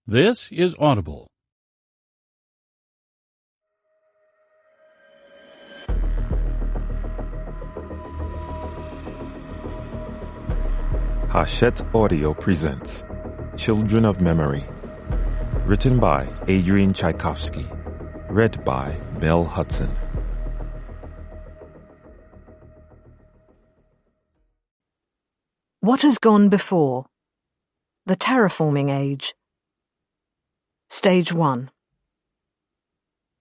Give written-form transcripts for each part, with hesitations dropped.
This is Audible. Hachette Audio presents Children of Memory. Written by Adrian Tchaikovsky. Read by Mel Hudson. What has gone before? The Terraforming Age. Stage 1.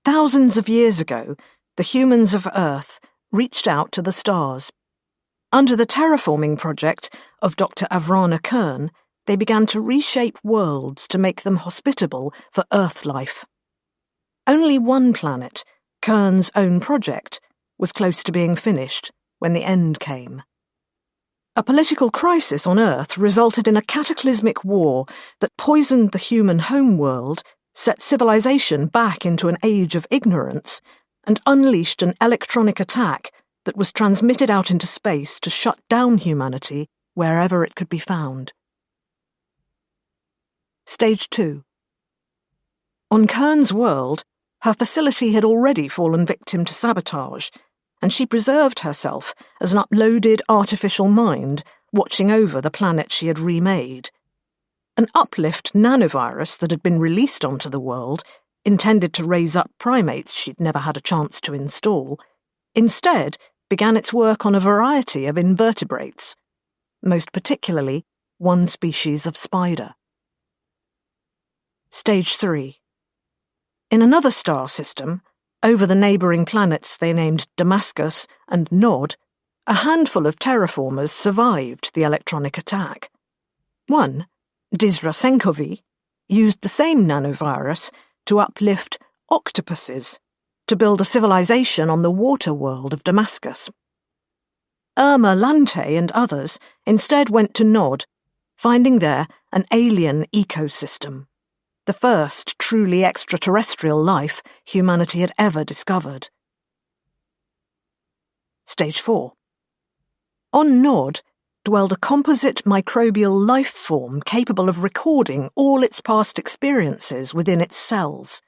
Thousands of years ago, the humans of Earth reached out to the stars. Under the terraforming project of Dr. Avrana Kern, they began to reshape worlds to make them hospitable for Earth life. Only one planet, Kern's own project, was close to being finished when the end came. A political crisis on Earth resulted in a cataclysmic war that poisoned the human homeworld, set civilization back into an age of ignorance, and unleashed an electronic attack that was transmitted out into space to shut down humanity wherever it could be found. Stage 2. On Kern's world, her facility had already fallen victim to sabotage, and she preserved herself as an uploaded artificial mind watching over the planet she had remade. An uplift nanovirus that had been released onto the world, intended to raise up primates she'd never had a chance to install, instead began its work on a variety of invertebrates, most particularly one species of spider. Stage 3. In another star system, over the neighbouring planets they named Damascus and Nod, a handful of terraformers survived the electronic attack. One, Dizrasenkovi, used the same nanovirus to uplift octopuses to build a civilization on the water world of Damascus. Irma Lante and others instead went to Nod, finding there an alien ecosystem, the first truly extraterrestrial life humanity had ever discovered. Stage 4. On Nod dwelled a composite microbial life form capable of recording all its past experiences within its cells.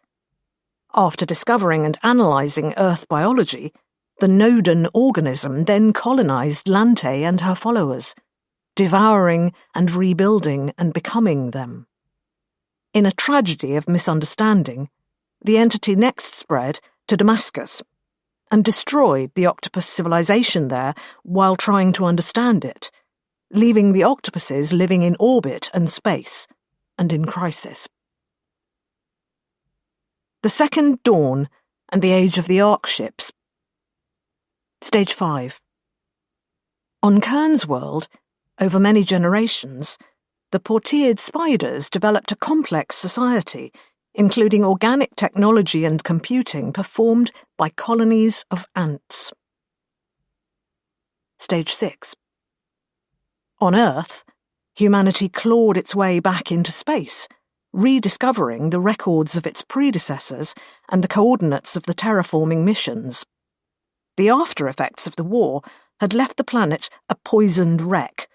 After discovering and analysing Earth biology, the Noden organism then colonised Lante and her followers, devouring and rebuilding and becoming them. In a tragedy of misunderstanding, the entity next spread to Damascus and destroyed the octopus civilization there while trying to understand it, leaving the octopuses living in orbit and space and in crisis. The Second Dawn and the Age of the Ark ships. Stage 5. On Kern's world, over many generations, the Porteid spiders developed a complex society, including organic technology and computing performed by colonies of ants. Stage 6. On Earth, humanity clawed its way back into space, rediscovering the records of its predecessors and the coordinates of the terraforming missions. The after-effects of the war had left the planet a poisoned wreck,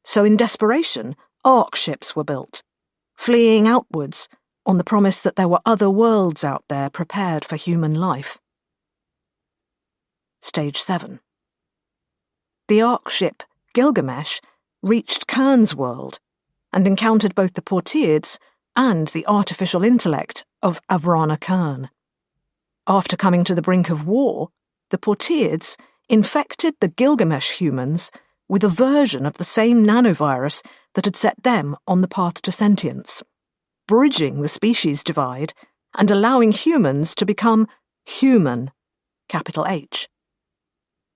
so in desperation, Ark ships were built, fleeing outwards on the promise that there were other worlds out there prepared for human life. Stage 7. The Ark ship Gilgamesh reached Kern's world and encountered both the Porteids and the artificial intellect of Avrana Kern. After coming to the brink of war, the Porteids infected the Gilgamesh humans with a version of the same nanovirus that had set them on the path to sentience, bridging the species divide and allowing humans to become human, capital H.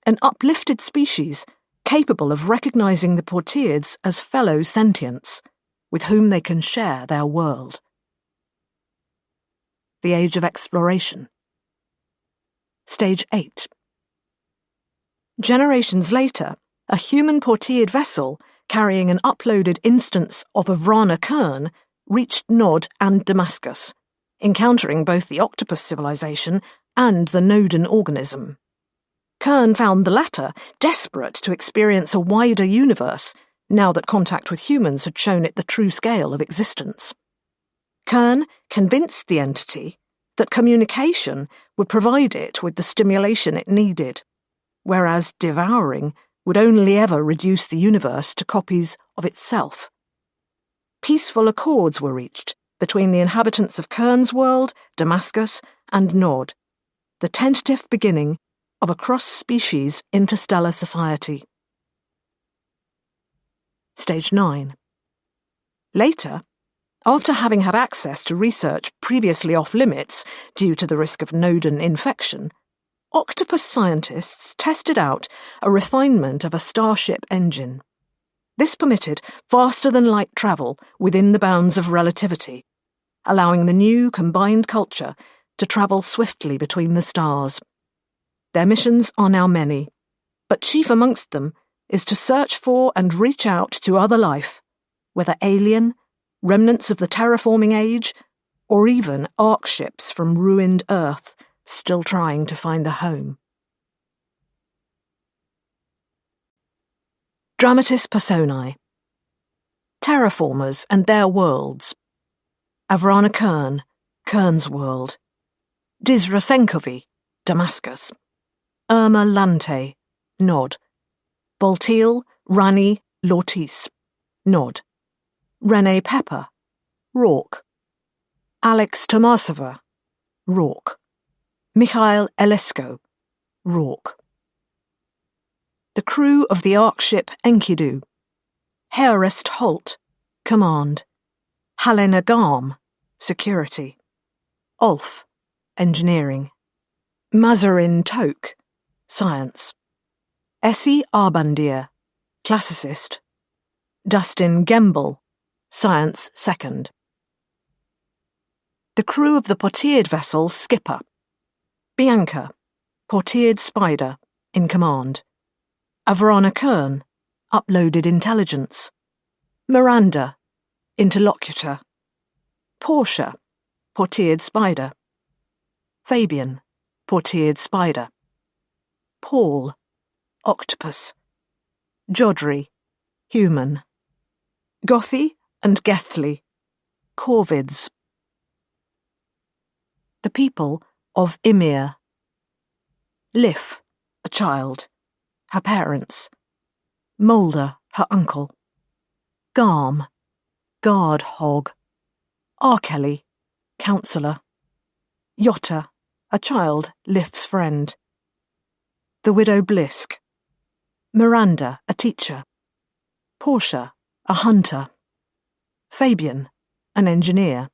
An uplifted species capable of recognizing the Porteids as fellow sentients, with whom they can share their world. The Age of Exploration. Stage 8. Generations later, a human Porteid vessel carrying an uploaded instance of Avrana Kern reached Nod and Damascus, encountering both the octopus civilization and the Noden organism. Kern found the latter desperate to experience a wider universe, now that contact with humans had shown it the true scale of existence. Kern convinced the entity that communication would provide it with the stimulation it needed, whereas devouring would only ever reduce the universe to copies of itself. Peaceful accords were reached between the inhabitants of Kern's world, Damascus, and Nod, the tentative beginning of a cross-species interstellar society. Stage 9. Later, after having had access to research previously off-limits due to the risk of Noden infection, octopus scientists tested out a refinement of a starship engine. This permitted faster-than-light travel within the bounds of relativity, allowing the new combined culture to travel swiftly between the stars. Their missions are now many, but chief amongst them is to search for and reach out to other life, whether alien, remnants of the terraforming age, or even ark ships from ruined Earth still trying to find a home. Dramatis Personae. Terraformers and their worlds. Avrana Kern, Kern's world. Dizrasenkovi, Damascus. Irma Lante, Nod. Boltil Rani Lortis, Nod. Renee Pepper, Rourke. Alex Tomasova, Rourke. Mikhail Elesko, Rourke. The crew of the ark ship Enkidu. Harest Holt, Command. Helena Garm, Security. Ulf, Engineering. Mazarin Toke, Science. Essie Arbandier, Classicist. Dustin Gemble, Science Second. The crew of the portiered vessel Skipper. Bianca, portiered Spider, in command. Avrana Kern, uploaded intelligence. Miranda, interlocutor. Portia, portiered Spider. Fabian, portiered Spider. Paul, octopus. Jodri, human. Gothi and Gethly, corvids. The people of Ymir. Lif, a child. Her parents. Moulder, her uncle. Garm, guard hog. Arkeli, counsellor. Yotta, a child, Lif's friend. The widow Blisk. Miranda, a teacher. Portia, a hunter. Fabian, an engineer.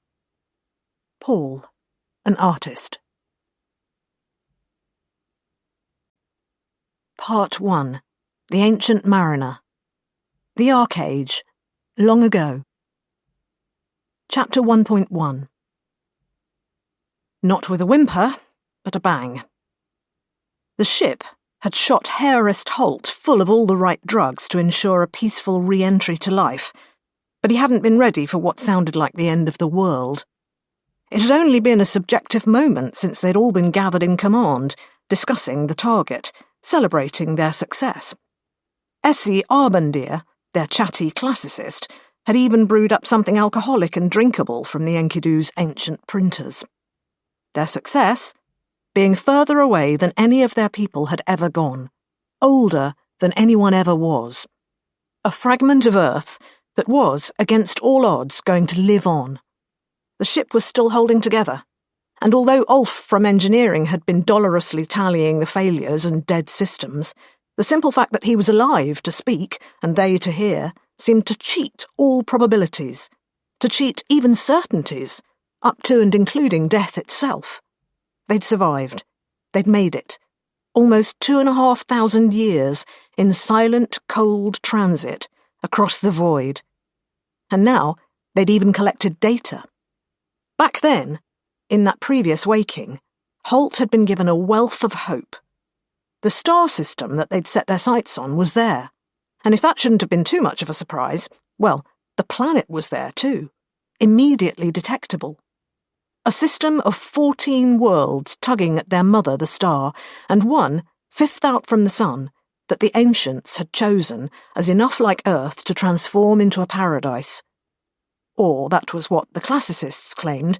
Paul, an artist. Part 1. The Ancient Mariner. The Ark Age. Long ago. Chapter 1.1. Not with a whimper, but a bang. The ship had shot Harest Holt full of all the right drugs to ensure a peaceful re-entry to life, but he hadn't been ready for what sounded like the end of the world. It had only been a subjective moment since they'd all been gathered in command, discussing the target, celebrating their success. Essie Arbandier, their chatty classicist, had even brewed up something alcoholic and drinkable from the Enkidu's ancient printers. Their success? Being further away than any of their people had ever gone, older than anyone ever was. A fragment of Earth that was, against all odds, going to live on. The ship was still holding together, and although Ulf from engineering had been dolorously tallying the failures and dead systems, the simple fact that he was alive to speak and they to hear seemed to cheat all probabilities, to cheat even certainties, up to and including death itself. They'd survived. They'd made it. Almost 2,500 years in silent, cold transit across the void. And now they'd even collected data. Back then, in that previous waking, Holt had been given a wealth of hope. The star system that they'd set their sights on was there, and if that shouldn't have been too much of a surprise, well, the planet was there too, immediately detectable. A system of 14 worlds tugging at their mother, the star, and one, fifth out from the sun, that the ancients had chosen as enough like Earth to transform into a paradise. Or that was what the classicists claimed,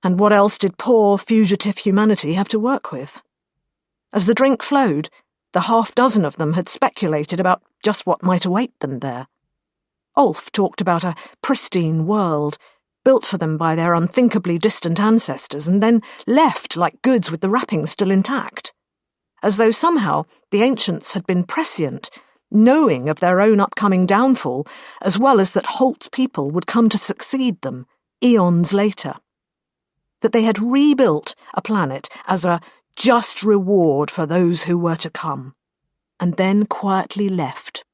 and what else did poor, fugitive humanity have to work with? As the drink flowed, the half-dozen of them had speculated about just what might await them there. Ulf talked about a pristine world, built for them by their unthinkably distant ancestors, and then left like goods with the wrappings still intact. As though somehow the ancients had been prescient, knowing of their own upcoming downfall, as well as that Holt's people would come to succeed them, eons later. That they had rebuilt a planet as a just reward for those who were to come, and then quietly left.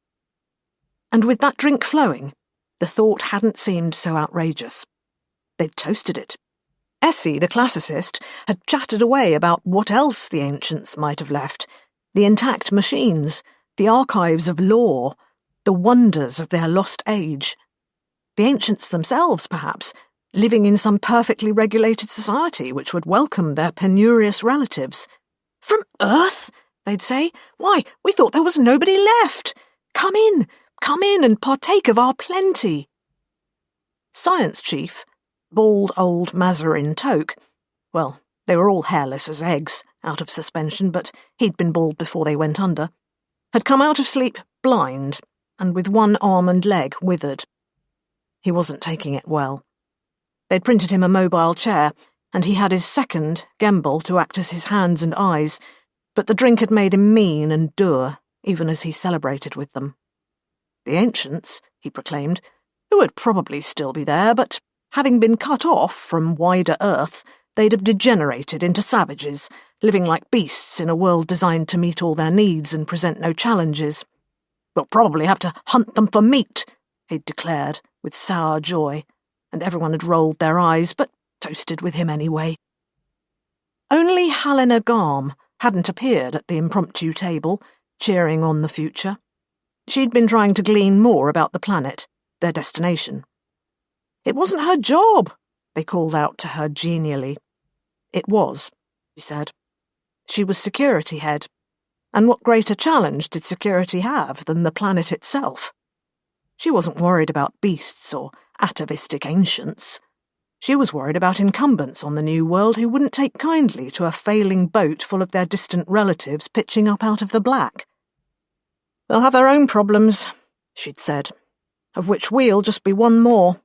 And with that drink flowing, the thought hadn't seemed so outrageous. They'd toasted it. Essie, the classicist, had chattered away about what else the ancients might have left, the intact machines, the archives of lore, the wonders of their lost age. The ancients themselves, perhaps, living in some perfectly regulated society which would welcome their penurious relatives. "From Earth?" they'd say. "Why, we thought there was nobody left. Come in and partake of our plenty." Science Chief, bald old Mazarin Toke, well, they were all hairless as eggs, out of suspension, but he'd been bald before they went under, had come out of sleep blind and with one arm and leg withered. He wasn't taking it well. They'd printed him a mobile chair, and he had his second, Gemble, to act as his hands and eyes, but the drink had made him mean and dour, even as he celebrated with them. The ancients, he proclaimed, who would probably still be there, but having been cut off from wider Earth, they'd have degenerated into savages, living like beasts in a world designed to meet all their needs and present no challenges. "We'll probably have to hunt them for meat," he'd declared, with sour joy, and everyone had rolled their eyes, but toasted with him anyway. Only Helena Garm hadn't appeared at the impromptu table, cheering on the future. She'd been trying to glean more about the planet, their destination. It wasn't her job, they called out to her genially. It was, she said. She was security head, and what greater challenge did security have than the planet itself? She wasn't worried about beasts or atavistic ancients. She was worried about incumbents on the new world who wouldn't take kindly to a failing boat full of their distant relatives pitching up out of the black. "They'll have their own problems," she'd said, "of which we'll just be one more."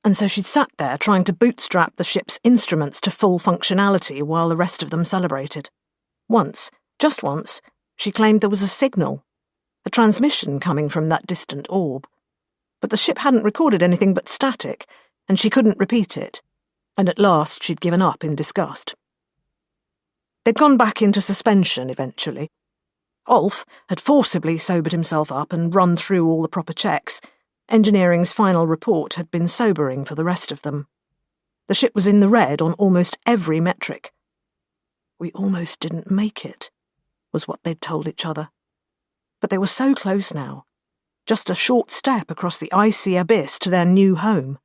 And so she'd sat there trying to bootstrap the ship's instruments to full functionality while the rest of them celebrated. Once, just once, she claimed there was a signal, a transmission coming from that distant orb. But the ship hadn't recorded anything but static, and she couldn't repeat it, and at last she'd given up in disgust. They'd gone back into suspension eventually. Ulf had forcibly sobered himself up and run through all the proper checks. Engineering's final report had been sobering for the rest of them. The ship was in the red on almost every metric. "We almost didn't make it," was what they'd told each other. But they were so close now, just a short step across the icy abyss to their new home.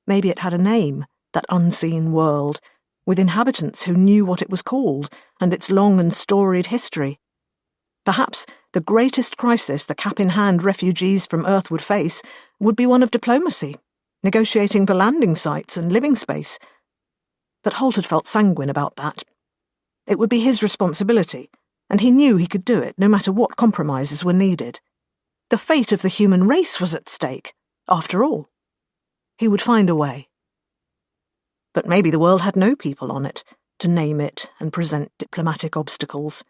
Maybe it had a name, that unseen world, with inhabitants who knew what it was called and its long and storied history. Perhaps the greatest crisis the cap-in-hand refugees from Earth would face would be one of diplomacy, negotiating for landing sites and living space. But Holt had felt sanguine about that. It would be his responsibility, and he knew he could do it no matter what compromises were needed. The fate of the human race was at stake, after all. He would find a way. But maybe the world had no people on it to name it and present diplomatic obstacles.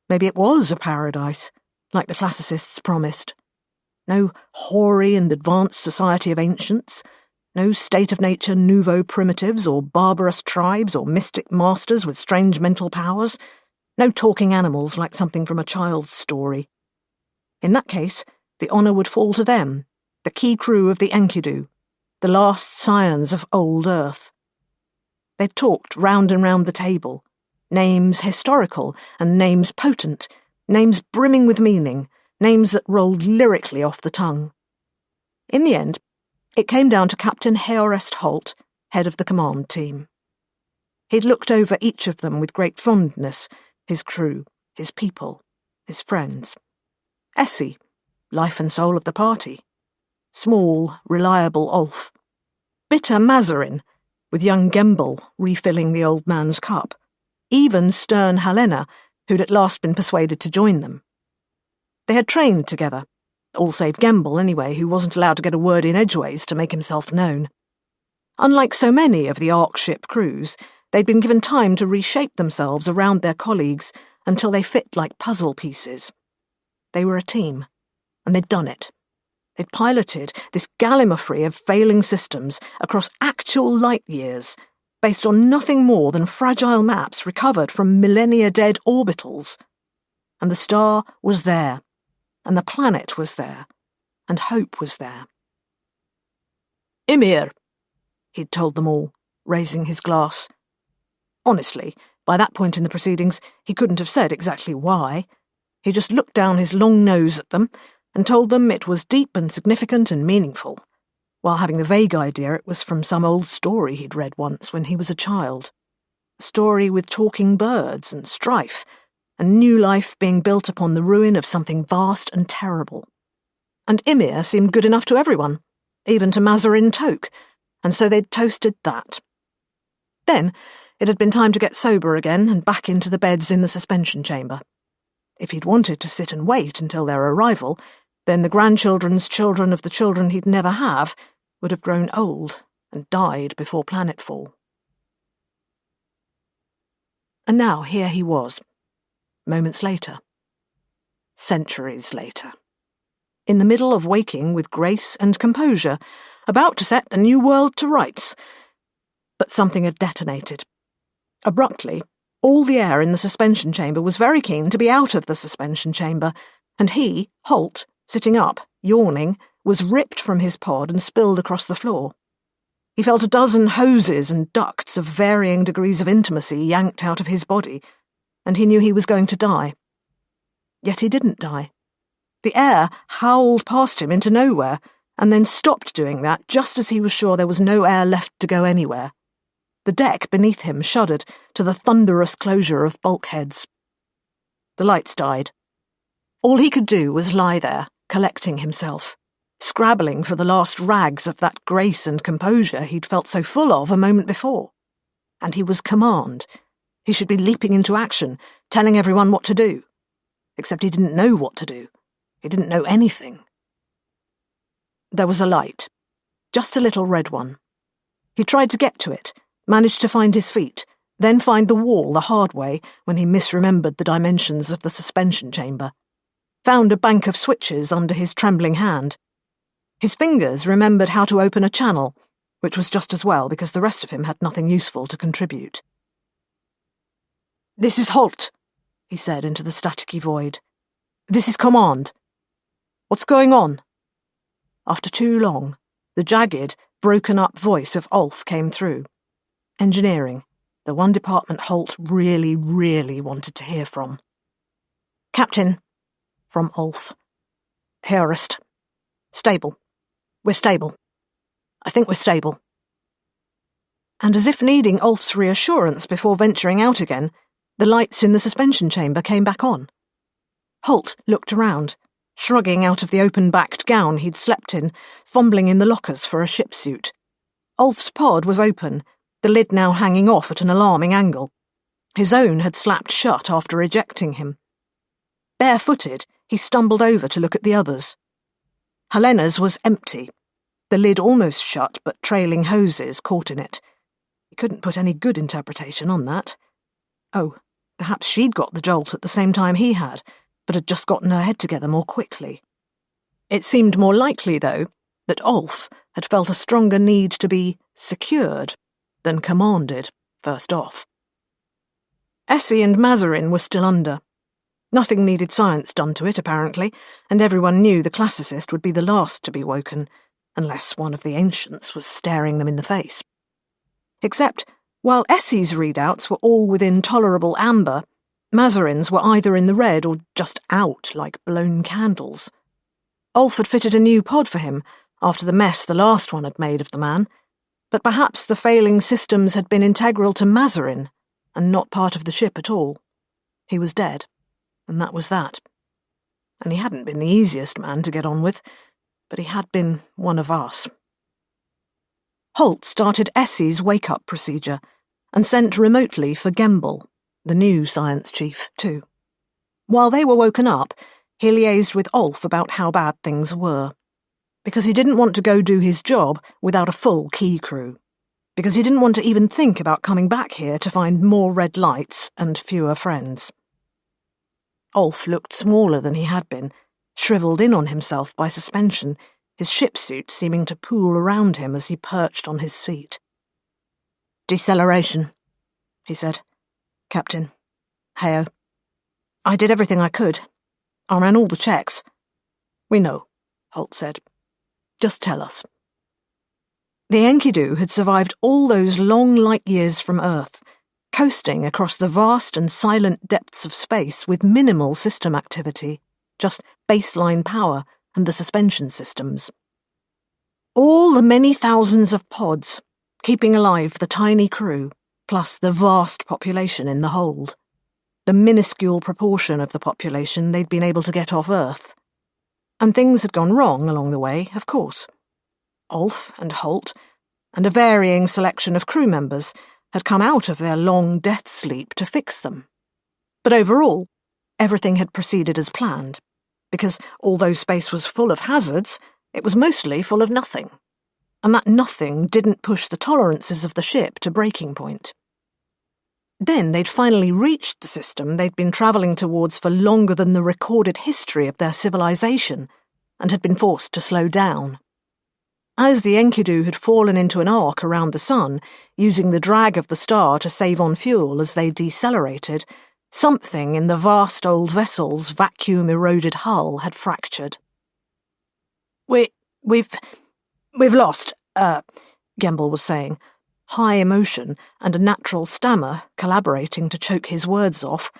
Maybe it was a paradise, like the classicists promised. No hoary and advanced society of ancients, no state-of-nature nouveau primitives or barbarous tribes or mystic masters with strange mental powers, no talking animals like something from a child's story. In that case, the honour would fall to them, the key crew of the Enkidu, the last scions of old Earth. They talked round and round the table, names historical and names potent, names brimming with meaning, names that rolled lyrically off the tongue. In the end, it came down to Captain Heorest Holt, head of the command team. He'd looked over each of them with great fondness, his crew, his people, his friends. Essie, life and soul of the party. small, reliable Ulf. Bitter Mazarin, with young Gembel refilling the old man's cup. Even stern Helena, who'd at last been persuaded to join them. They had trained together, all save Gembel anyway, who wasn't allowed to get a word in edgeways to make himself known. Unlike so many of the Ark ship crews, they'd been given time to reshape themselves around their colleagues until they fit like puzzle pieces. They were a team, and they'd done it. They'd piloted this Gallimafree of failing systems across actual light years, based on nothing more than fragile maps recovered from millennia-dead orbitals. And the star was there, and the planet was there, and hope was there. "Ymir," he'd told them all, raising his glass. Honestly, by that point in the proceedings, he couldn't have said exactly why. He just looked down his long nose at them and told them it was deep and significant and meaningful, while having the vague idea it was from some old story he'd read once when he was a child. A story with talking birds and strife, and new life being built upon the ruin of something vast and terrible. And Ymir seemed good enough to everyone, even to Mazarin Toke, and so they'd toasted that. Then it had been time to get sober again and back into the beds in the suspension chamber. If he'd wanted to sit and wait until their arrival, then the grandchildren's children of the children he'd never have would have grown old and died before planetfall. And now here he was, moments later, centuries later, in the middle of waking with grace and composure, about to set the new world to rights. But something had detonated. Abruptly, all the air in the suspension chamber was very keen to be out of the suspension chamber, and he, Holt, sitting up, yawning, was ripped from his pod and spilled across the floor. He felt a dozen hoses and ducts of varying degrees of intimacy yanked out of his body, and he knew he was going to die. Yet he didn't die. The air howled past him into nowhere, and then stopped doing that just as he was sure there was no air left to go anywhere. The deck beneath him shuddered to the thunderous closure of bulkheads. The lights died. All he could do was lie there, collecting himself, scrabbling for the last rags of that grace and composure he'd felt so full of a moment before. And he was command. He should be leaping into action, telling everyone what to do. Except he didn't know what to do. He didn't know anything. There was a light, just a little red one. He tried to get to it, managed to find his feet, then find the wall the hard way when he misremembered the dimensions of the suspension chamber. Found a bank of switches under his trembling hand. His fingers remembered how to open a channel, which was just as well because the rest of him had nothing useful to contribute. "This is Holt," he said into the staticky void. "This is command. What's going on?" After too long, the jagged, broken-up voice of Ulf came through. Engineering, the one department Holt really, really wanted to hear from. "Captain," from Ulf. "Hearest. Stable. We're stable. I think we're stable." And as if needing Ulf's reassurance before venturing out again, the lights in the suspension chamber came back on. Holt looked around, shrugging out of the open-backed gown he'd slept in, fumbling in the lockers for a ship suit. Ulf's pod was open, the lid now hanging off at an alarming angle. His own had slapped shut after ejecting him. Barefooted, he stumbled over to look at the others. Helena's was empty, the lid almost shut but trailing hoses caught in it. He couldn't put any good interpretation on that. Oh, perhaps she'd got the jolt at the same time he had, but had just gotten her head together more quickly. It seemed more likely, though, that Ulf had felt a stronger need to be secured than commanded first off. Essie and Mazarin were still under. Nothing needed science done to it, apparently, and everyone knew the classicist would be the last to be woken, unless one of the ancients was staring them in the face. Except, while Essie's readouts were all within tolerable amber, Mazarin's were either in the red or just out like blown candles. Ulf had fitted a new pod for him, after the mess the last one had made of the man, but perhaps the failing systems had been integral to Mazarin, and not part of the ship at all. He was dead, and that was that. And he hadn't been the easiest man to get on with. but he had been one of us. Holt started Essie's wake-up procedure and sent remotely for Gemble, the new science chief, too. While they were woken up, he liaised with Ulf about how bad things were, because he didn't want to go do his job without a full key crew, because he didn't want to even think about coming back here to find more red lights and fewer friends. Ulf looked smaller than he had been, shriveled in on himself by suspension, his ship suit seeming to pool around him as he perched on his feet. "Deceleration," he said. "Captain. Heo. I did everything I could. I ran all the checks." "We know," Holt said. "Just tell us." The Enkidu had survived all those long light years from Earth, coasting across the vast and silent depths of space with minimal system activity, just baseline power and the suspension systems. All the many thousands of pods, keeping alive the tiny crew, plus the vast population in the hold. The minuscule proportion of the population they'd been able to get off Earth. And things had gone wrong along the way, of course. Ulf and Holt, and a varying selection of crew members, had come out of their long death sleep to fix them. But overall, everything had proceeded as planned, because although space was full of hazards, it was mostly full of nothing. And that nothing didn't push the tolerances of the ship to breaking point. Then they'd finally reached the system they'd been travelling towards for longer than the recorded history of their civilization, and had been forced to slow down. As the Enkidu had fallen into an arc around the sun, using the drag of the star to save on fuel as they decelerated, something in the vast old vessel's vacuum-eroded hull had fractured. We've lost, Gemble was saying, high emotion and a natural stammer collaborating to choke his words off.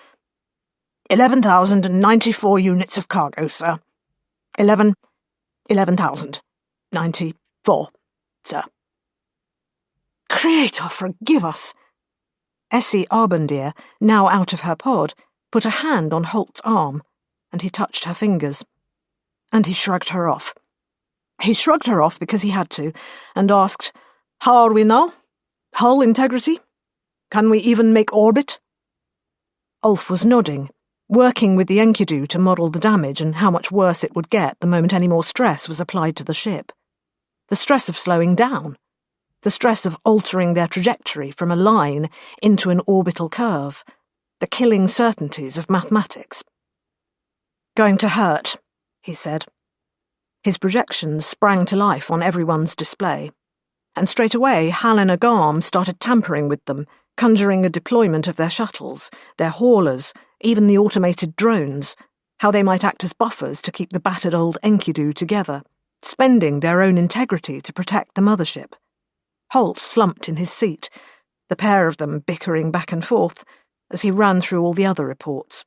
11,094 units of cargo, sir. 11,094, sir. Creator, forgive us! Essie Arbandier, now out of her pod, put a hand on Holt's arm, and he touched her fingers. And he shrugged her off. He shrugged her off because he had to, and asked, "How are we now? Hull integrity? Can we even make orbit?" Ulf was nodding, working with the Enkidu to model the damage and how much worse it would get the moment any more stress was applied to the ship. The stress of slowing down. The stress of altering their trajectory from a line into an orbital curve. The killing certainties of mathematics. "Going to hurt," he said. His projections sprang to life on everyone's display, and straight away Halina Garm started tampering with them, conjuring a deployment of their shuttles, their haulers, even the automated drones, how they might act as buffers to keep the battered old Enkidu together, spending their own integrity to protect the mothership. Holt slumped in his seat, the pair of them bickering back and forth, as he ran through all the other reports.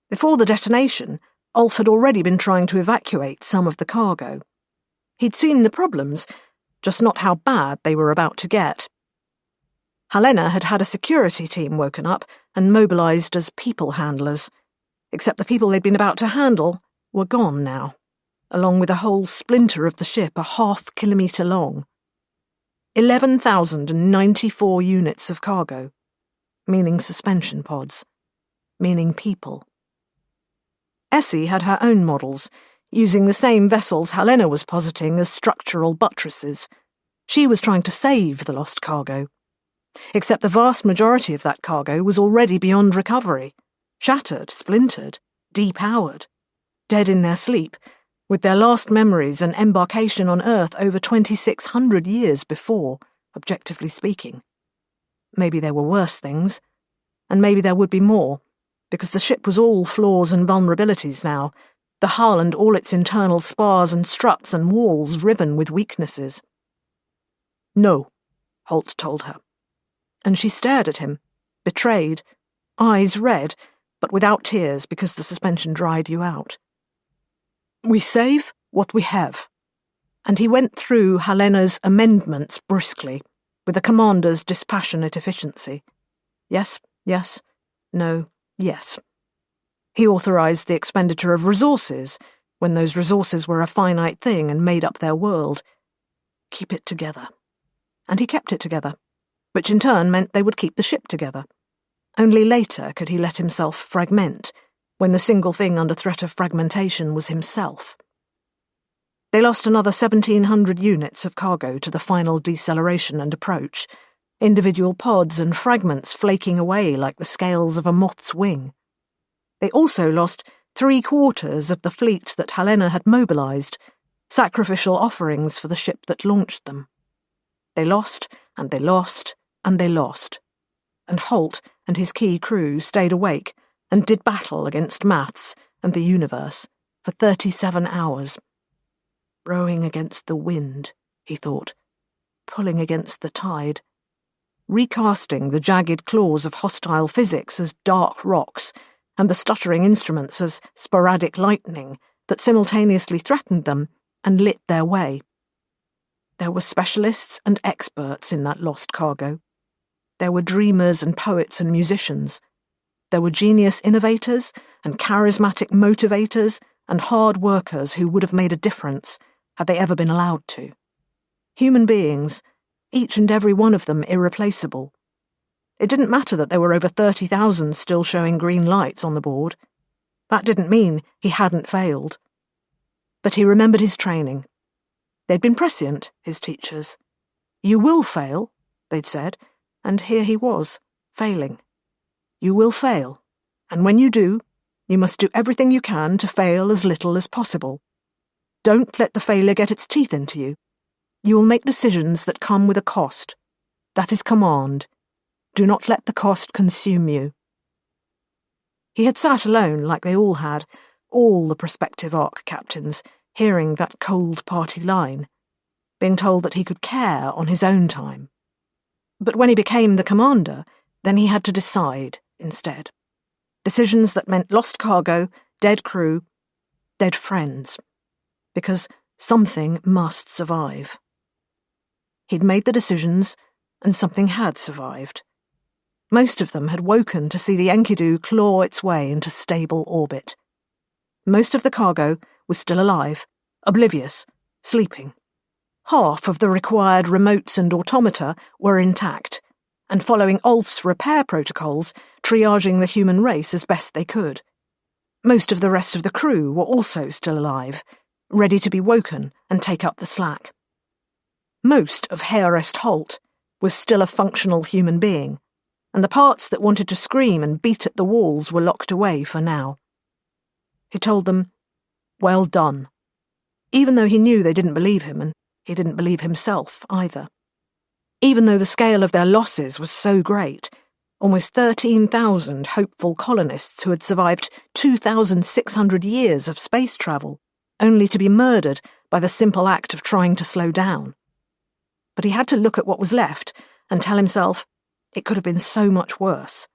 Before the detonation, Ulf had already been trying to evacuate some of the cargo. He'd seen the problems, just not how bad they were about to get. Helena had had a security team woken up and mobilised as people handlers, except the people they'd been about to handle were gone now, along with a whole splinter of the ship 1/2 kilometre long. 11,094 units of cargo, meaning suspension pods, meaning people. Essie had her own models, using the same vessels Helena was positing as structural buttresses. She was trying to save the lost cargo. Except the vast majority of that cargo was already beyond recovery, shattered, splintered, depowered, dead in their sleep, with their last memories an embarkation on Earth over 2,600 years before, objectively speaking. Maybe there were worse things, and maybe there would be more, because the ship was all flaws and vulnerabilities now, the hull and all its internal spars and struts and walls riven with weaknesses. "No," Holt told her. And she stared at him, betrayed, eyes red, but without tears because the suspension dried you out. "We save what we have." And he went through Helena's amendments briskly, with a commander's dispassionate efficiency. Yes, yes, no, yes. He authorised the expenditure of resources, when those resources were a finite thing and made up their world. Keep it together. And he kept it together, which in turn meant they would keep the ship together. Only later could he let himself fragment, when the single thing under threat of fragmentation was himself. They lost another 1,700 units of cargo to the final deceleration and approach, individual pods and fragments flaking away like the scales of a moth's wing. They also lost 3/4 of the fleet that Helena had mobilized, sacrificial offerings for the ship that launched them. They lost, and they lost, and they lost. And Holt and his key crew stayed awake and did battle against maths and the universe for 37 hours. Rowing against the wind, he thought, pulling against the tide, recasting the jagged claws of hostile physics as dark rocks and the stuttering instruments as sporadic lightning that simultaneously threatened them and lit their way. There were specialists and experts in that lost cargo. There were dreamers and poets and musicians. There were genius innovators and charismatic motivators and hard workers who would have made a difference had they ever been allowed to. Human beings, each and every one of them irreplaceable. It didn't matter that there were over 30,000 still showing green lights on the board. That didn't mean he hadn't failed. But he remembered his training. They'd been prescient, his teachers. You will fail, they'd said, and here he was, failing. You will fail, and when you do, you must do everything you can to fail as little as possible. Don't let the failure get its teeth into you. You will make decisions that come with a cost. That is command. Do not let the cost consume you. He had sat alone, like they all had, all the prospective ARC captains, hearing that cold party line, being told that he could care on his own time. But when he became the commander, then he had to decide instead. Decisions that meant lost cargo, dead crew, dead friends. Because something must survive. He'd made the decisions, and something had survived. Most of them had woken to see the Enkidu claw its way into stable orbit. Most of the cargo was still alive, oblivious, sleeping. Half of the required remotes and automata were intact, and following Ulf's repair protocols, triaging the human race as best they could. Most of the rest of the crew were also still alive, ready to be woken and take up the slack. Most of Heorest Holt was still a functional human being, and the parts that wanted to scream and beat at the walls were locked away for now. He told them, well done, even though he knew they didn't believe him, and he didn't believe himself either. Even though the scale of their losses was so great, almost 13,000 hopeful colonists who had survived 2,600 years of space travel, only to be murdered by the simple act of trying to slow down. But he had to look at what was left and tell himself it could have been so much worse.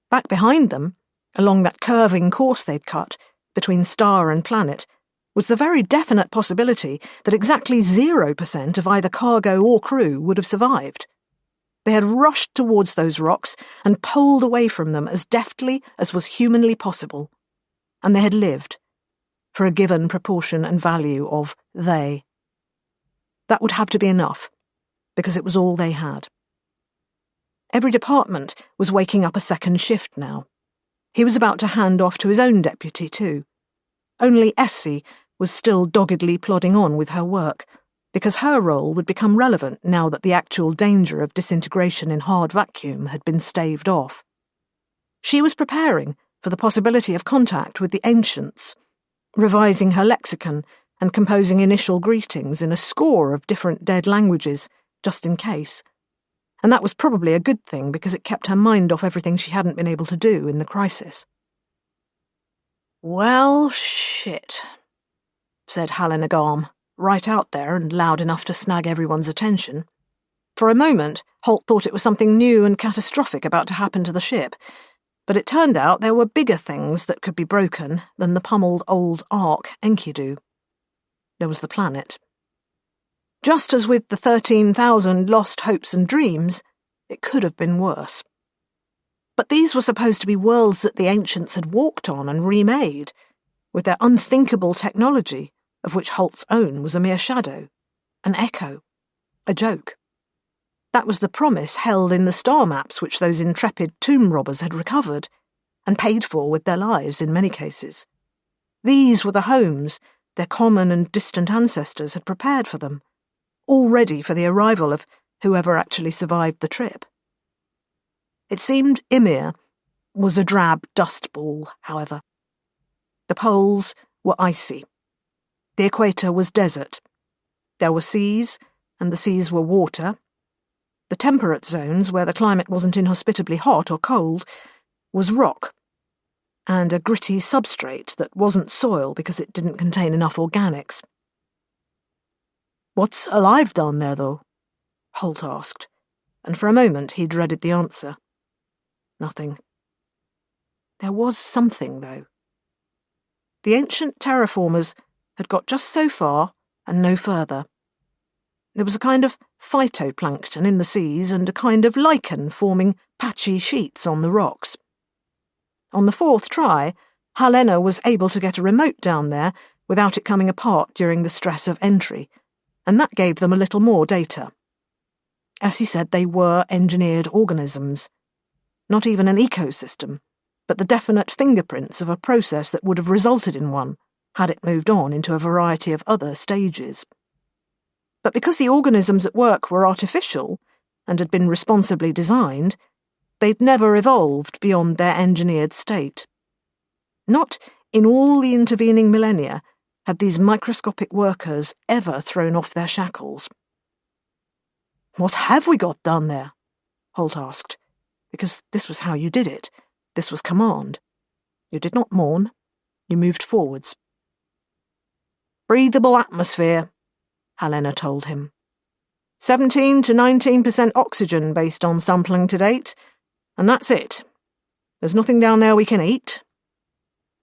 Back behind them, along that curving course they'd cut, between star and planet, was the very definite possibility that exactly 0% of either cargo or crew would have survived. They had rushed towards those rocks and poled away from them as deftly as was humanly possible, and they had lived, for a given proportion and value of they. That would have to be enough, because it was all they had. Every department was waking up a second shift now. He was about to hand off to his own deputy too. Only Essie was still doggedly plodding on with her work, because her role would become relevant now that the actual danger of disintegration in hard vacuum had been staved off. She was preparing for the possibility of contact with the ancients, revising her lexicon and composing initial greetings in a score of different dead languages, just in case. And that was probably a good thing because it kept her mind off everything she hadn't been able to do in the crisis. Well, shit, said Halin Agam, right out there and loud enough to snag everyone's attention. For a moment, Holt thought it was something new and catastrophic about to happen to the ship, but it turned out there were bigger things that could be broken than the pummeled old Ark Enkidu. There was the planet. Just as with the 13,000 lost hopes and dreams, it could have been worse. But these were supposed to be worlds that the ancients had walked on and remade. with their unthinkable technology, of which Holt's own was a mere shadow, an echo, a joke. That was the promise held in the star maps which those intrepid tomb robbers had recovered, and paid for with their lives in many cases. These were the homes their common and distant ancestors had prepared for them, all ready for the arrival of whoever actually survived the trip. It seemed Ymir was a drab dust ball, however. The poles were icy. The equator was desert. There were seas, and the seas were water. The temperate zones, where the climate wasn't inhospitably hot or cold, was rock, and a gritty substrate that wasn't soil because it didn't contain enough organics. "What's alive down there, though?" Holt asked, and for a moment he dreaded the answer. Nothing. There was something, though. The ancient terraformers had got just so far and no further. There was a kind of phytoplankton in the seas and a kind of lichen forming patchy sheets on the rocks. On the fourth try, Helena was able to get a remote down there without it coming apart during the stress of entry, and that gave them a little more data. As he said, they were engineered organisms. Not even an ecosystem, but the definite fingerprints of a process that would have resulted in one, had it moved on into a variety of other stages. But because the organisms at work were artificial and had been responsibly designed, they'd never evolved beyond their engineered state. Not in all the intervening millennia had these microscopic workers ever thrown off their shackles. "What have we got down there?" Holt asked, because this was how you did it. This was command. You did not mourn. You moved forwards. "Breathable atmosphere," Helena told him. 17 to 19% oxygen based on sampling to date, and that's it. There's nothing down there we can eat.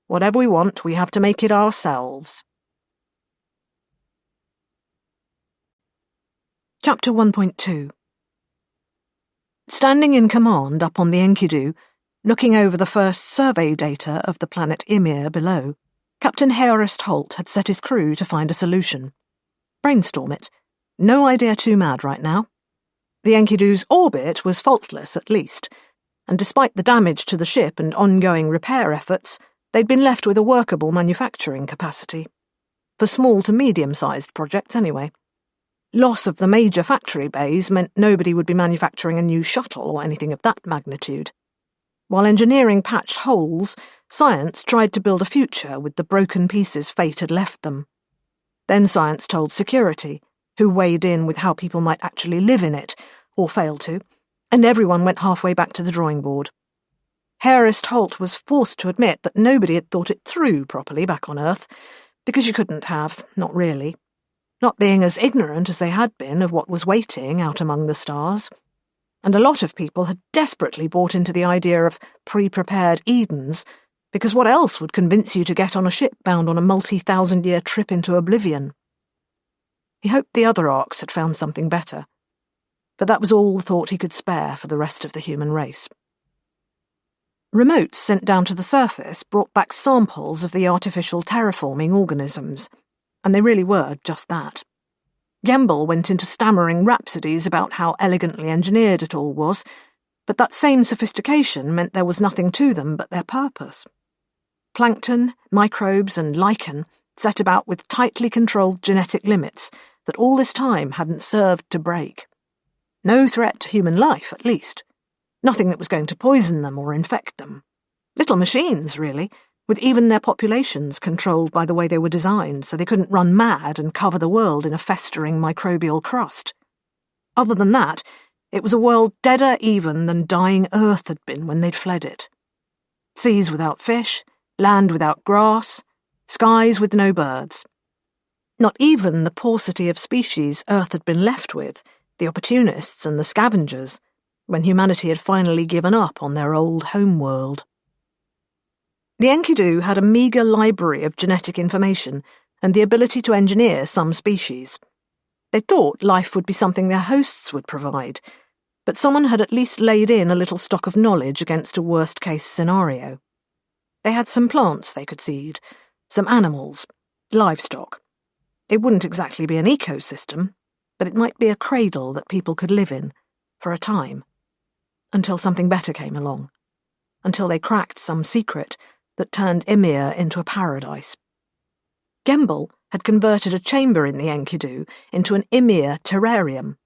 Whatever we want, we have to make it ourselves. Chapter 1.2. Standing in command up on the Enkidu, looking over the first survey data of the planet Ymir below, Captain Heorist Holt had set his crew to find a solution. Brainstorm it. No idea too mad right now. The Enkidu's orbit was faultless, at least, and despite the damage to the ship and ongoing repair efforts, they'd been left with a workable manufacturing capacity. For small to medium-sized projects, anyway. Loss of the major factory bays meant nobody would be manufacturing a new shuttle or anything of that magnitude. While engineering patched holes, science tried to build a future with the broken pieces fate had left them. Then science told security, who weighed in with how people might actually live in it, or fail to, and everyone went halfway back to the drawing board. Heorist Holt was forced to admit that nobody had thought it through properly back on Earth, because you couldn't have, not really. Not being as ignorant as they had been of what was waiting out among the stars. And a lot of people had desperately bought into the idea of pre-prepared Edens, because what else would convince you to get on a ship bound on a multi-thousand-year trip into oblivion? He hoped the other arcs had found something better, but that was all the thought he could spare for the rest of the human race. Remotes sent down to the surface brought back samples of the artificial terraforming organisms, and they really were just that. Gamble went into stammering rhapsodies about how elegantly engineered it all was, but that same sophistication meant there was nothing to them but their purpose. Plankton, microbes, and lichen set about with tightly controlled genetic limits that all this time hadn't served to break. No threat to human life, at least. Nothing that was going to poison them or infect them. Little machines, really, with even their populations controlled by the way they were designed so they couldn't run mad and cover the world in a festering microbial crust. Other than that, it was a world deader even than dying Earth had been when they'd fled it. Seas without fish, land without grass, skies with no birds. Not even the paucity of species Earth had been left with, the opportunists and the scavengers, when humanity had finally given up on their old homeworld. The Enkidu had a meagre library of genetic information and the ability to engineer some species. They thought life would be something their hosts would provide, but someone had at least laid in a little stock of knowledge against a worst-case scenario. They had some plants they could seed, some animals, livestock. It wouldn't exactly be an ecosystem, but it might be a cradle that people could live in, for a time, until something better came along, until they cracked some secret that turned Ymir into a paradise. Gembel had converted a chamber in the Enkidu into an Ymir terrarium,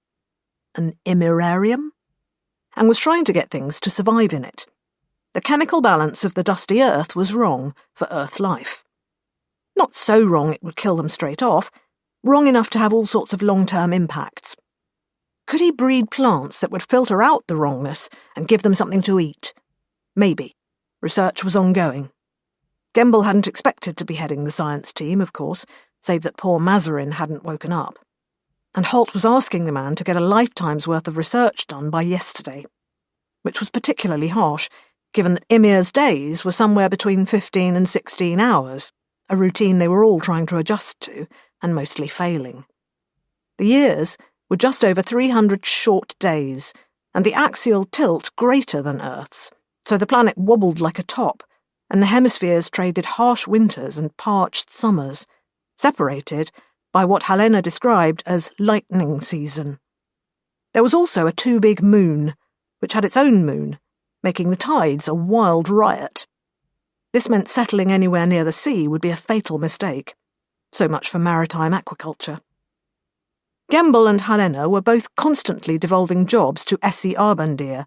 an Ymirarium, and was trying to get things to survive in it. The chemical balance of the dusty earth was wrong for Earth life. Not so wrong it would kill them straight off, wrong enough to have all sorts of long-term impacts. Could he breed plants that would filter out the wrongness and give them something to eat? Maybe. Research was ongoing. Gembel hadn't expected to be heading the science team, of course, save that poor Mazarin hadn't woken up. And Holt was asking the man to get a lifetime's worth of research done by yesterday, which was particularly harsh, given that Ymir's days were somewhere between 15 and 16 hours, a routine they were all trying to adjust to, and mostly failing. The years were just over 300 short days, and the axial tilt greater than Earth's, so the planet wobbled like a top, and the hemispheres traded harsh winters and parched summers, separated by what Helena described as lightning season. There was also a too-big moon, which had its own moon, making the tides a wild riot. This meant settling anywhere near the sea would be a fatal mistake. So much for maritime aquaculture. Gembel and Helena were both constantly devolving jobs to Essie Arbandir,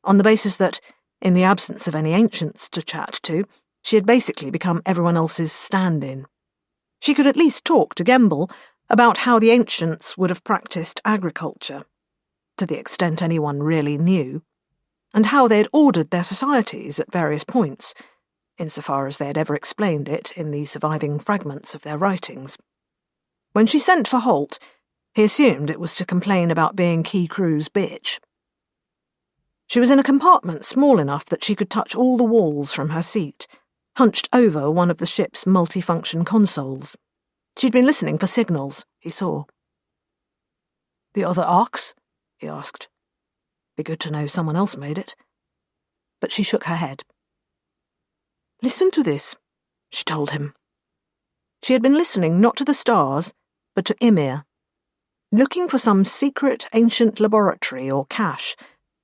on the basis that, in the absence of any ancients to chat to, she had basically become everyone else's stand-in. She could at least talk to Gembel about how the ancients would have practiced agriculture, to the extent anyone really knew, and how they had ordered their societies at various points, insofar as they had ever explained it in the surviving fragments of their writings. When she sent for Holt, he assumed it was to complain about being Key Crew's bitch. She was in a compartment small enough that she could touch all the walls from her seat, hunched over one of the ship's multifunction consoles. She'd been listening for signals, he saw. "The other arcs?" he asked. Be good to know someone else made it. But she shook her head. "Listen to this," she told him. She had been listening not to the stars, but to Ymir, looking for some secret ancient laboratory or cache,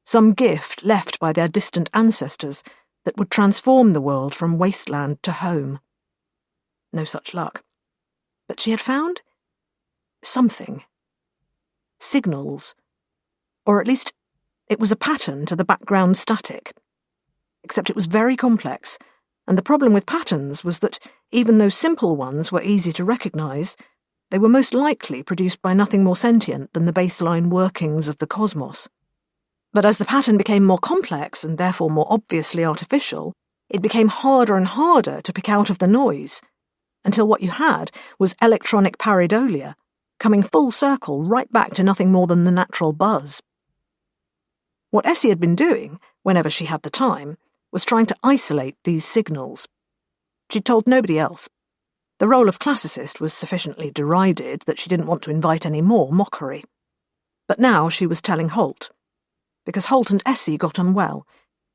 some gift left by their distant ancestors that would transform the world from wasteland to home. No such luck. But she had found something. Signals. Or at least it was a pattern to the background static. Except it was very complex, and the problem with patterns was that, even though simple ones were easy to recognize, they were most likely produced by nothing more sentient than the baseline workings of the cosmos. But as the pattern became more complex and therefore more obviously artificial, it became harder and harder to pick out of the noise, until what you had was electronic pareidolia, coming full circle right back to nothing more than the natural buzz. What Essie had been doing, whenever she had the time, was trying to isolate these signals. She'd told nobody else. The role of classicist was sufficiently derided that she didn't want to invite any more mockery. But now she was telling Holt, because Holt and Essie got on well,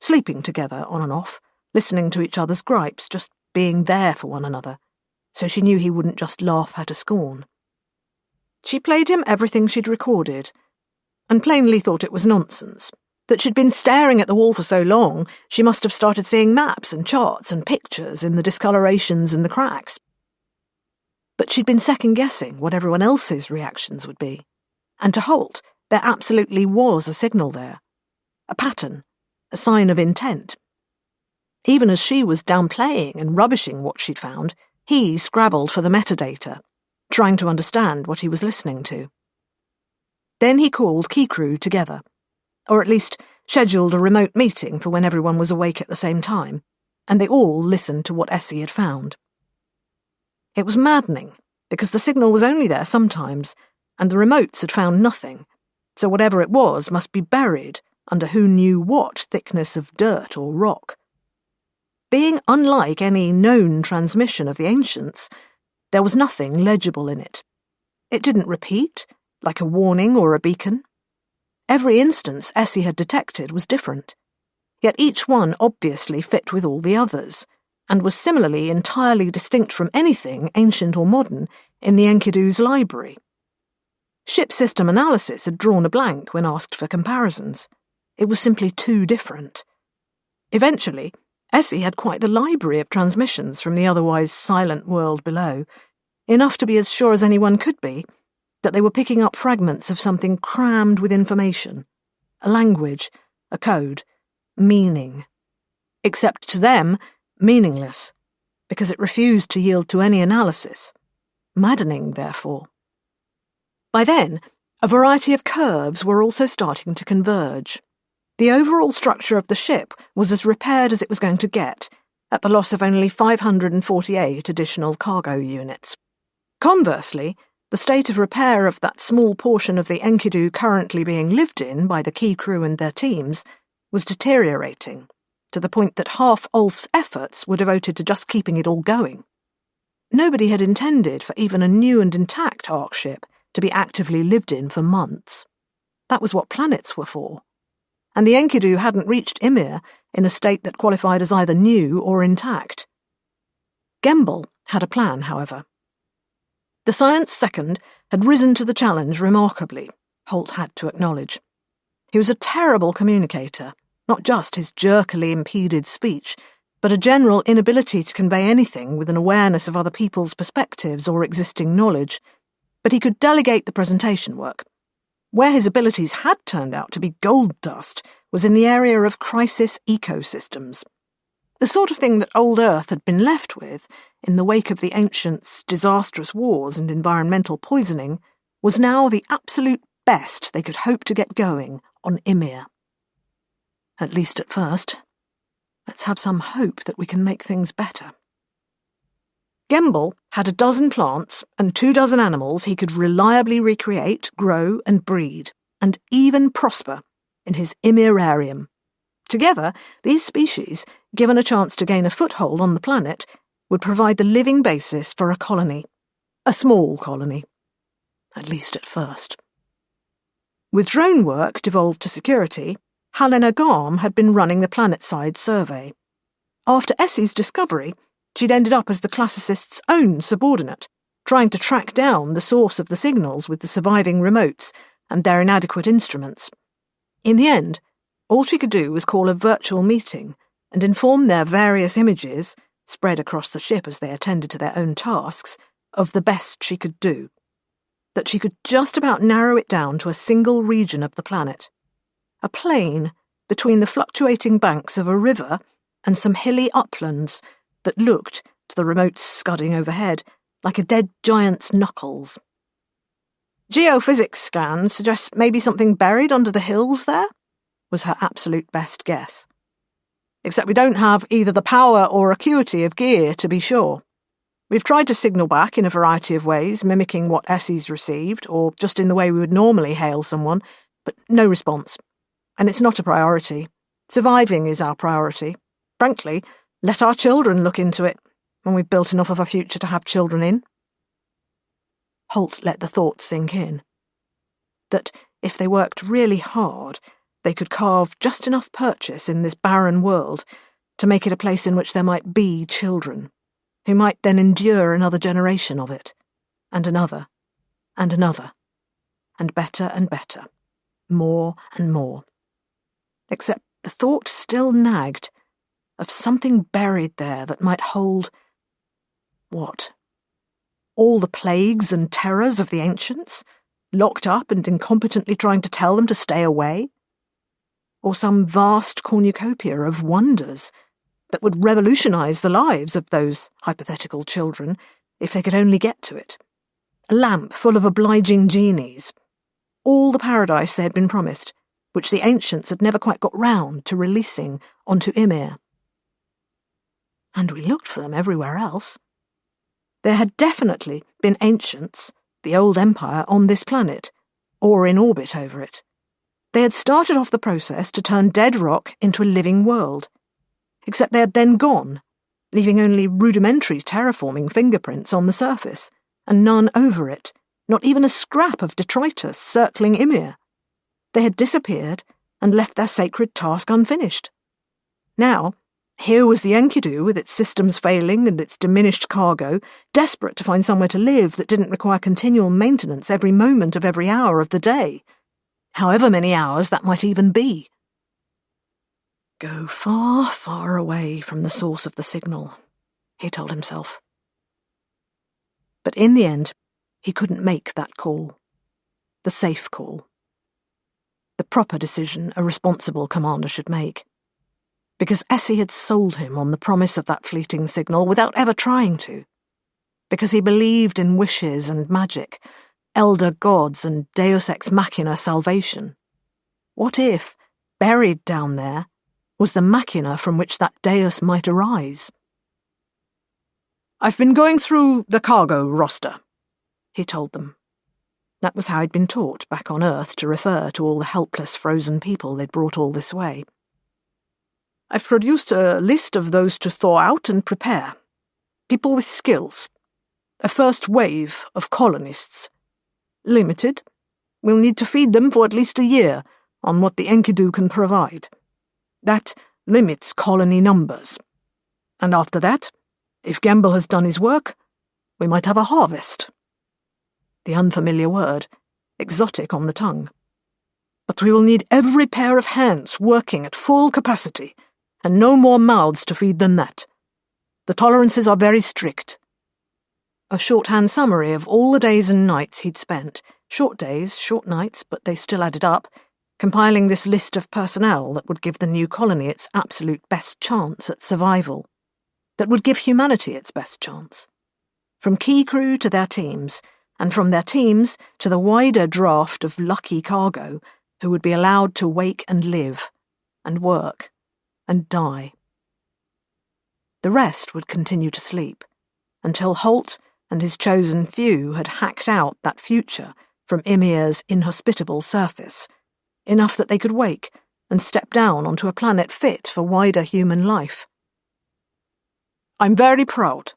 sleeping together on and off, listening to each other's gripes, just being there for one another, so she knew he wouldn't just laugh her to scorn. She played him everything she'd recorded, and plainly thought it was nonsense. That she'd been staring at the wall for so long, she must have started seeing maps and charts and pictures in the discolorations and the cracks. But she'd been second-guessing what everyone else's reactions would be. And to Holt, there absolutely was a signal there. A pattern, a sign of intent. Even as she was downplaying and rubbishing what she'd found, he scrabbled for the metadata, trying to understand what he was listening to. Then he called Key Crew together, or at least scheduled a remote meeting for when everyone was awake at the same time, and they all listened to what Essie had found. It was maddening, because the signal was only there sometimes, and the remotes had found nothing, so whatever it was must be buried under who knew what thickness of dirt or rock. Being unlike any known transmission of the ancients, there was nothing legible in it. It didn't repeat, like a warning or a beacon. Every instance Essie had detected was different, yet each one obviously fit with all the others, and was similarly entirely distinct from anything, ancient or modern, in the Enkidu's library. Ship system analysis had drawn a blank when asked for comparisons. It was simply too different. Eventually, Essie had quite the library of transmissions from the otherwise silent world below, enough to be as sure as anyone could be that they were picking up fragments of something crammed with information, a language, a code, meaning. Except to them, meaningless, because it refused to yield to any analysis. Maddening, therefore. By then, a variety of curves were also starting to converge. The overall structure of the ship was as repaired as it was going to get, at the loss of only 548 additional cargo units. Conversely, the state of repair of that small portion of the Enkidu currently being lived in by the key crew and their teams was deteriorating, to the point that half Ulf's efforts were devoted to just keeping it all going. Nobody had intended for even a new and intact Ark ship to be actively lived in for months. That was what planets were for. And the Enkidu hadn't reached Ymir in a state that qualified as either new or intact. Gembel had a plan, however. The Science Second had risen to the challenge remarkably, Holt had to acknowledge. He was a terrible communicator, not just his jerkily impeded speech, but a general inability to convey anything with an awareness of other people's perspectives or existing knowledge. But he could delegate the presentation work. Where his abilities had turned out to be gold dust was in the area of crisis ecosystems. The sort of thing that old Earth had been left with, in the wake of the ancients' disastrous wars and environmental poisoning, was now the absolute best they could hope to get going on Ymir. At least at first. Let's have some hope that we can make things better. Gembel had a dozen plants and 24 animals he could reliably recreate, grow and breed, and even prosper in his Ymirarium. Together, these species, given a chance to gain a foothold on the planet, would provide the living basis for a colony. A small colony. At least at first. With drone work devolved to security, Helena Garm had been running the planet-side survey. After Essie's discovery, she'd ended up as the classicist's own subordinate, trying to track down the source of the signals with the surviving remotes and their inadequate instruments. In the end, all she could do was call a virtual meeting and inform their various images, spread across the ship as they attended to their own tasks, of the best she could do. That she could just about narrow it down to a single region of the planet. A plain between the fluctuating banks of a river and some hilly uplands that looked, to the remotes scudding overhead, like a dead giant's knuckles. Geophysics scans suggest maybe something buried under the hills there, was her absolute best guess. Except we don't have either the power or acuity of gear to be sure. We've tried to signal back in a variety of ways, mimicking what Essie's received, or just in the way we would normally hail someone, but no response. And it's not a priority. Surviving is our priority. Frankly, let our children look into it, when we've built enough of a future to have children in. Holt let the thought sink in. That if they worked really hard, they could carve just enough purchase in this barren world to make it a place in which there might be children, who might then endure another generation of it, and another, and another, and better, more and more. Except the thought still nagged, of something buried there that might hold... what? All the plagues and terrors of the ancients, locked up and incompetently trying to tell them to stay away? Or some vast cornucopia of wonders that would revolutionize the lives of those hypothetical children if they could only get to it? A lamp full of obliging genies. All the paradise they had been promised, which the ancients had never quite got round to releasing onto Ymir. And we looked for them everywhere else. There had definitely been ancients, the old empire, on this planet, or in orbit over it. They had started off the process to turn dead rock into a living world, except they had then gone, leaving only rudimentary terraforming fingerprints on the surface, and none over it, not even a scrap of detritus circling Ymir. They had disappeared and left their sacred task unfinished. Now, Here was the Enkidu, with its systems failing and its diminished cargo, desperate to find somewhere to live that didn't require continual maintenance every moment of every hour of the day, however many hours that might even be. Go far, far away from the source of the signal, he told himself. But in the end, he couldn't make that call. The safe call. The proper decision a responsible commander should make. Because Essie had sold him on the promise of that fleeting signal without ever trying to. Because he believed in wishes and magic, elder gods and deus ex machina salvation. What if, buried down there, was the machina from which that deus might arise? "I've been going through the cargo roster," he told them. That was how he'd been taught back on Earth to refer to all the helpless frozen people they'd brought all this way. "I've produced a list of those to thaw out and prepare. People with skills. A first wave of colonists. Limited. We'll need to feed them for at least a year on what the Enkidu can provide. That limits colony numbers. And after that, if Gamble has done his work, we might have a harvest." The unfamiliar word, exotic on the tongue. "But we will need every pair of hands working at full capacity, and no more mouths to feed than that. The tolerances are very strict." A shorthand summary of all the days and nights he'd spent, short days, short nights, but they still added up, compiling this list of personnel that would give the new colony its absolute best chance at survival, that would give humanity its best chance. From key crew to their teams, and from their teams to the wider draft of lucky cargo who would be allowed to wake and live, and work, and die. The rest would continue to sleep, until Holt and his chosen few had hacked out that future from Ymir's inhospitable surface, enough that they could wake and step down onto a planet fit for wider human life. "I'm very proud,"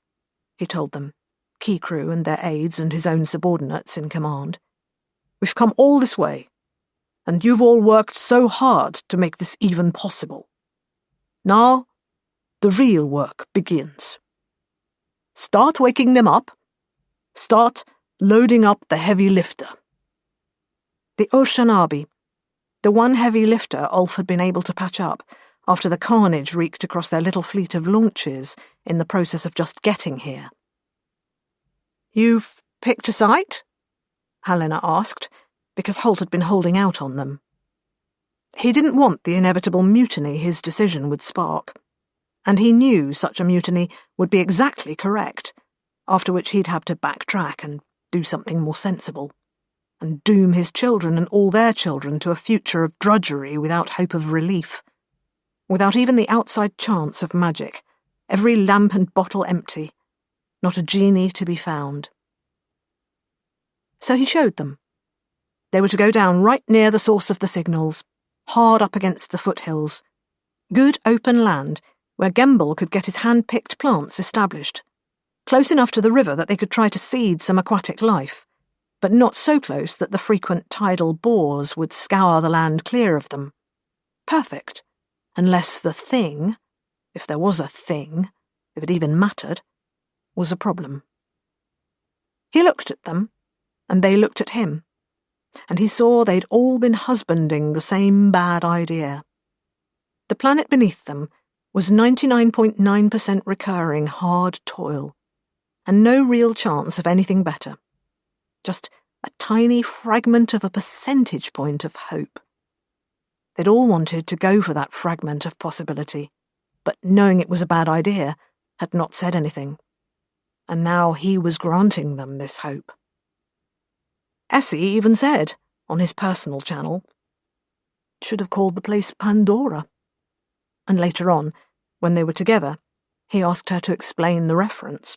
he told them, key crew and their aides and his own subordinates in command. "We've come all this way, and you've all worked so hard to make this even possible. Now, the real work begins. Start waking them up. Start loading up the heavy lifter." The Oceanabi, the one heavy lifter Ulf had been able to patch up after the carnage wreaked across their little fleet of launches in the process of just getting here. "You've picked a site?" Helena asked, because Holt had been holding out on them. He didn't want the inevitable mutiny his decision would spark, and he knew such a mutiny would be exactly correct, after which he'd have to backtrack and do something more sensible, and doom his children and all their children to a future of drudgery without hope of relief, without even the outside chance of magic, every lamp and bottle empty, not a genie to be found. So he showed them. They were to go down right near the source of the signals, hard up against the foothills, good open land where Gemble could get his hand-picked plants established, close enough to the river that they could try to seed some aquatic life, but not so close that the frequent tidal bores would scour the land clear of them. Perfect, unless the thing, if there was a thing, if it even mattered, was a problem. He looked at them, and they looked at him, and he saw they'd all been husbanding the same bad idea. The planet beneath them was 99.9% recurring hard toil, and no real chance of anything better. Just a tiny fragment of a percentage point of hope. They'd all wanted to go for that fragment of possibility, but knowing it was a bad idea, had not said anything. And now he was granting them this hope. Essie even said, on his personal channel, should have called the place Pandora. And later on, when they were together, he asked her to explain the reference.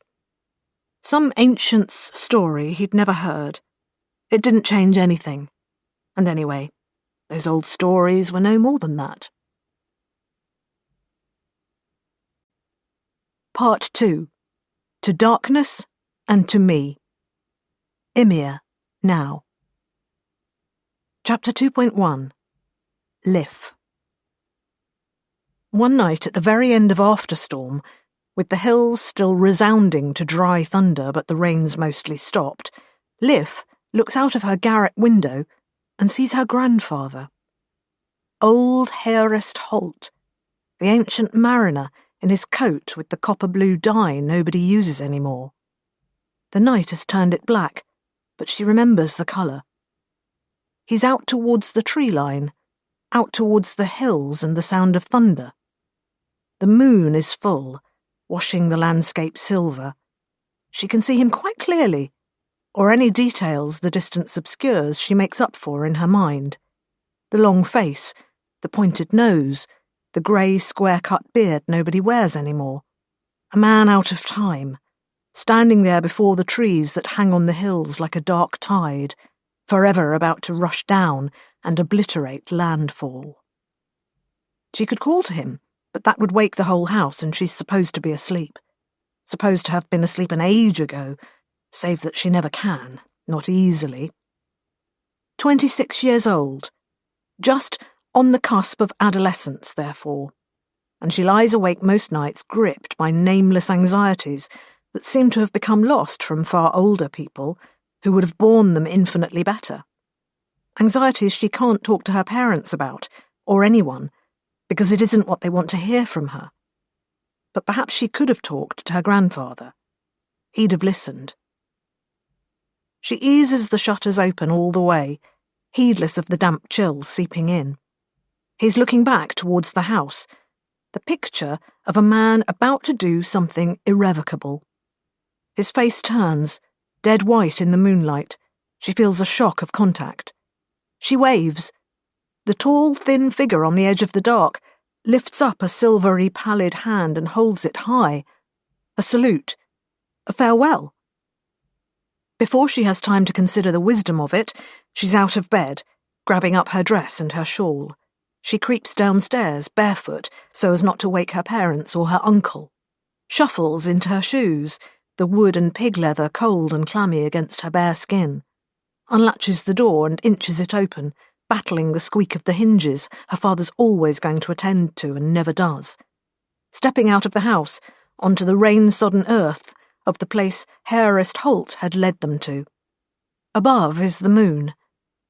Some ancient's story he'd never heard. It didn't change anything. And anyway, those old stories were no more than that. Part 2. To Darkness and to Me. Ymir, Now. Chapter 2.1. Lif. One night at the very end of Afterstorm, with the hills still resounding to dry thunder but the rains mostly stopped, Liv looks out of her garret window and sees her grandfather. Old Herest Holt, the ancient mariner in his coat with the copper-blue dye nobody uses anymore. The night has turned it black, but she remembers the colour. He's out towards the tree line, out towards the hills and the sound of thunder. The moon is full, washing the landscape silver. She can see him quite clearly, or any details the distance obscures she makes up for in her mind. The long face, the pointed nose, the grey square-cut beard nobody wears anymore. A man out of time, standing there before the trees that hang on the hills like a dark tide, forever about to rush down and obliterate landfall. She could call to him, but that would wake the whole house, and she's supposed to be asleep. Supposed to have been asleep an age ago, save that she never can, not easily. 26 years old, just on the cusp of adolescence, therefore, and she lies awake most nights gripped by nameless anxieties that seem to have become lost from far older people who would have borne them infinitely better. Anxieties she can't talk to her parents about, or anyone, because it isn't what they want to hear from her. But perhaps she could have talked to her grandfather. He'd have listened. She eases the shutters open all the way, heedless of the damp chill seeping in. He's looking back towards the house, the picture of a man about to do something irrevocable. His face turns, dead white in the moonlight. She feels a shock of contact. She waves. The tall, thin figure on the edge of the dark lifts up a silvery, pallid hand and holds it high. A salute. A farewell. Before she has time to consider the wisdom of it, she's out of bed, grabbing up her dress and her shawl. She creeps downstairs, barefoot, so as not to wake her parents or her uncle. Shuffles into her shoes, the wood and pig leather cold and clammy against her bare skin. Unlatches the door and inches it open, battling the squeak of the hinges her father's always going to attend to and never does. Stepping out of the house, onto the rain-sodden earth of the place Herest Holt had led them to. Above is the moon,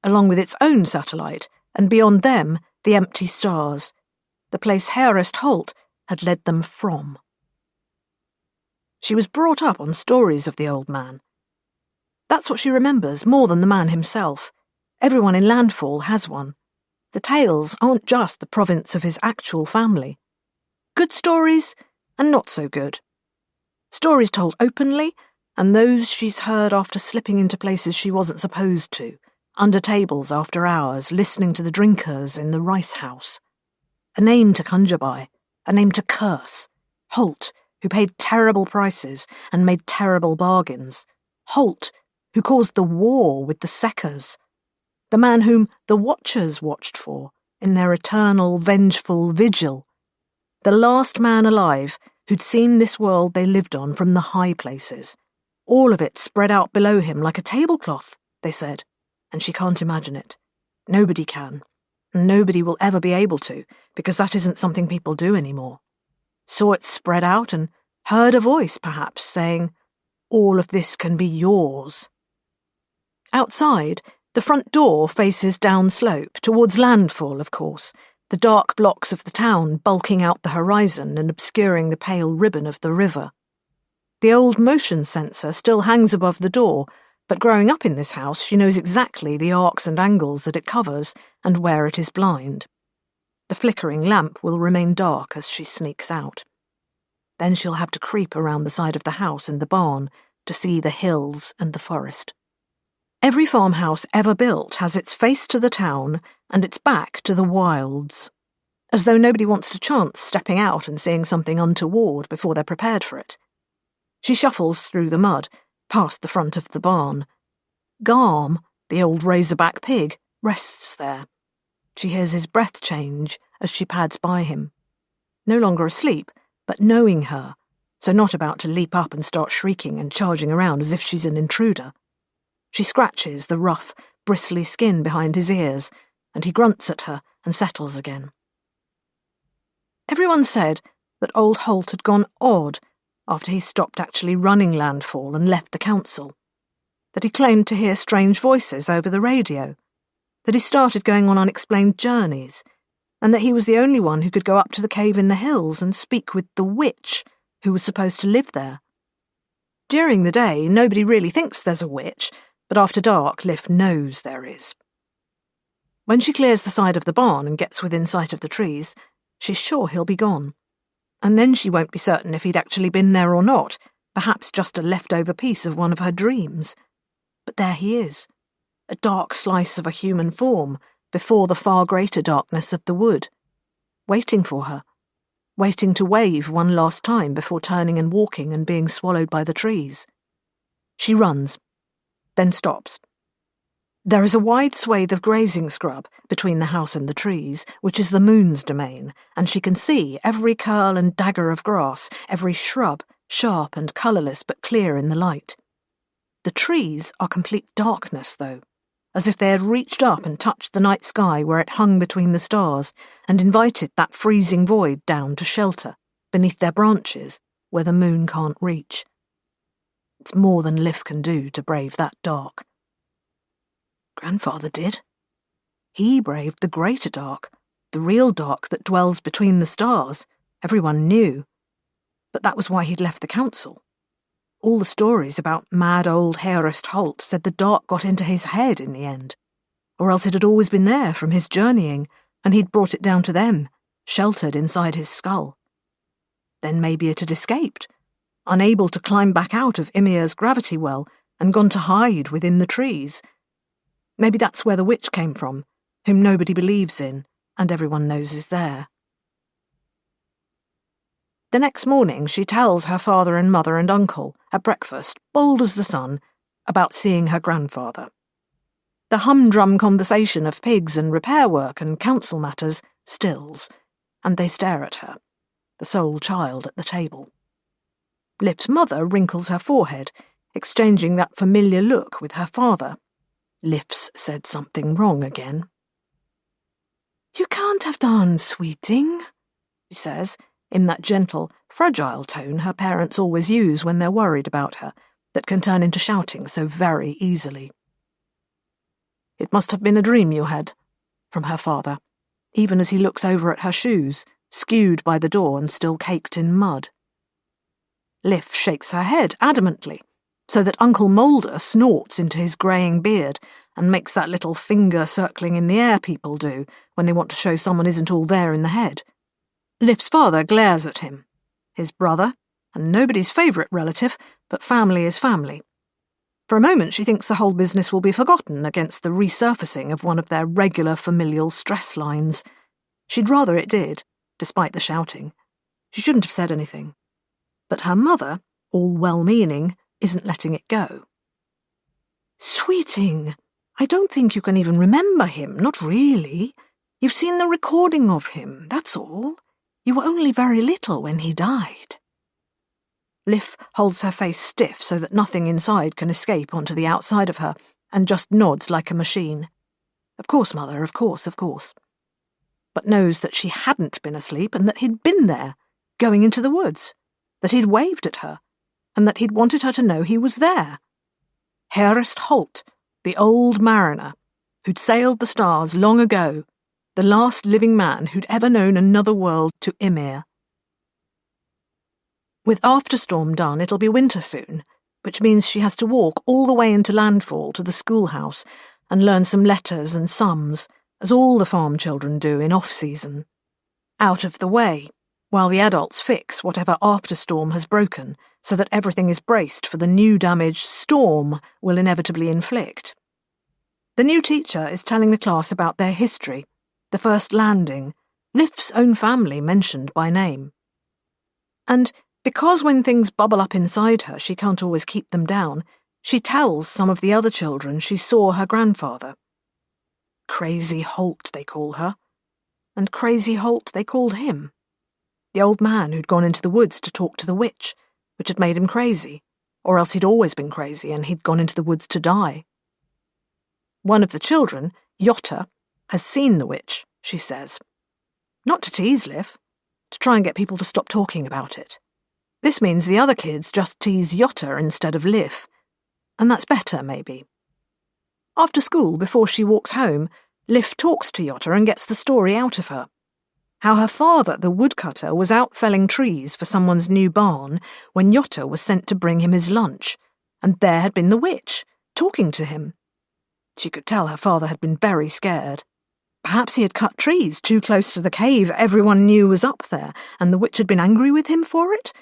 along with its own satellite, and beyond them the empty stars, the place Herest Holt had led them from. She was brought up on stories of the old man. That's what she remembers, more than the man himself. Everyone in Landfall has one. The tales aren't just the province of his actual family. Good stories, and not so good. Stories told openly, and those she's heard after slipping into places she wasn't supposed to, under tables after hours, listening to the drinkers in the rice house. A name to conjure by, a name to curse. Holt, who paid terrible prices and made terrible bargains. Holt, who caused the war with the Seckers. The man whom the Watchers watched for in their eternal, vengeful vigil. The last man alive who'd seen this world they lived on from the high places. All of it spread out below him like a tablecloth, they said, and she can't imagine it. Nobody can, and nobody will ever be able to, because that isn't something people do anymore. Saw it spread out and heard a voice, perhaps, saying, "All of this can be yours." Outside, the front door faces downslope, towards landfall, of course, the dark blocks of the town bulking out the horizon and obscuring the pale ribbon of the river. The old motion sensor still hangs above the door, but growing up in this house, she knows exactly the arcs and angles that it covers and where it is blind. The flickering lamp will remain dark as she sneaks out. Then she'll have to creep around the side of the house and the barn to see the hills and the forest. Every farmhouse ever built has its face to the town and its back to the wilds, as though nobody wants to chance stepping out and seeing something untoward before they're prepared for it. She shuffles through the mud, past the front of the barn. Garm, the old razorback pig, rests there. She hears his breath change as she pads by him. No longer asleep, but knowing her, so not about to leap up and start shrieking and charging around as if she's an intruder. She scratches the rough, bristly skin behind his ears, and he grunts at her and settles again. Everyone said that old Holt had gone odd after he stopped actually running landfall and left the council, that he claimed to hear strange voices over the radio, that he started going on unexplained journeys, and that he was the only one who could go up to the cave in the hills and speak with the witch who was supposed to live there. During the day, nobody really thinks there's a witch, but after dark, Liv knows there is. When she clears the side of the barn and gets within sight of the trees, she's sure he'll be gone. And then she won't be certain if he'd actually been there or not, perhaps just a leftover piece of one of her dreams. But there he is, a dark slice of a human form, before the far greater darkness of the wood, waiting for her, waiting to wave one last time before turning and walking and being swallowed by the trees. She runs, then stops. There is a wide swathe of grazing scrub between the house and the trees, which is the moon's domain, and she can see every curl and dagger of grass, every shrub, sharp and colourless but clear in the light. The trees are complete darkness, though, as if they had reached up and touched the night sky where it hung between the stars and invited that freezing void down to shelter beneath their branches where the moon can't reach. It's more than Liv can do to brave that dark. Grandfather did. He braved the greater dark, the real dark that dwells between the stars, everyone knew. But that was why he'd left the council. All the stories about mad old Harest Holt said the dark got into his head in the end, or else it had always been there from his journeying, and he'd brought it down to them, sheltered inside his skull. Then maybe it had escaped, unable to climb back out of Ymir's gravity well, and gone to hide within the trees. Maybe that's where the witch came from, whom nobody believes in, and everyone knows is there. The next morning she tells her father and mother and uncle, at breakfast, bold as the sun, about seeing her grandfather. The humdrum conversation of pigs and repair work and council matters stills, and they stare at her, the sole child at the table. Liv's mother wrinkles her forehead, exchanging that familiar look with her father. Liv's said something wrong again. "You can't have done, sweeting," she says, in that gentle, fragile tone her parents always use when they're worried about her, that can turn into shouting so very easily. "It must have been a dream you had," from her father, even as he looks over at her shoes, skewed by the door and still caked in mud. Liv shakes her head adamantly, so that Uncle Moulder snorts into his greying beard and makes that little finger circling in the air people do when they want to show someone isn't all there in the head. Liv's father glares at him, his brother, and nobody's favourite relative, but family is family. For a moment she thinks the whole business will be forgotten against the resurfacing of one of their regular familial stress lines. She'd rather it did, despite the shouting. She shouldn't have said anything. But her mother, all well-meaning, isn't letting it go. "Sweeting, I don't think you can even remember him, not really. You've seen the recording of him, that's all. You were only very little when he died." Liv holds her face stiff so that nothing inside can escape onto the outside of her, and just nods like a machine. "Of course, Mother, of course, of course." But knows that she hadn't been asleep and that he'd been there, going into the woods, that he'd waved at her, and that he'd wanted her to know he was there. Harest Holt, the old mariner, who'd sailed the stars long ago, the last living man who'd ever known another world to Ymir. With Afterstorm done, it'll be winter soon, which means she has to walk all the way into landfall to the schoolhouse and learn some letters and sums, as all the farm children do in off-season. Out of the way, while the adults fix whatever Afterstorm has broken so that everything is braced for the new damage Storm will inevitably inflict. The new teacher is telling the class about their history, the first landing, Liv's own family mentioned by name. And because when things bubble up inside her she can't always keep them down, she tells some of the other children she saw her grandfather. Crazy Holt, they call her. And Crazy Holt they called him. The old man who'd gone into the woods to talk to the witch, which had made him crazy, or else he'd always been crazy and he'd gone into the woods to die. One of the children, Yotta, has seen the witch, she says. Not to tease Liv. to try and get people to stop talking about it. This means the other kids just tease Jota instead of Liv, and that's better, maybe. After school, before she walks home, Liv talks to Jota and gets the story out of her. How her father, the woodcutter, was out felling trees for someone's new barn when Jota was sent to bring him his lunch, and there had been the witch, talking to him. She could tell her father had been very scared. Perhaps he had cut trees too close to the cave everyone knew was up there, and the witch had been angry with him for it.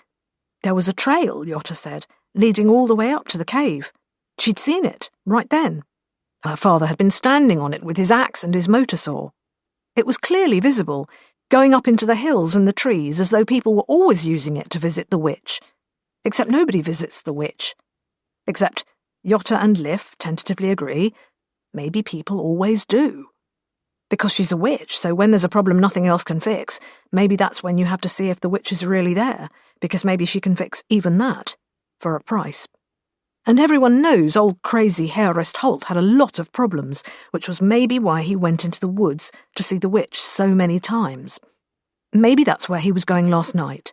There was a trail, Jota said, leading all the way up to the cave. She'd seen it, right then. Her father had been standing on it with his axe and his motor saw. It was clearly visible, going up into the hills and the trees as though people were always using it to visit the witch. Except nobody visits the witch. Except Jota and Liv tentatively agree, maybe people always do. Because she's a witch, so when there's a problem nothing else can fix, maybe that's when you have to see if the witch is really there, because maybe she can fix even that, for a price. And everyone knows old crazy Hairest Holt had a lot of problems, which was maybe why he went into the woods to see the witch so many times. Maybe that's where he was going last night.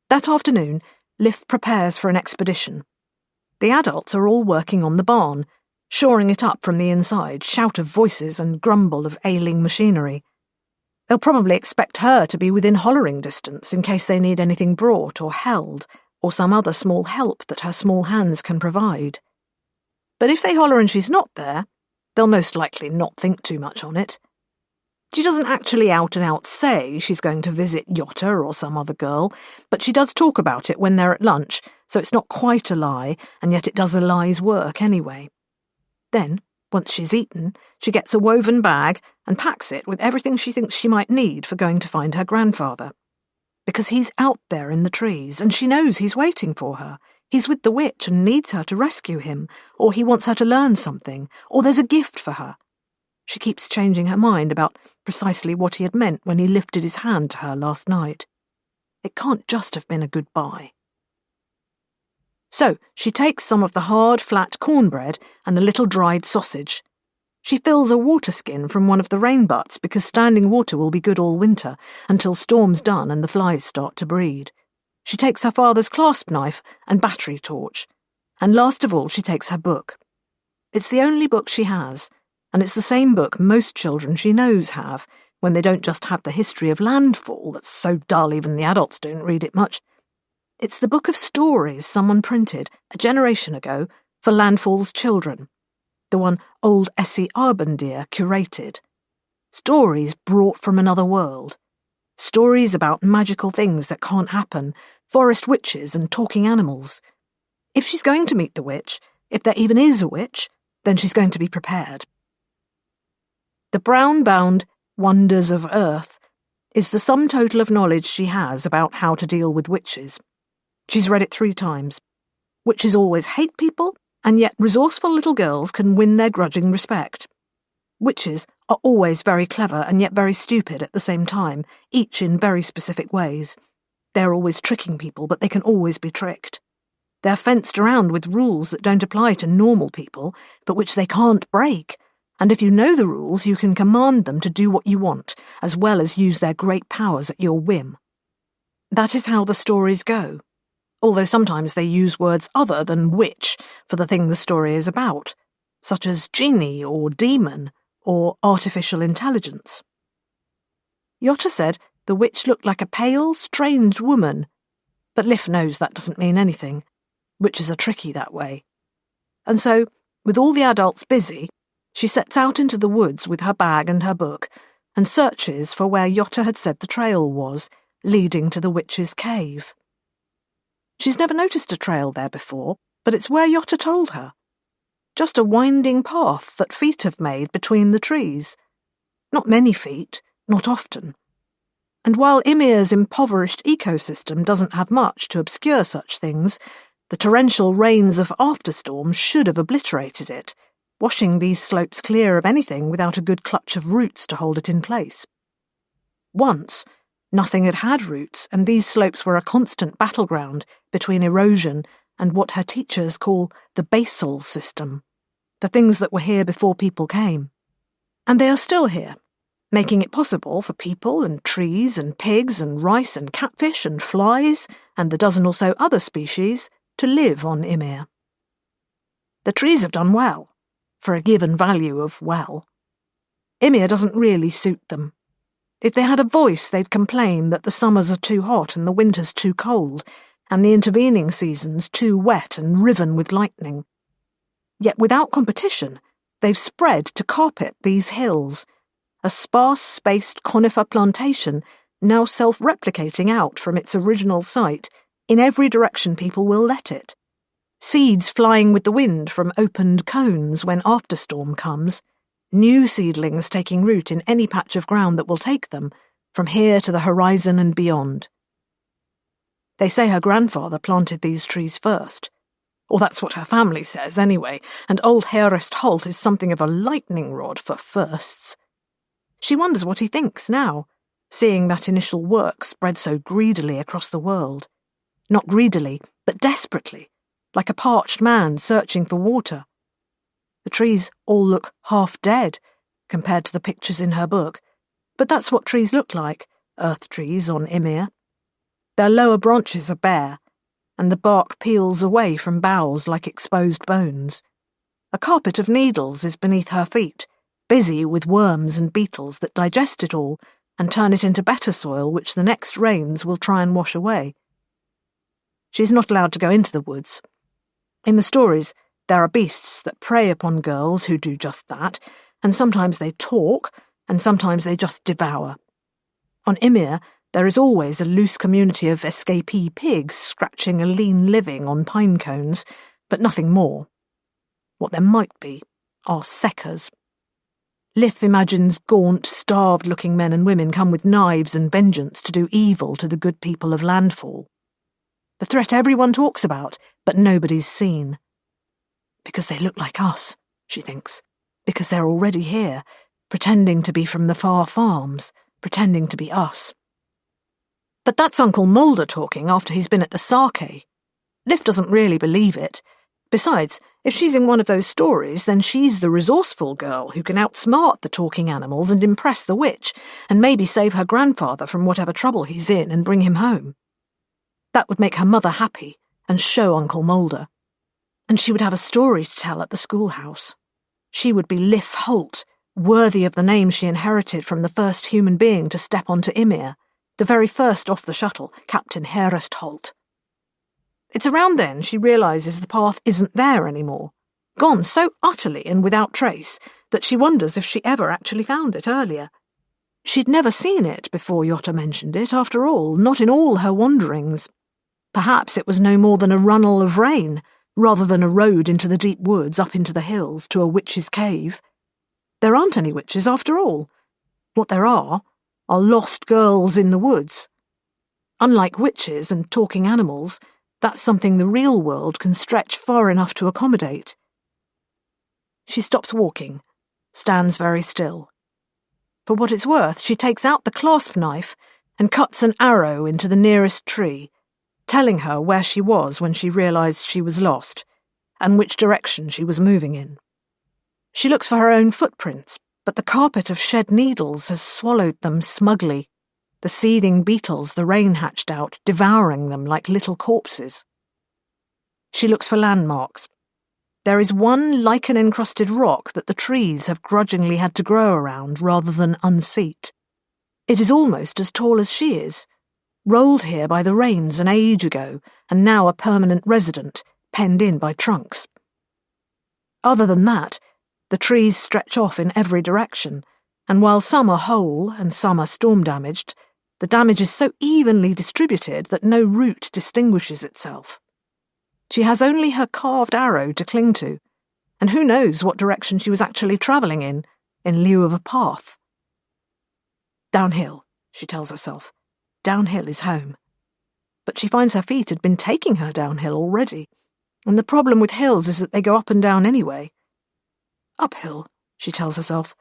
That afternoon, Liv prepares for an expedition. The adults are all working on the barn, shoring it up from the inside, shout of voices and grumble of ailing machinery. They'll probably expect her to be within hollering distance in case they need anything brought or held, or some other small help that her small hands can provide. But if they holler and she's not there, they'll most likely not think too much on it. She doesn't actually out and out say she's going to visit Jota or some other girl, but she does talk about it when they're at lunch, so it's not quite a lie, and yet it does a lie's work anyway. Then, once she's eaten, she gets a woven bag and packs it with everything she thinks she might need for going to find her grandfather. Because he's out there in the trees, and she knows he's waiting for her. He's with the witch and needs her to rescue him, or he wants her to learn something, or there's a gift for her. She keeps changing her mind about precisely what he had meant when he lifted his hand to her last night. It can't just have been a goodbye. So she takes some of the hard, flat cornbread and a little dried sausage. She fills a water skin from one of the rain butts because standing water will be good all winter, until storm's done and the flies start to breed. She takes her father's clasp knife and battery torch. And last of all, she takes her book. It's the only book she has, and it's the same book most children she knows have, when they don't just have the history of landfall that's so dull even the adults don't read it much. It's the book of stories someone printed a generation ago for Landfall's children, the one old Essie Arbandier curated. Stories brought from another world. Stories about magical things that can't happen, forest witches and talking animals. If she's going to meet the witch, if there even is a witch, then she's going to be prepared. The brown-bound Wonders of Earth is the sum total of knowledge she has about how to deal with witches. She's read it 3 times. Witches always hate people, and yet resourceful little girls can win their grudging respect. Witches are always very clever and yet very stupid at the same time, each in very specific ways. They're always tricking people, but they can always be tricked. They're fenced around with rules that don't apply to normal people, but which they can't break. And if you know the rules, you can command them to do what you want, as well as use their great powers at your whim. That is how the stories go. Although sometimes they use words other than witch for the thing the story is about, such as genie or demon or artificial intelligence. Jota said the witch looked like a pale, strange woman, but Liv knows that doesn't mean anything. Witches are tricky that way. And so, with all the adults busy, she sets out into the woods with her bag and her book and searches for where Jota had said the trail was, leading to the witch's cave. She's never noticed a trail there before, but it's where Jota told her. Just a winding path that feet have made between the trees. Not many feet, not often. And while Ymir's impoverished ecosystem doesn't have much to obscure such things, the torrential rains of afterstorms should have obliterated it, washing these slopes clear of anything without a good clutch of roots to hold it in place. Once, nothing had roots, and these slopes were a constant battleground between erosion and what her teachers call the basal system, the things that were here before people came. And they are still here, making it possible for people and trees and pigs and rice and catfish and flies and the dozen or so other species to live on Ymir. The trees have done well, for a given value of well. Ymir doesn't really suit them. If they had a voice, they'd complain that the summers are too hot and the winters too cold, and the intervening seasons too wet and riven with lightning. Yet without competition, they've spread to carpet these hills, a sparse-spaced conifer plantation now self-replicating out from its original site in every direction people will let it. Seeds flying with the wind from opened cones when afterstorm comes, new seedlings taking root in any patch of ground that will take them, from here to the horizon and beyond. They say her grandfather planted these trees first. Or that's what her family says, anyway, and old Herest Holt is something of a lightning rod for firsts. She wonders what he thinks now, seeing that initial work spread so greedily across the world. Not greedily, but desperately, like a parched man searching for water. The trees all look half dead, compared to the pictures in her book, but that's what trees look like, earth trees on Ymir. Their lower branches are bare, and the bark peels away from boughs like exposed bones. A carpet of needles is beneath her feet, busy with worms and beetles that digest it all and turn it into better soil which the next rains will try and wash away. She's not allowed to go into the woods. In the stories, there are beasts that prey upon girls who do just that, and sometimes they talk, and sometimes they just devour. On Ymir, there is always a loose community of escapee pigs scratching a lean living on pine cones, but nothing more. What there might be are seckers. Liff imagines gaunt, starved-looking men and women come with knives and vengeance to do evil to the good people of Landfall. The threat everyone talks about, but nobody's seen. Because they look like us, she thinks. Because they're already here, pretending to be from the far farms, pretending to be us. But that's Uncle Mulder talking after he's been at the Sake. Liff doesn't really believe it. Besides, if she's in one of those stories, then she's the resourceful girl who can outsmart the talking animals and impress the witch, and maybe save her grandfather from whatever trouble he's in and bring him home. That would make her mother happy and show Uncle Mulder. And she would have a story to tell at the schoolhouse. She would be Liff Holt, worthy of the name she inherited from the first human being to step onto Ymir, the very first off the shuttle, Captain Herest Holt. It's around then she realises the path isn't there anymore, gone so utterly and without trace that she wonders if she ever actually found it earlier. She'd never seen it before Yotta mentioned it, after all, not in all her wanderings. Perhaps it was no more than a runnel of rain, rather than a road into the deep woods up into the hills to a witch's cave. There aren't any witches after all. What there are lost girls in the woods. Unlike witches and talking animals, that's something the real world can stretch far enough to accommodate. She stops walking, stands very still. For what it's worth, she takes out the clasp knife and cuts an arrow into the nearest tree, telling her where she was when she realised she was lost, and which direction she was moving in. She looks for her own footprints, but the carpet of shed needles has swallowed them smugly, the seething beetles the rain hatched out devouring them like little corpses. She looks for landmarks. There is one lichen-encrusted rock that the trees have grudgingly had to grow around rather than unseat. It is almost as tall as she is, rolled here by the rains an age ago, and now a permanent resident, penned in by trunks. Other than that, the trees stretch off in every direction, and while some are whole and some are storm-damaged, the damage is so evenly distributed that no root distinguishes itself. She has only her carved arrow to cling to, and who knows what direction she was actually travelling in lieu of a path. Downhill, she tells herself. Downhill is home. But she finds her feet had been taking her downhill already, and the problem with hills is that they go up and down anyway. Uphill, she tells herself.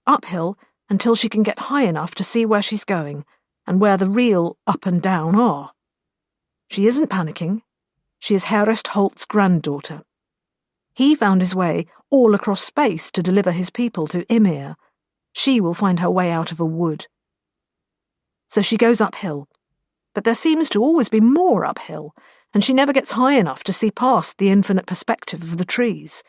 Uphill until she can get high enough to see where she's going, and where the real up and down are. She isn't panicking. She is Herest Holt's granddaughter. He found his way all across space to deliver his people to Ymir. she will find her way out of a wood. So she goes uphill, but there seems to always be more uphill, and she never gets high enough to see past the infinite perspective of the trees.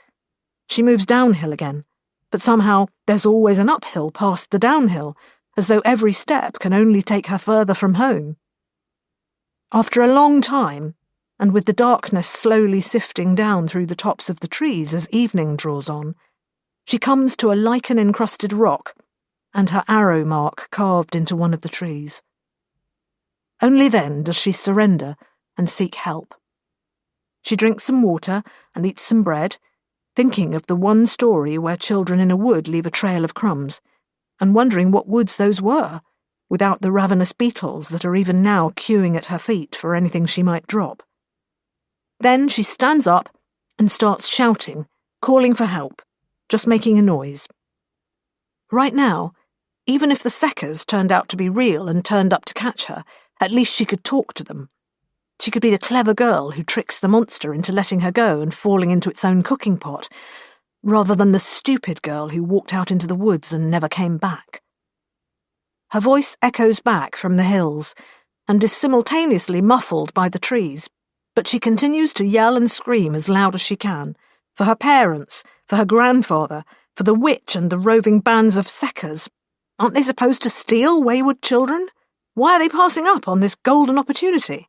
She moves downhill again, but somehow there's always an uphill past the downhill, as though every step can only take her further from home. After a long time, and with the darkness slowly sifting down through the tops of the trees as evening draws on, she comes to a lichen-encrusted rock, and her arrow mark carved into one of the trees. Only then does she surrender and seek help. She drinks some water and eats some bread, thinking of the one story where children in a wood leave a trail of crumbs, and wondering what woods those were, without the ravenous beetles that are even now queuing at her feet for anything she might drop. Then she stands up and starts shouting, calling for help, just making a noise. Right now, even if the Seckers turned out to be real and turned up to catch her, at least she could talk to them. She could be the clever girl who tricks the monster into letting her go and falling into its own cooking pot, rather than the stupid girl who walked out into the woods and never came back. Her voice echoes back from the hills and is simultaneously muffled by the trees, but she continues to yell and scream as loud as she can, for her parents, for her grandfather, for the witch and the roving bands of Seckers. Aren't they supposed to steal wayward children? Why are they passing up on this golden opportunity?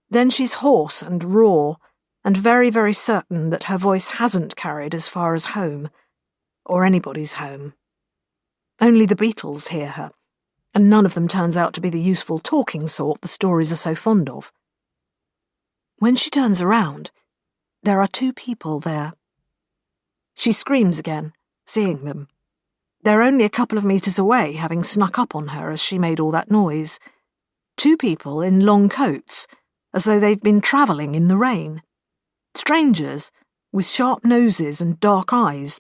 Then she's hoarse and raw, and very, very certain that her voice hasn't carried as far as home, or anybody's home. Only the beetles hear her, and none of them turns out to be the useful talking sort the stories are so fond of. When she turns around, there are 2 people there. She screams again, seeing them. They're only a couple of meters away, having snuck up on her as she made all that noise. 2 people in long coats, as though they've been travelling in the rain. Strangers, with sharp noses and dark eyes.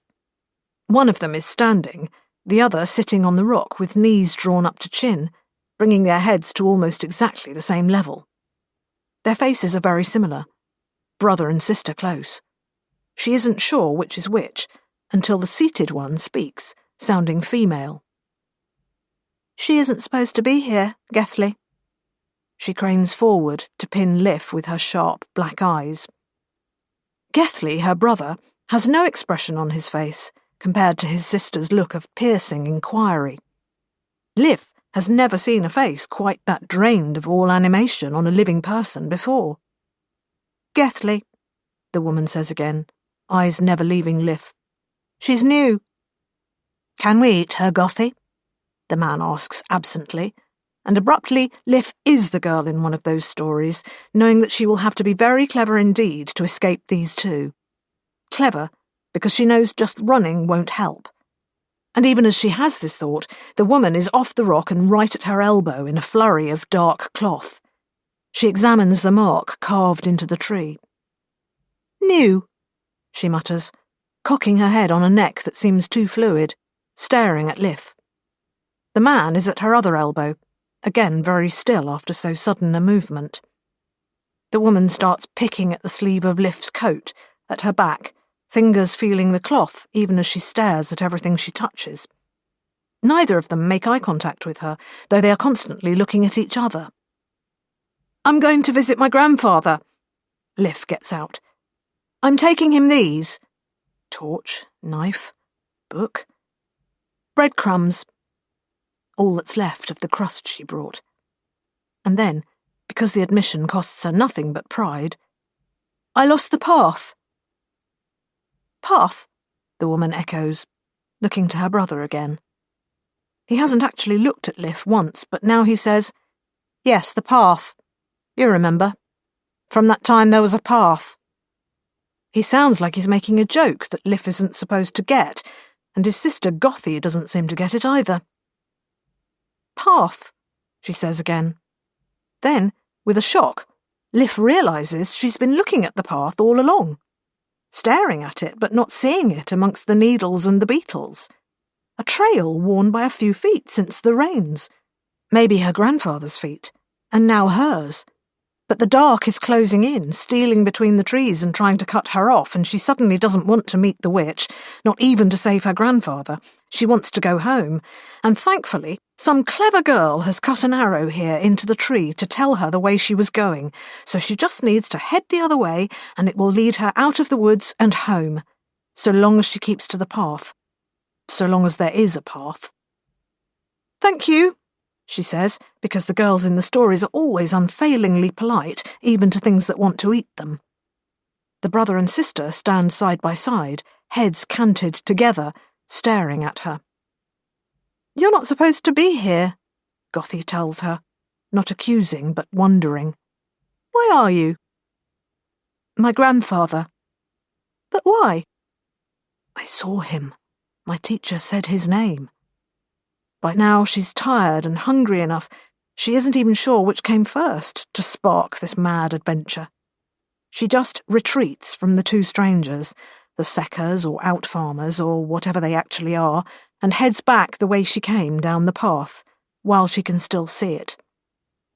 One of them is standing, the other sitting on the rock with knees drawn up to chin, bringing their heads to almost exactly the same level. Their faces are very similar, brother and sister close. She isn't sure which is which, until the seated one speaks, sounding female. "She isn't supposed to be here, Gethley." She cranes forward to pin Liff with her sharp black eyes. Gethley, her brother, has no expression on his face, compared to his sister's look of piercing inquiry. Liff has never seen a face quite that drained of all animation on a living person before. "Gethley," the woman says again, eyes never leaving Liff. "She's new." "Can we eat her, Gothy?" the man asks absently, and abruptly Liff is the girl in one of those stories, knowing that she will have to be very clever indeed to escape these 2. Clever, because she knows just running won't help. And even as she has this thought, the woman is off the rock and right at her elbow in a flurry of dark cloth. She examines the mark carved into the tree. "New," she mutters, cocking her head on a neck that seems too fluid, staring at Liff. The man is at her other elbow, again very still after so sudden a movement. The woman starts picking at the sleeve of Liff's coat, at her back, fingers feeling the cloth even as she stares at everything she touches. Neither of them make eye contact with her, though they are constantly looking at each other. "I'm going to visit my grandfather," Liff gets out. "I'm taking him these." Torch, knife, book. Breadcrumbs. All that's left of the crust she brought. And then, because the admission costs her nothing but pride, "I lost the path." "Path?" the woman echoes, looking to her brother again. He hasn't actually looked at Liff once, but now he says, "Yes, the path. You remember. From that time there was a path." He sounds like he's making a joke that Liff isn't supposed to get, and his sister Gothy doesn't seem to get it either. "Path," she says again. Then, with a shock, Liff realises she's been looking at the path all along, staring at it but not seeing it amongst the needles and the beetles. A trail worn by a few feet since the rains. Maybe her grandfather's feet, and now hers. But the dark is closing in, stealing between the trees and trying to cut her off, and she suddenly doesn't want to meet the witch, not even to save her grandfather. She wants to go home, and thankfully, some clever girl has cut an arrow here into the tree to tell her the way she was going, so she just needs to head the other way, and it will lead her out of the woods and home, so long as she keeps to the path. So long as there is a path. "Thank you," she says, because the girls in the stories are always unfailingly polite, even to things that want to eat them. The brother and sister stand side by side, heads canted together, staring at her. "You're not supposed to be here," Gothi tells her, not accusing but wondering. "Why are you?" "My grandfather." "But why?" "I saw him. My teacher said his name." By now she's tired and hungry enough, she isn't even sure which came first to spark this mad adventure. She just retreats from the two strangers, the Seckers or out-farmers or whatever they actually are, and heads back the way she came down the path, while she can still see it.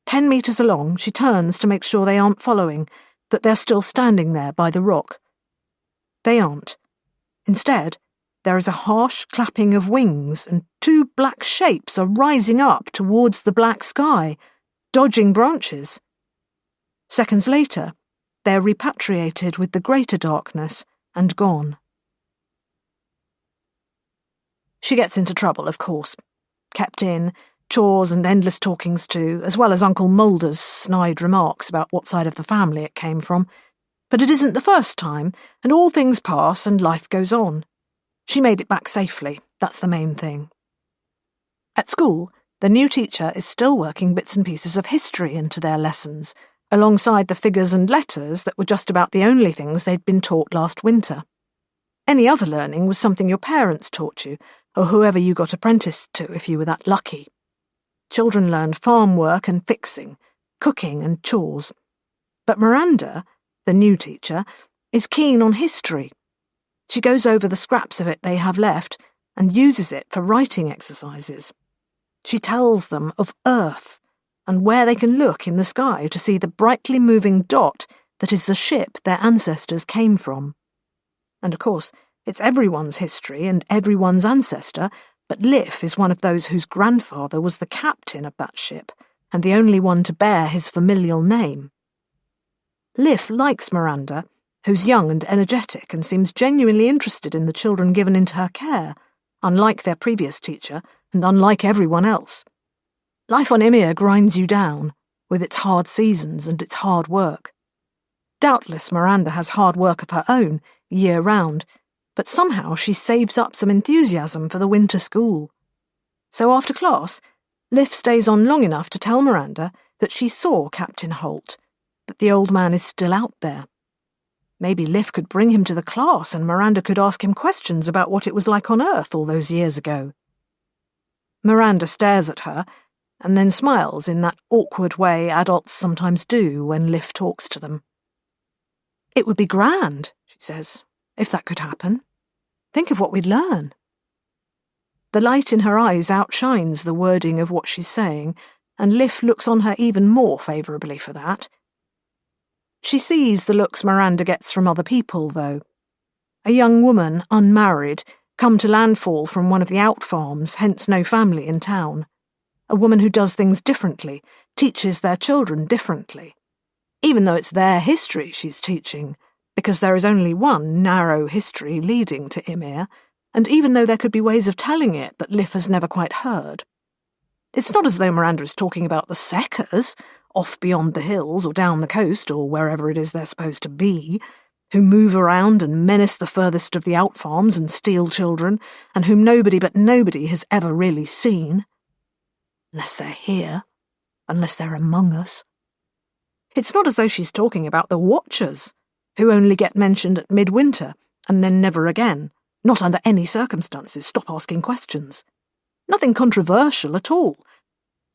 10 meters along, she turns to make sure they aren't following, that they're still standing there by the rock. They aren't. Instead, there is a harsh clapping of wings, and two black shapes are rising up towards the black sky, dodging branches. Seconds later, they're repatriated with the greater darkness and gone. She gets into trouble, of course. Kept in, chores and endless talkings to, as well as Uncle Mulder's snide remarks about what side of the family it came from. But it isn't the first time, and all things pass and life goes on. She made it back safely, that's the main thing. At school, the new teacher is still working bits and pieces of history into their lessons, alongside the figures and letters that were just about the only things they'd been taught last winter. Any other learning was something your parents taught you, or whoever you got apprenticed to if you were that lucky. Children learned farm work and fixing, cooking and chores. But Miranda, the new teacher, is keen on history. She goes over the scraps of it they have left and uses it for writing exercises. She tells them of Earth and where they can look in the sky to see the brightly moving dot that is the ship their ancestors came from. And of course, it's everyone's history and everyone's ancestor, but Liff is one of those whose grandfather was the captain of that ship and the only one to bear his familial name. Liff likes Miranda, who's young and energetic and seems genuinely interested in the children given into her care, unlike their previous teacher and unlike everyone else. Life on Ymir grinds you down, with its hard seasons and its hard work. Doubtless Miranda has hard work of her own, year-round, but somehow she saves up some enthusiasm for the winter school. So after class, Liff stays on long enough to tell Miranda that she saw Captain Holt, that the old man is still out there. Maybe Liff could bring him to the class and Miranda could ask him questions about what it was like on Earth all those years ago. Miranda stares at her and then smiles in that awkward way adults sometimes do when Liff talks to them. "It would be grand," she says, "if that could happen. Think of what we'd learn." The light in her eyes outshines the wording of what she's saying, and Liff looks on her even more favourably for that. She sees the looks Miranda gets from other people, though. A young woman, unmarried, come to landfall from one of the out-farms, hence no family in town. A woman who does things differently, teaches their children differently. Even though it's their history she's teaching, because there is only one narrow history leading to Ymir, and even though there could be ways of telling it that Liff has never quite heard. It's not as though Miranda is talking about the Seckers, off beyond the hills or down the coast or wherever it is they're supposed to be, who move around and menace the furthest of the out-farms and steal children, and whom nobody but nobody has ever really seen. Unless they're here, unless they're among us. It's not as though she's talking about the Watchers, who only get mentioned at midwinter and then never again, not under any circumstances. Stop asking questions. Nothing controversial at all.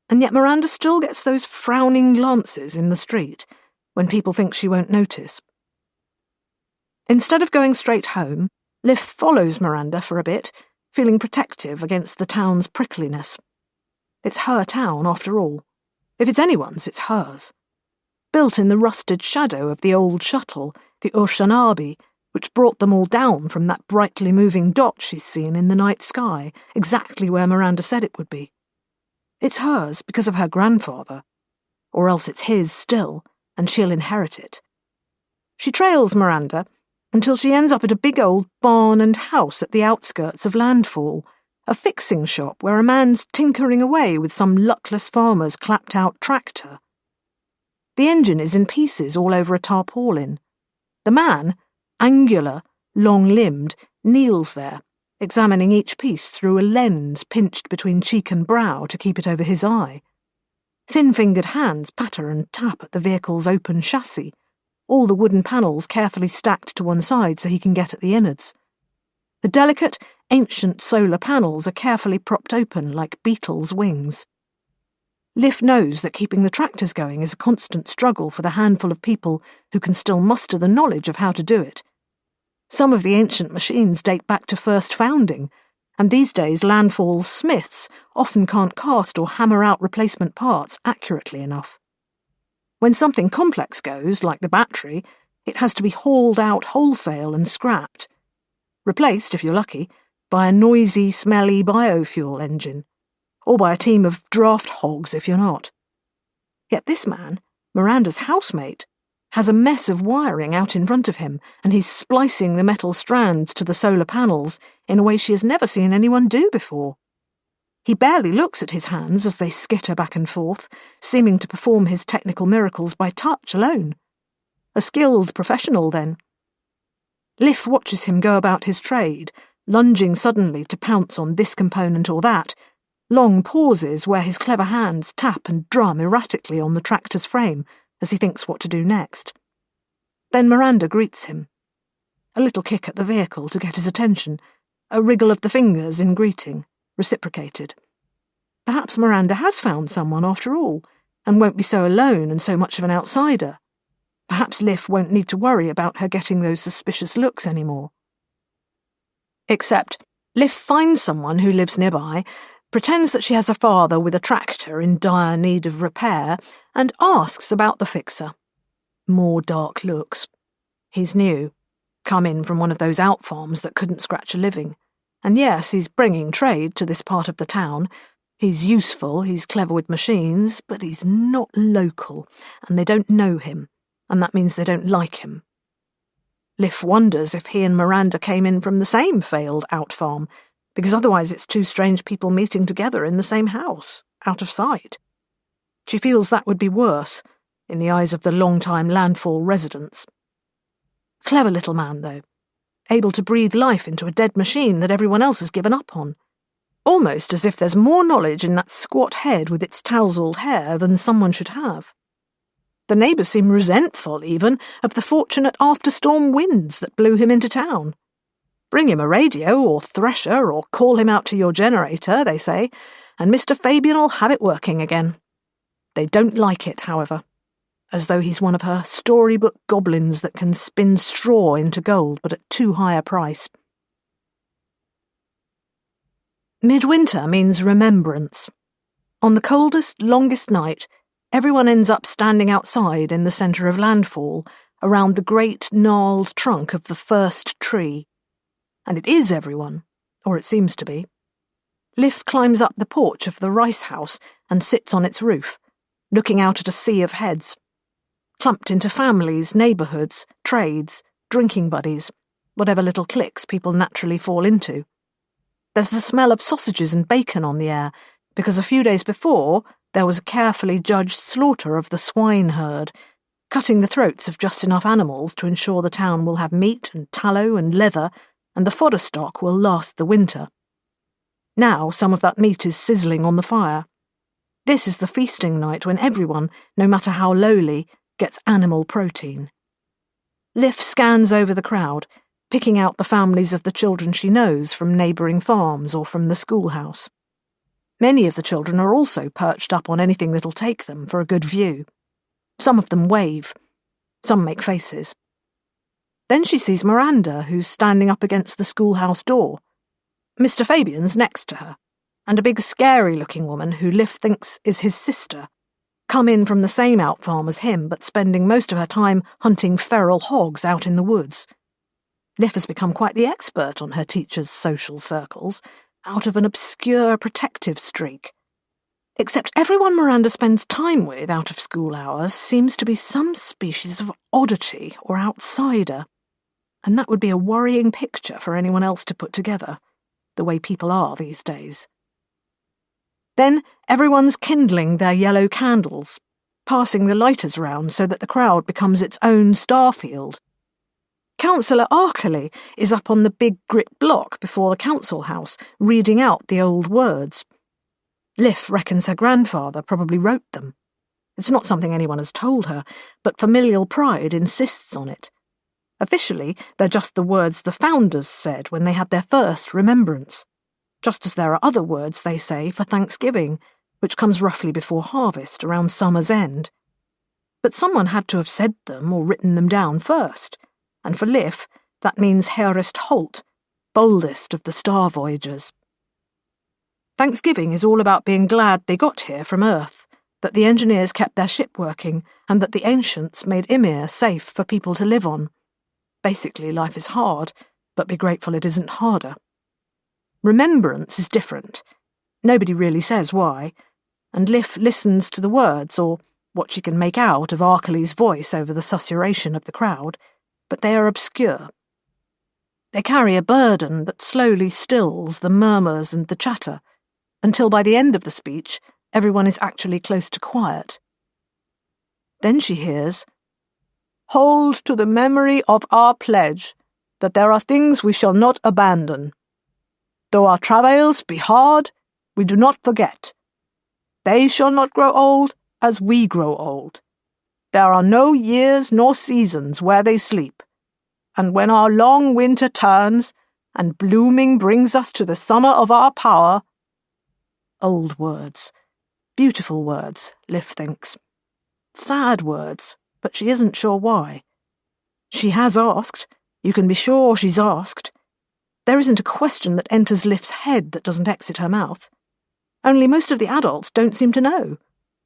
And yet Miranda still gets those frowning glances in the street when people think she won't notice. Instead of going straight home, Liff follows Miranda for a bit, feeling protective against the town's prickliness. It's her town, after all. If it's anyone's, it's hers. built in the rusted shadow of the old shuttle, the Urshanabi, which brought them all down from that brightly moving dot she's seen in the night sky, exactly where Miranda said it would be. It's hers because of her grandfather, or else it's his still, and she'll inherit it. She trails Miranda until she ends up at a big old barn and house at the outskirts of Landfall, a fixing shop where a man's tinkering away with some luckless farmer's clapped-out tractor. The engine is in pieces all over a tarpaulin. The man, angular, long-limbed, kneels there, examining each piece through a lens pinched between cheek and brow to keep it over his eye. Thin-fingered hands patter and tap at the vehicle's open chassis, all the wooden panels carefully stacked to one side so he can get at the innards. The delicate, ancient solar panels are carefully propped open like beetles' wings. Liff knows that keeping the tractors going is a constant struggle for the handful of people who can still muster the knowledge of how to do it. Some of the ancient machines date back to first founding, and these days Landfall's smiths often can't cast or hammer out replacement parts accurately enough. When something complex goes, like the battery, it has to be hauled out wholesale and scrapped. Replaced, if you're lucky, by a noisy, smelly biofuel engine, or by a team of draft hogs if you're not. Yet this man, Miranda's housemate, has a mess of wiring out in front of him, and he's splicing the metal strands to the solar panels in a way she has never seen anyone do before. He barely looks at his hands as they skitter back and forth, seeming to perform his technical miracles by touch alone. A skilled professional, then. Liff watches him go about his trade, lunging suddenly to pounce on this component or that, long pauses where his clever hands tap and drum erratically on the tractor's frame as he thinks what to do next. Then Miranda greets him. A little kick at the vehicle to get his attention, a wriggle of the fingers in greeting, reciprocated. Perhaps Miranda has found someone after all, and won't be so alone and so much of an outsider. Perhaps Liff won't need to worry about her getting those suspicious looks anymore. Except Liff finds someone who lives nearby, pretends that she has a father with a tractor in dire need of repair, and asks about the fixer. More dark looks. He's new, come in from one of those out farms that couldn't scratch a living. And yes, he's bringing trade to this part of the town. He's useful, he's clever with machines, but he's not local, and they don't know him, and that means they don't like him. Liff wonders if he and Miranda came in from the same failed out farm, because otherwise it's two strange people meeting together in the same house, out of sight. She feels that would be worse, in the eyes of the long-time Landfall residents. Clever little man, though, able to breathe life into a dead machine that everyone else has given up on. Almost as if there's more knowledge in that squat head with its tousled hair than someone should have. The neighbours seem resentful, even, of the fortunate after-storm winds that blew him into town. Bring him a radio or thresher or call him out to your generator, they say, and Mr. Fabian'll have it working again. They don't like it, however, as though he's one of her storybook goblins that can spin straw into gold but at too high a price. Midwinter means remembrance. On the coldest, longest night, everyone ends up standing outside in the centre of Landfall, around the great, gnarled trunk of the first tree. And it is everyone, or it seems to be. Liff climbs up the porch of the rice house and sits on its roof, looking out at a sea of heads, clumped into families, neighbourhoods, trades, drinking buddies, whatever little cliques people naturally fall into. There's the smell of sausages and bacon on the air, because a few days before there was a carefully judged slaughter of the swine herd, cutting the throats of just enough animals to ensure the town will have meat and tallow and leather, and the fodder stock will last the winter. Now some of that meat is sizzling on the fire. This is the feasting night when everyone, no matter how lowly, gets animal protein. Liff scans over the crowd, picking out the families of the children she knows from neighbouring farms or from the schoolhouse. Many of the children are also perched up on anything that'll take them for a good view. Some of them wave. Some make faces. Then she sees Miranda, who's standing up against the schoolhouse door. Mr. Fabian's next to her, and a big scary-looking woman who Liff thinks is his sister. come in from the same out farm as him, but spending most of her time hunting feral hogs out in the woods. Liv has become quite the expert on her teacher's social circles, out of an obscure protective streak. Except everyone Miranda spends time with out of school hours seems to be some species of oddity or outsider, and that would be a worrying picture for anyone else to put together, the way people are these days. Then everyone's kindling their yellow candles, passing the lighters round so that the crowd becomes its own starfield. Councillor Arkley is up on the big grit block before the council house, reading out the old words. Liv reckons her grandfather probably wrote them. It's not something anyone has told her, but familial pride insists on it. Officially, they're just the words the founders said when they had their first remembrance, just as there are other words they say for Thanksgiving, which comes roughly before harvest, around summer's end. But someone had to have said them or written them down first, and for Liv, that means Herest Holt, boldest of the star voyagers. Thanksgiving is all about being glad they got here from Earth, that the engineers kept their ship working, and that the ancients made Ymir safe for people to live on. Basically, life is hard, but be grateful it isn't harder. Remembrance is different. Nobody really says why, and Liv listens to the words, or what she can make out of Arkley's voice over the susurration of the crowd, but they are obscure. They carry a burden that slowly stills the murmurs and the chatter, until by the end of the speech, everyone is actually close to quiet. Then she hears, "Hold to the memory of our pledge, that there are things we shall not abandon. Though our travails be hard, we do not forget. They shall not grow old as we grow old. There are no years nor seasons where they sleep, and when our long winter turns, and blooming brings us to the summer of our power—" Old words. Beautiful words, Liv thinks. Sad words, but she isn't sure why. She has asked. You can be sure she's asked. There isn't a question that enters Liv's head that doesn't exit her mouth. Only most of the adults don't seem to know,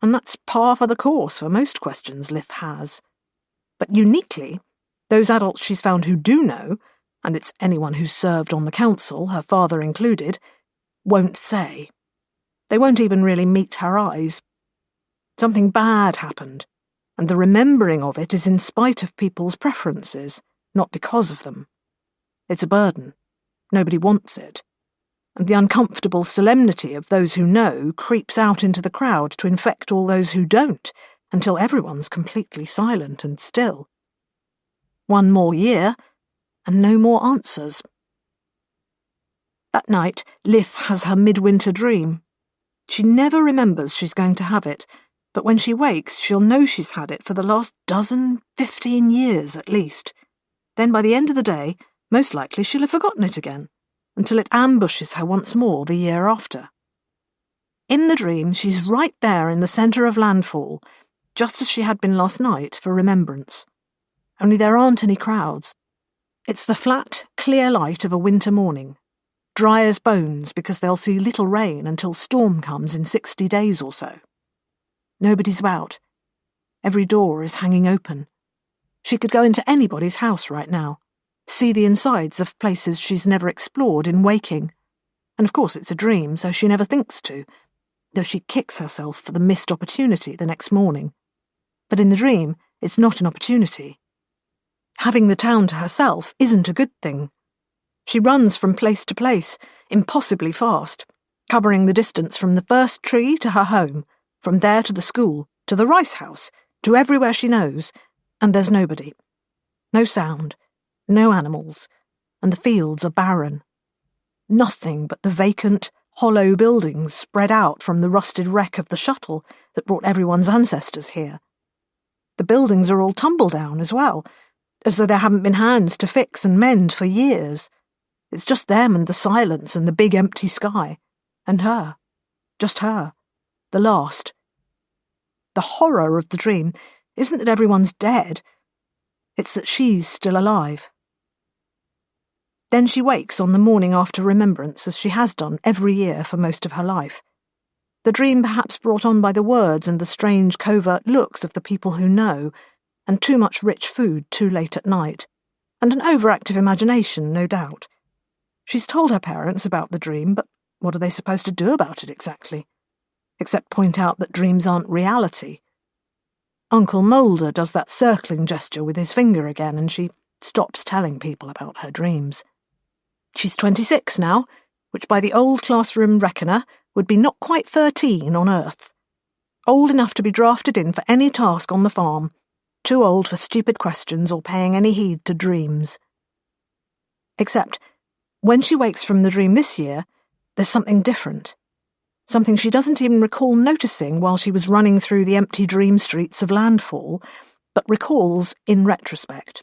and that's par for the course for most questions Liv has. But uniquely, those adults she's found who do know, and it's anyone who's served on the council, her father included, won't say. They won't even really meet her eyes. Something bad happened, and the remembering of it is in spite of people's preferences, not because of them. It's a burden. Nobody wants it. And the uncomfortable solemnity of those who know creeps out into the crowd to infect all those who don't, until everyone's completely silent and still. One more year, and no more answers. That night, Liv has her midwinter dream. She never remembers she's going to have it, but when she wakes, she'll know she's had it for the last 15 years at least. Then by the end of the day, most likely she'll have forgotten it again, until it ambushes her once more the year after. In the dream, she's right there in the centre of landfall, just as she had been last night for remembrance. Only there aren't any crowds. It's the flat, clear light of a winter morning, dry as bones because they'll see little rain until storm comes in 60 days or so. Nobody's about. Every door is hanging open. She could go into anybody's house right now, see the insides of places she's never explored in waking. And of course it's a dream, so she never thinks to, though she kicks herself for the missed opportunity the next morning. But in the dream, it's not an opportunity. Having the town to herself isn't a good thing. She runs from place to place, impossibly fast, covering the distance from the first tree to her home, from there to the school, to the rice house, to everywhere she knows, and there's nobody. No sound, no animals, and the fields are barren. Nothing but the vacant, hollow buildings spread out from the rusted wreck of the shuttle that brought everyone's ancestors here. The buildings are all tumble down as well, as though there haven't been hands to fix and mend for years. It's just them and the silence and the big empty sky. And her. Just her. The last. The horror of the dream isn't that everyone's dead. It's that she's still alive. Then she wakes on the morning after remembrance, as she has done every year for most of her life. the dream perhaps brought on by the words and the strange covert looks of the people who know, and too much rich food too late at night, and an overactive imagination, no doubt. She's told her parents about the dream, but what are they supposed to do about it exactly? Except point out that dreams aren't reality. Uncle Mulder does that circling gesture with his finger again, and she stops telling people about her dreams. She's 26 now, which by the old classroom reckoner would be not quite 13 on Earth. Old enough to be drafted in for any task on the farm, too old for stupid questions or paying any heed to dreams. Except, when she wakes from the dream this year, there's something different. Something she doesn't even recall noticing while she was running through the empty dream streets of Landfall, but recalls in retrospect.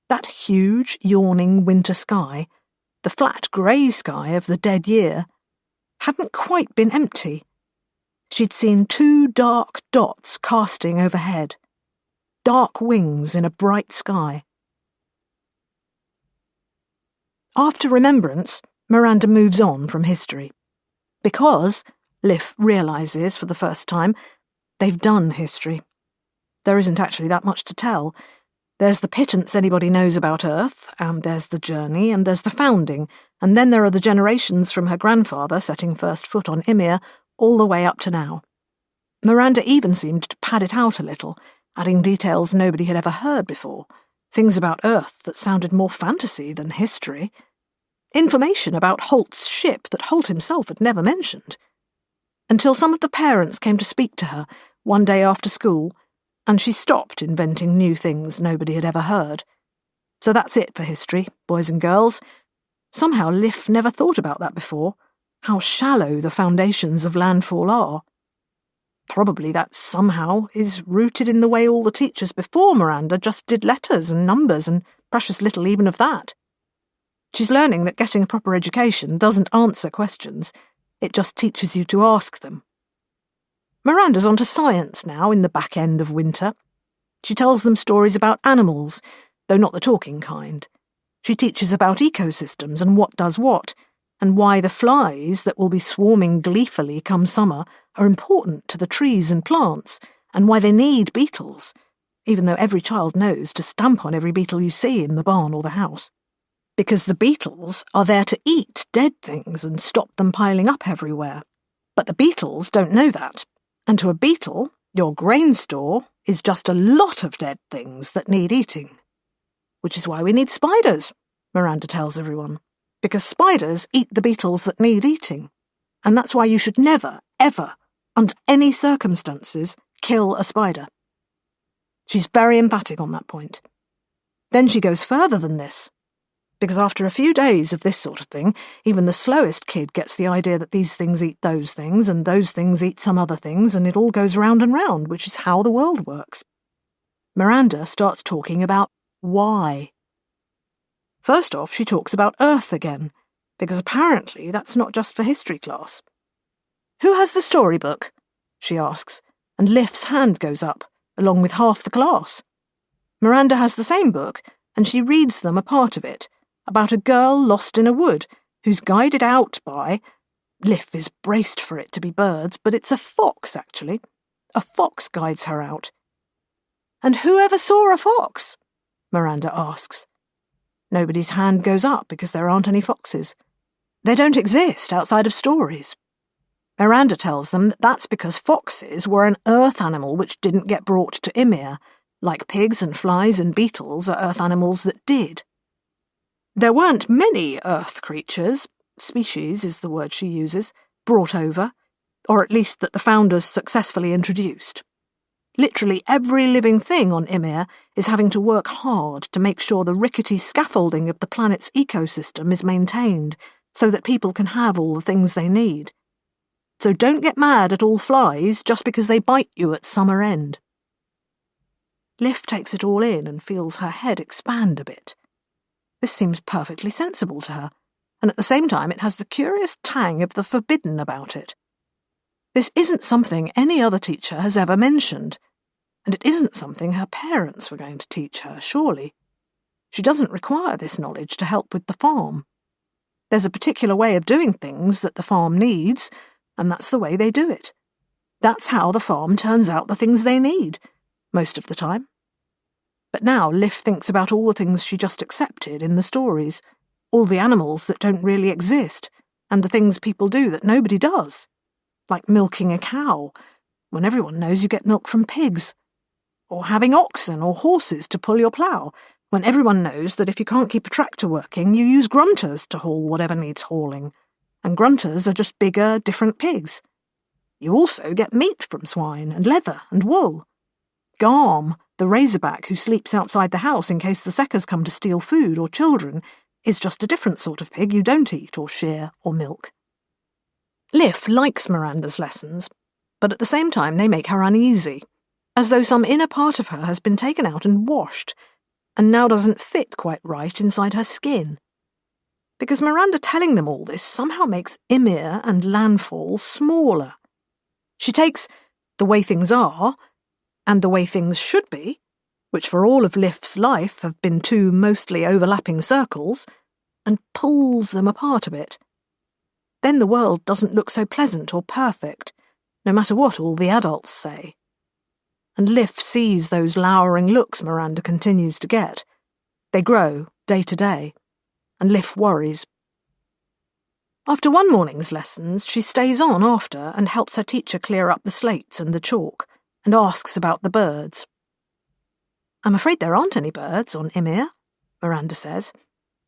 That huge, yawning winter sky, the flat grey sky of the dead year, hadn't quite been empty. She'd seen 2 dark dots casting overhead, dark wings in a bright sky. After remembrance, Miranda moves on from history. Because, Liv realises for the first time, they've done history. There isn't actually that much to tell. There's the pittance anybody knows about Earth, and there's the journey, and there's the founding, and then there are the generations from her grandfather setting first foot on Ymir all the way up to now. Miranda even seemed to pad it out a little, adding details nobody had ever heard before, things about Earth that sounded more fantasy than history. Information about Holt's ship that Holt himself had never mentioned. Until some of the parents came to speak to her one day after school, and she stopped inventing new things nobody had ever heard. So that's it for history, boys and girls. Somehow Liv never thought about that before, how shallow the foundations of Landfall are. Probably that somehow is rooted in the way all the teachers before Miranda just did letters and numbers and precious little even of that. She's learning that getting a proper education doesn't answer questions, it just teaches you to ask them. Miranda's onto science now in the back end of winter. She tells them stories about animals, though not the talking kind. She teaches about ecosystems and what does what, and why the flies that will be swarming gleefully come summer are important to the trees and plants, and why they need beetles, even though every child knows to stamp on every beetle you see in the barn or the house. Because the beetles are there to eat dead things and stop them piling up everywhere. But the beetles don't know that, and to a beetle, your grain store is just a lot of dead things that need eating. Which is why we need spiders, Miranda tells everyone, because spiders eat the beetles that need eating, and that's why you should never, ever, under any circumstances, kill a spider. She's very emphatic on that point. Then she goes further than this, because after a few days of this sort of thing, even the slowest kid gets the idea that these things eat those things, and those things eat some other things, and it all goes round and round, which is how the world works. Miranda starts talking about why. First off, she talks about Earth again, because apparently that's not just for history class. Who has the storybook? She asks, and Liv's hand goes up, along with half the class. Miranda has the same book, and she reads them a part of it, about a girl lost in a wood, who's guided out by... Liv is braced for it to be birds, but it's a fox, actually. A fox guides her out. And who ever saw a fox? Miranda asks. Nobody's hand goes up because there aren't any foxes. They don't exist outside of stories. Miranda tells them that that's because foxes were an earth animal which didn't get brought to Ymir, like pigs and flies and beetles are earth animals that did. There weren't many earth creatures, species is the word she uses, brought over, or at least that the founders successfully introduced. Literally every living thing on Ymir is having to work hard to make sure the rickety scaffolding of the planet's ecosystem is maintained so that people can have all the things they need. So don't get mad at all flies just because they bite you at summer end. Liv takes it all in and feels her head expand a bit. This seems perfectly sensible to her, and at the same time it has the curious tang of the forbidden about it. This isn't something any other teacher has ever mentioned, and it isn't something her parents were going to teach her, surely. She doesn't require this knowledge to help with the farm. There's a particular way of doing things that the farm needs, and that's the way they do it. That's how the farm turns out the things they need, most of the time. But now Liv thinks about all the things she just accepted in the stories, all the animals that don't really exist, and the things people do that nobody does, like milking a cow, when everyone knows you get milk from pigs, or having oxen or horses to pull your plough, when everyone knows that if you can't keep a tractor working, you use grunters to haul whatever needs hauling, and grunters are just bigger, different pigs. You also get meat from swine, and leather, and wool. Garm, the razorback who sleeps outside the house in case the seckers come to steal food or children, is just a different sort of pig you don't eat or shear or milk. Liv likes Miranda's lessons, but at the same time they make her uneasy, as though some inner part of her has been taken out and washed, and now doesn't fit quite right inside her skin. Because Miranda telling them all this somehow makes Ymir and Landfall smaller. She takes the way things are, and the way things should be, which for all of Liv's life have been two mostly overlapping circles, and pulls them apart a bit. Then the world doesn't look so pleasant or perfect, no matter what all the adults say. And Liv sees those lowering looks Miranda continues to get. They grow day to day, and Liv worries. After one morning's lessons, she stays on after and helps her teacher clear up the slates and the chalk, and asks about the birds. "I'm afraid there aren't any birds on Ymir," Miranda says.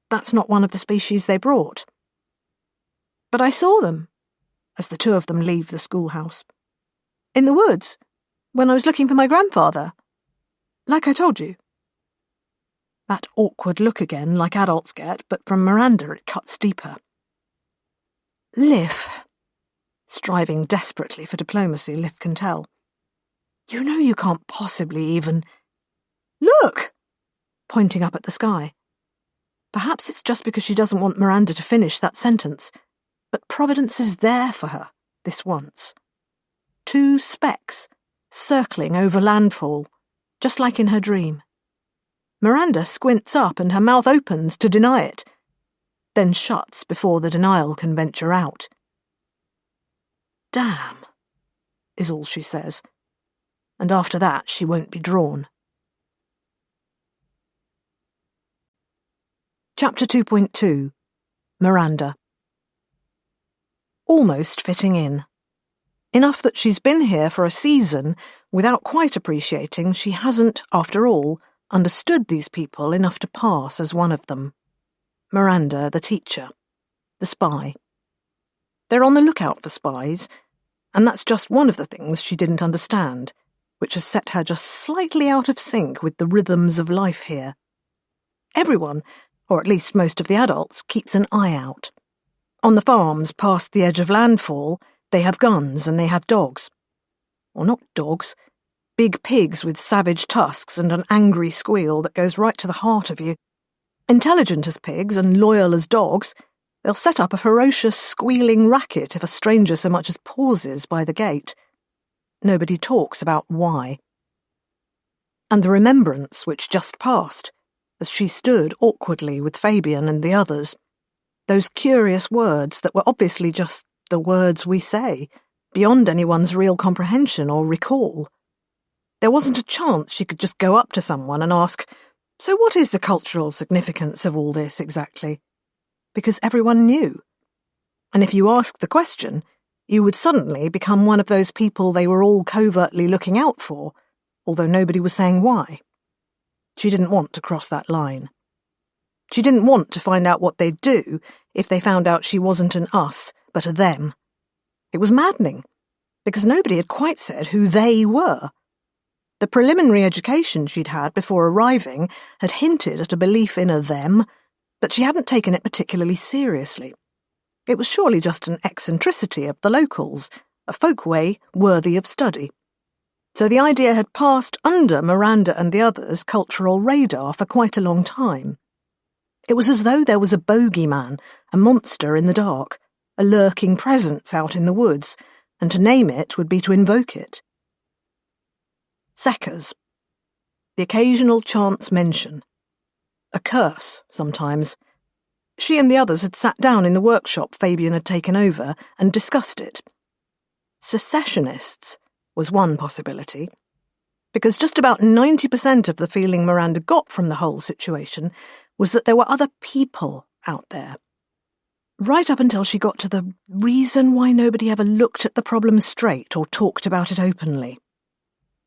"That's not one of the species they brought." "But I saw them," as the two of them leave the schoolhouse. "In the woods, when I was looking for my grandfather. Like I told you." That awkward look again, like adults get, but from Miranda it cuts deeper. "Liv," striving desperately for diplomacy, Liv can tell. "You know you can't possibly even—" "Look!" pointing up at the sky. Perhaps it's just because she doesn't want Miranda to finish that sentence, but Providence is there for her, this once. 2 specks, circling over Landfall, just like in her dream. Miranda squints up and her mouth opens to deny it, then shuts before the denial can venture out. "Damn," is all she says, and after that she won't be drawn. Chapter 2.2 Miranda. Almost fitting in. Enough that she's been here for a season without quite appreciating she hasn't, after all, understood these people enough to pass as one of them. Miranda, the teacher. The spy. They're on the lookout for spies, and that's just one of the things she didn't understand, which has set her just slightly out of sync with the rhythms of life here. Everyone, or at least most of the adults, keeps an eye out. On the farms past the edge of Landfall, they have guns and they have dogs. Or not dogs. Big pigs with savage tusks and an angry squeal that goes right to the heart of you. Intelligent as pigs and loyal as dogs, they'll set up a ferocious squealing racket if a stranger so much as pauses by the gate. Nobody talks about why. And the remembrance which just passed, as she stood awkwardly with Fabian and the others. Those curious words that were obviously just the words we say, beyond anyone's real comprehension or recall. There wasn't a chance she could just go up to someone and ask, "So what is the cultural significance of all this exactly?" Because everyone knew. And if you asked the question, you would suddenly become one of those people they were all covertly looking out for, although nobody was saying why. She didn't want to cross that line. She didn't want to find out what they'd do if they found out she wasn't an us, but a them. It was maddening, because nobody had quite said who they were. The preliminary education she'd had before arriving had hinted at a belief in a them, but she hadn't taken it particularly seriously. It was surely just an eccentricity of the locals, a folkway worthy of study. So the idea had passed under Miranda and the others' cultural radar for quite a long time. It was as though there was a bogeyman, a monster in the dark, a lurking presence out in the woods, and to name it would be to invoke it. Seckers. The occasional chance mention. A curse, sometimes. She and the others had sat down in the workshop Fabian had taken over and discussed it. secessionists was one possibility, because just about 90% of the feeling Miranda got from the whole situation was that there were other people out there. Right up until she got to the reason why nobody ever looked at the problem straight or talked about it openly.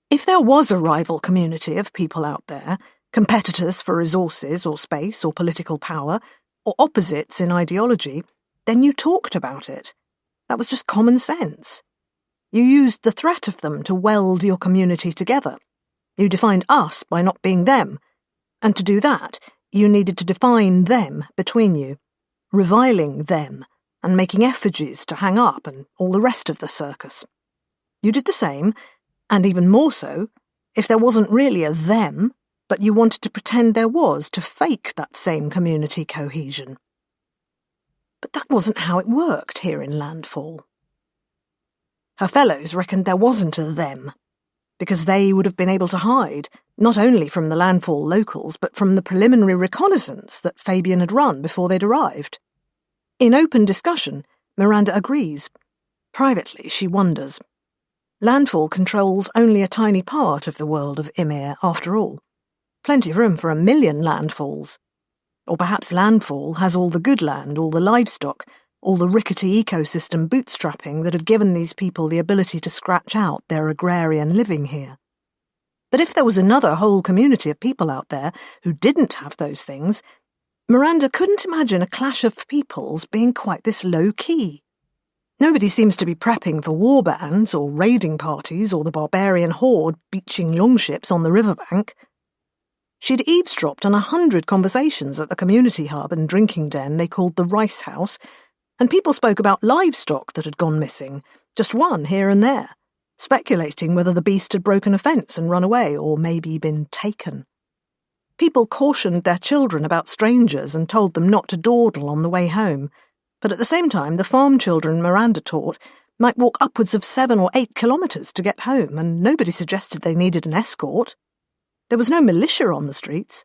If there was a rival community of people out there, competitors for resources or space or political power, or opposites in ideology, then you talked about it. That was just common sense. You used the threat of them to weld your community together. You defined us by not being them, and to do that, you needed to define them between you, reviling them and making effigies to hang up and all the rest of the circus. You did the same, and even more so, if there wasn't really a them, but you wanted to pretend there was to fake that same community cohesion. But that wasn't how it worked here in Landfall. Her fellows reckoned there wasn't a them, because they would have been able to hide, not only from the Landfall locals, but from the preliminary reconnaissance that Fabian had run before they'd arrived. In open discussion, Miranda agrees. Privately, she wonders. Landfall controls only a tiny part of the world of Ymir, after all. Plenty of room for 1 million landfalls. Or perhaps Landfall has all the good land, all the livestock, all the rickety ecosystem bootstrapping that had given these people the ability to scratch out their agrarian living here. But if there was another whole community of people out there who didn't have those things, Miranda couldn't imagine a clash of peoples being quite this low-key. Nobody seems to be prepping for war bands or raiding parties or the barbarian horde beaching longships on the riverbank. She'd eavesdropped on 100 conversations at the community hub and drinking den they called the Rice House, and people spoke about livestock that had gone missing, just one here and there, speculating whether the beast had broken a fence and run away or maybe been taken. People cautioned their children about strangers and told them not to dawdle on the way home, but at the same time the farm children Miranda taught might walk upwards of 7 or 8 kilometres to get home, and nobody suggested they needed an escort. There was no militia on the streets,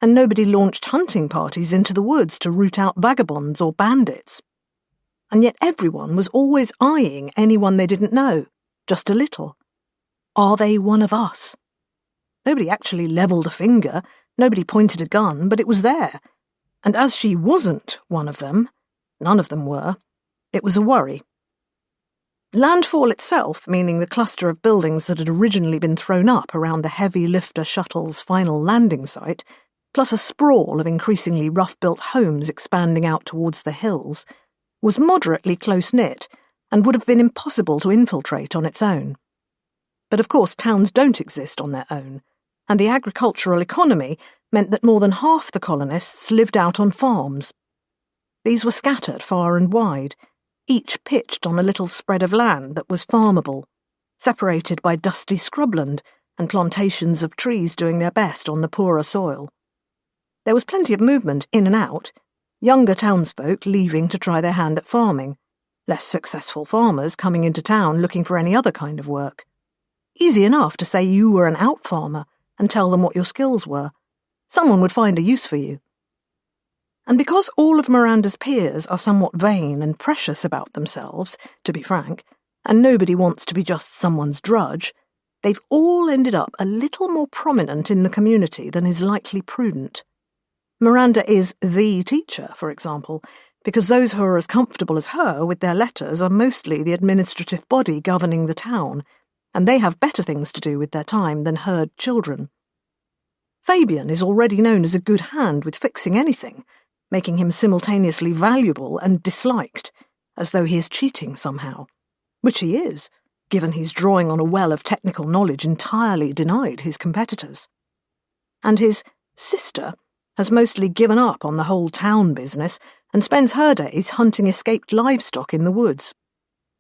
and nobody launched hunting parties into the woods to root out vagabonds or bandits. And yet everyone was always eyeing anyone they didn't know, just a little. Are they one of us? Nobody actually levelled a finger, nobody pointed a gun, but it was there. And as she wasn't one of them, none of them were, it was a worry. Landfall itself, meaning the cluster of buildings that had originally been thrown up around the heavy lifter shuttle's final landing site, plus a sprawl of increasingly rough-built homes expanding out towards the hills, was moderately close-knit and would have been impossible to infiltrate on its own. But of course towns don't exist on their own, and the agricultural economy meant that more than half the colonists lived out on farms. These were scattered far and wide, each pitched on a little spread of land that was farmable, separated by dusty scrubland and plantations of trees doing their best on the poorer soil. There was plenty of movement in and out, younger townsfolk leaving to try their hand at farming, less successful farmers coming into town looking for any other kind of work. Easy enough to say you were an out farmer and tell them what your skills were. Someone would find a use for you. And because all of Miranda's peers are somewhat vain and precious about themselves, to be frank, and nobody wants to be just someone's drudge, they've all ended up a little more prominent in the community than is likely prudent. Miranda is the teacher, for example, because those who are as comfortable as her with their letters are mostly the administrative body governing the town, and they have better things to do with their time than herd children. Fabian is already known as a good hand with fixing anything, making him simultaneously valuable and disliked, as though he is cheating somehow, which he is, given he's drawing on a well of technical knowledge entirely denied his competitors. And his sister has mostly given up on the whole town business and spends her days hunting escaped livestock in the woods.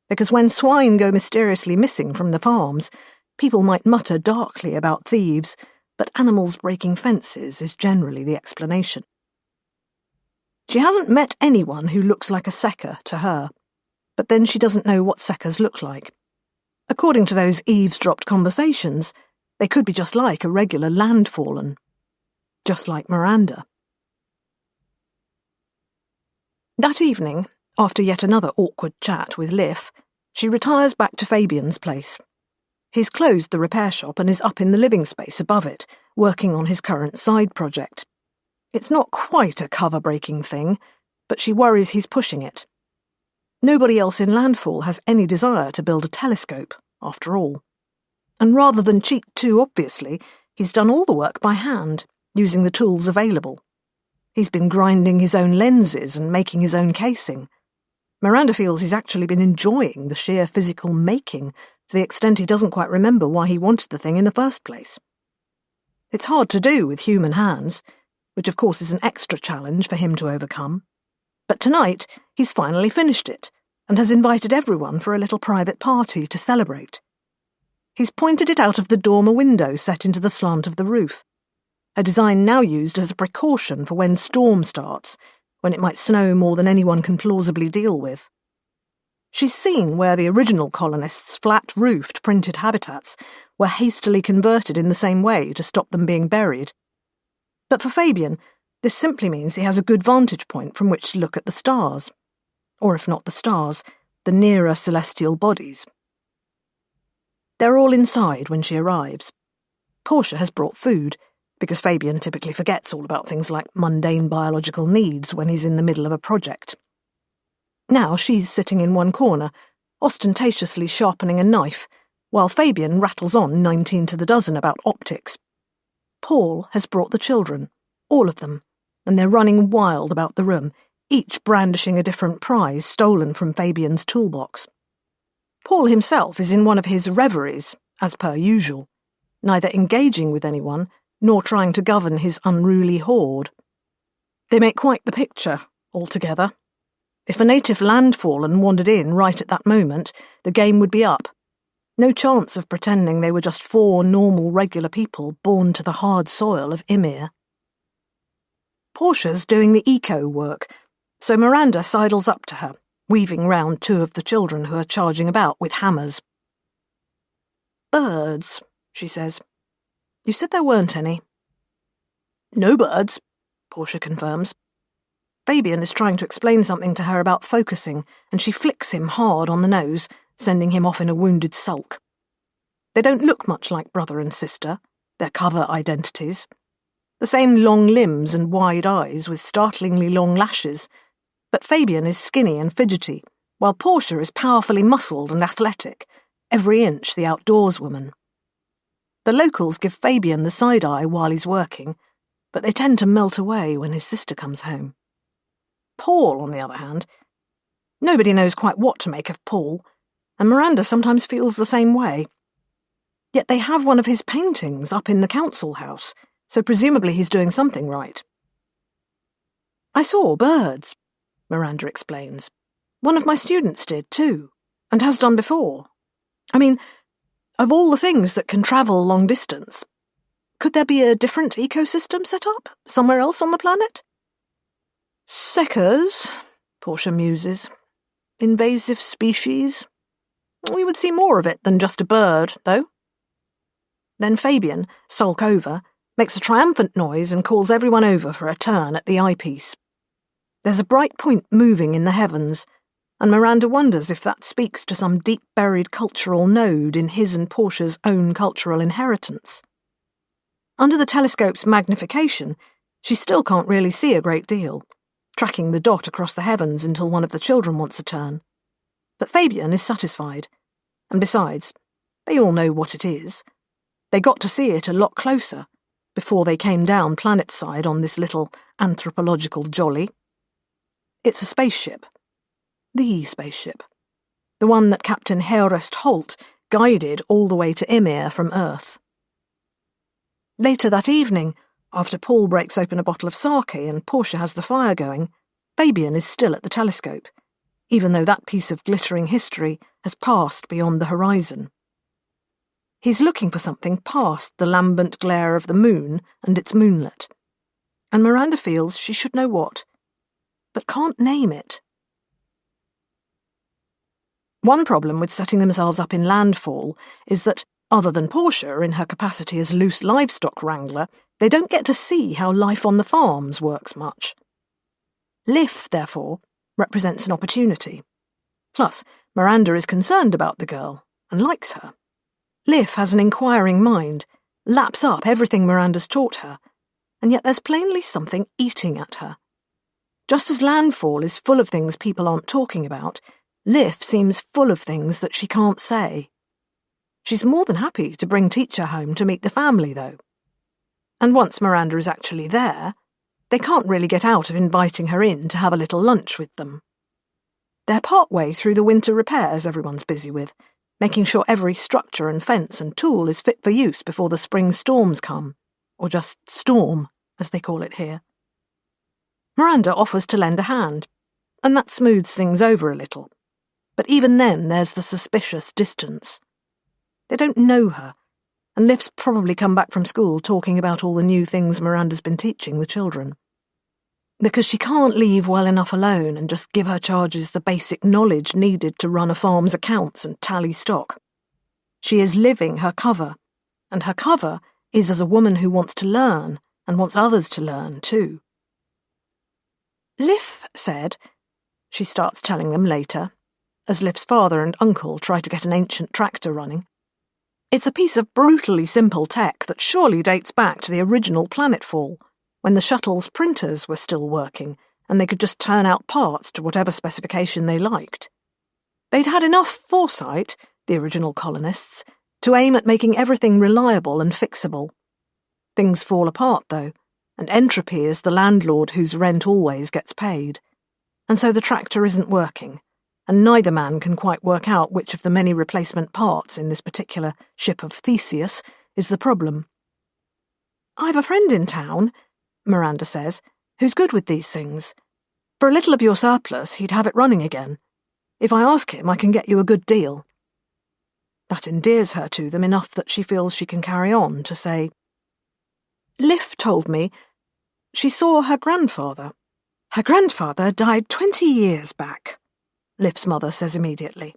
Because when swine go mysteriously missing from the farms, people might mutter darkly about thieves, but animals breaking fences is generally the explanation. She hasn't met anyone who looks like a secker to her, but then she doesn't know what seckers look like. According to those eavesdropped conversations, they could be just like a regular landfallen. Just like Miranda. That evening, after yet another awkward chat with Liff, She retires back to Fabian's place. He's closed the repair shop and is up in the living space above it, working on his current side project. It's not quite a cover-breaking thing, but she worries he's pushing it. Nobody else in Landfall has any desire to build a telescope, after all. And rather than cheat too obviously, he's done all the work by hand, using the tools available. He's been grinding his own lenses and making his own casing. Miranda feels he's actually been enjoying the sheer physical making to the extent he doesn't quite remember why he wanted the thing in the first place. It's hard to do with human hands, which of course is an extra challenge for him to overcome. But tonight he's finally finished it and has invited everyone for a little private party to celebrate. He's pointed it out of the dormer window set into the slant of the roof, a design now used as a precaution for when storm starts, when it might snow more than anyone can plausibly deal with. She's seen where the original colonists' flat-roofed printed habitats were hastily converted in the same way to stop them being buried. But for Fabian, this simply means he has a good vantage point from which to look at the stars. Or if not the stars, the nearer celestial bodies. They're all inside when she arrives. Portia has brought food, because Fabian typically forgets all about things like mundane biological needs when he's in the middle of a project. Now she's sitting in one corner, ostentatiously sharpening a knife, while Fabian rattles on 19 to the dozen about optics. Paul has brought the children, all of them, and they're running wild about the room, each brandishing a different prize stolen from Fabian's toolbox. Paul himself is in one of his reveries, as per usual, neither engaging with anyone nor trying to govern his unruly horde. They make quite the picture, altogether. If a native landfallen wandered in right at that moment, the game would be up. No chance of pretending they were just 4 normal, regular people born to the hard soil of Ymir. Portia's doing the eco work, so Miranda sidles up to her, weaving round 2 of the children who are charging about with hammers. "Birds," she says. "You said there weren't any." "No birds," Portia confirms. Fabian is trying to explain something to her about focusing, and she flicks him hard on the nose, sending him off in a wounded sulk. They don't look much like brother and sister, their cover identities. The same long limbs and wide eyes with startlingly long lashes, but Fabian is skinny and fidgety, while Portia is powerfully muscled and athletic, every inch the outdoors woman. The locals give Fabian the side-eye while he's working, but they tend to melt away when his sister comes home. Paul, on the other hand, nobody knows quite what to make of Paul, and Miranda sometimes feels the same way. Yet they have one of his paintings up in the council house, so presumably he's doing something right. "I saw birds," Miranda explains. "One of my students did, too, and has done before. I mean, of all the things that can travel long distance, could there be a different ecosystem set up, somewhere else on the planet?" "Seckers," Portia muses. "Invasive species. We would see more of it than just a bird, though." Then Fabian, sulk over, makes a triumphant noise and calls everyone over for a turn at the eyepiece. There's a bright point moving in the heavens, and Miranda wonders if that speaks to some deep-buried cultural node in his and Portia's own cultural inheritance. Under the telescope's magnification, she still can't really see a great deal, tracking the dot across the heavens until one of the children wants a turn. But Fabian is satisfied, and besides, they all know what it is. They got to see it a lot closer before they came down planet-side on this little anthropological jolly. It's a spaceship. The spaceship. The one that Captain Heorest Holt guided all the way to Ymir from Earth. Later that evening, after Paul breaks open a bottle of sake and Portia has the fire going, Fabian is still at the telescope, even though that piece of glittering history has passed beyond the horizon. He's looking for something past the lambent glare of the moon and its moonlet, and Miranda feels she should know what, but can't name it. One problem with setting themselves up in landfall is that, other than Portia in her capacity as loose livestock wrangler, they don't get to see how life on the farms works much. Liff, therefore, represents an opportunity. Plus, Miranda is concerned about the girl and likes her. Liv has an inquiring mind, laps up everything Miranda's taught her, and yet there's plainly something eating at her. Just as landfall is full of things people aren't talking about, Liv seems full of things that she can't say. She's more than happy to bring Teacher home to meet the family, though. And once Miranda is actually there, they can't really get out of inviting her in to have a little lunch with them. They're partway through the winter repairs everyone's busy with, making sure every structure and fence and tool is fit for use before the spring storms come, or just storm, as they call it here. Miranda offers to lend a hand, and that smooths things over a little. But even then there's the suspicious distance. They don't know her, and Liv's probably come back from school talking about all the new things Miranda's been teaching the children. Because she can't leave well enough alone and just give her charges the basic knowledge needed to run a farm's accounts and tally stock. She is living her cover, and her cover is as a woman who wants to learn and wants others to learn too. Liv said, she starts telling them later, as Liv's father and uncle try to get an ancient tractor running. It's a piece of brutally simple tech that surely dates back to the original planetfall, when the shuttle's printers were still working and they could just turn out parts to whatever specification they liked. They'd had enough foresight, the original colonists, to aim at making everything reliable and fixable. Things fall apart, though, and entropy is the landlord whose rent always gets paid. And so the tractor isn't working, and neither man can quite work out which of the many replacement parts in this particular ship of Theseus is the problem. "I've a friend in town," Miranda says, "who's good with these things. For a little of your surplus, he'd have it running again. If I ask him, I can get you a good deal." That endears her to them enough that she feels she can carry on to say, "Liv told me she saw her grandfather. Her grandfather died 20 years back," Liv's mother says immediately.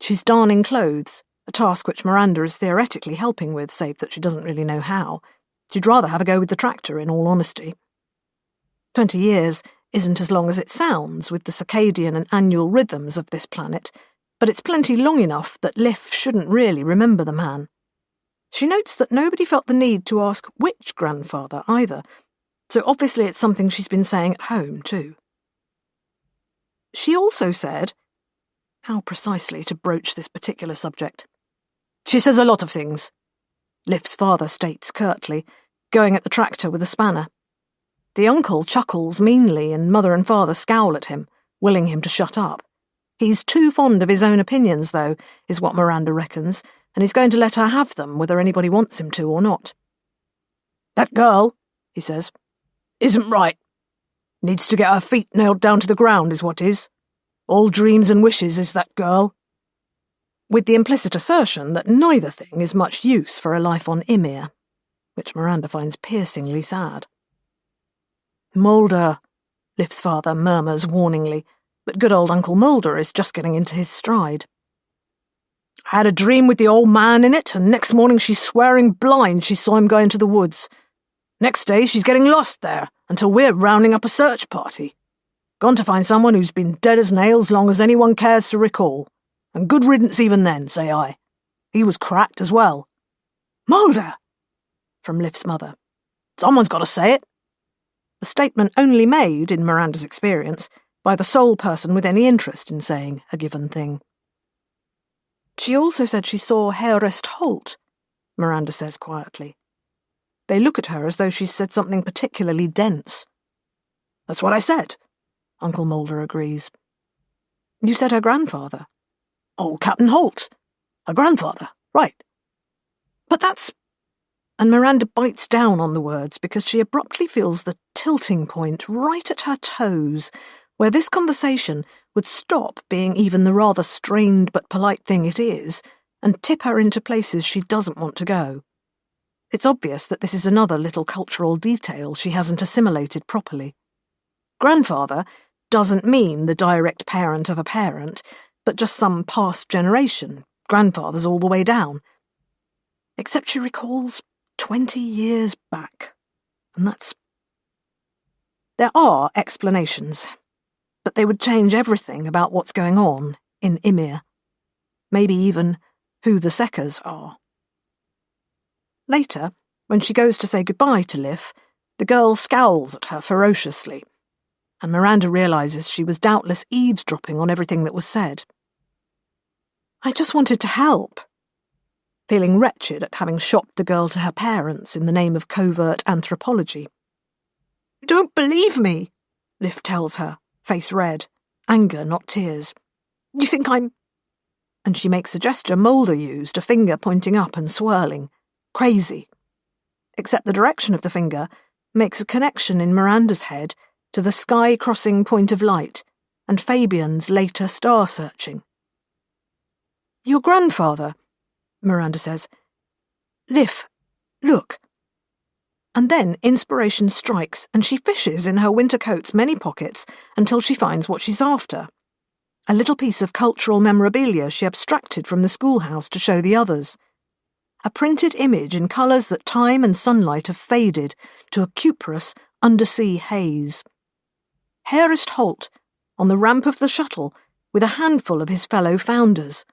She's darning clothes, a task which Miranda is theoretically helping with, save that she doesn't really know how. She'd rather have a go with the tractor, in all honesty. 20 years isn't as long as it sounds with the circadian and annual rhythms of this planet, but it's plenty long enough that Liv shouldn't really remember the man. She notes that nobody felt the need to ask which grandfather either, so obviously it's something she's been saying at home too. She also said, how precisely to broach this particular subject? "She says a lot of things," Liv's father states curtly, going at the tractor with a spanner. The uncle chuckles meanly and mother and father scowl at him, willing him to shut up. He's too fond of his own opinions, though, is what Miranda reckons, and he's going to let her have them whether anybody wants him to or not. "That girl," he says, "isn't right. Needs to get her feet nailed down to the ground is what is. All dreams and wishes is that girl." With the implicit assertion that neither thing is much use for a life on Ymir, which Miranda finds piercingly sad. "Mulder," Liv's father murmurs warningly, but good old Uncle Mulder is just getting into his stride. "I had a dream with the old man in it, and next morning she's swearing blind she saw him go into the woods. Next day she's getting lost there, until we're rounding up a search party. Gone to find someone who's been dead as nails long as anyone cares to recall. And good riddance even then, say I. He was cracked as well." "Mulder!" from Liv's mother. "Someone's got to say it." A statement only made, in Miranda's experience, by the sole person with any interest in saying a given thing. "She also said she saw Herest Holt," Miranda says quietly. They look at her as though she's said something particularly dense. "That's what I said," Uncle Mulder agrees. "You said her grandfather." "Old Captain Holt. Her grandfather, right." "But that's—" And Miranda bites down on the words because she abruptly feels the tilting point right at her toes, where this conversation would stop being even the rather strained but polite thing it is, and tip her into places she doesn't want to go. It's obvious that this is another little cultural detail she hasn't assimilated properly. Grandfather doesn't mean the direct parent of a parent, but just some past generation, grandfathers all the way down. Except she recalls 20 years back, and that's... There are explanations, but they would change everything about what's going on in Ymir. Maybe even who the Sekkers are. Later, when she goes to say goodbye to Liv, the girl scowls at her ferociously, and Miranda realises she was doubtless eavesdropping on everything that was said. I just wanted to help. Feeling wretched at having shopped the girl to her parents in the name of covert anthropology. You don't believe me, Liv tells her, face red, anger, not tears. You think I'm... And she makes a gesture Mulder used, a finger pointing up and swirling. Crazy. Except the direction of the finger makes a connection in Miranda's head to the sky-crossing point of light and Fabian's later star-searching. Your grandfather, Miranda says. Liv, look. And then inspiration strikes and she fishes in her winter coat's many pockets until she finds what she's after. A little piece of cultural memorabilia she abstracted from the schoolhouse to show the others. A printed image in colours that time and sunlight have faded to a cuprous, undersea haze. Herest Holt, on the ramp of the shuttle, with a handful of his fellow founders.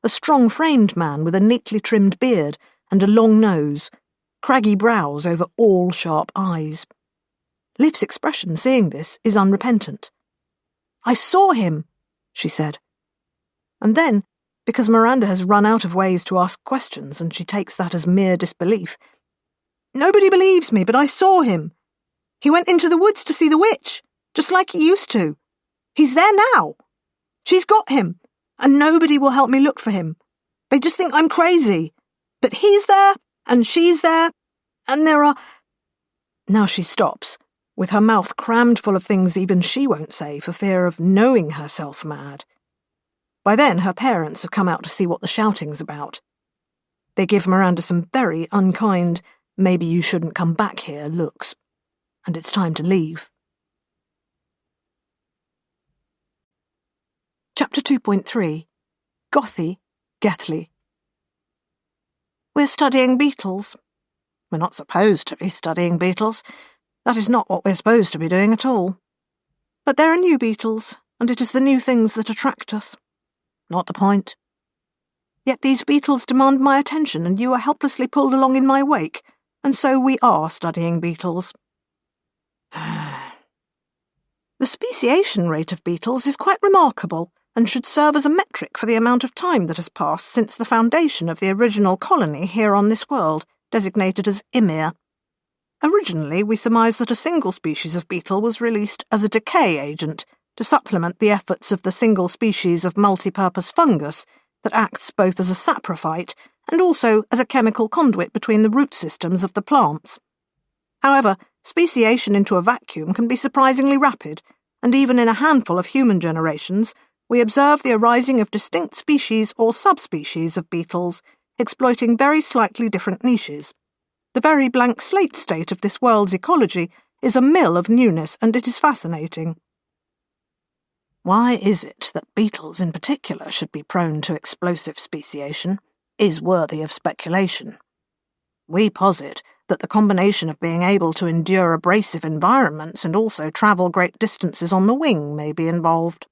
A strong-framed man with a neatly trimmed beard and a long nose, craggy brows over all sharp eyes. Liv's expression seeing this is unrepentant. I saw him, she said. And then, because Miranda has run out of ways to ask questions and she takes that as mere disbelief, nobody believes me, but I saw him. He went into the woods to see the witch, just like he used to. He's there now. She's got him, and nobody will help me look for him. They just think I'm crazy. But he's there, and she's there, and there are... Now she stops, with her mouth crammed full of things even she won't say for fear of knowing herself mad. By then her parents have come out to see what the shouting's about. They give Miranda some very unkind, maybe you shouldn't come back here looks, and it's time to leave. Chapter 2.3 Gothy, Gethley. We're studying beetles. We're not supposed to be studying beetles. That is not what we're supposed to be doing at all. But there are new beetles, and it is the new things that attract us. Not the point. Yet these beetles demand my attention, and you are helplessly pulled along in my wake, and so we are studying beetles. The speciation rate of beetles is quite remarkable, and should serve as a metric for the amount of time that has passed since the foundation of the original colony here on this world, designated as Ymir. Originally, we surmised that a single species of beetle was released as a decay agent to supplement the efforts of the single species of multi-purpose fungus that acts both as a saprophyte and also as a chemical conduit between the root systems of the plants. However, speciation into a vacuum can be surprisingly rapid, and even in a handful of human generations, we observe the arising of distinct species or subspecies of beetles, exploiting very slightly different niches. The very blank slate state of this world's ecology is a mill of newness, and it is fascinating. Why is it that beetles in particular should be prone to explosive speciation is worthy of speculation. We posit that the combination of being able to endure abrasive environments and also travel great distances on the wing may be involved.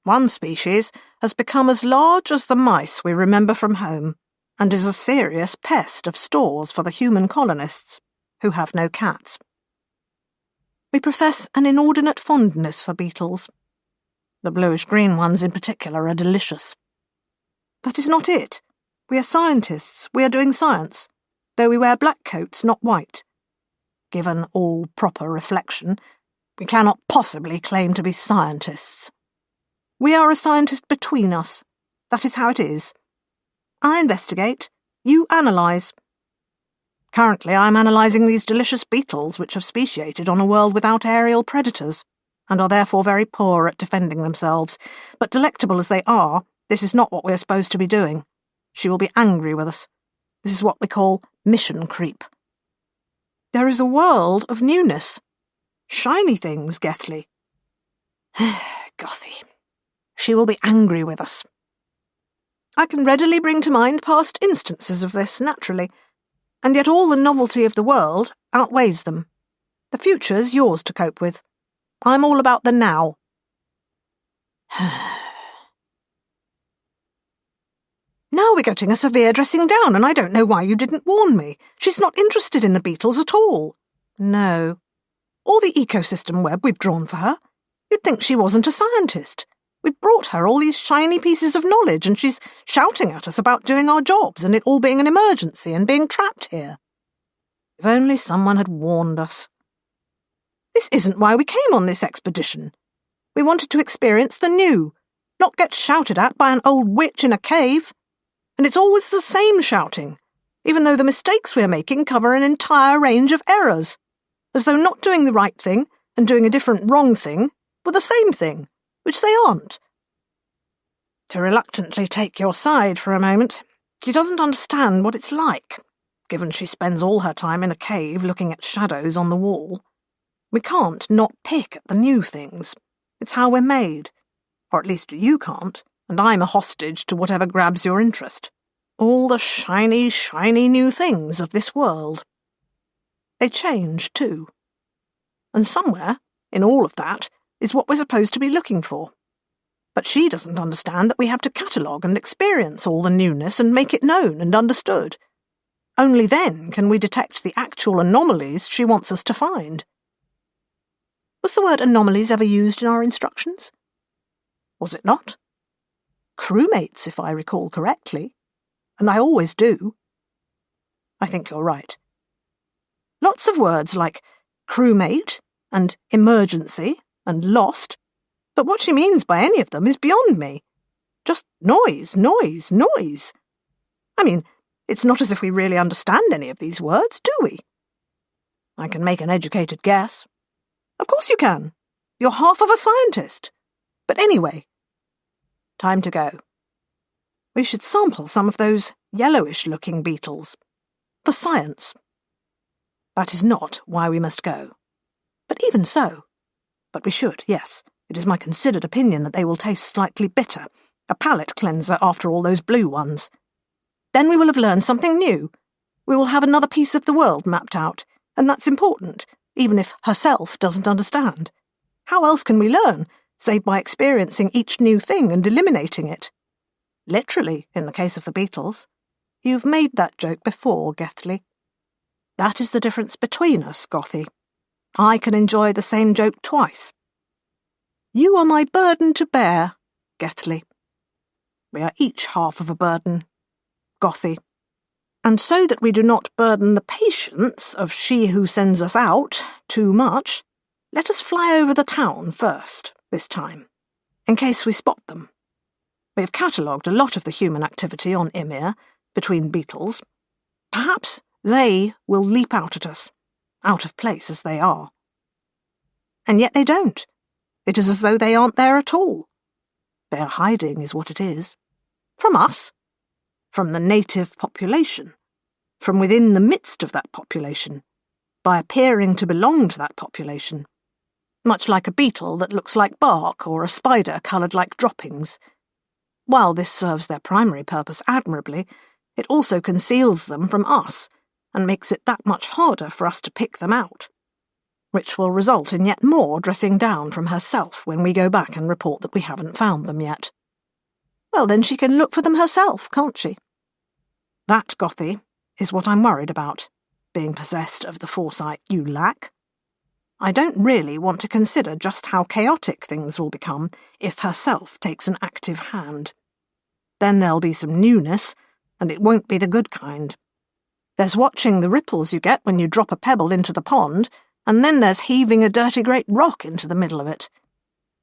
One species has become as large as the mice we remember from home, and is a serious pest of stores for the human colonists, who have no cats. We profess an inordinate fondness for beetles. The bluish-green ones in particular are delicious. That is not it. We are scientists. We are doing science, though we wear black coats, not white. Given all proper reflection, we cannot possibly claim to be scientists. We are a scientist between us. That is how it is. I investigate, you analyse. Currently I am analysing these delicious beetles which have speciated on a world without aerial predators, and are therefore very poor at defending themselves. But delectable as they are, this is not what we are supposed to be doing. She will be angry with us. This is what we call mission creep. There is a world of newness. Shiny things, Gethley. Gothy. She will be angry with us. I can readily bring to mind past instances of this, naturally, and yet all the novelty of the world outweighs them. The future's yours to cope with. I'm all about the now. Now we're getting a severe dressing down, and I don't know why you didn't warn me. She's not interested in the beetles at all. No. Or the ecosystem web we've drawn for her. You'd think she wasn't a scientist. We've brought her all these shiny pieces of knowledge, and she's shouting at us about doing our jobs and it all being an emergency and being trapped here. If only someone had warned us. This isn't why we came on this expedition. We wanted to experience the new, not get shouted at by an old witch in a cave. And it's always the same shouting, even though the mistakes we're making cover an entire range of errors, as though not doing the right thing and doing a different wrong thing were the same thing, which they aren't. To reluctantly take your side for a moment, she doesn't understand what it's like, given she spends all her time in a cave looking at shadows on the wall. We can't not pick at the new things. It's how we're made. Or at least you can't, and I'm a hostage to whatever grabs your interest. All the shiny, shiny new things of this world. They change, too. And somewhere, in all of that, is what we're supposed to be looking for. But she doesn't understand that we have to catalogue and experience all the newness and make it known and understood. Only then can we detect the actual anomalies she wants us to find. Was the word anomalies ever used in our instructions? Was it not? Crewmates, if I recall correctly. And I always do. I think you're right. Lots of words like crewmate and emergency and lost, but what she means by any of them is beyond me. Just noise, noise, noise. I mean, it's not as if we really understand any of these words, do we? I can make an educated guess. Of course you can. You're half of a scientist. But anyway, time to go. We should sample some of those yellowish-looking beetles. For science. That is not why we must go. But even so. But we should, yes. It is my considered opinion that they will taste slightly bitter, a palate cleanser after all those blue ones. Then we will have learned something new. We will have another piece of the world mapped out, and that's important, even if herself doesn't understand. How else can we learn, save by experiencing each new thing and eliminating it? Literally, in the case of the beetles. You've made that joke before, Gethley. That is the difference between us, Gothy. I can enjoy the same joke twice. You are my burden to bear, Gethley. We are each half of a burden, Gothy. And so that we do not burden the patience of she who sends us out too much, let us fly over the town first, this time, in case we spot them. We have catalogued a lot of the human activity on Ymir, between beetles. Perhaps they will leap out at us, out of place as they are. And yet they don't. It is as though they aren't there at all. They are hiding is what it is. From us. From the native population. From within the midst of that population. By appearing to belong to that population. Much like a beetle that looks like bark or a spider coloured like droppings. While this serves their primary purpose admirably, it also conceals them from us and makes it that much harder for us to pick them out, which will result in yet more dressing down from herself when we go back and report that we haven't found them yet. Well, then she can look for them herself, can't she? That, Gothy, is what I'm worried about, being possessed of the foresight you lack. I don't really want to consider just how chaotic things will become if herself takes an active hand. Then there'll be some newness, and it won't be the good kind. There's watching the ripples you get when you drop a pebble into the pond, and then there's heaving a dirty great rock into the middle of it.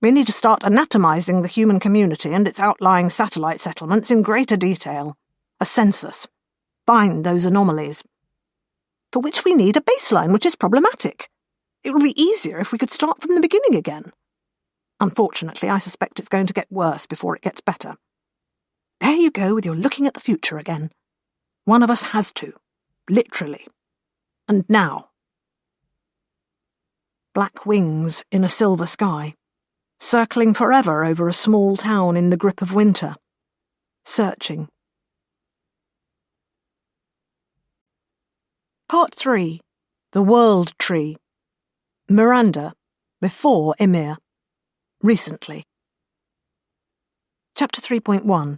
We need to start anatomizing the human community and its outlying satellite settlements in greater detail. A census. Find those anomalies. For which we need a baseline, which is problematic. It would be easier if we could start from the beginning again. Unfortunately, I suspect it's going to get worse before it gets better. There you go with your looking at the future again. One of us has to. Literally. And now. Black wings in a silver sky, circling forever over a small town in the grip of winter. Searching. Part 3. The World Tree. Miranda, before Ymir. Recently. Chapter 3.1.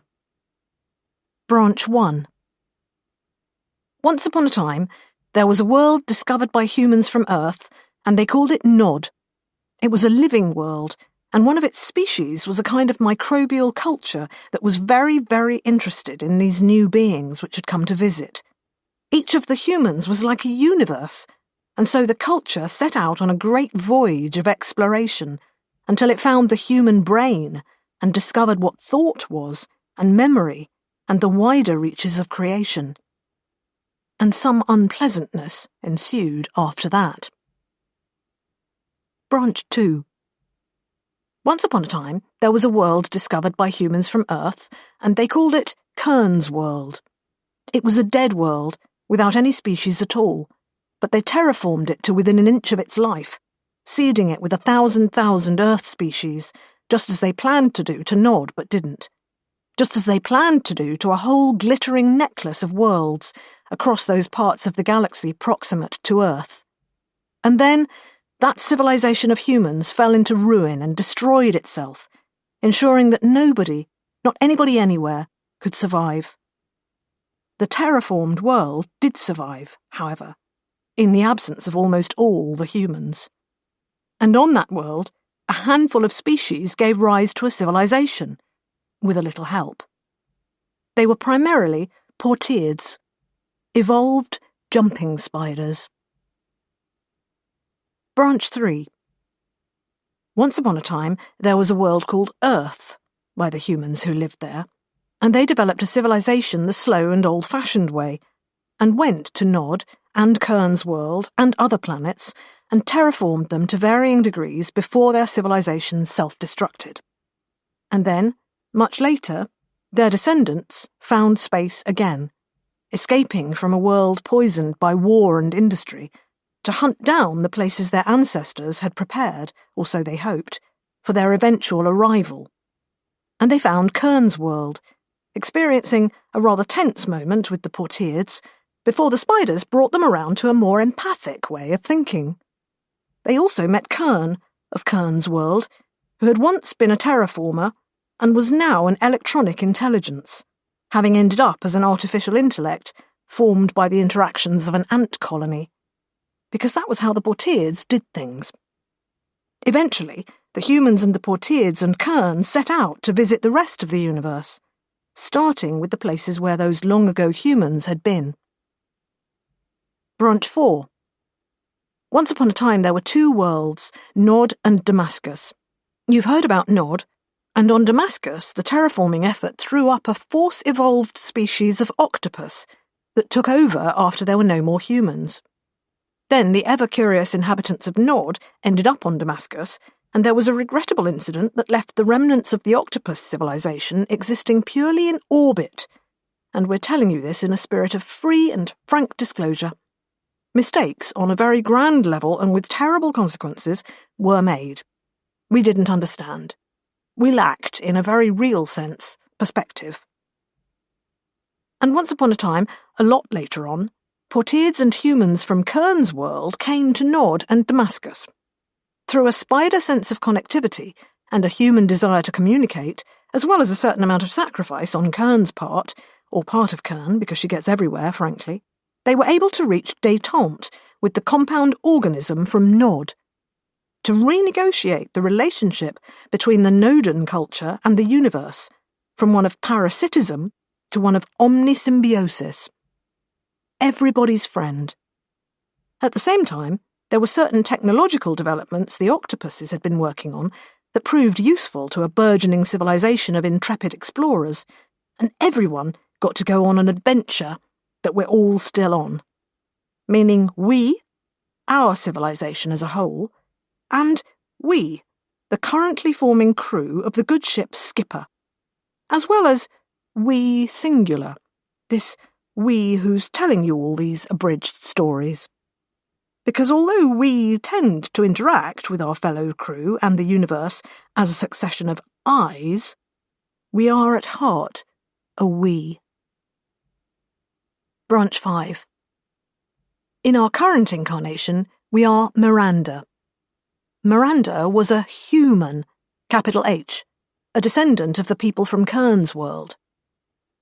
Branch 1. Once upon a time, there was a world discovered by humans from Earth, and they called it Nod. It was a living world, and one of its species was a kind of microbial culture that was very, very interested in these new beings which had come to visit. Each of the humans was like a universe, and so the culture set out on a great voyage of exploration until it found the human brain and discovered what thought was, and memory, and the wider reaches of creation. And some unpleasantness ensued after that. Branch 2. Once upon a time, there was a world discovered by humans from Earth, and they called it Kern's World. It was a dead world, without any species at all, but they terraformed it to within an inch of its life, seeding it with 1,000,000 Earth species, just as they planned to do to Nod but didn't. Just as they planned to do to a whole glittering necklace of worlds across those parts of the galaxy proximate to Earth. And then that civilization of humans fell into ruin and destroyed itself, ensuring that nobody, not anybody anywhere, could survive. The terraformed world did survive, however, in the absence of almost all the humans. And on that world, a handful of species gave rise to a civilization, with a little help. They were primarily portiids, evolved jumping spiders. Branch 3. Once upon a time, there was a world called Earth, by the humans who lived there, and they developed a civilization the slow and old-fashioned way, and went to Nod and Kern's World and other planets, and terraformed them to varying degrees before their civilization self-destructed. And then, much later, their descendants found space again, escaping from a world poisoned by war and industry, to hunt down the places their ancestors had prepared, or so they hoped, for their eventual arrival. And they found Kern's World, experiencing a rather tense moment with the portiids, before the spiders brought them around to a more empathic way of thinking. They also met Kern, of Kern's World, who had once been a terraformer and was now an electronic intelligence, having ended up as an artificial intellect formed by the interactions of an ant colony, because that was how the portiids did things. Eventually, the humans and the portiids and Kern set out to visit the rest of the universe, starting with the places where those long-ago humans had been. Branch 4. Once upon a time there were two worlds, Nod and Damascus. You've heard about Nod, and on Damascus the terraforming effort threw up a force-evolved species of octopus that took over after there were no more humans. Then the ever-curious inhabitants of Nod ended up on Damascus, and there was a regrettable incident that left the remnants of the octopus civilization existing purely in orbit, and we're telling you this in a spirit of free and frank disclosure. Mistakes on a very grand level and with terrible consequences were made. We didn't understand. We lacked, in a very real sense, perspective. And once upon a time, a lot later on, portiids and humans from Kern's World came to Nod and Damascus. Through a spider sense of connectivity and a human desire to communicate, as well as a certain amount of sacrifice on Kern's part, or part of Kern, because she gets everywhere, frankly, they were able to reach détente with the compound organism from Nod, to renegotiate the relationship between the Nodan culture and the universe, from one of parasitism to one of omnisymbiosis. Everybody's friend. At the same time, there were certain technological developments the octopuses had been working on that proved useful to a burgeoning civilization of intrepid explorers, and everyone got to go on an adventure that we're all still on. Meaning we, our civilization as a whole, and we, the currently forming crew of the good ship Skipper, as well as we singular, this we who's telling you all these abridged stories. Because although we tend to interact with our fellow crew and the universe as a succession of I's, we are at heart a we. Branch 5. In our current incarnation, we are Miranda. Miranda was a human, capital H, a descendant of the people from Kern's World.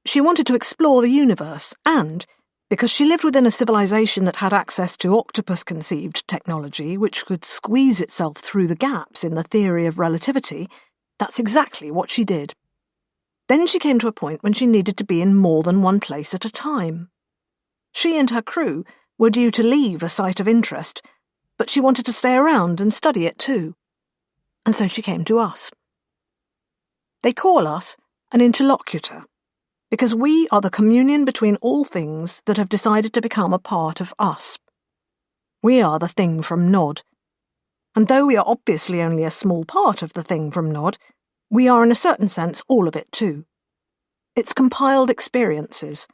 She wanted to explore the universe, and, because she lived within a civilization that had access to octopus-conceived technology which could squeeze itself through the gaps in the theory of relativity, that's exactly what she did. Then she came to a point when she needed to be in more than one place at a time. She and her crew were due to leave a site of interest, but she wanted to stay around and study it too. And so she came to us. They call us an interlocutor, because we are the communion between all things that have decided to become a part of us. We are the thing from Nod. And though we are obviously only a small part of the thing from Nod, we are in a certain sense all of it too. Its compiled experiences,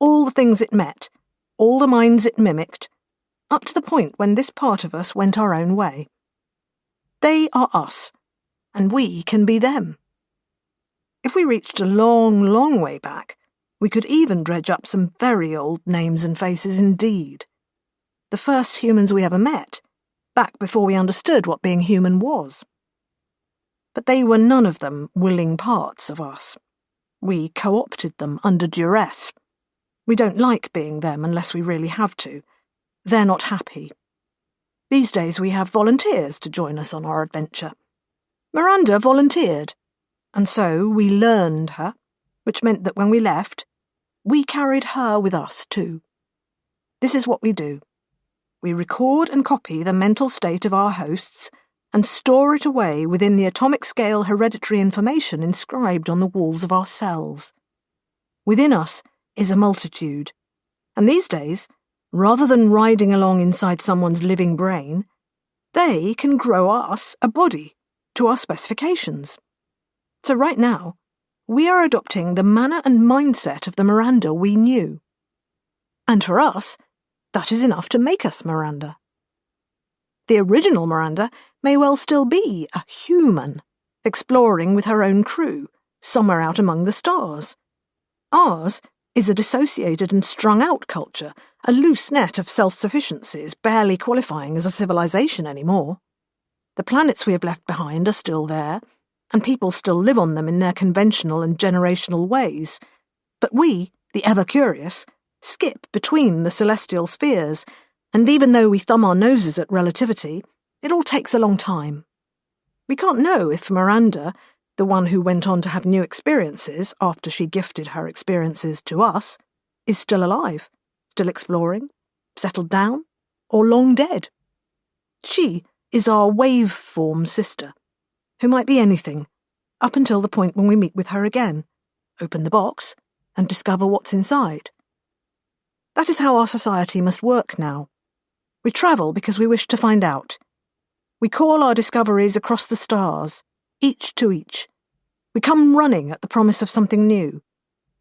all the things it met, all the minds it mimicked, up to the point when this part of us went our own way. They are us, and we can be them. If we reached a long, long way back, we could even dredge up some very old names and faces indeed. The first humans we ever met, back before we understood what being human was. But they were none of them willing parts of us. We co-opted them under duress. We don't like being them unless we really have to. They're not happy. These days we have volunteers to join us on our adventure. Miranda volunteered, and so we learned her, which meant that when we left, we carried her with us too. This is what we do. We record and copy the mental state of our hosts and store it away within the atomic-scale hereditary information inscribed on the walls of our cells. Within us is a multitude, and these days, rather than riding along inside someone's living brain, they can grow us a body to our specifications. So right now, we are adopting the manner and mindset of the Miranda we knew. And for us, that is enough to make us Miranda. The original Miranda may well still be a human, exploring with her own crew, somewhere out among the stars. Ours is a dissociated and strung-out culture, a loose net of self-sufficiencies barely qualifying as a civilization anymore. The planets we have left behind are still there, and people still live on them in their conventional and generational ways. But we, the ever-curious, skip between the celestial spheres, and even though we thumb our noses at relativity, it all takes a long time. We can't know if Miranda, the one who went on to have new experiences after she gifted her experiences to us, is still alive, still exploring, settled down, or long dead. She is our waveform sister, who might be anything, up until the point when we meet with her again, open the box, and discover what's inside. That is how our society must work now. We travel because we wish to find out. We call our discoveries across the stars, each to each. We come running at the promise of something new.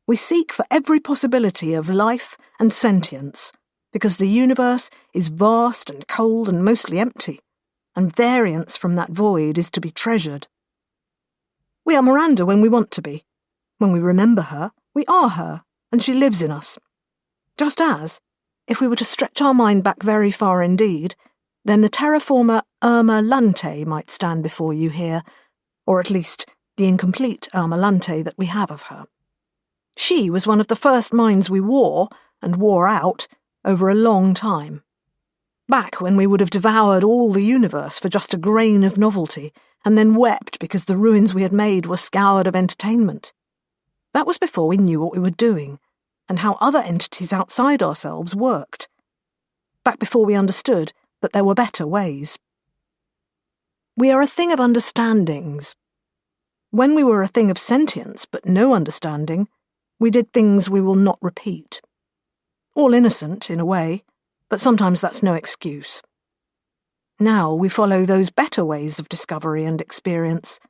We seek for every possibility of life and sentience, because the universe is vast and cold and mostly empty, and variance from that void is to be treasured. We are Miranda when we want to be. When we remember her, we are her, and she lives in us. Just as, if we were to stretch our mind back very far indeed, then the terraformer Irma Lante might stand before you here, or at least the incomplete Irma Lante that we have of her. She was one of the first minds we wore, and wore out, over a long time. Back when we would have devoured all the universe for just a grain of novelty, and then wept because the ruins we had made were scoured of entertainment. That was before we knew what we were doing, and how other entities outside ourselves worked. Back before we understood that there were better ways. We are a thing of understandings. When we were a thing of sentience but no understanding, we did things we will not repeat. All innocent, in a way, but sometimes that's no excuse. Now we follow those better ways of discovery and experience,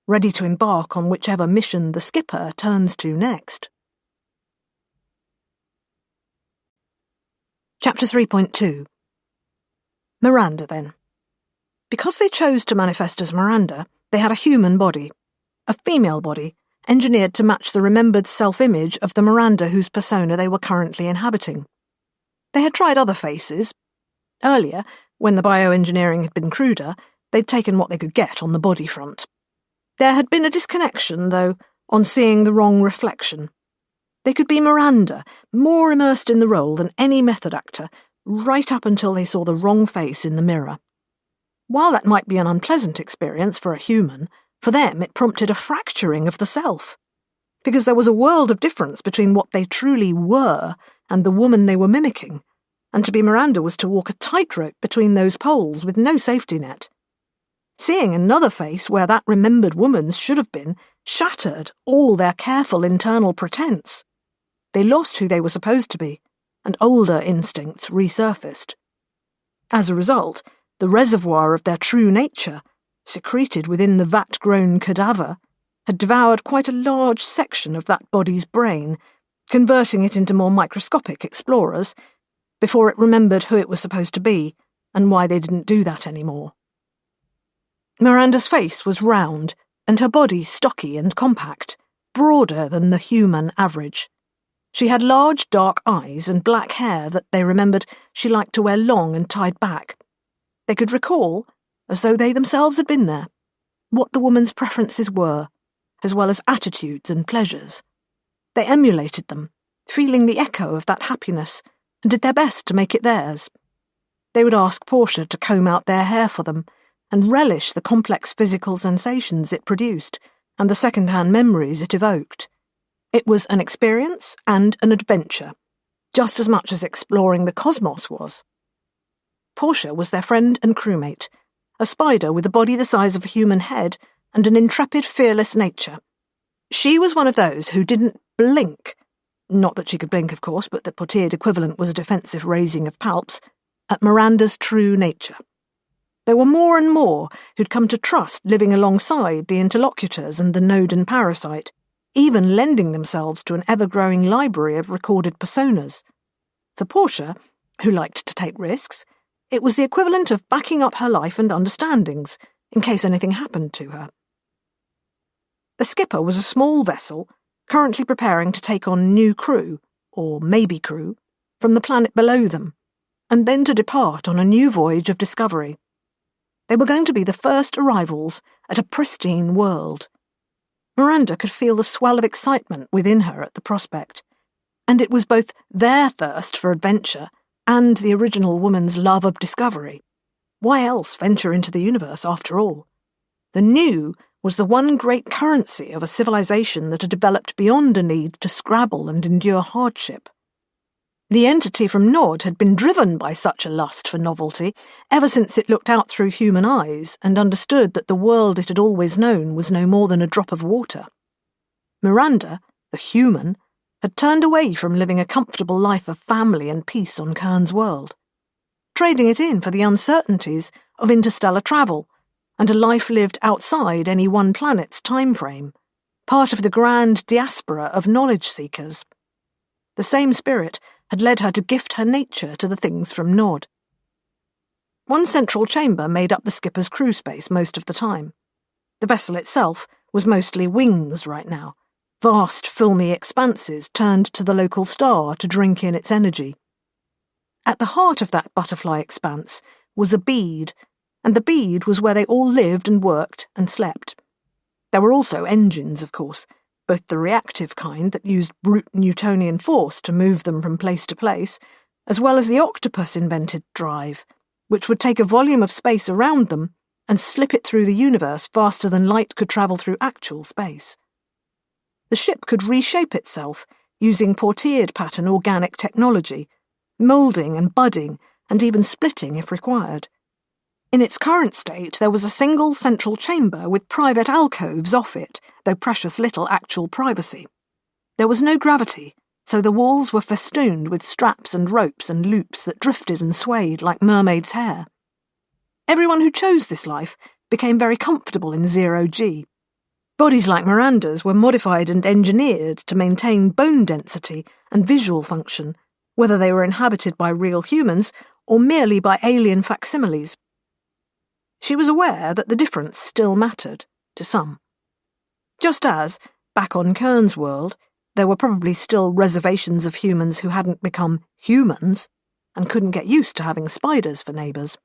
ready to embark on whichever mission the skipper turns to next. Chapter 3.2 Miranda, then. Because they chose to manifest as Miranda, they had a human body, a female body, engineered to match the remembered self-image of the Miranda whose persona they were currently inhabiting. They had tried other faces. Earlier, when the bioengineering had been cruder, they'd taken what they could get on the body front. There had been a disconnection, though, on seeing the wrong reflection. They could be Miranda, more immersed in the role than any method actor, right up until they saw the wrong face in the mirror. While that might be an unpleasant experience for a human, for them it prompted a fracturing of the self, because there was a world of difference between what they truly were and the woman they were mimicking, and to be Miranda was to walk a tightrope between those poles with no safety net. Seeing another face where that remembered woman's should have been shattered all their careful internal pretense. They lost who they were supposed to be, and older instincts resurfaced. As a result, the reservoir of their true nature, secreted within the vat-grown cadaver, had devoured quite a large section of that body's brain, converting it into more microscopic explorers, before it remembered who it was supposed to be and why they didn't do that anymore. Miranda's face was round, and her body stocky and compact, broader than the human average. She had large dark eyes and black hair that they remembered she liked to wear long and tied back. They could recall, as though they themselves had been there, what the woman's preferences were, as well as attitudes and pleasures. They emulated them, feeling the echo of that happiness, and did their best to make it theirs. They would ask Portia to comb out their hair for them, and relish the complex physical sensations it produced and the second-hand memories it evoked. It was an experience and an adventure, just as much as exploring the cosmos was. Portia was their friend and crewmate, a spider with a body the size of a human head and an intrepid, fearless nature. She was one of those who didn't blink, not that she could blink, of course, but the portiered equivalent was a defensive raising of palps, at Miranda's true nature. There were more and more who'd come to trust living alongside the interlocutors and the Noden parasite, even lending themselves to an ever-growing library of recorded personas. For Portia, who liked to take risks, it was the equivalent of backing up her life and understandings, in case anything happened to her. The skipper was a small vessel, currently preparing to take on new crew, or maybe crew, from the planet below them, and then to depart on a new voyage of discovery. They were going to be the first arrivals at a pristine world. Miranda could feel the swell of excitement within her at the prospect, and it was both their thirst for adventure and the original woman's love of discovery. Why else venture into the universe, after all? The new was the one great currency of a civilization that had developed beyond a need to scrabble and endure hardship. The entity from Nod had been driven by such a lust for novelty ever since it looked out through human eyes and understood that the world it had always known was no more than a drop of water. Miranda, the human, had turned away from living a comfortable life of family and peace on Kern's world, trading it in for the uncertainties of interstellar travel and a life lived outside any one planet's time frame, part of the grand diaspora of knowledge seekers. The same spirit had led her to gift her nature to the things from Nod. One central chamber made up the skipper's crew space most of the time. The vessel itself was mostly wings right now, vast filmy expanses turned to the local star to drink in its energy. At the heart of that butterfly expanse was a bead, and the bead was where they all lived and worked and slept. There were also engines, of course, both the reactive kind that used brute Newtonian force to move them from place to place, as well as the octopus-invented drive, which would take a volume of space around them and slip it through the universe faster than light could travel through actual space. The ship could reshape itself using portiered pattern organic technology, moulding and budding and even splitting if required. In its current state, there was a single central chamber with private alcoves off it, though precious little actual privacy. There was no gravity, so the walls were festooned with straps and ropes and loops that drifted and swayed like mermaids' hair. Everyone who chose this life became very comfortable in zero-G. Bodies like Miranda's were modified and engineered to maintain bone density and visual function, whether they were inhabited by real humans or merely by alien facsimiles. She was aware that the difference still mattered, to some. Just as, back on Kern's world, there were probably still reservations of humans who hadn't become humans and couldn't get used to having spiders for neighbours.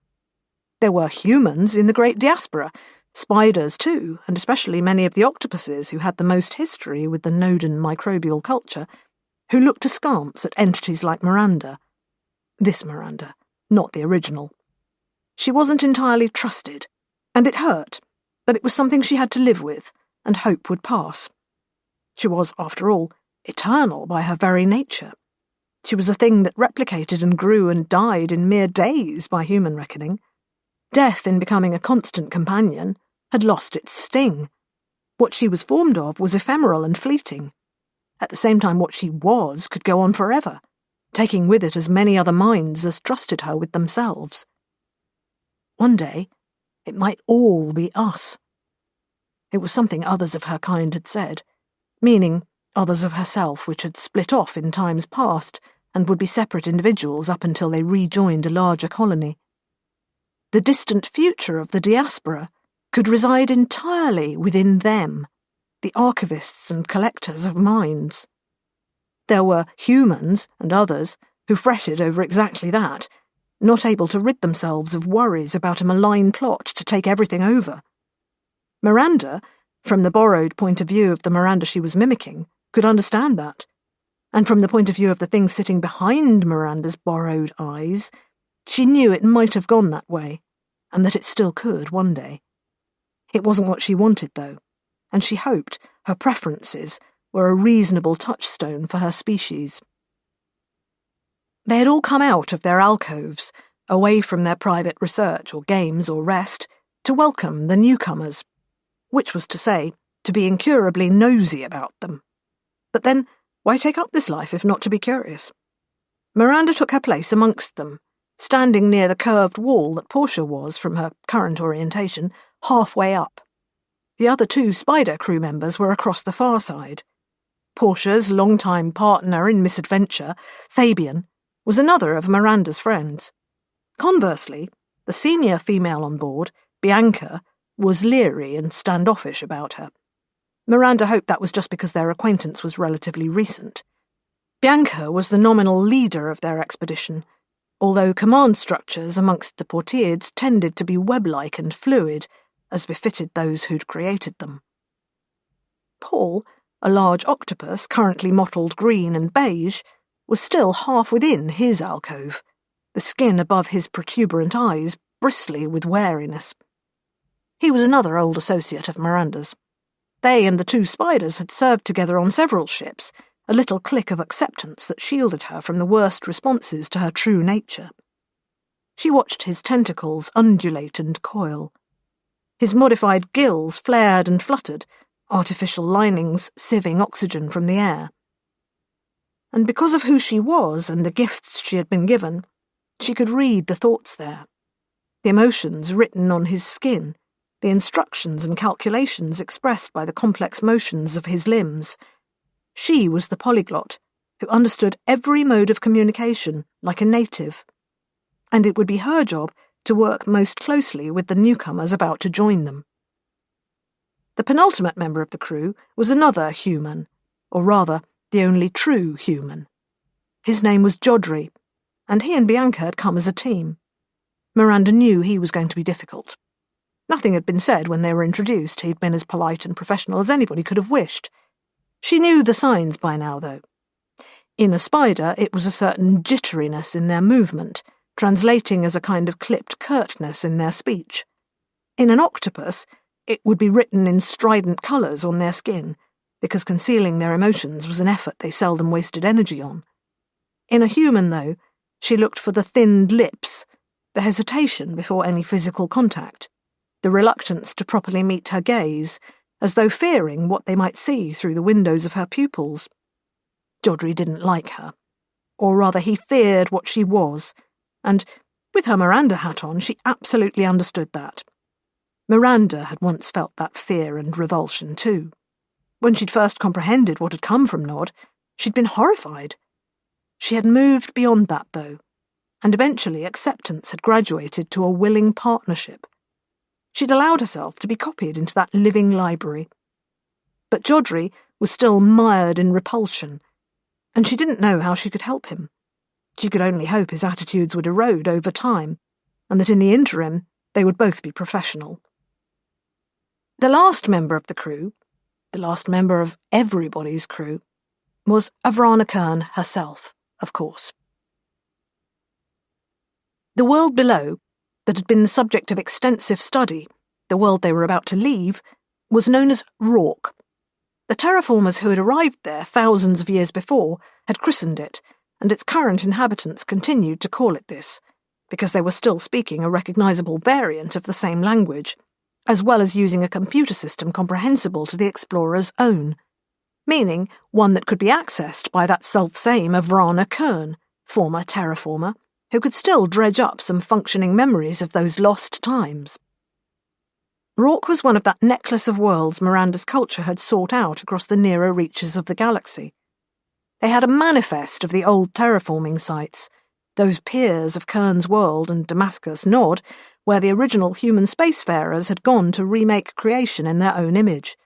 There were humans in the great diaspora, spiders too, and especially many of the octopuses who had the most history with the Noden microbial culture, who looked askance at entities like Miranda. This Miranda, not the original. She wasn't entirely trusted, and it hurt, but it was something she had to live with and hope would pass. She was, after all, eternal by her very nature. She was a thing that replicated and grew and died in mere days by human reckoning. Death, in becoming a constant companion, had lost its sting. What she was formed of was ephemeral and fleeting. At the same time, what she was could go on forever, taking with it as many other minds as trusted her with themselves. One day, it might all be us. It was something others of her kind had said, meaning others of herself which had split off in times past and would be separate individuals up until they rejoined a larger colony. The distant future of the diaspora could reside entirely within them, the archivists and collectors of minds. There were humans and others who fretted over exactly that, not able to rid themselves of worries about a malign plot to take everything over. Miranda, from the borrowed point of view of the Miranda she was mimicking, could understand that, and from the point of view of the thing sitting behind Miranda's borrowed eyes, she knew it might have gone that way, and that it still could one day. It wasn't what she wanted, though, and she hoped her preferences were a reasonable touchstone for her species. They had all come out of their alcoves, away from their private research or games or rest, to welcome the newcomers, which was to say, to be incurably nosy about them. But then, why take up this life if not to be curious? Miranda took her place amongst them, standing near the curved wall that Portia was, from her current orientation, halfway up. The other two Spider crew members were across the far side. Portia's long-time partner in misadventure, Fabian, was another of Miranda's friends. Conversely, the senior female on board, Bianca, was leery and standoffish about her. Miranda hoped that was just because their acquaintance was relatively recent. Bianca was the nominal leader of their expedition, although command structures amongst the Portiids tended to be web-like and fluid, as befitted those who'd created them. Paul, a large octopus currently mottled green and beige, was still half within his alcove, the skin above his protuberant eyes bristly with wariness. He was another old associate of Miranda's. They and the two Spiders had served together on several ships, a little clique of acceptance that shielded her from the worst responses to her true nature. She watched his tentacles undulate and coil. His modified gills flared and fluttered, artificial linings sieving oxygen from the air. And because of who she was and the gifts she had been given, she could read the thoughts there, the emotions written on his skin, the instructions and calculations expressed by the complex motions of his limbs. She was the polyglot, who understood every mode of communication like a native, and it would be her job to work most closely with the newcomers about to join them. The penultimate member of the crew was another human, or rather, the only true human. His name was Jodri, and he and Bianca had come as a team. Miranda knew he was going to be difficult. Nothing had been said when they were introduced. He'd been as polite and professional as anybody could have wished. She knew the signs by now, though. In a spider, it was a certain jitteriness in their movement, translating as a kind of clipped curtness in their speech. In an octopus, it would be written in strident colours on their skin, because concealing their emotions was an effort they seldom wasted energy on. In a human, though, she looked for the thinned lips, the hesitation before any physical contact, the reluctance to properly meet her gaze, as though fearing what they might see through the windows of her pupils. Jodri didn't like her, or rather he feared what she was, and, with her Miranda hat on, she absolutely understood that. Miranda had once felt that fear and revulsion too. When she'd first comprehended what had come from Nod, she'd been horrified. She had moved beyond that, though, and eventually acceptance had graduated to a willing partnership. She'd allowed herself to be copied into that living library. But Jodri was still mired in repulsion, and she didn't know how she could help him. She could only hope his attitudes would erode over time, and that in the interim they would both be professional. The last member of the crew, the last member of everybody's crew, was Avrana Kern herself, of course. The world below, that had been the subject of extensive study, the world they were about to leave, was known as Rorke. The terraformers who had arrived there thousands of years before had christened it, and its current inhabitants continued to call it this, because they were still speaking a recognisable variant of the same language, as well as using a computer system comprehensible to the explorer's own, meaning one that could be accessed by that self-same Avrana Kern, former terraformer, who could still dredge up some functioning memories of those lost times. Rorke was one of that necklace of worlds Miranda's culture had sought out across the nearer reaches of the galaxy. They had a manifest of the old terraforming sites, those piers of Kern's World and Damascus Nod, where the original human spacefarers had gone to remake creation in their own image.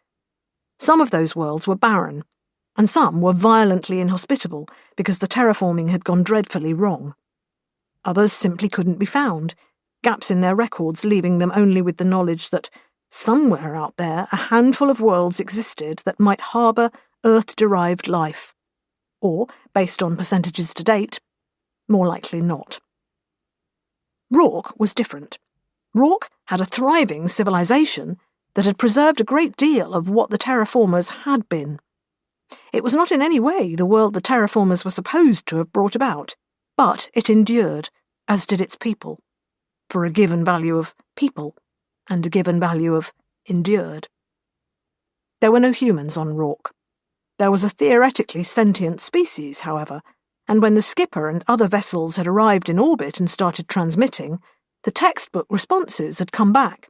Some of those worlds were barren, and some were violently inhospitable because the terraforming had gone dreadfully wrong. Others simply couldn't be found, gaps in their records leaving them only with the knowledge that somewhere out there a handful of worlds existed that might harbour Earth-derived life. Or, based on percentages to date, more likely not. Rorke was different. Rorke had a thriving civilization that had preserved a great deal of what the terraformers had been. It was not in any way the world the terraformers were supposed to have brought about, but it endured, as did its people, for a given value of people and a given value of endured. There were no humans on Rorke. There was a theoretically sentient species, however, and when the skipper and other vessels had arrived in orbit and started transmitting, the textbook responses had come back.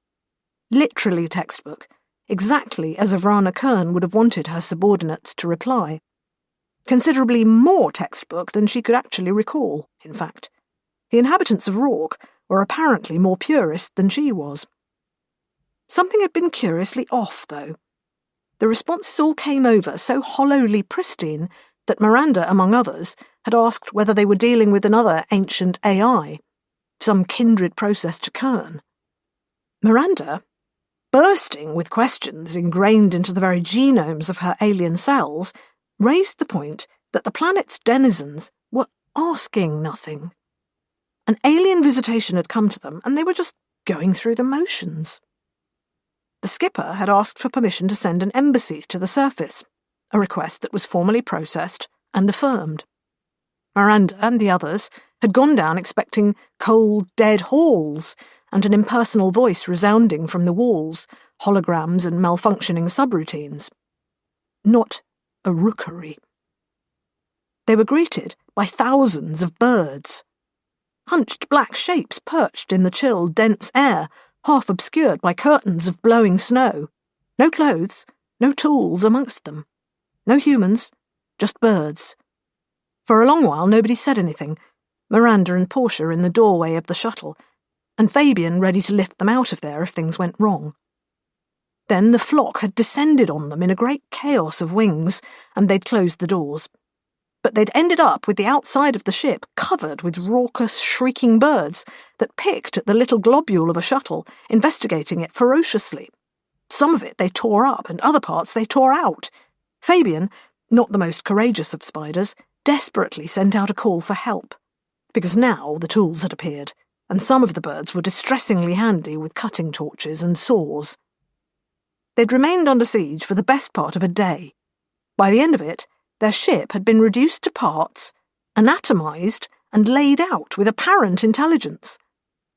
Literally textbook, exactly as Avrana Kern would have wanted her subordinates to reply. Considerably more textbook than she could actually recall, in fact. The inhabitants of Rorke were apparently more purist than she was. Something had been curiously off, though. The responses all came over so hollowly pristine that Miranda, among others, had asked whether they were dealing with another ancient AI, some kindred process to Kern. Miranda, bursting with questions ingrained into the very genomes of her alien cells, raised the point that the planet's denizens were asking nothing. An alien visitation had come to them, and they were just going through the motions. The skipper had asked for permission to send an embassy to the surface, a request that was formally processed and affirmed. Miranda and the others had gone down expecting cold, dead halls and an impersonal voice resounding from the walls, holograms and malfunctioning subroutines. Not a rookery. They were greeted by thousands of birds. Hunched black shapes perched in the chill, dense air, half obscured by curtains of blowing snow. No clothes, no tools amongst them. No humans, just birds. For a long while nobody said anything, Miranda and Portia in the doorway of the shuttle, and Fabian ready to lift them out of there if things went wrong. Then the flock had descended on them in a great chaos of wings, and they'd closed the doors. But they'd ended up with the outside of the ship covered with raucous, shrieking birds that picked at the little globule of a shuttle, investigating it ferociously. Some of it they tore up, and other parts they tore out. Fabian, not the most courageous of spiders, desperately sent out a call for help, because now the tools had appeared, and some of the birds were distressingly handy with cutting torches and saws. They'd remained under siege for the best part of a day. By the end of it, their ship had been reduced to parts, anatomized, and laid out with apparent intelligence.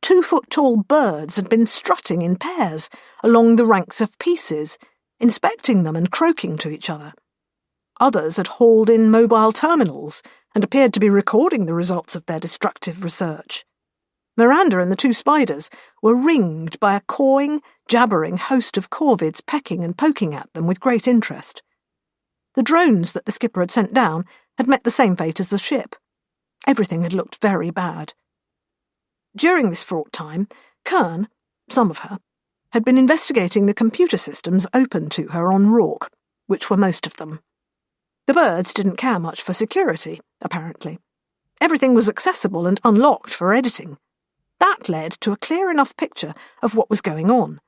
2-foot-tall birds had been strutting in pairs along the ranks of pieces, inspecting them and croaking to each other. Others had hauled in mobile terminals and appeared to be recording the results of their destructive research. Miranda and the two spiders were ringed by a cawing, jabbering host of corvids pecking and poking at them with great interest. The drones that the skipper had sent down had met the same fate as the ship. Everything had looked very bad. During this fraught time, Kern, some of her, had been investigating the computer systems open to her on Rorke, which were most of them. The birds didn't care much for security, apparently. Everything was accessible and unlocked for editing. That led to a clear enough picture of what was going on,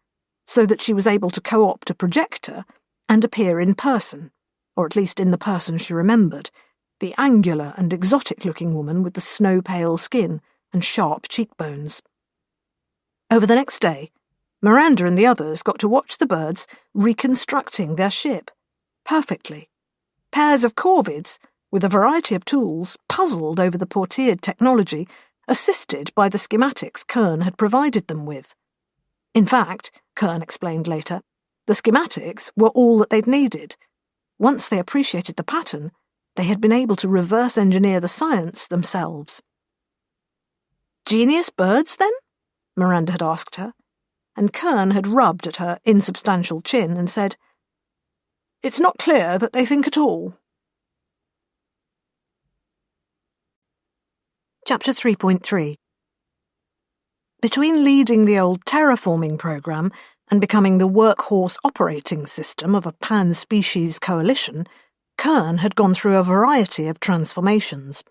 so that she was able to co-opt a projector and appear in person, or at least in the person she remembered, the angular and exotic-looking woman with the snow-pale skin and sharp cheekbones. Over the next day, Miranda and the others got to watch the birds reconstructing their ship, perfectly. Pairs of corvids, with a variety of tools, puzzled over the portiered technology, assisted by the schematics Kern had provided them with. In fact, Kern explained later, the schematics were all that they'd needed. Once they appreciated the pattern, they had been able to reverse engineer the science themselves. "Genius birds, then?" Miranda had asked her, and Kern had rubbed at her insubstantial chin and said, "It's not clear that they think at all." Chapter 3.3 Between leading the old terraforming program and becoming the workhorse operating system of a pan-species coalition, Kern had gone through a variety of transformations.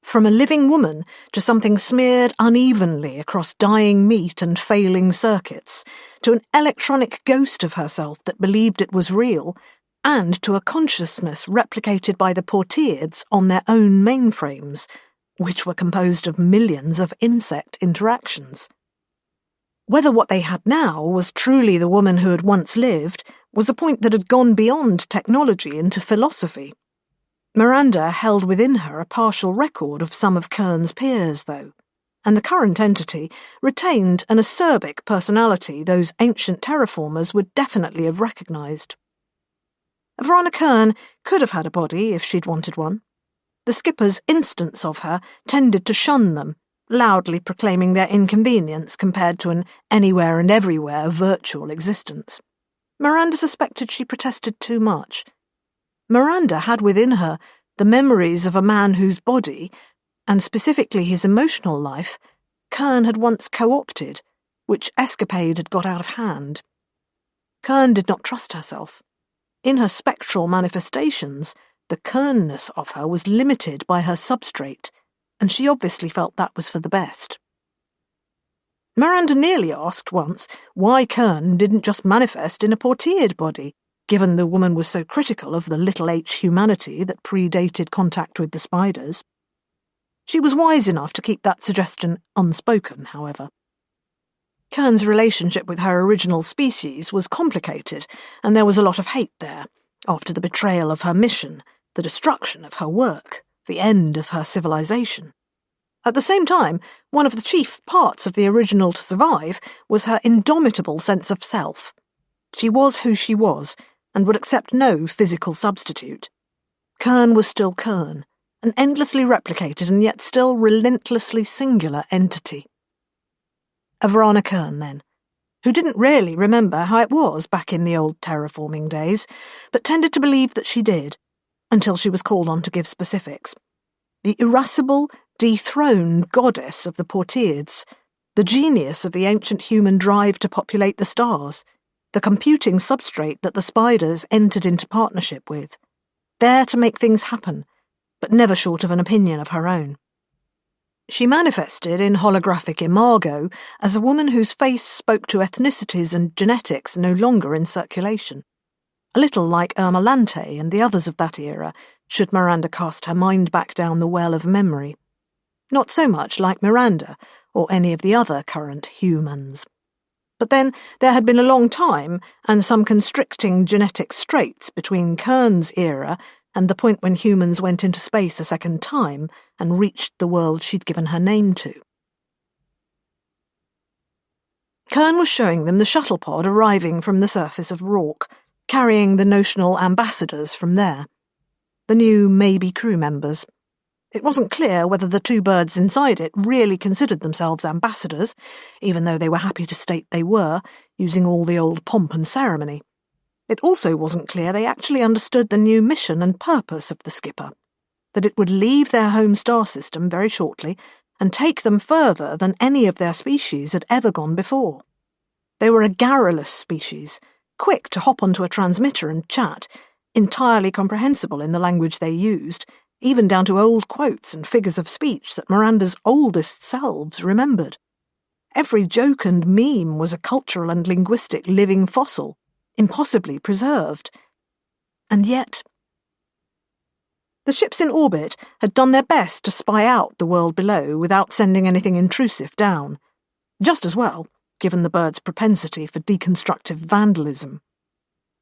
From a living woman to something smeared unevenly across dying meat and failing circuits, to an electronic ghost of herself that believed it was real, and to a consciousness replicated by the portieds on their own mainframes, which were composed of millions of insect interactions. Whether what they had now was truly the woman who had once lived was a point that had gone beyond technology into philosophy. Miranda held within her a partial record of some of Kern's peers, though, and the current entity retained an acerbic personality those ancient terraformers would definitely have recognised. Avrana Kern could have had a body if she'd wanted one. The skipper's instance of her tended to shun them, loudly proclaiming their inconvenience compared to an anywhere and everywhere virtual existence. Miranda suspected she protested too much. Miranda had within her the memories of a man whose body, and specifically his emotional life, Kern had once co-opted, which escapade had got out of hand. Kern did not trust herself. In her spectral manifestations, the Kernness of her was limited by her substrate, and she obviously felt that was for the best. Miranda nearly asked once why Kern didn't just manifest in a portiered body, given the woman was so critical of the little h humanity that predated contact with the spiders. She was wise enough to keep that suggestion unspoken, however. Kern's relationship with her original species was complicated, and there was a lot of hate there, after the betrayal of her mission, the destruction of her work, the end of her civilization. At the same time, one of the chief parts of the original to survive was her indomitable sense of self. She was who she was, and would accept no physical substitute. Kern was still Kern, an endlessly replicated and yet still relentlessly singular entity. Avrana Kern, then, who didn't really remember how it was back in the old terraforming days, but tended to believe that she did, until she was called on to give specifics. The irascible, dethroned goddess of the portieds, the genius of the ancient human drive to populate the stars, the computing substrate that the spiders entered into partnership with, there to make things happen, but never short of an opinion of her own. She manifested in holographic imago as a woman whose face spoke to ethnicities and genetics no longer in circulation. A little like Irma Lante and the others of that era, should Miranda cast her mind back down the well of memory. Not so much like Miranda, or any of the other current humans. But then there had been a long time, and some constricting genetic straits between Kern's era and the point when humans went into space a second time and reached the world she'd given her name to. Kern was showing them the shuttle pod arriving from the surface of Rourke, carrying the notional ambassadors from there. The new maybe crew members. It wasn't clear whether the two birds inside it really considered themselves ambassadors, even though they were happy to state they were, using all the old pomp and ceremony. It also wasn't clear they actually understood the new mission and purpose of the skipper, that it would leave their home star system very shortly and take them further than any of their species had ever gone before. They were a garrulous species, quick to hop onto a transmitter and chat, entirely comprehensible in the language they used, even down to old quotes and figures of speech that Miranda's oldest selves remembered. Every joke and meme was a cultural and linguistic living fossil, impossibly preserved. And yet, The ships in orbit had done their best to spy out the world below without sending anything intrusive down. Just as well, given the birds' propensity for deconstructive vandalism.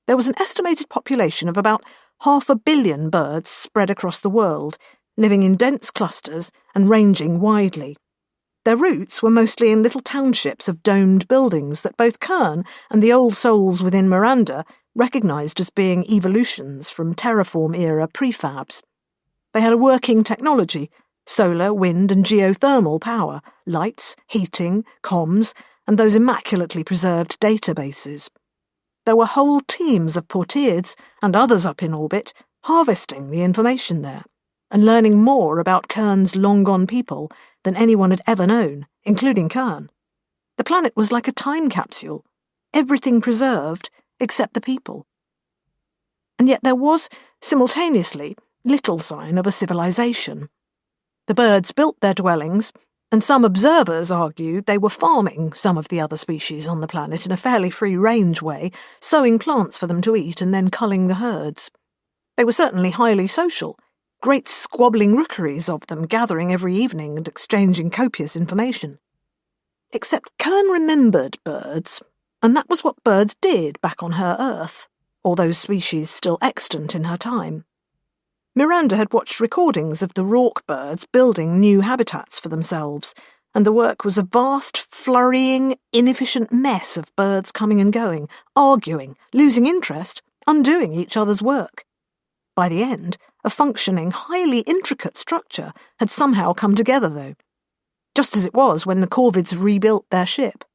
There was an estimated population of about 500 million birds spread across the world, living in dense clusters and ranging widely. Their roots were mostly in little townships of domed buildings that both Kern and the old souls within Miranda recognised as being evolutions from terraform-era prefabs. They had a working technology: solar, wind and geothermal power, lights, heating, comms, and those immaculately preserved databases. There were whole teams of portiers and others up in orbit harvesting the information there and learning more about Kern's long-gone people than anyone had ever known, including Kern. The planet was like a time capsule, everything preserved except the people. And yet there was, simultaneously, little sign of a civilization. The birds built their dwellings, and some observers argued they were farming some of the other species on the planet in a fairly free-range way, sowing plants for them to eat and then culling the herds. They were certainly highly social, great squabbling rookeries of them gathering every evening and exchanging copious information. Except Kern remembered birds, and that was what birds did back on her Earth, or those species still extant in her time. Miranda had watched recordings of the rorke birds building new habitats for themselves, and the work was a vast, flurrying, inefficient mess of birds coming and going, arguing, losing interest, undoing each other's work. By the end, a functioning, highly intricate structure had somehow come together, though, just as it was when the Corvids rebuilt their ship.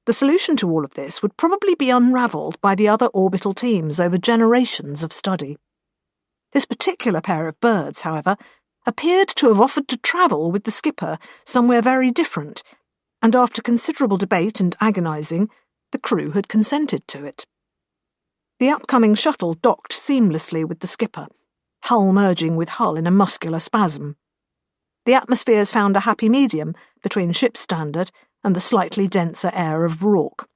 The solution to all of this would probably be unravelled by the other orbital teams over generations of study. This particular pair of birds, however, appeared to have offered to travel with the skipper somewhere very different, and after considerable debate and agonising, the crew had consented to it. The upcoming shuttle docked seamlessly with the skipper, hull merging with hull in a muscular spasm. The atmospheres found a happy medium between ship standard and the slightly denser air of rorke.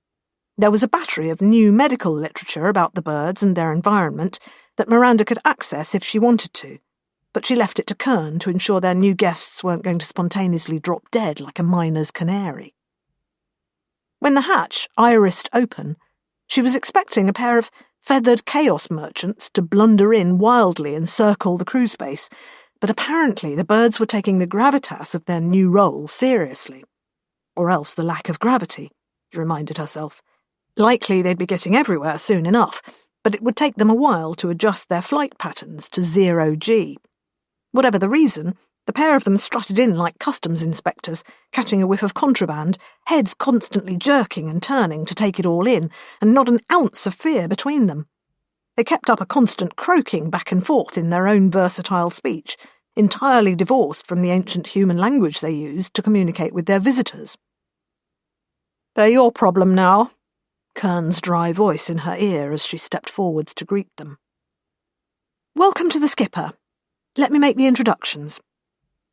There was a battery of new medical literature about the birds and their environment that Miranda could access if she wanted to, but she left it to Kern to ensure their new guests weren't going to spontaneously drop dead like a miner's canary. When the hatch irised open, she was expecting a pair of feathered chaos merchants to blunder in wildly and circle the crew space, but apparently the birds were taking the gravitas of their new role seriously. Or else the lack of gravity, she reminded herself. Likely they'd be getting everywhere soon enough, but it would take them a while to adjust their flight patterns to 0G. Whatever the reason, the pair of them strutted in like customs inspectors, catching a whiff of contraband, heads constantly jerking and turning to take it all in, and not an ounce of fear between them. They kept up a constant croaking back and forth in their own versatile speech, entirely divorced from the ancient human language they used to communicate with their visitors. "They're your problem now," Kern's dry voice in her ear as she stepped forwards to greet them. "Welcome to the skipper. Let me make the introductions."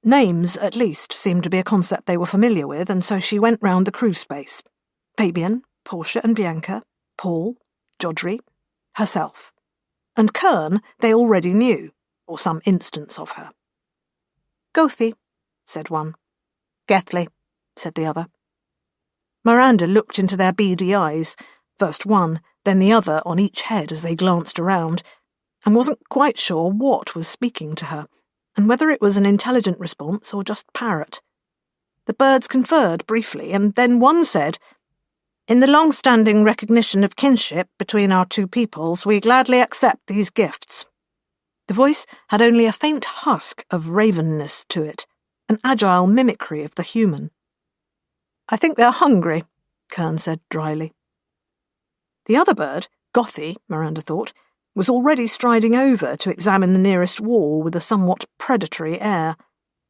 Names, at least, seemed to be a concept they were familiar with, and so she went round the crew space. Fabian, Portia and Bianca, Paul, Jodrey, herself. And Kern they already knew, or some instance of her. "Gothi," said one. "Gethley," said the other. Miranda looked into their beady eyes, first one, then the other on each head as they glanced around, and wasn't quite sure what was speaking to her, and whether it was an intelligent response or just parrot. The birds conferred briefly, and then one said, "In the long-standing recognition of kinship between our two peoples, we gladly accept these gifts." The voice had only a faint husk of ravenness to it, an agile mimicry of the human. "I think they're hungry," Kern said dryly. The other bird, Gothi, Miranda thought, was already striding over to examine the nearest wall with a somewhat predatory air.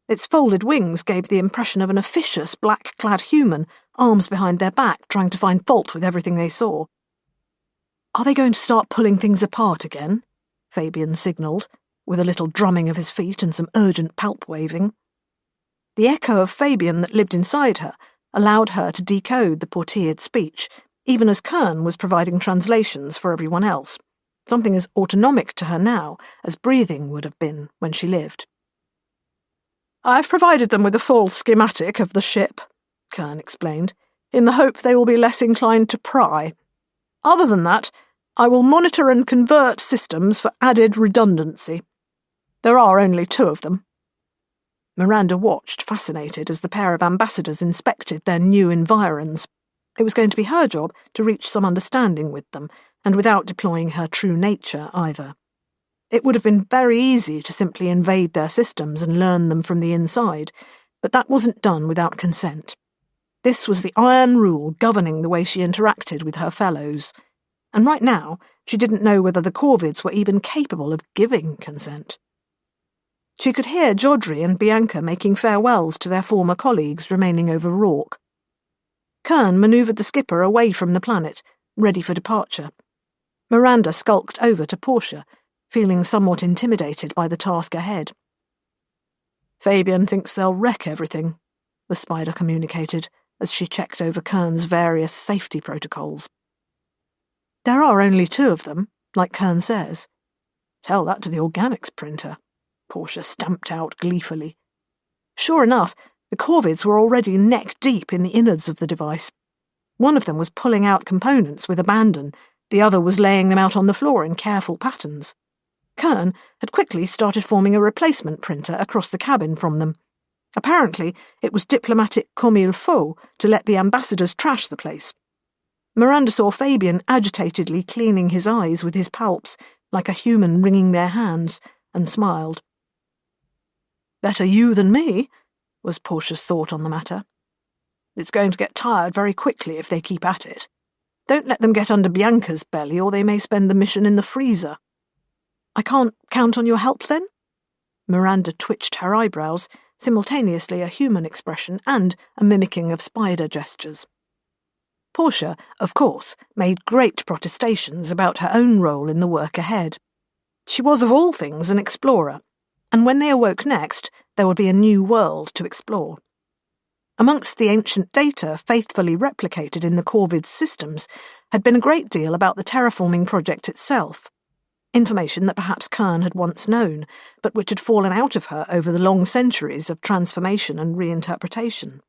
Its folded wings gave the impression of an officious black-clad human, arms behind their back, trying to find fault with everything they saw. "Are they going to start pulling things apart again?" Fabian signalled, with a little drumming of his feet and some urgent palp-waving. The echo of Fabian that lived inside her allowed her to decode the portiered speech, even as Kern was providing translations for everyone else. something as autonomic to her now as breathing would have been when she lived. "I've provided them with a full schematic of the ship," Kern explained, "in the hope they will be less inclined to pry. Other than that, I will monitor and convert systems for added redundancy. There are only 2 of them." Miranda watched, fascinated, as the pair of ambassadors inspected their new environs. It was going to be her job to reach some understanding with them, and without deploying her true nature either. It would have been very easy to simply invade their systems and learn them from the inside, but that wasn't done without consent. This was the iron rule governing the way she interacted with her fellows, and right now she didn't know whether the Corvids were even capable of giving consent. She could hear Jodri and Bianca making farewells to their former colleagues remaining over Rourke. Kern manoeuvred the skipper away from the planet, ready for departure. Miranda skulked over to Portia, feeling somewhat intimidated by the task ahead. "Fabian thinks they'll wreck everything," the spider communicated, as she checked over Kern's various safety protocols. "There are only 2 of them, like Kern says." "Tell that to the organics printer," Portia stamped out gleefully. Sure enough, the Corvids were already neck-deep in the innards of the device. One of them was pulling out components with abandon, the other was laying them out on the floor in careful patterns. Kern had quickly started forming a replacement printer across the cabin from them. Apparently, it was diplomatic comme il faut to let the ambassadors trash the place. Miranda saw Fabian agitatedly cleaning his eyes with his palps, like a human wringing their hands, and smiled. "Better you than me," was Portia's thought on the matter. "It's going to get tired very quickly if they keep at it. Don't let them get under Bianca's belly, or they may spend the mission in the freezer." "I can't count on your help, then?" Miranda twitched her eyebrows, simultaneously a human expression and a mimicking of spider gestures. Portia, of course, made great protestations about her own role in the work ahead. She was, of all things, an explorer, and when they awoke next, there would be a new world to explore. Amongst the ancient data faithfully replicated in the Corvid's systems had been a great deal about the terraforming project itself, information that perhaps Kern had once known, but which had fallen out of her over the long centuries of transformation and reinterpretation.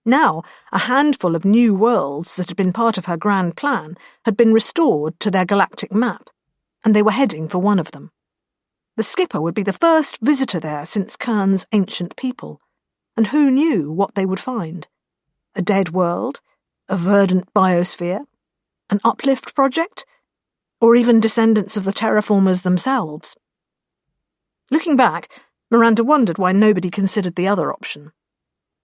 Now, a handful of new worlds that had been part of her grand plan had been restored to their galactic map, and they were heading for one of them. The skipper would be the first visitor there since Kern's ancient people, and who knew what they would find? A dead world? A verdant biosphere? An uplift project? Or even descendants of the terraformers themselves? Looking back, Miranda wondered why nobody considered the other option.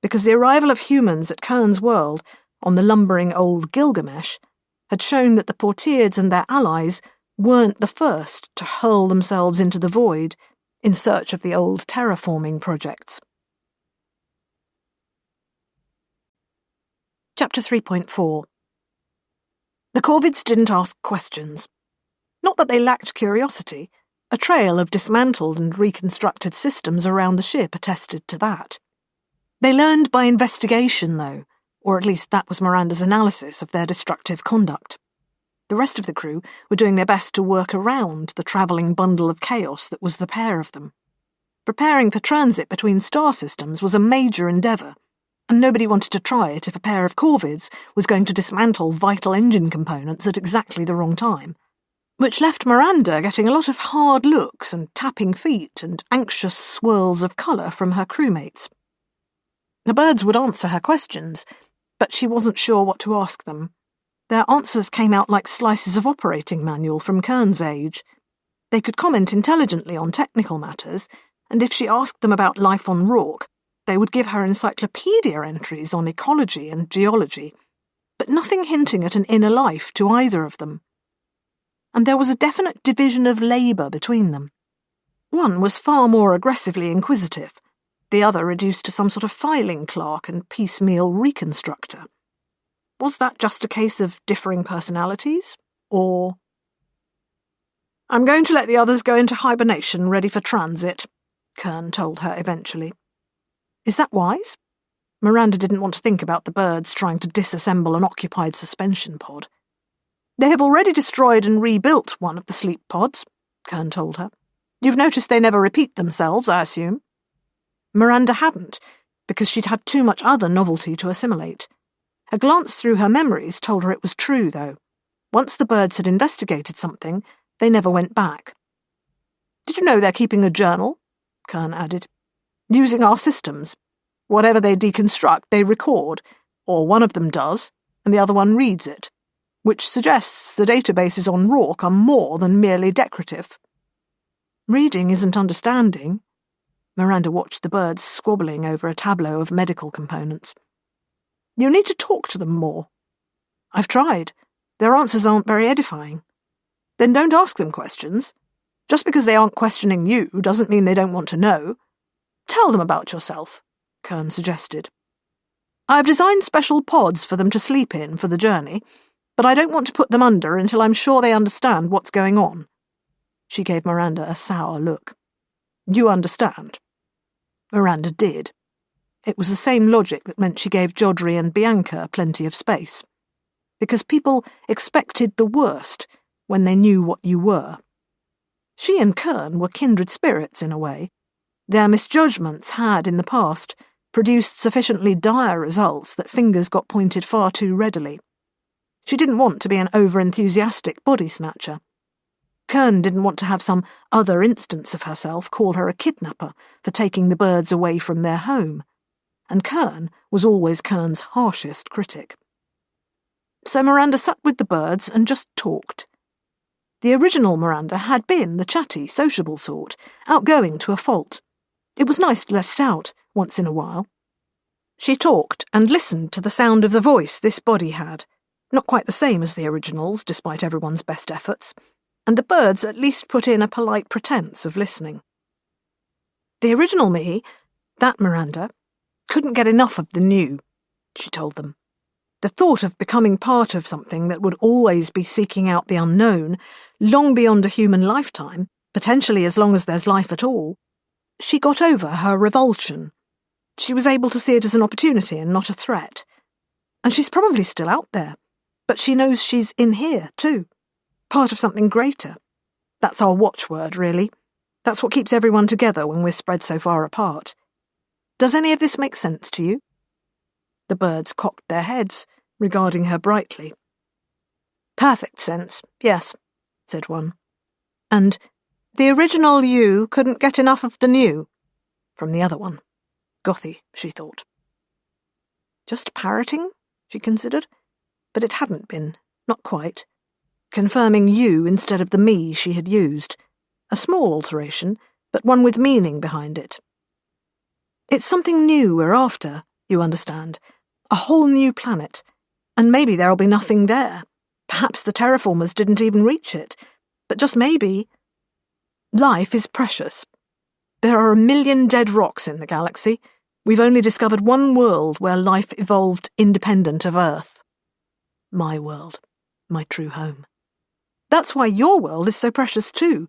Because the arrival of humans at Kern's world, on the lumbering old Gilgamesh, had shown that the Portiers and their allies weren't the first to hurl themselves into the void in search of the old terraforming projects. Chapter 3.4. The Corvids didn't ask questions. Not that they lacked curiosity. A trail of dismantled and reconstructed systems around the ship attested to that. They learned by investigation, though, or at least that was Miranda's analysis of their destructive conduct. The rest of the crew were doing their best to work around the travelling bundle of chaos that was the pair of them. Preparing for transit between star systems was a major endeavour, and nobody wanted to try it if a pair of Corvids was going to dismantle vital engine components at exactly the wrong time, which left Miranda getting a lot of hard looks and tapping feet and anxious swirls of colour from her crewmates. The birds would answer her questions, but she wasn't sure what to ask them. Their answers came out like slices of operating manual from Kern's age. They could comment intelligently on technical matters, and if she asked them about life on Rourke, they would give her encyclopedia entries on ecology and geology, but nothing hinting at an inner life to either of them. And there was a definite division of labour between them. One was far more aggressively inquisitive, the other reduced to some sort of filing clerk and piecemeal reconstructor. Was that just a case of differing personalities? Or... "I'm going to let the others go into hibernation ready for transit," Kern told her eventually. Is that wise? Miranda didn't want to think about the birds trying to disassemble an occupied suspension pod. They have already destroyed and rebuilt one of the sleep pods, Kern told her. You've noticed they never repeat themselves, I assume? Miranda hadn't, because she'd had too much other novelty to assimilate. A glance through her memories told her it was true, though. Once the birds had investigated something, they never went back. Did you know they're keeping a journal? Kern added. Using our systems. Whatever they deconstruct, they record, or one of them does, and the other one reads it, which suggests the databases on Rourke are more than merely decorative. Reading isn't understanding. Miranda watched the birds squabbling over a tableau of medical components. You need to talk to them more. I've tried. Their answers aren't very edifying. Then don't ask them questions. Just because they aren't questioning you doesn't mean they don't want to know. Tell them about yourself, Kern suggested. I've designed special pods for them to sleep in for the journey, but I don't want to put them under until I'm sure they understand what's going on. She gave Miranda a sour look. You understand? Miranda did. It was the same logic that meant she gave Jodri and Bianca plenty of space. Because people expected the worst when they knew what you were. She and Kern were kindred spirits in a way. Their misjudgments had, in the past, produced sufficiently dire results that fingers got pointed far too readily. She didn't want to be an over-enthusiastic body snatcher. Kern didn't want to have some other instance of herself call her a kidnapper for taking the birds away from their home. And Kern was always Kern's harshest critic. So Miranda sat with the birds and just talked. The original Miranda had been the chatty, sociable sort, outgoing to a fault. It was nice to let it out, once in a while. She talked and listened to the sound of the voice this body had, not quite the same as the original's, despite everyone's best efforts, and the birds at least put in a polite pretense of listening. The original me, that Miranda, couldn't get enough of the new, she told them. The thought of becoming part of something that would always be seeking out the unknown, long beyond a human lifetime, potentially as long as there's life at all, she got over her revulsion. She was able to see it as an opportunity and not a threat. And she's probably still out there, but she knows she's in here, too. Part of something greater. That's our watchword, really. That's what keeps everyone together when we're spread so far apart. Does any of this make sense to you? The birds cocked their heads, regarding her brightly. Perfect sense, yes, said one. And the original you couldn't get enough of the new, from the other one. Gothy, she thought. Just parroting, she considered, but it hadn't been, not quite. Confirming you instead of the me she had used. A small alteration, but one with meaning behind it. It's something new we're after, you understand. A whole new planet. And maybe there'll be nothing there. Perhaps the terraformers didn't even reach it. But just maybe. Life is precious. There are 1 million dead rocks in the galaxy. We've only discovered one world where life evolved independent of Earth. My world. My true home. That's why your world is so precious too.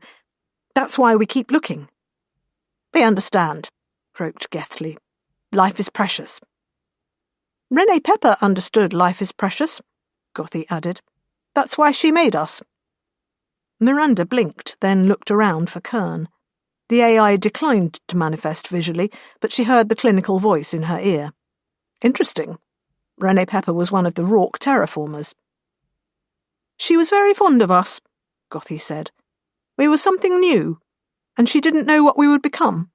That's why we keep looking. They understand, croaked Gethly. Life is precious. Renee Pepper understood life is precious, Gothy added. That's why she made us. Miranda blinked, then looked around for Kern. The AI declined to manifest visually, but she heard the clinical voice in her ear. Interesting. Renee Pepper was one of the Rourke terraformers. She was very fond of us, Gothy said. We were something new, and she didn't know what we would become.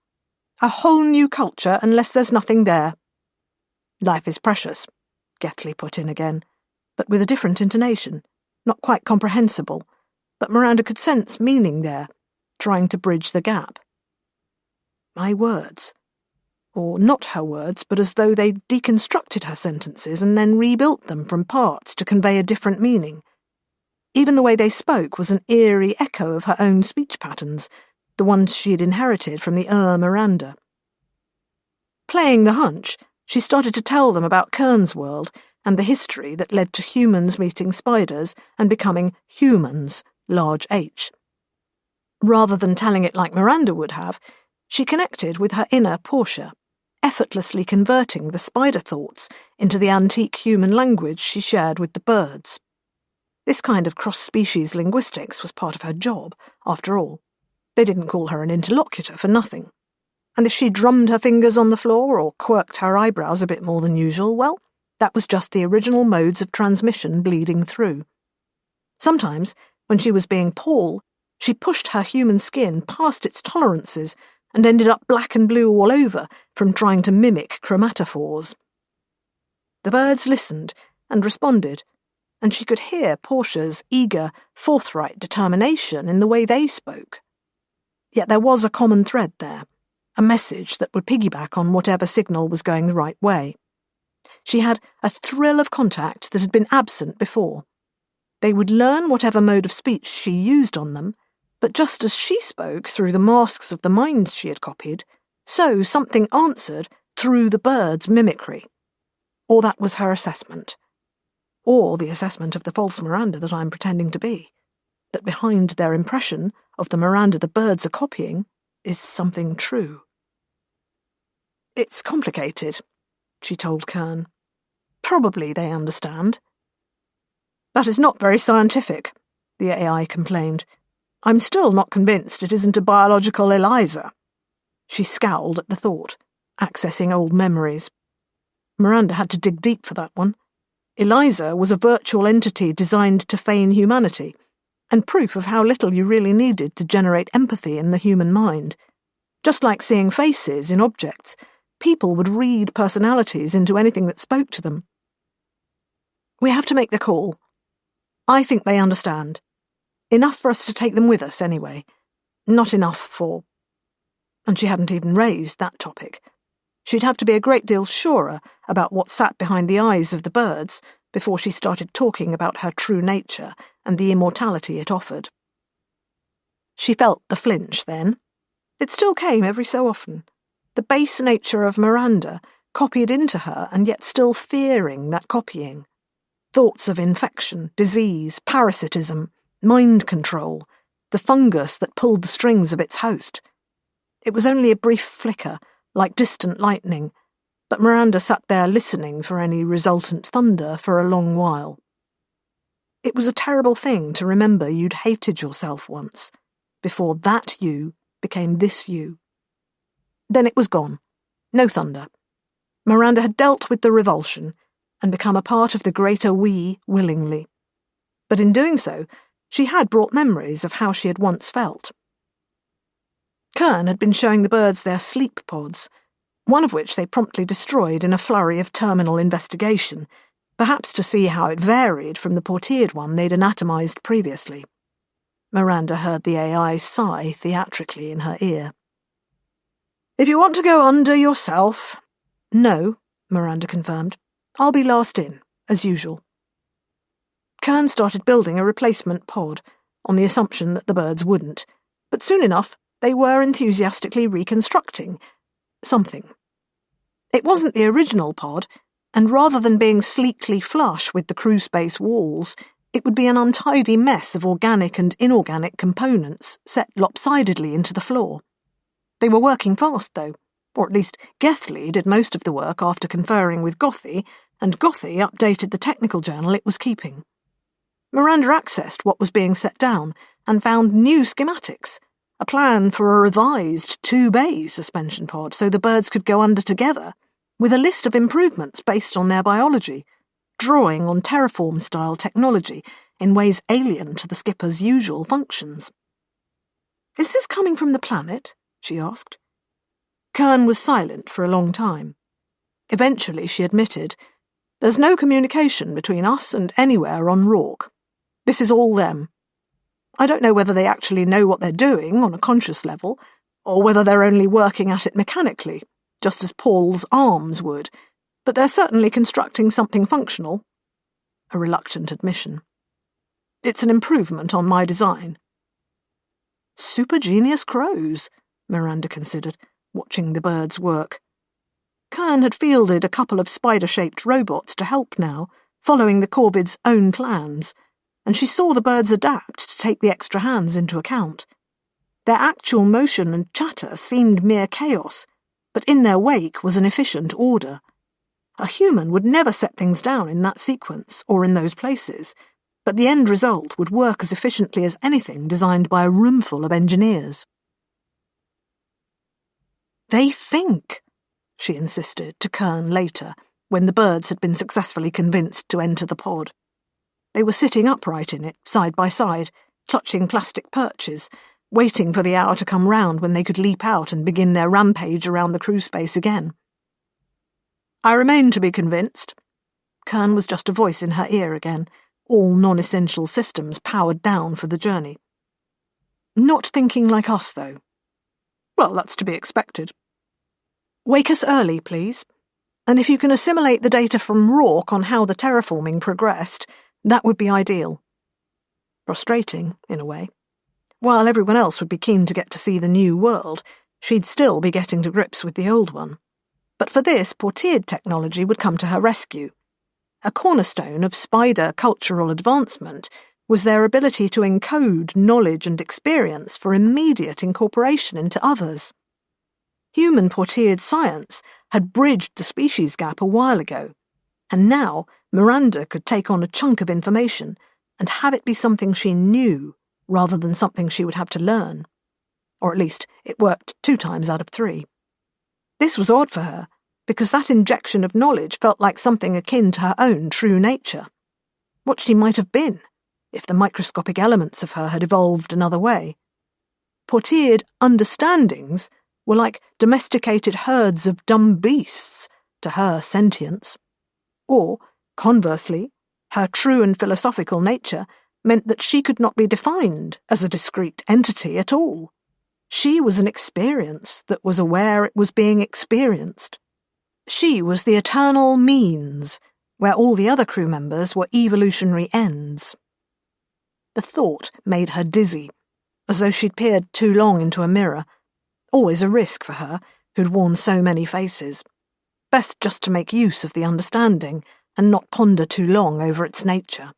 A whole new culture unless there's nothing there. Life is precious, Gethly put in again, but with a different intonation, not quite comprehensible, but Miranda could sense meaning there, trying to bridge the gap. My words. Or not her words, but as though they deconstructed her sentences and then rebuilt them from parts to convey a different meaning. Even the way they spoke was an eerie echo of her own speech patterns, the ones she had inherited from the Miranda. Playing the hunch, she started to tell them about Kern's world and the history that led to humans meeting spiders and becoming humans, large H. Rather than telling it like Miranda would have, she connected with her inner Portia, effortlessly converting the spider thoughts into the antique human language she shared with the birds. This kind of cross-species linguistics was part of her job, after all. They didn't call her an interlocutor for nothing. And if she drummed her fingers on the floor or quirked her eyebrows a bit more than usual, well, that was just the original modes of transmission bleeding through. Sometimes, when she was being Paul, she pushed her human skin past its tolerances and ended up black and blue all over from trying to mimic chromatophores. The birds listened and responded, and she could hear Portia's eager, forthright determination in the way they spoke. Yet there was a common thread there, a message that would piggyback on whatever signal was going the right way. She had a thrill of contact that had been absent before. They would learn whatever mode of speech she used on them, but just as she spoke through the masks of the minds she had copied, so something answered through the birds' mimicry. Or that was her assessment. Or the assessment of the false Miranda that I'm pretending to be. That behind their impression of the Miranda the birds are copying is something true. "It's complicated," she told Kern. "Probably they understand." "That is not very scientific," the AI complained. "I'm still not convinced it isn't a biological Eliza." She scowled at the thought, accessing old memories. Miranda had to dig deep for that one. Eliza was a virtual entity designed to feign humanity, and proof of how little you really needed to generate empathy in the human mind. Just like seeing faces in objects, people would read personalities into anything that spoke to them. "We have to make the call. I think they understand. Enough for us to take them with us, anyway. Not enough for—" And she hadn't even raised that topic. She'd have to be a great deal surer about what sat behind the eyes of the birds before she started talking about her true nature and the immortality it offered. She felt the flinch then. It still came every so often. The base nature of Miranda copied into her and yet still fearing that copying. Thoughts of infection, disease, parasitism, mind control, the fungus that pulled the strings of its host. It was only a brief flicker, like distant lightning, but Miranda sat there listening for any resultant thunder for a long while. It was a terrible thing to remember you'd hated yourself once, before that you became this you. Then it was gone. No thunder. Miranda had dealt with the revulsion and become a part of the greater we willingly. But in doing so, she had brought memories of how she had once felt. Kern had been showing the birds their sleep pods, one of which they promptly destroyed in a flurry of terminal investigation, perhaps to see how it varied from the portiered one they'd anatomized previously. Miranda heard the AI sigh theatrically in her ear. "If you want to go under yourself—" "No," Miranda confirmed. "I'll be last in, as usual." Kern started building a replacement pod, on the assumption that the birds wouldn't, but soon enough they were enthusiastically reconstructing something. It wasn't the original pod, and rather than being sleekly flush with the crew space walls, it would be an untidy mess of organic and inorganic components set lopsidedly into the floor. They were working fast, though, or at least Gethley did most of the work after conferring with Gothy, and Gothy updated the technical journal it was keeping. Miranda accessed what was being set down and found new schematics, a plan for a revised 2-bay suspension pod so the birds could go under together, with a list of improvements based on their biology, drawing on terraform-style technology in ways alien to the skipper's usual functions. "Is this coming from the planet?" she asked. Kern was silent for a long time. Eventually she admitted, "There's no communication between us and anywhere on Rourke. This is all them. I don't know whether they actually know what they're doing on a conscious level, or whether they're only working at it mechanically, just as Paul's arms would, but they're certainly constructing something functional." A reluctant admission. "It's an improvement on my design." "Super genius crows," Miranda considered, watching the birds work. Kern had fielded a couple of spider-shaped robots to help now, following the Corvids' own plans, and she saw the birds adapt to take the extra hands into account. Their actual motion and chatter seemed mere chaos, but in their wake was an efficient order. A human would never set things down in that sequence or in those places, but the end result would work as efficiently as anything designed by a roomful of engineers. "They think," she insisted to Kern later, when the birds had been successfully convinced to enter the pod. They were sitting upright in it, side by side, clutching plastic perches, waiting for the hour to come round when they could leap out and begin their rampage around the crew space again. "I remain to be convinced." Kern was just a voice in her ear again, all non-essential systems powered down for the journey. "Not thinking like us, though." "Well, that's to be expected." "Wake us early, please. And if you can assimilate the data from Rourke on how the terraforming progressed, that would be ideal." Frustrating, in a way. While everyone else would be keen to get to see the new world, she'd still be getting to grips with the old one. But for this, portiered technology would come to her rescue. A cornerstone of spider cultural advancement was their ability to encode knowledge and experience for immediate incorporation into others. Human portiered science had bridged the species gap a while ago, and now Miranda could take on a chunk of information and have it be something she knew rather than something she would have to learn. Or at least it worked 2 times out of 3. This was odd for her, because that injection of knowledge felt like something akin to her own true nature. What she might have been, if the microscopic elements of her had evolved another way. Portiered understandings were like domesticated herds of dumb beasts to her sentience. Or, conversely, her true and philosophical nature meant that she could not be defined as a discrete entity at all. She was an experience that was aware it was being experienced. She was the eternal means, where all the other crew members were evolutionary ends. The thought made her dizzy, as though she'd peered too long into a mirror. Always a risk for her, who'd worn so many faces. Best just to make use of the understanding and not ponder too long over its nature.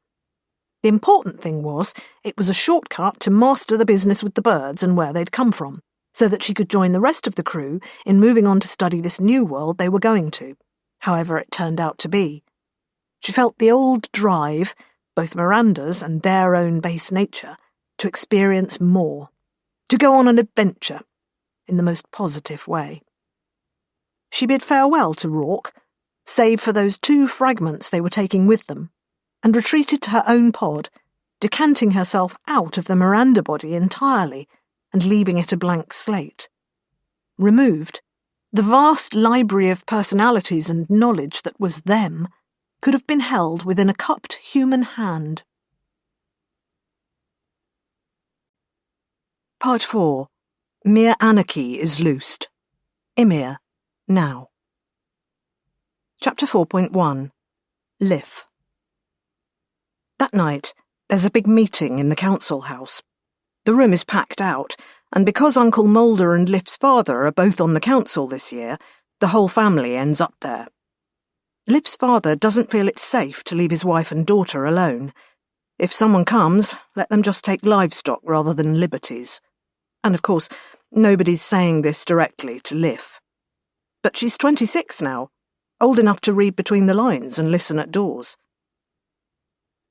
The important thing was, it was a shortcut to master the business with the birds and where they'd come from, so that she could join the rest of the crew in moving on to study this new world they were going to, however it turned out to be. She felt the old drive, both Miranda's and their own base nature, to experience more, to go on an adventure, in the most positive way. She bid farewell to Rourke, save for those 2 fragments they were taking with them, and retreated to her own pod, decanting herself out of the Miranda body entirely and leaving it a blank slate. Removed, the vast library of personalities and knowledge that was them could have been held within a cupped human hand. Part 4. Mere Anarchy is Loosed. Ymir, now. Chapter 4.1. Lif. That night, there's a big meeting in the council house. The room is packed out, and because Uncle Mulder and Lif's father are both on the council this year, the whole family ends up there. Lif's father doesn't feel it's safe to leave his wife and daughter alone. If someone comes, let them just take livestock rather than liberties. And of course, nobody's saying this directly to Lif. But she's 26 now, old enough to read between the lines and listen at doors.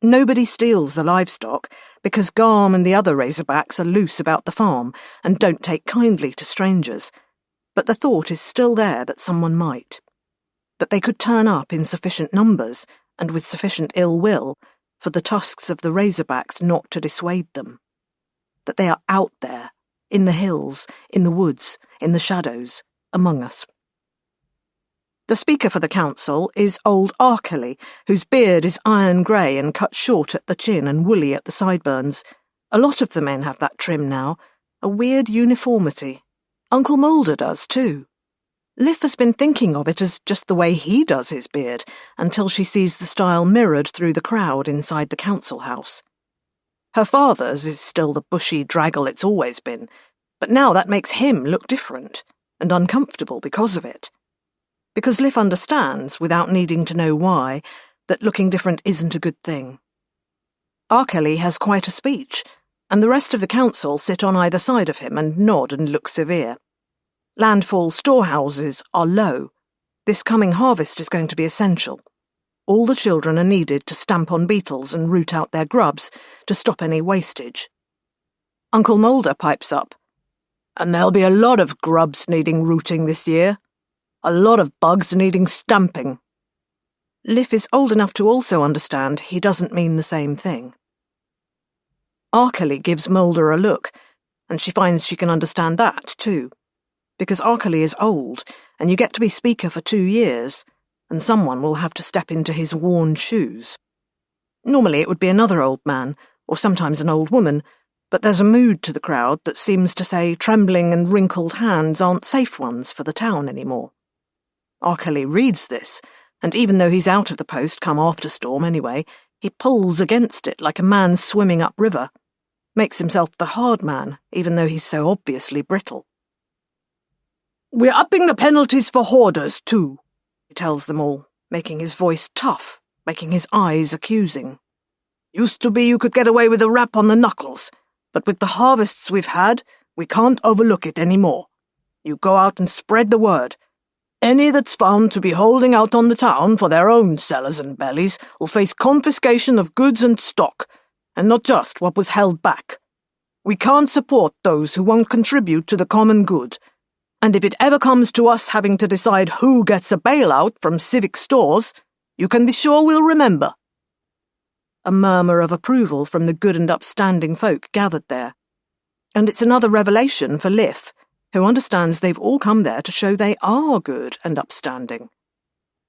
Nobody steals the livestock because Garm and the other Razorbacks are loose about the farm and don't take kindly to strangers, but the thought is still there that someone might. That they could turn up in sufficient numbers and with sufficient ill will for the tusks of the Razorbacks not to dissuade them. That they are out there, in the hills, in the woods, in the shadows, among us. The speaker for the council is old Arkely, whose beard is iron grey and cut short at the chin and woolly at the sideburns. A lot of the men have that trim now, a weird uniformity. Uncle Mulder does too. Lif has been thinking of it as just the way he does his beard, until she sees the style mirrored through the crowd inside the council house. Her father's is still the bushy draggle it's always been, but now that makes him look different, and uncomfortable because of it. Because Lif understands, without needing to know why, that looking different isn't a good thing. Arkely has quite a speech, and the rest of the council sit on either side of him and nod and look severe. Landfall storehouses are low. This coming harvest is going to be essential. all the children are needed to stamp on beetles and root out their grubs to stop any wastage. Uncle Mulder pipes up, "And there'll be a lot of grubs needing rooting this year. A lot of bugs needing stamping." Liv is old enough to also understand he doesn't mean the same thing. Arkley gives Mulder a look, and she finds she can understand that too, because Arkley is old, and you get to be Speaker for 2 years, and someone will have to step into his worn shoes. Normally it would be another old man, or sometimes an old woman, but there's a mood to the crowd that seems to say trembling and wrinkled hands aren't safe ones for the town anymore. Arkley reads this, and even though he's out of the post come after storm anyway, he pulls against it like a man swimming upriver, makes himself the hard man, even though he's so obviously brittle. "We're upping the penalties for hoarders, too," he tells them all, making his voice tough, making his eyes accusing. "Used to be you could get away with a rap on the knuckles, but with the harvests we've had, we can't overlook it anymore. You go out and spread the word. Any that's found to be holding out on the town for their own cellars and bellies will face confiscation of goods and stock, and not just what was held back. We can't support those who won't contribute to the common good, and if it ever comes to us having to decide who gets a bailout from civic stores, you can be sure we'll remember." A murmur of approval from the good and upstanding folk gathered there, and it's another revelation for Liv, who understands they've all come there to show they are good and upstanding.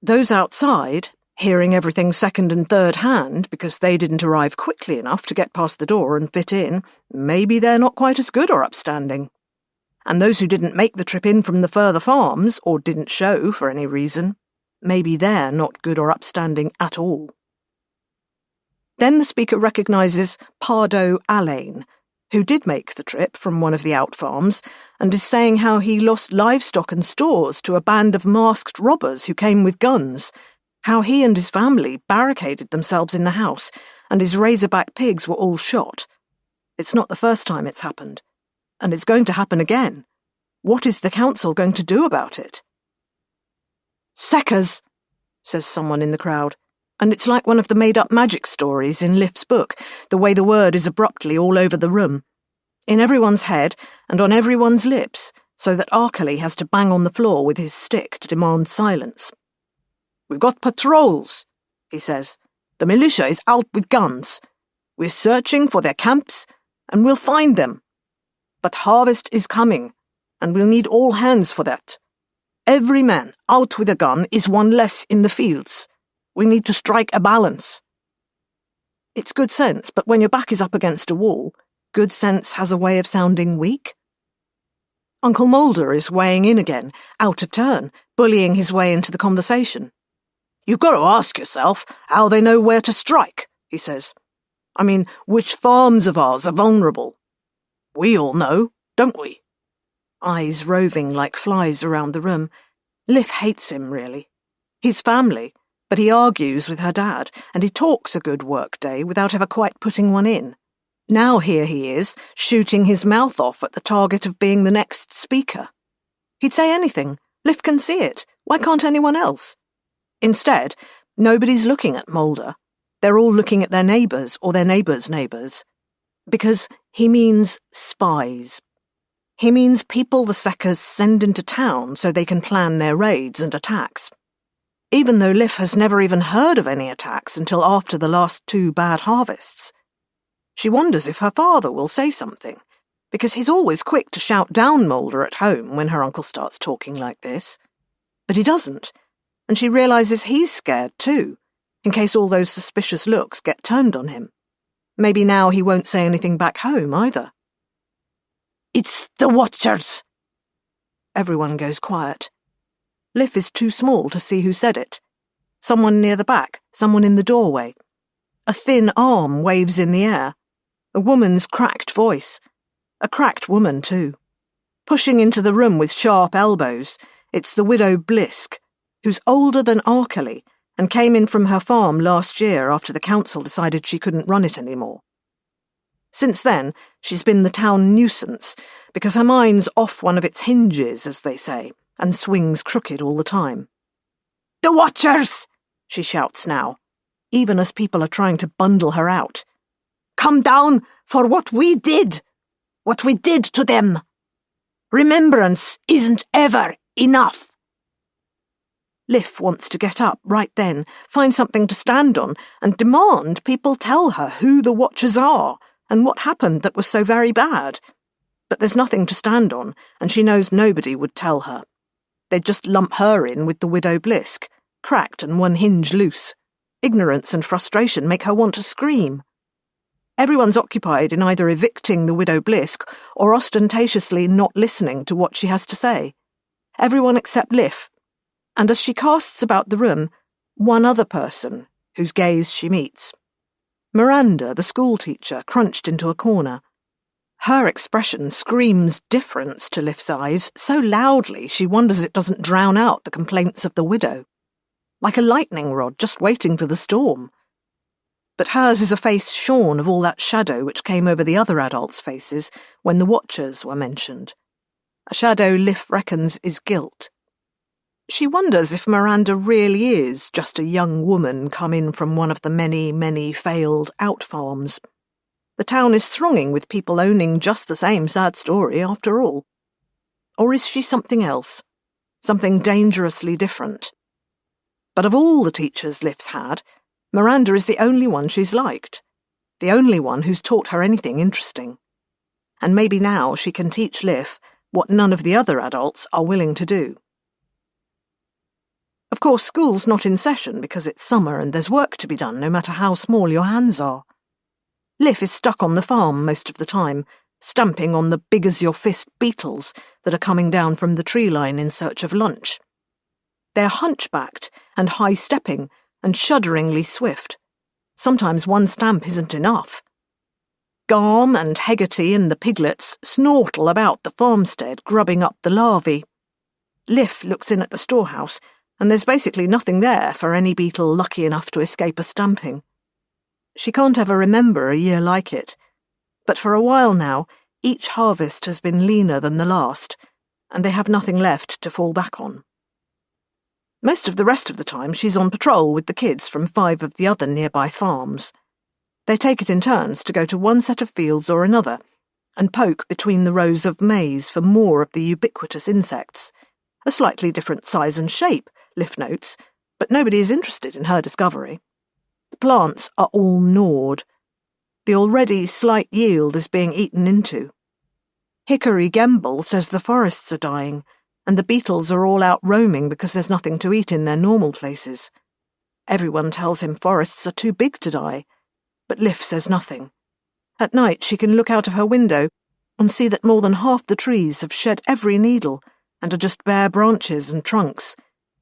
Those outside, hearing everything second and third hand because they didn't arrive quickly enough to get past the door and fit in, maybe they're not quite as good or upstanding. And those who didn't make the trip in from the further farms, or didn't show for any reason, maybe they're not good or upstanding at all. Then the speaker recognises Pardo Alleyne, who did make the trip from one of the out farms, and is saying how he lost livestock and stores to a band of masked robbers who came with guns, how he and his family barricaded themselves in the house, and his razorback pigs were all shot. It's not the first time it's happened, and it's going to happen again. What is the council going to do about it? "Seckers," says someone in the crowd, and it's like one of the made-up magic stories in Liv's book, the way the word is abruptly all over the room, in everyone's head and on everyone's lips, so that Arkley has to bang on the floor with his stick to demand silence. "We've got patrols," he says. "The militia is out with guns. We're searching for their camps, and we'll find them. But harvest is coming, and we'll need all hands for that. Every man out with a gun is one less in the fields. We need to strike a balance." It's good sense, but when your back is up against a wall, good sense has a way of sounding weak. Uncle Mulder is weighing in again, out of turn, bullying his way into the conversation. "You've got to ask yourself how they know where to strike," he says. "I mean, which farms of ours are vulnerable? We all know, don't we?" Eyes roving like flies around the room. Liv hates him, really. He's family, but he argues with her dad, and he talks a good work day without ever quite putting one in. Now here he is, shooting his mouth off at the target of being the next speaker. He'd say anything. Liv can see it. Why can't anyone else? Instead, nobody's looking at Mulder. They're all looking at their neighbours or their neighbours' neighbours. Because he means spies. He means people the Seckers send into town so they can plan their raids and attacks. Even though Liv has never even heard of any attacks until after the last 2 bad harvests. She wonders if her father will say something, because he's always quick to shout down Mulder at home when her uncle starts talking like this. But he doesn't, and she realises he's scared too, in case all those suspicious looks get turned on him. Maybe now he won't say anything back home either. "It's the Watchers!" Everyone goes quiet. Liv is too small to see who said it. Someone near the back, someone in the doorway. A thin arm waves in the air. A woman's cracked voice. A cracked woman, too. Pushing into the room with sharp elbows, it's the widow Blisk, who's older than Arkley and came in from her farm last year after the council decided she couldn't run it anymore. Since then, she's been the town nuisance because her mind's off one of its hinges, as they say, and swings crooked all the time. "The Watchers!" she shouts now, even as people are trying to bundle her out. "Come down for what we did to them. Remembrance isn't ever enough." Liv wants to get up right then, find something to stand on, and demand people tell her who the Watchers are and what happened that was so very bad. But there's nothing to stand on, and she knows nobody would tell her. They'd just lump her in with the Widow Blisk, cracked and one hinge loose. Ignorance and frustration make her want to scream. Everyone's occupied in either evicting the Widow Blisk or ostentatiously not listening to what she has to say. Everyone except Liv. And as she casts about the room, one other person, whose gaze she meets. Miranda, the schoolteacher, crunched into a corner. Her expression screams difference to Liv's eyes so loudly she wonders it doesn't drown out the complaints of the widow. Like a lightning rod just waiting for the storm. But hers is a face shorn of all that shadow which came over the other adults' faces when the Watchers were mentioned. A shadow Liv reckons is guilt. She wonders if Miranda really is just a young woman come in from one of the many, many failed out farms. The town is thronging with people owning just the same sad story after all. Or is she something else? Something dangerously different? But of all the teachers Liv's had, Miranda is the only one she's liked. The only one who's taught her anything interesting. And maybe now she can teach Liv what none of the other adults are willing to do. Of course, school's not in session because it's summer and there's work to be done no matter how small your hands are. Liv is stuck on the farm most of the time, stamping on the big-as-your-fist beetles that are coming down from the tree line in search of lunch. They're hunchbacked and high-stepping and shudderingly swift. Sometimes one stamp isn't enough. Garm and Hegarty and the piglets snortle about the farmstead, grubbing up the larvae. Liv looks in at the storehouse, and there's basically nothing there for any beetle lucky enough to escape a stamping. She can't ever remember a year like it, but for a while now, each harvest has been leaner than the last, and they have nothing left to fall back on. Most of the rest of the time she's on patrol with the kids from 5 of the other nearby farms. They take it in turns to go to one set of fields or another and poke between the rows of maize for more of the ubiquitous insects. A slightly different size and shape, Liv notes, but nobody is interested in her discovery. The plants are all gnawed. The already slight yield is being eaten into. Hickory Gemble says the forests are dying, and the beetles are all out roaming because there's nothing to eat in their normal places. Everyone tells him forests are too big to die, but Liv says nothing. At night she can look out of her window and see that more than half the trees have shed every needle and are just bare branches and trunks,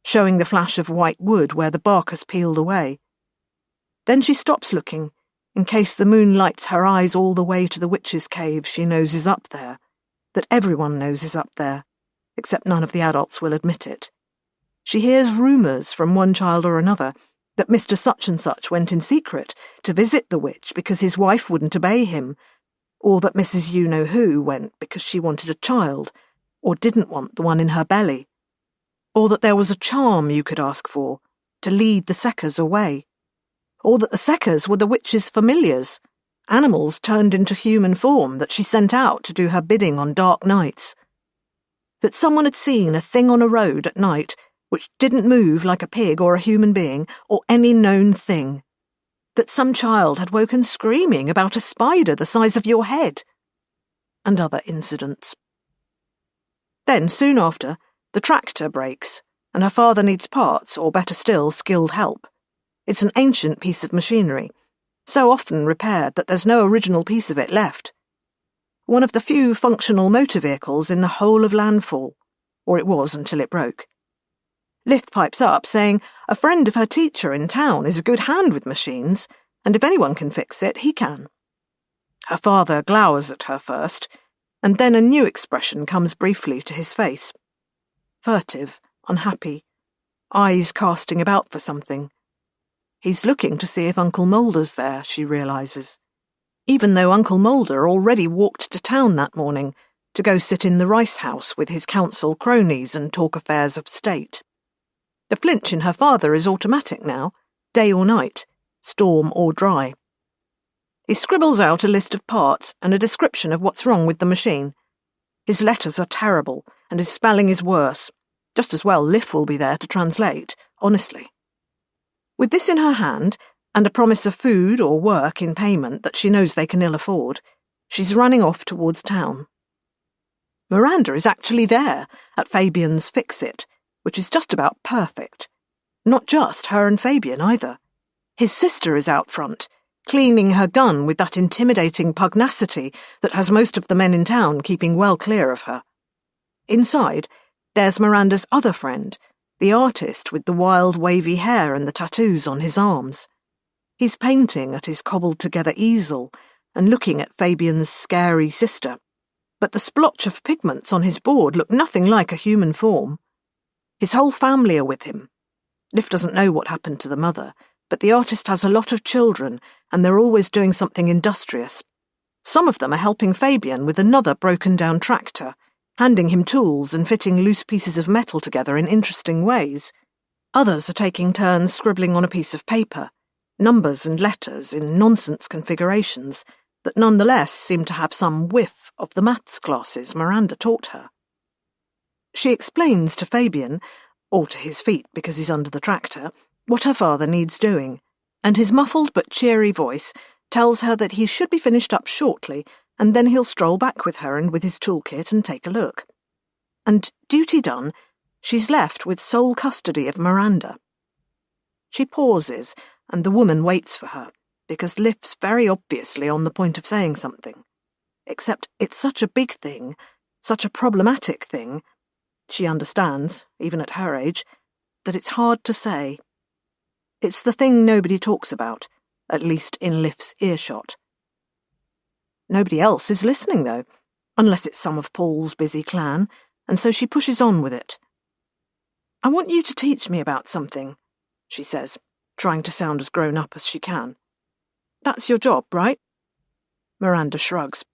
showing the flash of white wood where the bark has peeled away. Then she stops looking, in case the moon lights her eyes all the way to the witch's cave she knows is up there, that everyone knows is up there, except none of the adults will admit it. She hears rumours from one child or another that Mr. Such-and-Such went in secret to visit the witch because his wife wouldn't obey him, or that Mrs. You-Know-Who went because she wanted a child, or didn't want the one in her belly, or that there was a charm you could ask for, to lead the Seckers away, or that the Seckers were the witch's familiars, animals turned into human form that she sent out to do her bidding on dark nights. That someone had seen a thing on a road at night which didn't move like a pig or a human being or any known thing. That some child had woken screaming about a spider the size of your head. And other incidents. Then, soon after, the tractor breaks, and her father needs parts, or better still, skilled help. It's an ancient piece of machinery, so often repaired that there's no original piece of it left. One of the few functional motor vehicles in the whole of Landfall, or it was until it broke. Liv pipes up, saying a friend of her teacher in town is a good hand with machines, and if anyone can fix it, he can. Her father glowers at her first, and then a new expression comes briefly to his face. Furtive, unhappy, eyes casting about for something. He's looking to see if Uncle Moulder's there, she realises, even though Uncle Moulder already walked to town that morning to go sit in the rice house with his council cronies and talk affairs of state. The flinch in her father is automatic now. day or night, storm or dry. He scribbles out a list of parts and a description of what's wrong with the machine. His letters are terrible, and his spelling is worse. Just as well Liv will be there to translate, honestly. With this in her hand, and a promise of food or work in payment that she knows they can ill afford, she's running off towards town. Miranda is actually there at Fabian's Fix-It, which is just about perfect. Not just her and Fabian either. His sister is out front, cleaning her gun with that intimidating pugnacity that has most of the men in town keeping well clear of her. Inside, there's Miranda's other friend, the artist with the wild wavy hair and the tattoos on his arms. He's painting at his cobbled-together easel and looking at Fabian's scary sister, but the splotch of pigments on his board look nothing like a human form. His whole family are with him. Liv doesn't know what happened to the mother, but the artist has a lot of children, and they're always doing something industrious. Some of them are helping Fabian with another broken-down tractor, handing him tools and fitting loose pieces of metal together in interesting ways. Others are taking turns scribbling on a piece of paper, numbers and letters in nonsense configurations that nonetheless seem to have some whiff of the maths classes Miranda taught her. She explains to Fabian, or to his feet because he's under the tractor, what her father needs doing, and his muffled but cheery voice tells her that he should be finished up shortly, and then he'll stroll back with her and with his toolkit and take a look. And, duty done, she's left with sole custody of Miranda. She pauses, and the woman waits for her, because Liv's very obviously on the point of saying something. Except it's such a big thing, such a problematic thing, she understands, even at her age, that it's hard to say. It's the thing nobody talks about, at least in Liv's earshot. Nobody else is listening, though, unless it's some of Paul's busy clan, and so she pushes on with it. "I want you to teach me about something," she says, trying to sound as grown-up as she can. "That's your job, right?" Miranda shrugs.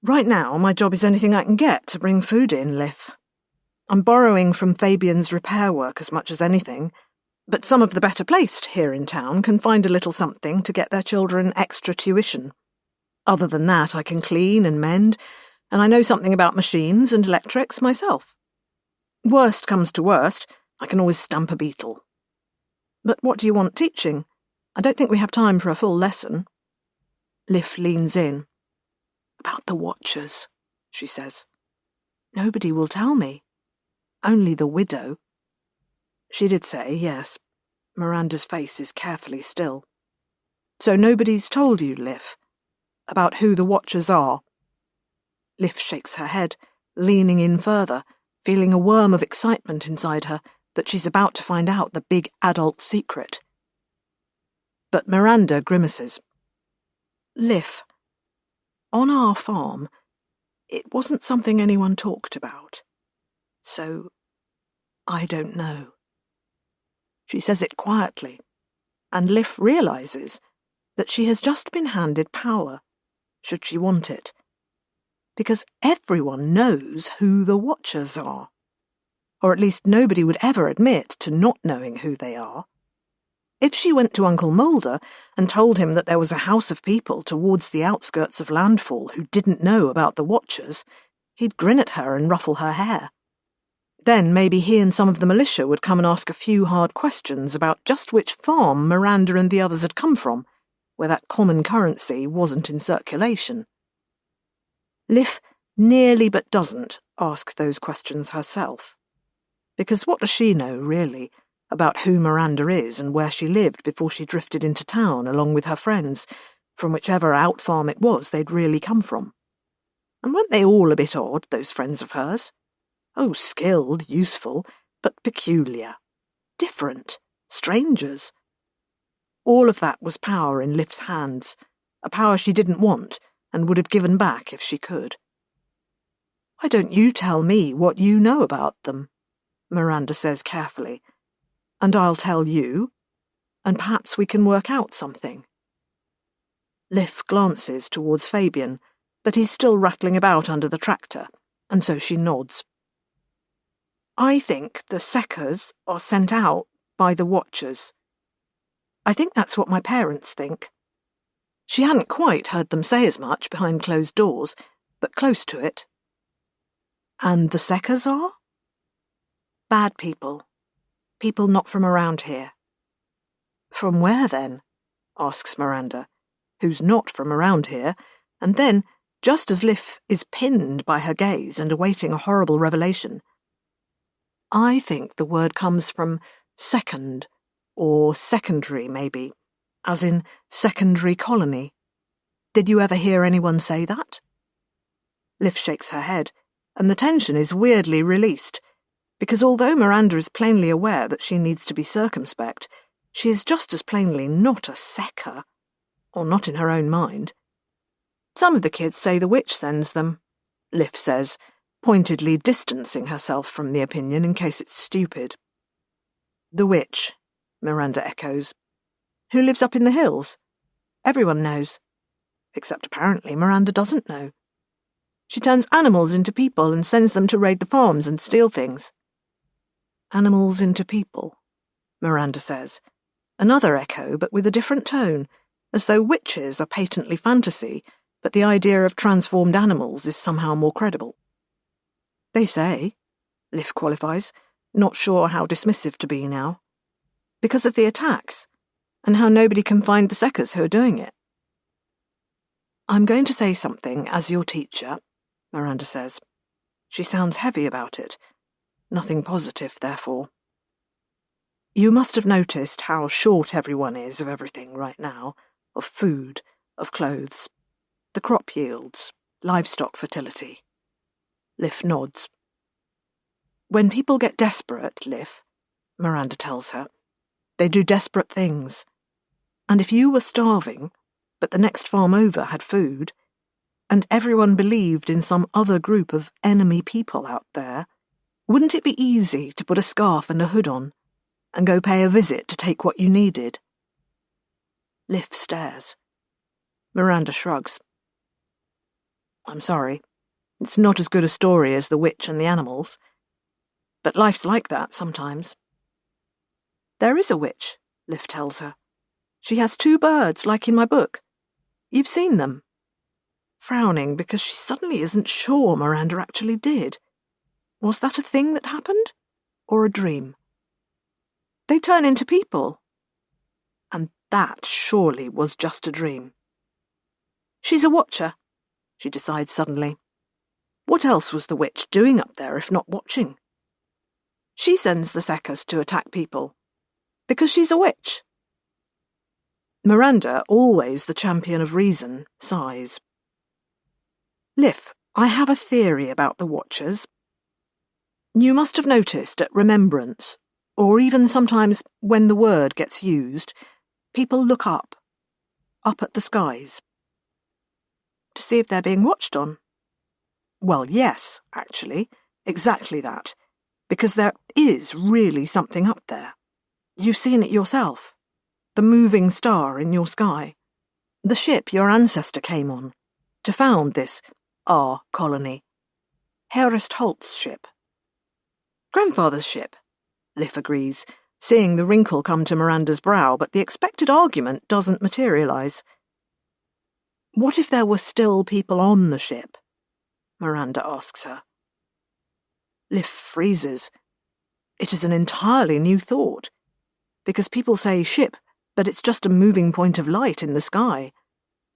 "Right now, my job is anything I can get to bring food in, Liv. I'm borrowing from Fabian's repair work as much as anything, but some of the better placed here in town can find a little something to get their children extra tuition. Other than that, I can clean and mend, and I know something about machines and electrics myself. Worst comes to worst, I can always stamp a beetle. But what do you want teaching? I don't think we have time for a full lesson." Liv leans in. "About the Watchers," she says. "Nobody will tell me. Only the widow." She did say yes. Miranda's face is carefully still. "So nobody's told you, Liv, about who the Watchers are?" Liv shakes her head, leaning in further, feeling a worm of excitement inside her that she's about to find out the big adult secret. But Miranda grimaces. "Liv, on our farm, it wasn't something anyone talked about. So, I don't know." She says it quietly, and Liv realizes that she has just been handed power, should she want it. Because everyone knows who the Watchers are. Or at least nobody would ever admit to not knowing who they are. If she went to Uncle Mulder and told him that there was a house of people towards the outskirts of Landfall who didn't know about the Watchers, he'd grin at her and ruffle her hair. Then maybe he and some of the militia would come and ask a few hard questions about just which farm Miranda and the others had come from, where that common currency wasn't in circulation. Liv nearly but doesn't ask those questions herself. Because what does she know, really, about who Miranda is and where she lived before she drifted into town along with her friends, from whichever out farm it was they'd really come from? And weren't they all a bit odd, those friends of hers? Oh, skilled, useful, but peculiar. Different. Strangers. All of that was power in Liv's hands, a power she didn't want and would have given back if she could. "Why don't you tell me what you know about them?" Miranda says carefully. "And I'll tell you, and perhaps we can work out something." Liv glances towards Fabian, but he's still rattling about under the tractor, and so she nods. "I think the Seckers are sent out by the Watchers." I think that's what my parents think. She hadn't quite heard them say as much behind closed doors, but close to it. And the Seckers are? Bad people. People not from around here. From where, then? Asks Miranda, who's not from around here, and then, just as Liv is pinned by her gaze and awaiting a horrible revelation, I think the word comes from second, or secondary, maybe, as in secondary colony. Did you ever hear anyone say that? Liv shakes her head, and the tension is weirdly released, because although Miranda is plainly aware that she needs to be circumspect, she is just as plainly not a Secker, or not in her own mind. Some of the kids say the witch sends them, Liv says, pointedly distancing herself from the opinion in case it's stupid. The witch, Miranda echoes. Who lives up in the hills? Everyone knows. Except apparently Miranda doesn't know. She turns animals into people and sends them to raid the farms and steal things. Animals into people, Miranda says. Another echo, but with a different tone, as though witches are patently fantasy, but the idea of transformed animals is somehow more credible. They say, Liv qualifies, not sure how dismissive to be now, because of the attacks, and how nobody can find the Seckers who are doing it. I'm going to say something as your teacher, Miranda says. She sounds heavy about it. Nothing positive, therefore. You must have noticed how short everyone is of everything right now, of food, of clothes, the crop yields, livestock fertility. Liv nods. When people get desperate, Liv, Miranda tells her, they do desperate things. And if you were starving, but the next farm over had food, and everyone believed in some other group of enemy people out there, wouldn't it be easy to put a scarf and a hood on, and go pay a visit to take what you needed? Liv stares. Miranda shrugs. I'm sorry. It's not as good a story as The Witch and the Animals. But life's like that sometimes. There is a witch, Liv tells her. She has 2 birds, like in my book. You've seen them. Frowning because she suddenly isn't sure Miranda actually did. Was that a thing that happened? Or a dream? They turn into people. And that surely was just a dream. She's a watcher, she decides suddenly. What else was the witch doing up there if not watching? She sends the Seckers to attack people. Because she's a witch. Miranda, always the champion of reason, sighs. Liv, I have a theory about the Watchers. You must have noticed at remembrance, or even sometimes when the word gets used, people look up at the skies. To see if they're being watched on. Well, yes, actually, exactly that, because there is really something up there. You've seen it yourself. The moving star in your sky. The ship your ancestor came on, to found this our colony. Herest Holt's ship. Grandfather's ship, Liv agrees, seeing the wrinkle come to Miranda's brow, but the expected argument doesn't materialise. What if there were still people on the ship? Miranda asks her. Liv freezes. It is an entirely new thought, because people say ship, but it's just a moving point of light in the sky.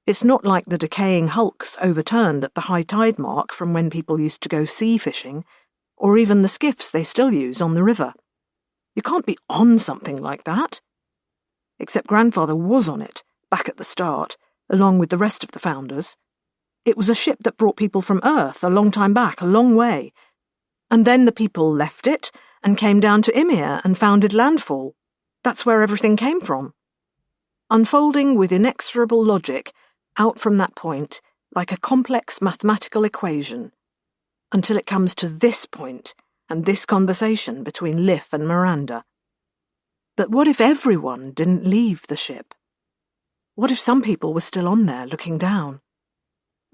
It's not like the decaying hulks overturned at the high tide mark from when people used to go sea fishing, or even the skiffs they still use on the river. You can't be on something like that. Except Grandfather was on it, back at the start, along with the rest of the founders. It was a ship that brought people from Earth a long time back, a long way. And then the people left it and came down to Ymir and founded landfall. That's where everything came from. Unfolding with inexorable logic, out from that point, like a complex mathematical equation, until it comes to this point and this conversation between Liv and Miranda. But what if everyone didn't leave the ship? What if some people were still on there looking down,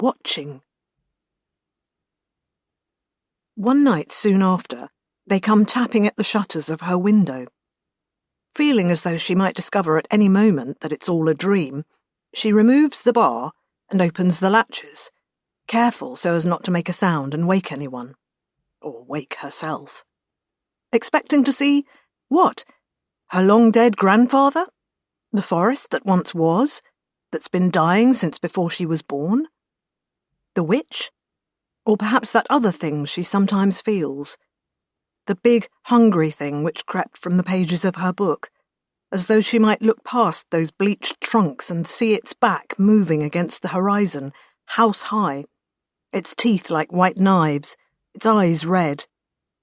watching? One night soon after, they come tapping at the shutters of her window. Feeling as though she might discover at any moment that it's all a dream, she removes the bar and opens the latches, careful so as not to make a sound and wake anyone. Or wake herself. Expecting to see, what? Her long-dead grandfather? The forest that once was, that's been dying since before she was born? The witch? Or perhaps that other thing she sometimes feels. The big, hungry thing which crept from the pages of her book, as though she might look past those bleached trunks and see its back moving against the horizon, house-high, its teeth like white knives, its eyes red,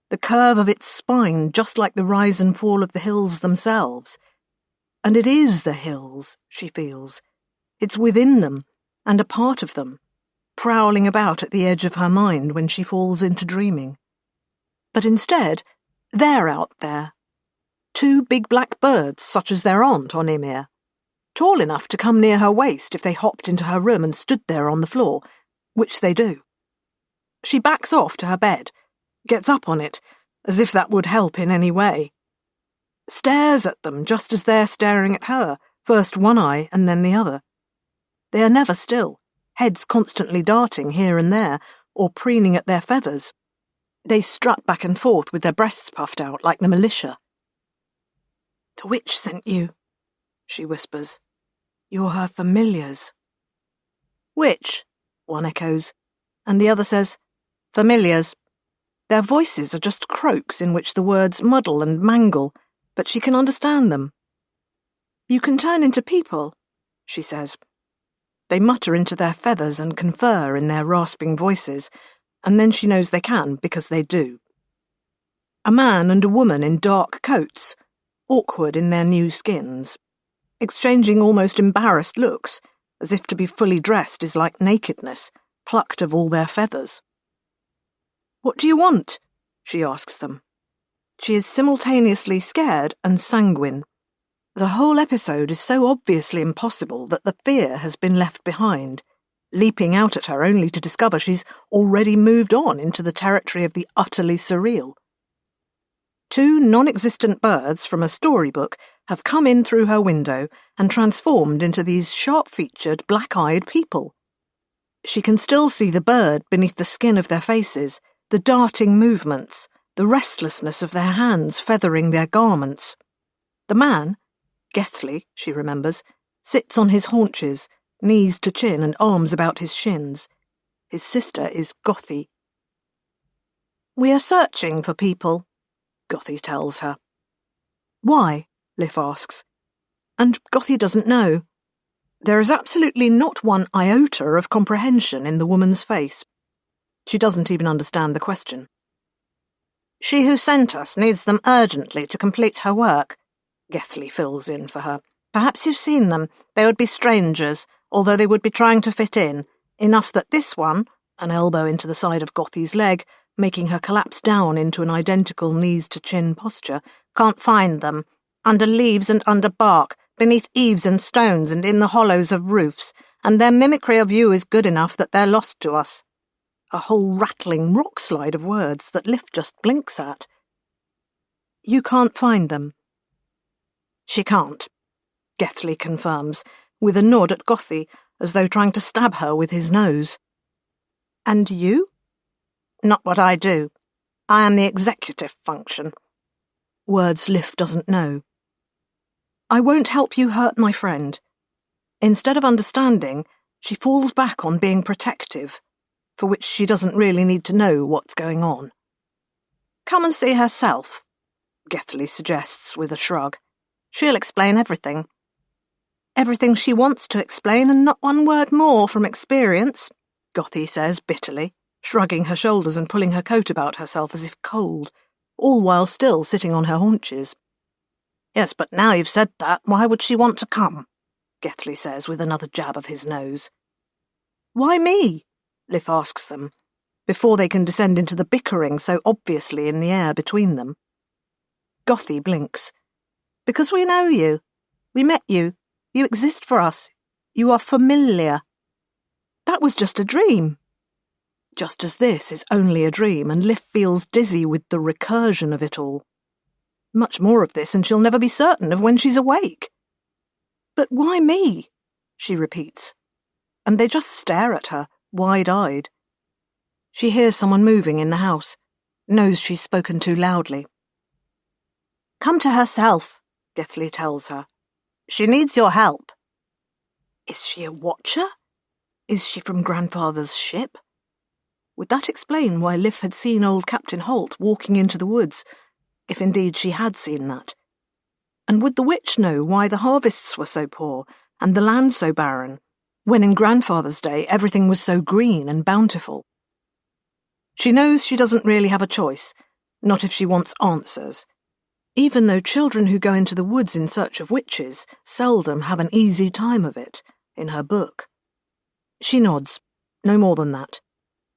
the curve of its spine just like the rise and fall of the hills themselves. And it is the hills, she feels. It's within them, and a part of them, prowling about at the edge of her mind when she falls into dreaming. But instead, they're out there. 2 big black birds such as there aren't on Ymir, tall enough to come near her waist if they hopped into her room and stood there on the floor, which they do. She backs off to her bed, gets up on it, as if that would help in any way. Stares at them just as they're staring at her, first one eye and then the other. They are never still, heads constantly darting here and there, or preening at their feathers. They strut back and forth with their breasts puffed out like the militia. "The witch sent you," she whispers. "You're her familiars." "Which?" one echoes, and the other says, "Familiars." Their voices are just croaks in which the words muddle and mangle, but she can understand them. "You can turn into people," she says. They mutter into their feathers and confer in their rasping voices, and then she knows they can because they do. A man and a woman in dark coats, awkward in their new skins, exchanging almost embarrassed looks, as if to be fully dressed is like nakedness, plucked of all their feathers. "What do you want?" she asks them. She is simultaneously scared and sanguine. The whole episode is so obviously impossible that the fear has been left behind, leaping out at her only to discover she's already moved on into the territory of the utterly surreal. 2 non-existent birds from a storybook have come in through her window and transformed into these sharp-featured, black-eyed people. She can still see the bird beneath the skin of their faces, the darting movements, the restlessness of their hands feathering their garments. The man, Gethly, she remembers, sits on his haunches, knees to chin and arms about his shins. His sister is Gothy. "We are searching for people," Gothy tells her. "Why?" Lif asks. And Gothy doesn't know. There is absolutely not one iota of comprehension in the woman's face. She doesn't even understand the question. "She who sent us needs them urgently to complete her work," Gethly fills in for her. "Perhaps you've seen them. They would be strangers, although they would be trying to fit in, enough that this one," an elbow into the side of Gothy's leg, making her collapse down into an identical knees-to-chin posture, "can't find them. Under leaves and under bark, beneath eaves and stones and in the hollows of roofs, and their mimicry of you is good enough that they're lost to us." A whole rattling rock-slide of words that Lif just blinks at. "You can't find them." "She can't," Gethly confirms, with a nod at Gothy, as though trying to stab her with his nose. "And you?" "Not what I do. I am the executive function." Words Lif doesn't know. "I won't help you hurt my friend." Instead of understanding, she falls back on being protective, for which she doesn't really need to know what's going on. "Come and see herself," Gethly suggests with a shrug. "She'll explain everything." "Everything she wants to explain and not one word more from experience," Gothy says bitterly, shrugging her shoulders and pulling her coat about herself as if cold, all while still sitting on her haunches. "Yes, but now you've said that, why would she want to come?" Gethly says with another jab of his nose. "Why me?" Lif asks them, before they can descend into the bickering so obviously in the air between them. Gothy blinks. "Because we know you. We met you. You exist for us. You are familiar." That was just a dream. Just as this is only a dream, and Lif feels dizzy with the recursion of it all. Much more of this and she'll never be certain of when she's awake. But why me? She repeats, and they just stare at her, wide-eyed. She hears someone moving in the house, knows she's spoken too loudly. Come to herself, Githley tells her. She needs your help. Is she a watcher? Is she from Grandfather's ship? Would that explain why Liv had seen old Captain Holt walking into the woods, if indeed she had seen that? And would the witch know why the harvests were so poor and the land so barren, when in Grandfather's day everything was so green and bountiful? She knows she doesn't really have a choice, not if she wants answers, even though children who go into the woods in search of witches seldom have an easy time of it, in her book. She nods, no more than that,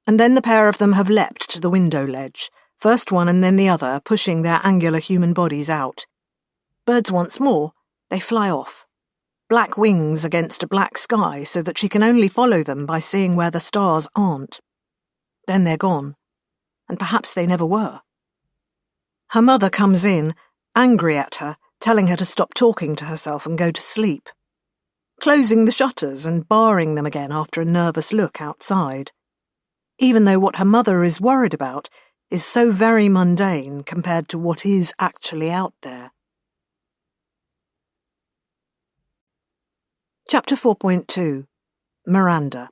and then the pair of them have leapt to the window ledge, first one and then the other pushing their angular human bodies out. Birds once more, they fly off, black wings against a black sky so that she can only follow them by seeing where the stars aren't. Then they're gone, and perhaps they never were. Her mother comes in, angry at her, telling her to stop talking to herself and go to sleep, closing the shutters and barring them again after a nervous look outside, even though what her mother is worried about is so very mundane compared to what is actually out there. Chapter 4.2 Miranda.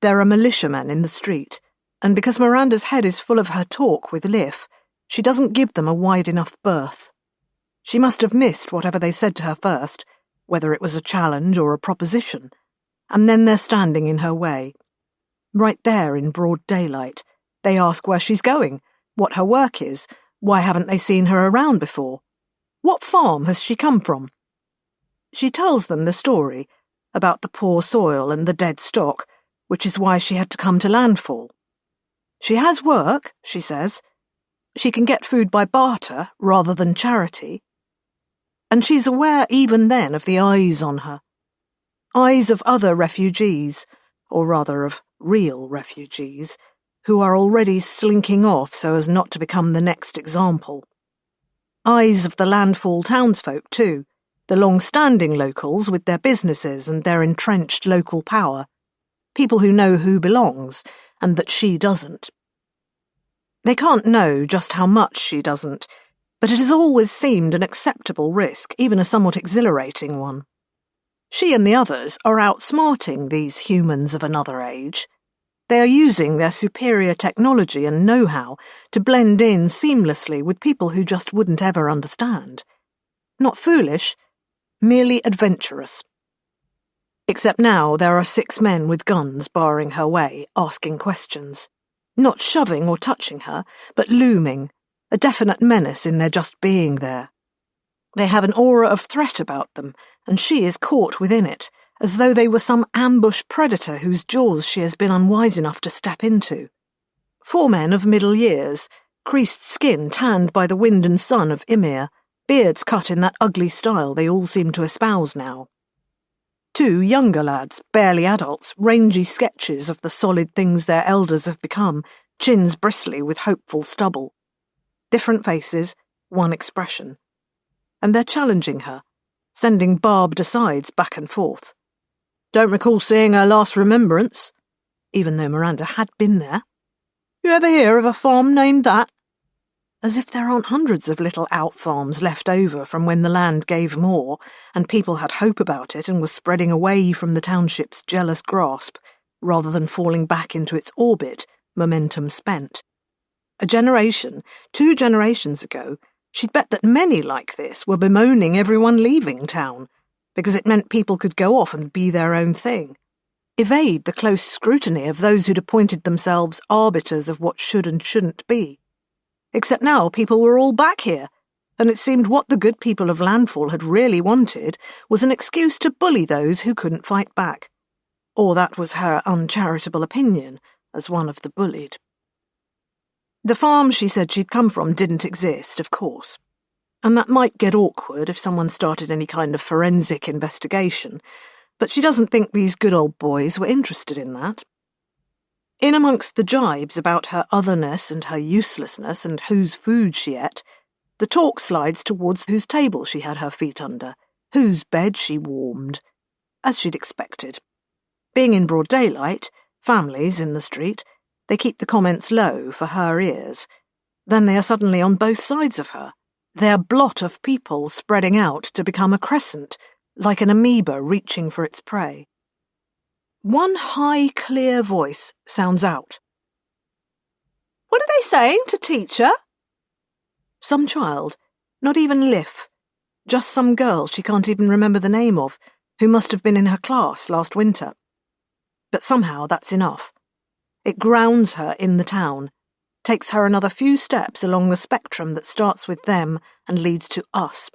There are militiamen in the street, and because Miranda's head is full of her talk with Liv, she doesn't give them a wide enough berth. She must have missed whatever they said to her first, whether it was a challenge or a proposition, and then they're standing in her way. Right there in broad daylight, they ask where she's going, what her work is, why haven't they seen her around before? What farm has she come from? She tells them the story about the poor soil and the dead stock, which is why she had to come to landfall. She has work, she says. She can get food by barter rather than charity. And she's aware even then of the eyes on her. Eyes of other refugees, or rather of real refugees, who are already slinking off so as not to become the next example. Eyes of the landfall townsfolk, too, the long-standing locals with their businesses and their entrenched local power, people who know who belongs and that she doesn't. They can't know just how much she doesn't, but it has always seemed an acceptable risk, even a somewhat exhilarating one. She and the others are outsmarting these humans of another age. They are using their superior technology and know-how to blend in seamlessly with people who just wouldn't ever understand. Not foolish, merely adventurous. Except now there are 6 men with guns barring her way, asking questions. Not shoving or touching her, but looming, a definite menace in their just being there. They have an aura of threat about them, and she is caught within it, as though they were some ambush predator whose jaws she has been unwise enough to step into. 4 men of middle years, creased skin tanned by the wind and sun of Ymir, beards cut in that ugly style they all seem to espouse now. 2 younger lads, barely adults, rangy sketches of the solid things their elders have become, chins bristly with hopeful stubble. Different faces, one expression. And they're challenging her, sending barbed asides back and forth. Don't recall seeing her last remembrance, even though Miranda had been there. You ever hear of a farm named that? As if there aren't hundreds of little out-farms left over from when the land gave more, and people had hope about it and were spreading away from the township's jealous grasp, rather than falling back into its orbit, momentum spent. A generation, 2 generations ago, she'd bet that many like this were bemoaning everyone leaving town, because it meant people could go off and be their own thing, evade the close scrutiny of those who'd appointed themselves arbiters of what should and shouldn't be. Except now people were all back here, and it seemed what the good people of Landfall had really wanted was an excuse to bully those who couldn't fight back. Or that was her uncharitable opinion, as one of the bullied. The farm she said she'd come from didn't exist, of course, and that might get awkward if someone started any kind of forensic investigation, but she doesn't think these good old boys were interested in that. In amongst the jibes about her otherness and her uselessness and whose food she ate, the talk slides towards whose table she had her feet under, whose bed she warmed, as she'd expected. Being in broad daylight, families in the street, they keep the comments low for her ears. Then they are suddenly on both sides of her, their blot of people spreading out to become a crescent, like an amoeba reaching for its prey. One high, clear voice sounds out. "What are they saying to teacher?" Some child, not even Liff, just some girl she can't even remember the name of, who must have been in her class last winter. But somehow that's enough. It grounds her in the town, takes her another few steps along the spectrum that starts with them and leads to us.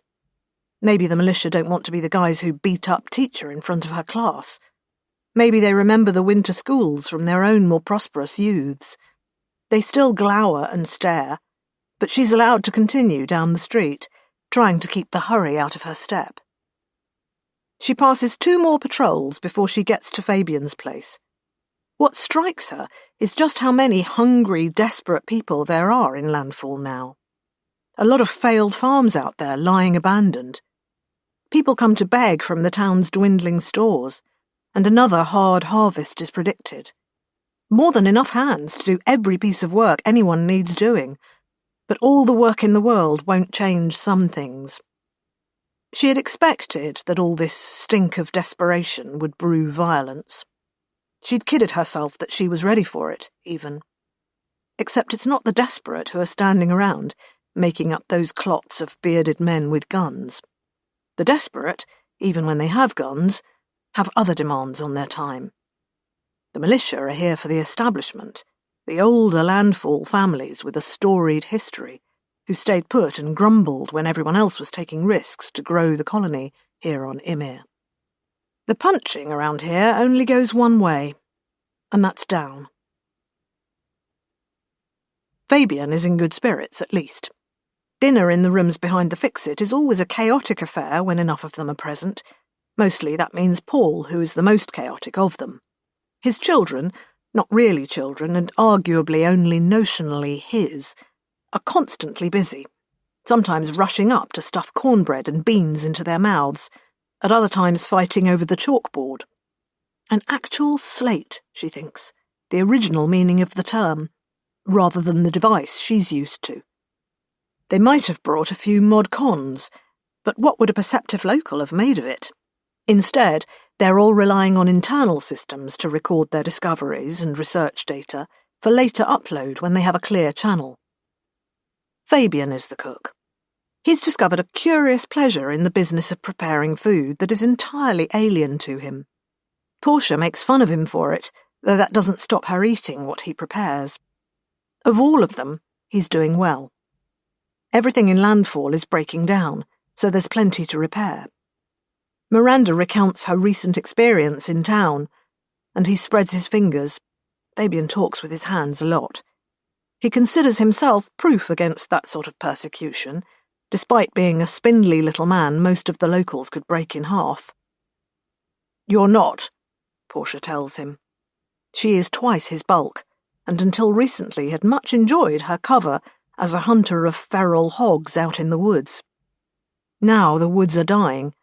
Maybe the militia don't want to be the guys who beat up teacher in front of her class. Maybe they remember the winter schools from their own more prosperous youths. They still glower and stare, but she's allowed to continue down the street, trying to keep the hurry out of her step. She passes 2 more patrols before she gets to Fabian's place. What strikes her is just how many hungry, desperate people there are in Landfall now. A lot of failed farms out there lying abandoned. People come to beg from the town's dwindling stores, and another hard harvest is predicted. More than enough hands to do every piece of work anyone needs doing, but all the work in the world won't change some things. She had expected that all this stink of desperation would brew violence. She'd kidded herself that she was ready for it, even. Except it's not the desperate who are standing around, making up those clots of bearded men with guns. The desperate, even when they have guns, have other demands on their time. The militia are here for the establishment, the older Landfall families with a storied history, who stayed put and grumbled when everyone else was taking risks to grow the colony here on Ymir. The punching around here only goes one way, and that's down. Fabian is in good spirits, at least. Dinner in the rooms behind the Fix-It is always a chaotic affair when enough of them are present. Mostly that means Paul, who is the most chaotic of them. His children, not really children and arguably only notionally his, are constantly busy, sometimes rushing up to stuff cornbread and beans into their mouths, at other times fighting over the chalkboard. An actual slate, she thinks, the original meaning of the term, rather than the device she's used to. They might have brought a few mod cons, but what would a perceptive local have made of it? Instead, they're all relying on internal systems to record their discoveries and research data for later upload when they have a clear channel. Fabian is the cook. He's discovered a curious pleasure in the business of preparing food that is entirely alien to him. Portia makes fun of him for it, though that doesn't stop her eating what he prepares. Of all of them, he's doing well. Everything in Landfall is breaking down, so there's plenty to repair. Miranda recounts her recent experience in town, and he spreads his fingers. Fabian talks with his hands a lot. He considers himself proof against that sort of persecution. Despite being a spindly little man, most of the locals could break in half. "You're not," Portia tells him. She is twice his bulk, and until recently had much enjoyed her cover as a hunter of feral hogs out in the woods. Now the woods are dying,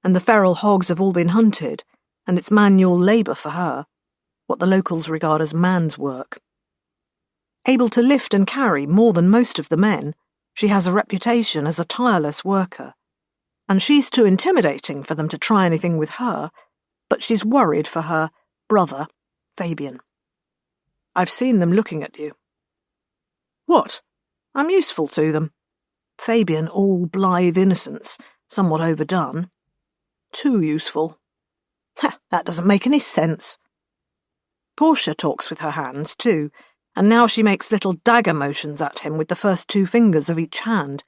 and the feral hogs have all been hunted, and it's manual labour for her, what the locals regard as man's work. Able to lift and carry more than most of the men, she has a reputation as a tireless worker, and she's too intimidating for them to try anything with her, but she's worried for her brother, Fabian. "I've seen them looking at you." "What? I'm useful to them." Fabian, all blithe innocence, somewhat overdone. "Too useful." That doesn't make any sense." Portia talks with her hands, too, and now she makes little dagger motions at him with the first 2 fingers of each hand.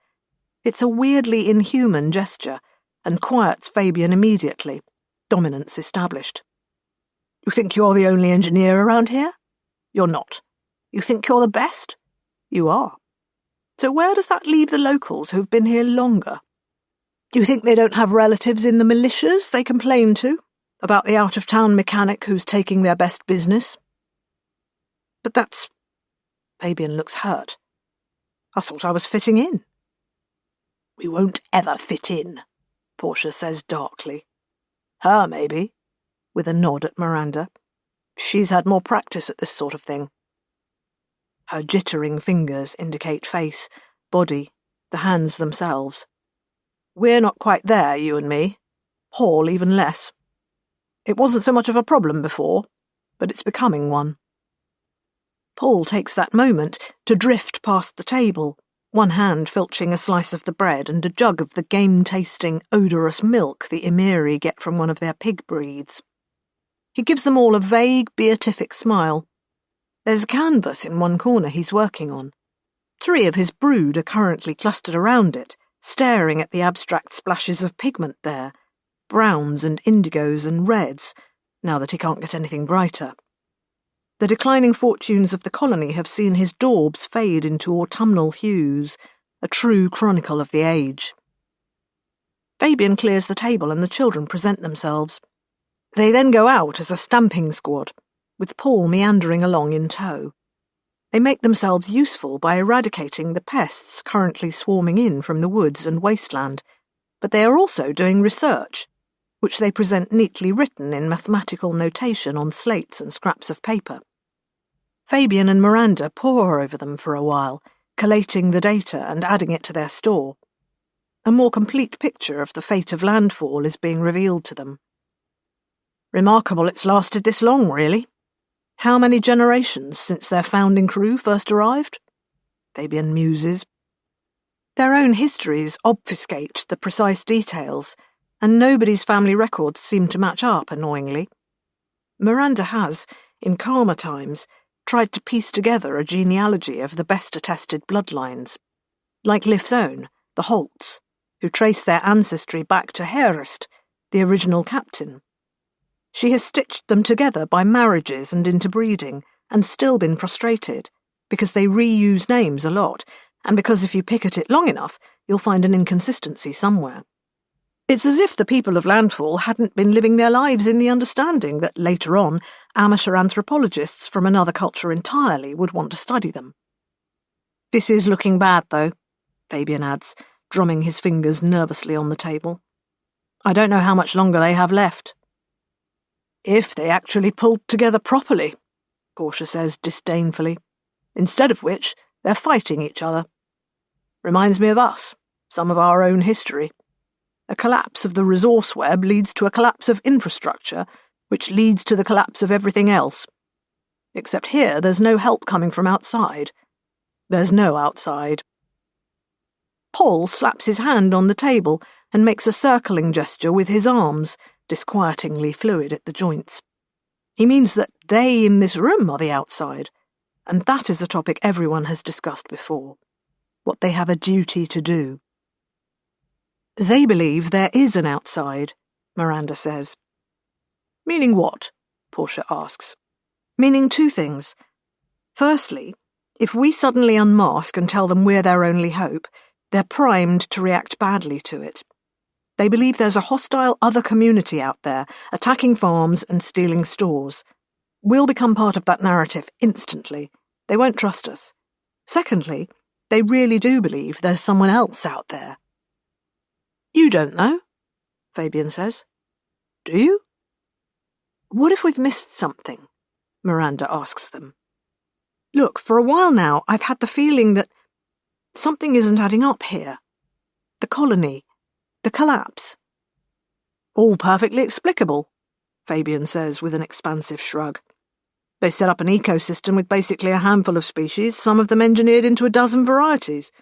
It's a weirdly inhuman gesture, and quiets Fabian immediately, dominance established. "You think you're the only engineer around here? You're not. You think you're the best? You are. So where does that leave the locals who've been here longer? You think they don't have relatives in the militias they complain to, about the out-of-town mechanic who's taking their best business?" But that's... Fabian looks hurt. I thought I was fitting in. We won't ever fit in, Portia says darkly. Her, maybe, with a nod at Miranda. She's had more practice at this sort of thing. Her jittering fingers indicate face, body, the hands themselves. We're not quite there, you and me. Paul even less. It wasn't so much of a problem before, but it's becoming one. Paul takes that moment to drift past the table, one hand filching a slice of the bread and a jug of the game-tasting, odorous milk the Emiri get from one of their pig breeds. He gives them all a vague, beatific smile. There's a canvas in one corner he's working on. 3 of his brood are currently clustered around it, staring at the abstract splashes of pigment there, browns and indigos and reds, now that he can't get anything brighter. The declining fortunes of the colony have seen his daubs fade into autumnal hues, a true chronicle of the age. Fabian clears the table and the children present themselves. They then go out as a stamping squad, with Paul meandering along in tow. They make themselves useful by eradicating the pests currently swarming in from the woods and wasteland, but they are also doing research, which they present neatly written in mathematical notation on slates and scraps of paper. Fabian and Miranda pore over them for a while, collating the data and adding it to their store. A more complete picture of the fate of landfall is being revealed to them. Remarkable it's lasted this long, really. How many generations since their founding crew first arrived? Fabian muses. Their own histories obfuscate the precise details, and nobody's family records seem to match up, annoyingly. Miranda has, in calmer times, tried to piece together a genealogy of the best-attested bloodlines, like Liff's own, the Holts, who trace their ancestry back to Herest, the original captain. She has stitched them together by marriages and interbreeding, and still been frustrated, because they reuse names a lot, and because if you pick at it long enough, you'll find an inconsistency somewhere. It's as if the people of Landfall hadn't been living their lives in the understanding that later on amateur anthropologists from another culture entirely would want to study them. This is looking bad, though, Fabian adds, drumming his fingers nervously on the table. I don't know how much longer they have left. If they actually pulled together properly, Portia says disdainfully, instead of which they're fighting each other. Reminds me of us, some of our own history. A collapse of the resource web leads to a collapse of infrastructure, which leads to the collapse of everything else. Except here there's no help coming from outside. There's no outside. Paul slaps his hand on the table and makes a circling gesture with his arms, disquietingly fluid at the joints. He means that they in this room are the outside, and that is a topic everyone has discussed before, what they have a duty to do. They believe there is an outside, Miranda says. Meaning what? Portia asks. Meaning 2 things. Firstly, if we suddenly unmask and tell them we're their only hope, they're primed to react badly to it. They believe there's a hostile other community out there, attacking farms and stealing stores. We'll become part of that narrative instantly. They won't trust us. Secondly, they really do believe there's someone else out there. You don't know, Fabian says. Do you? What if we've missed something? Miranda asks them. Look, for a while now, I've had the feeling that something isn't adding up here. The colony. The collapse. All perfectly explicable, Fabian says with an expansive shrug. They set up an ecosystem with basically a handful of species, some of them engineered into a dozen varieties,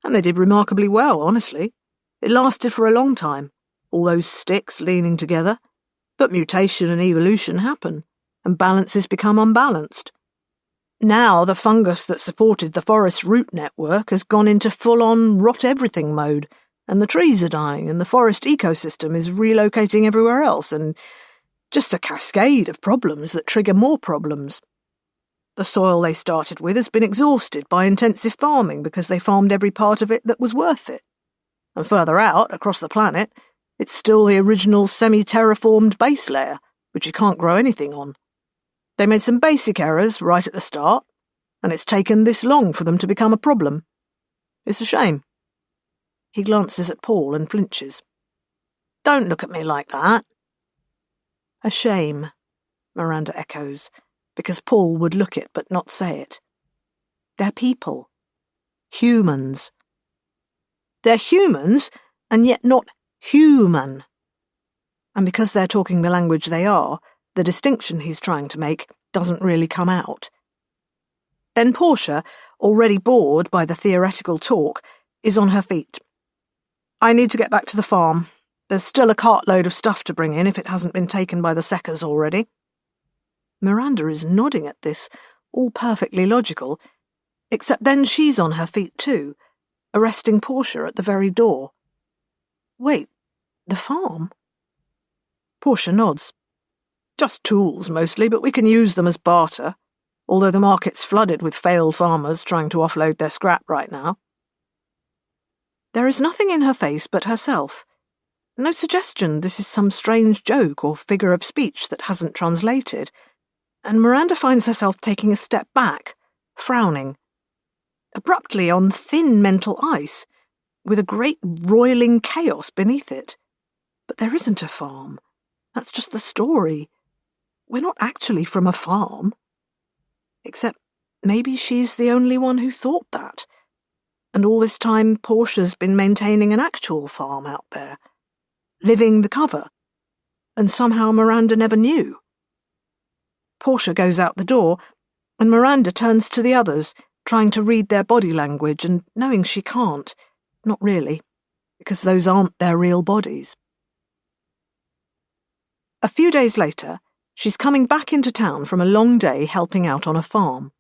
and they did remarkably well, honestly. It lasted for a long time, all those sticks leaning together, but mutation and evolution happen, and balances become unbalanced. Now the fungus that supported the forest's root network has gone into full-on rot-everything mode, and the trees are dying, and the forest ecosystem is relocating everywhere else, and just a cascade of problems that trigger more problems. The soil they started with has been exhausted by intensive farming because they farmed every part of it that was worth it. And further out, across the planet, it's still the original semi-terraformed base layer, which you can't grow anything on. They made some basic errors right at the start, and it's taken this long for them to become a problem. It's a shame. He glances at Paul and flinches. Don't look at me like that. A shame, Miranda echoes, because Paul would look it but not say it. They're people. Humans. They're humans, and yet not human. And because they're talking the language they are, the distinction he's trying to make doesn't really come out. Then Portia, already bored by the theoretical talk, is on her feet. I need to get back to the farm. There's still a cartload of stuff to bring in if it hasn't been taken by the Seckers already. Miranda is nodding at this, all perfectly logical, except then she's on her feet too, arresting Portia at the very door. Wait, the farm? Portia nods. Just tools, mostly, but we can use them as barter, although the market's flooded with failed farmers trying to offload their scrap right now. There is nothing in her face but herself. No suggestion this is some strange joke or figure of speech that hasn't translated, and Miranda finds herself taking a step back, frowning. Abruptly on thin mental ice, with a great roiling chaos beneath it. But there isn't a farm. That's just the story. We're not actually from a farm. Except maybe she's the only one who thought that. And all this time Portia's been maintaining an actual farm out there. Living the cover. And somehow Miranda never knew. Portia goes out the door, and Miranda turns to the others, trying to read their body language and knowing she can't. Not really, because those aren't their real bodies. A few days later, she's coming back into town from a long day helping out on a farm.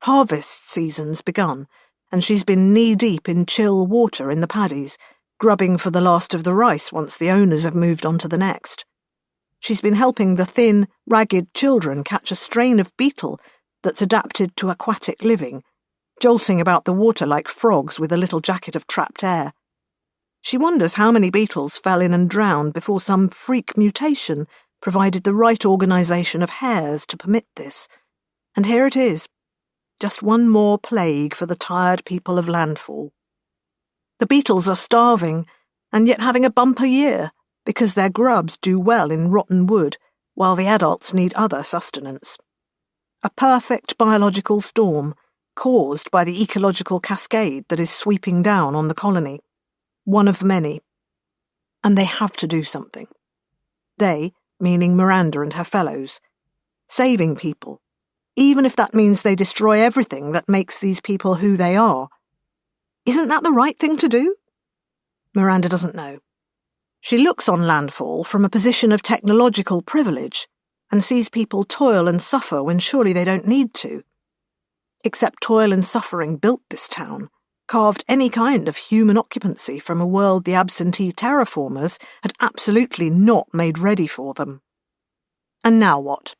Harvest season's begun, and she's been knee-deep in chill water in the paddies, grubbing for the last of the rice once the owners have moved on to the next. She's been helping the thin, ragged children catch a strain of beetle that's adapted to aquatic living, jolting about the water like frogs with a little jacket of trapped air. She wonders how many beetles fell in and drowned before some freak mutation provided the right organisation of hairs to permit this. And here it is, just one more plague for the tired people of Landfall. The beetles are starving, and yet having a bumper year, because their grubs do well in rotten wood, while the adults need other sustenance. A perfect biological storm, caused by the ecological cascade that is sweeping down on the colony. One of many. And they have to do something. They, meaning Miranda and her fellows. Saving people, even if that means they destroy everything that makes these people who they are. Isn't that the right thing to do? Miranda doesn't know. She looks on Landfall from a position of technological privilege and sees people toil and suffer when surely they don't need to. Except toil and suffering built this town, carved any kind of human occupancy from a world the absentee terraformers had absolutely not made ready for them. And now what?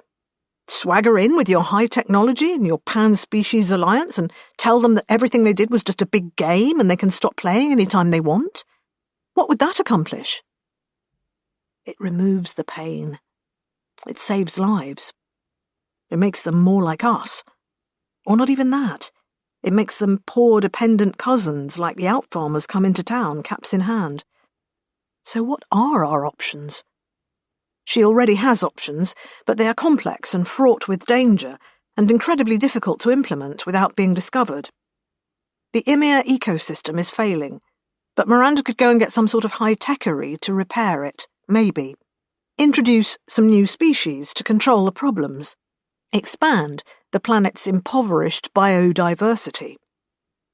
Swagger in with your high technology and your pan-species alliance and tell them that everything they did was just a big game and they can stop playing any time they want? What would that accomplish? It removes the pain. It saves lives. It makes them more like us. Or not even that. It makes them poor dependent cousins like the outfarmers come into town, caps in hand. So what are our options? She already has options, but they are complex and fraught with danger, and incredibly difficult to implement without being discovered. The Ymir ecosystem is failing, but Miranda could go and get some sort of high-techery to repair it, maybe. Introduce some new species to control the problems. Expand the planet's impoverished biodiversity.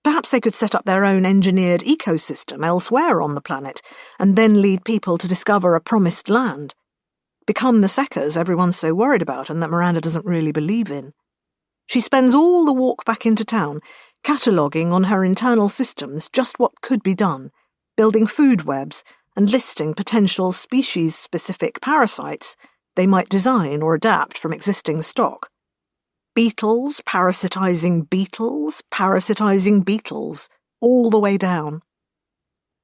Perhaps they could set up their own engineered ecosystem elsewhere on the planet, and then lead people to discover a promised land. Become the Seckers everyone's so worried about and that Miranda doesn't really believe in. She spends all the walk back into town, cataloguing on her internal systems just what could be done, building food webs and listing potential species-specific parasites they might design or adapt from existing stock. Beetles, parasitizing beetles, all the way down.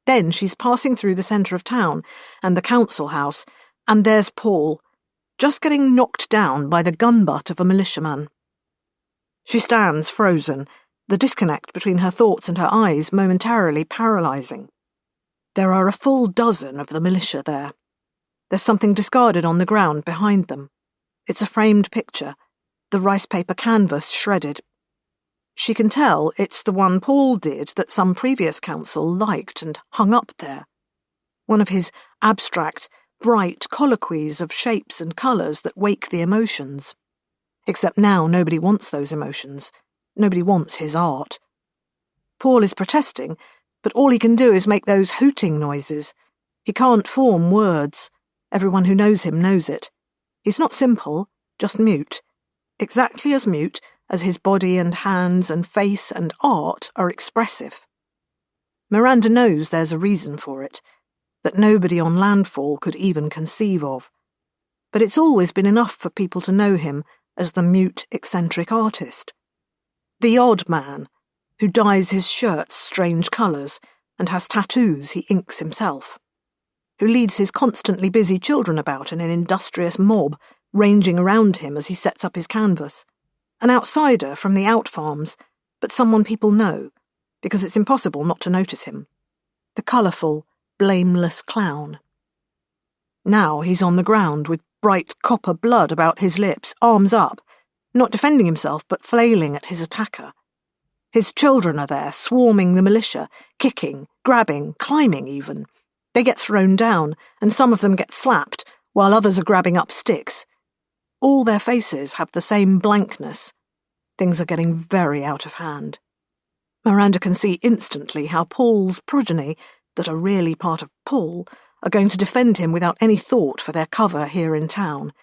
Then she's passing through the centre of town and the council house, and there's Paul, just getting knocked down by the gun butt of a militiaman. She stands frozen, the disconnect between her thoughts and her eyes momentarily paralysing. There are a full dozen of the militia there. There's something discarded on the ground behind them. It's a framed picture, the rice paper canvas shredded. She can tell it's the one Paul did that some previous council liked and hung up there. One of his abstract, bright colloquies of shapes and colours that wake the emotions. Except now nobody wants those emotions. Nobody wants his art. Paul is protesting, but all he can do is make those hooting noises. He can't form words. Everyone who knows him knows it. He's not simple, just mute. Exactly as mute as his body and hands and face and art are expressive. Miranda knows there's a reason for it, that nobody on landfall could even conceive of. But it's always been enough for people to know him as the mute, eccentric artist. The odd man, who dyes his shirts strange colours and has tattoos he inks himself. Who leads his constantly busy children about in an industrious mob ranging around him as he sets up his canvas. An outsider from the out farms, but someone people know, because it's impossible not to notice him. The colourful, blameless clown. Now he's on the ground with bright copper blood about his lips, arms up, not defending himself but flailing at his attacker. His children are there, swarming the militia, kicking, grabbing, climbing even. They get thrown down, and some of them get slapped, while others are grabbing up sticks. All their faces have the same blankness. Things are getting very out of hand. Miranda can see instantly how Paul's progeny, that are really part of Paul, are going to defend him without any thought for their cover here in town,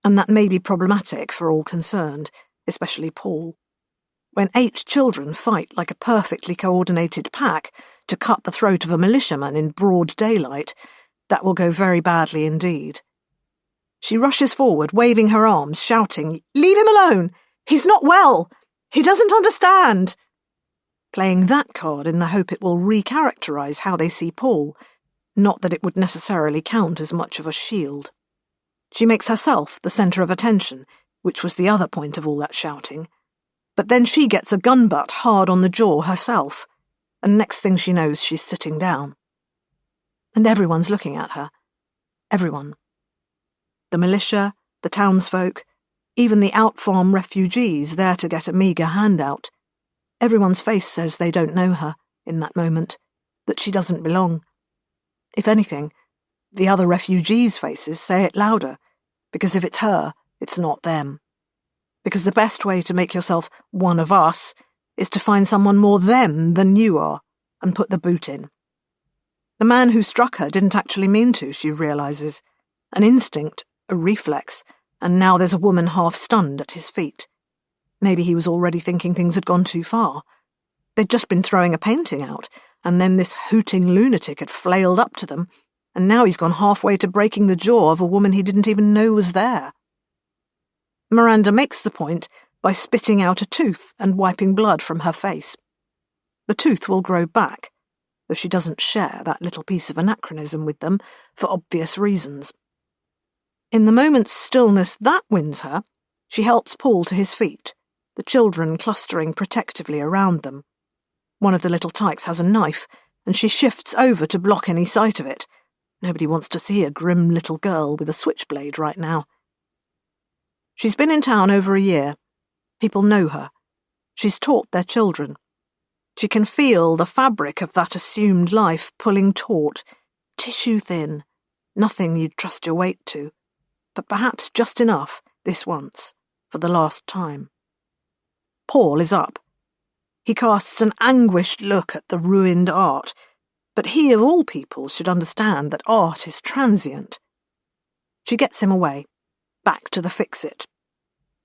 and that may be problematic for all concerned, especially Paul. When 8 children fight like a perfectly coordinated pack to cut the throat of a militiaman in broad daylight, that will go very badly indeed. She rushes forward, waving her arms, shouting, "Leave him alone! He's not well! He doesn't understand!" Playing that card in the hope it will recharacterise how they see Paul, not that it would necessarily count as much of a shield. She makes herself the centre of attention, which was the other point of all that shouting. But then she gets a gun butt hard on the jaw herself, and next thing she knows she's sitting down. And everyone's looking at her. Everyone. The militia, the townsfolk, even the out-farm refugees there to get a meagre handout. Everyone's face says they don't know her, in that moment, that she doesn't belong. If anything, the other refugees' faces say it louder, because if it's her, it's not them. Because the best way to make yourself one of us is to find someone more them than you are, and put the boot in. The man who struck her didn't actually mean to, she realises. An instinct, a reflex, and now there's a woman half-stunned at his feet. Maybe he was already thinking things had gone too far. They'd just been throwing a painting out, and then this hooting lunatic had flailed up to them, and now he's gone halfway to breaking the jaw of a woman he didn't even know was there. Miranda makes the point by spitting out a tooth and wiping blood from her face. The tooth will grow back, though she doesn't share that little piece of anachronism with them for obvious reasons. In the moment's stillness that wins her, she helps Paul to his feet, the children clustering protectively around them. One of the little tykes has a knife, and she shifts over to block any sight of it. Nobody wants to see a grim little girl with a switchblade right now. She's been in town over a year. People know her. She's taught their children. She can feel the fabric of that assumed life pulling taut, tissue thin, nothing you'd trust your weight to, but perhaps just enough, this once, for the last time. Paul is up. He casts an anguished look at the ruined art, but he of all people should understand that art is transient. She gets him away, back to the fix-it.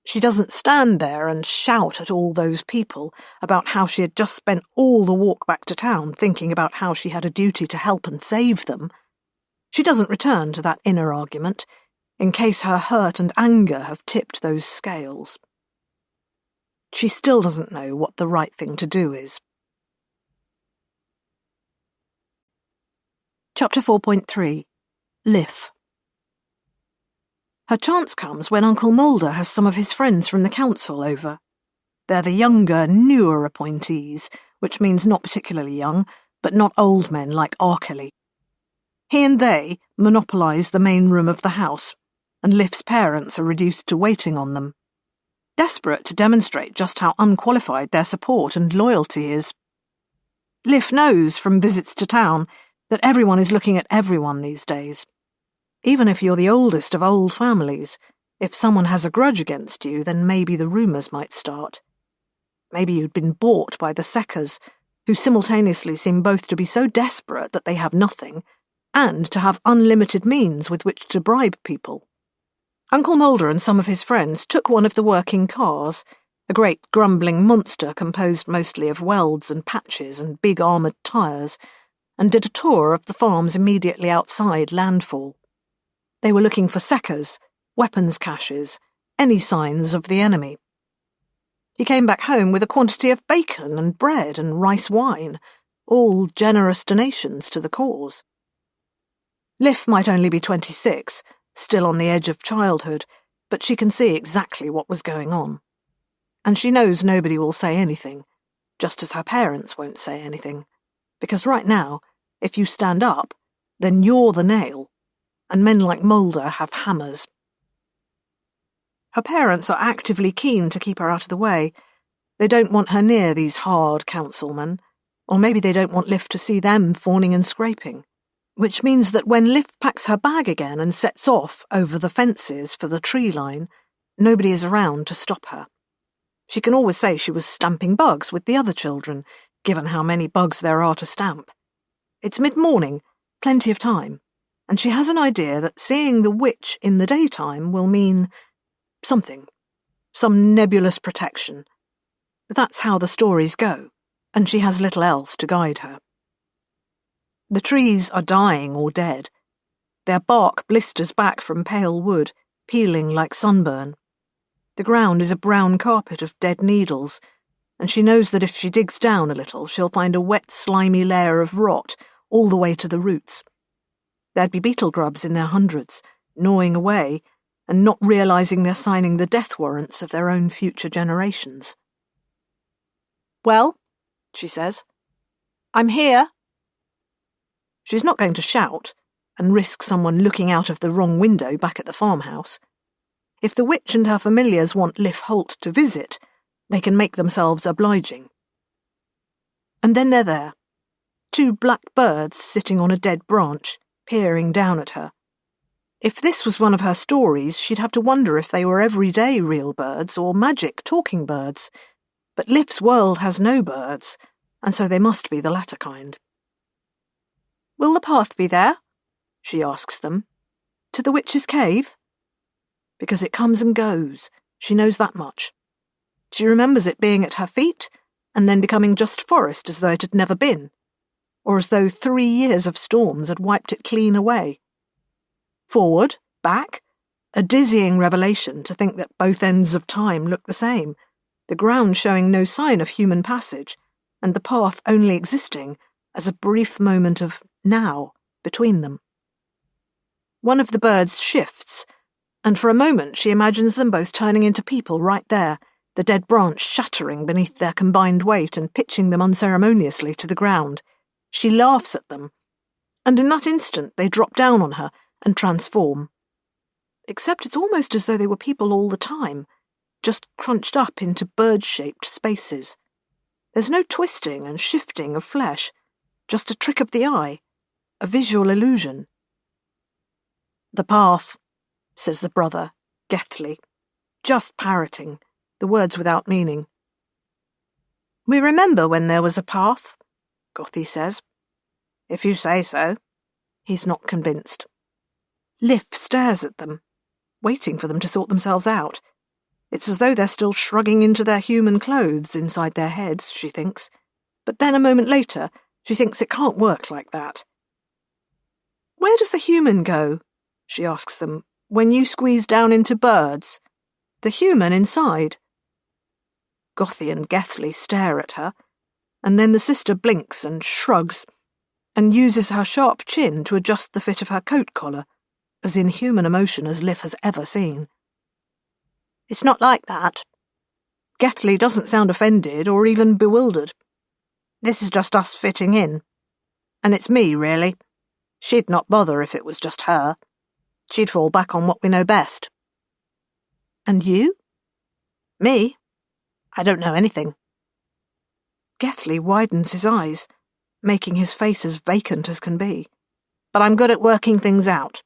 She doesn't stand there and shout at all those people about how she had just spent all the walk back to town thinking about how she had a duty to help and save them. She doesn't return to that inner argument, in case her hurt and anger have tipped those scales. She still doesn't know what the right thing to do is. Chapter 4.3 Liff. Her chance comes when Uncle Mulder has some of his friends from the council over. They're the younger, newer appointees, which means not particularly young, but not old men like Arkely. He and they monopolise the main room of the house, and Liv's parents are reduced to waiting on them, desperate to demonstrate just how unqualified their support and loyalty is. Liv knows from visits to town that everyone is looking at everyone these days. Even if you're the oldest of old families, if someone has a grudge against you, then maybe the rumours might start. Maybe you'd been bought by the Seckers, who simultaneously seem both to be so desperate that they have nothing, and to have unlimited means with which to bribe people. Uncle Mulder and some of his friends took one of the working cars, a great grumbling monster composed mostly of welds and patches and big armoured tyres, and did a tour of the farms immediately outside landfall. They were looking for Seckers, weapons caches, any signs of the enemy. He came back home with a quantity of bacon and bread and rice wine, all generous donations to the cause. Liv might only be 26, still on the edge of childhood, but she can see exactly what was going on. And she knows nobody will say anything, just as her parents won't say anything, because right now, if you stand up, then you're the nail, and men like Mulder have hammers. Her parents are actively keen to keep her out of the way. They don't want her near these hard councilmen, or maybe they don't want Liv to see them fawning and scraping, which means that when Liv packs her bag again and sets off over the fences for the tree line, nobody is around to stop her. She can always say she was stamping bugs with the other children, given how many bugs there are to stamp. It's mid-morning, plenty of time, and she has an idea that seeing the witch in the daytime will mean something, some nebulous protection. That's how the stories go, and she has little else to guide her. The trees are dying or dead. Their bark blisters back from pale wood, peeling like sunburn. The ground is a brown carpet of dead needles, and she knows that if she digs down a little, she'll find a wet, slimy layer of rot all the way to the roots. There'd be beetle grubs in their hundreds, gnawing away, and not realising they're signing the death warrants of their own future generations. "Well," she says, "I'm here." She's not going to shout and risk someone looking out of the wrong window back at the farmhouse. If the witch and her familiars want Liv Holt to visit, they can make themselves obliging. And then they're there, 2 black birds sitting on a dead branch, peering down at her. If this was one of her stories, she'd have to wonder if they were everyday real birds or magic talking birds. But Liv's world has no birds, and so they must be the latter kind. "Will the path be there?" she asks them. "To the witch's cave?" Because it comes and goes, she knows that much. She remembers it being at her feet, and then becoming just forest as though it had never been, or as though 3 years of storms had wiped it clean away. Forward, back, a dizzying revelation to think that both ends of time look the same, the ground showing no sign of human passage, and the path only existing as a brief moment of now between them. One of the birds shifts, and for a moment she imagines them both turning into people right there, the dead branch shattering beneath their combined weight and pitching them unceremoniously to the ground. She laughs at them, and in that instant they drop down on her and transform. Except it's almost as though they were people all the time, just crunched up into bird-shaped spaces. There's no twisting and shifting of flesh, just a trick of the eye, a visual illusion. "The path," says the brother, Gethly, just parroting, the words without meaning. "We remember when there was a path," Gothy says. "If you say so." He's not convinced. Liv stares at them, waiting for them to sort themselves out. It's as though they're still shrugging into their human clothes inside their heads, she thinks. But then a moment later, she thinks it can't work like that. "Where does the human go?" she asks them. "When you squeeze down into birds? The human inside?" Gothy and Gethly stare at her, and then the sister blinks and shrugs, and uses her sharp chin to adjust the fit of her coat collar, as inhuman emotion as Liv has ever seen. "It's not like that." Gethley doesn't sound offended or even bewildered. This is just us fitting in. And it's me, really. She'd not bother if it was just her. She'd fall back on what we know best. And you? Me? I don't know anything. Gethley widens his eyes, making his face as vacant as can be. But I'm good at working things out.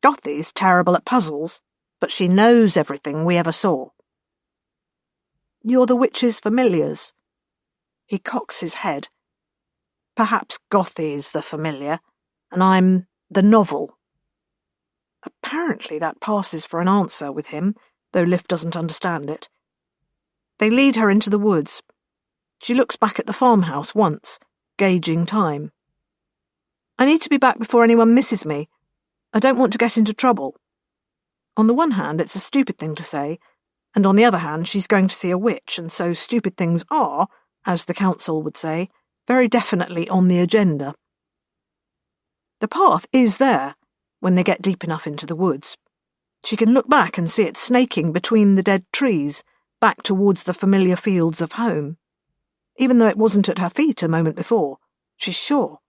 Gothy's terrible at puzzles, but she knows everything we ever saw. You're the witch's familiars. He cocks his head. Perhaps Gothy's the familiar, and I'm the novel. Apparently that passes for an answer with him, though Liv doesn't understand it. They lead her into the woods. She looks back at the farmhouse once, gauging time. I need to be back before anyone misses me. I don't want to get into trouble. On the one hand, it's a stupid thing to say, and on the other hand, she's going to see a witch, and so stupid things are, as the council would say, very definitely on the agenda. The path is there when they get deep enough into the woods. She can look back and see it snaking between the dead trees, back towards the familiar fields of home. Even though it wasn't at her feet a moment before, she's sure.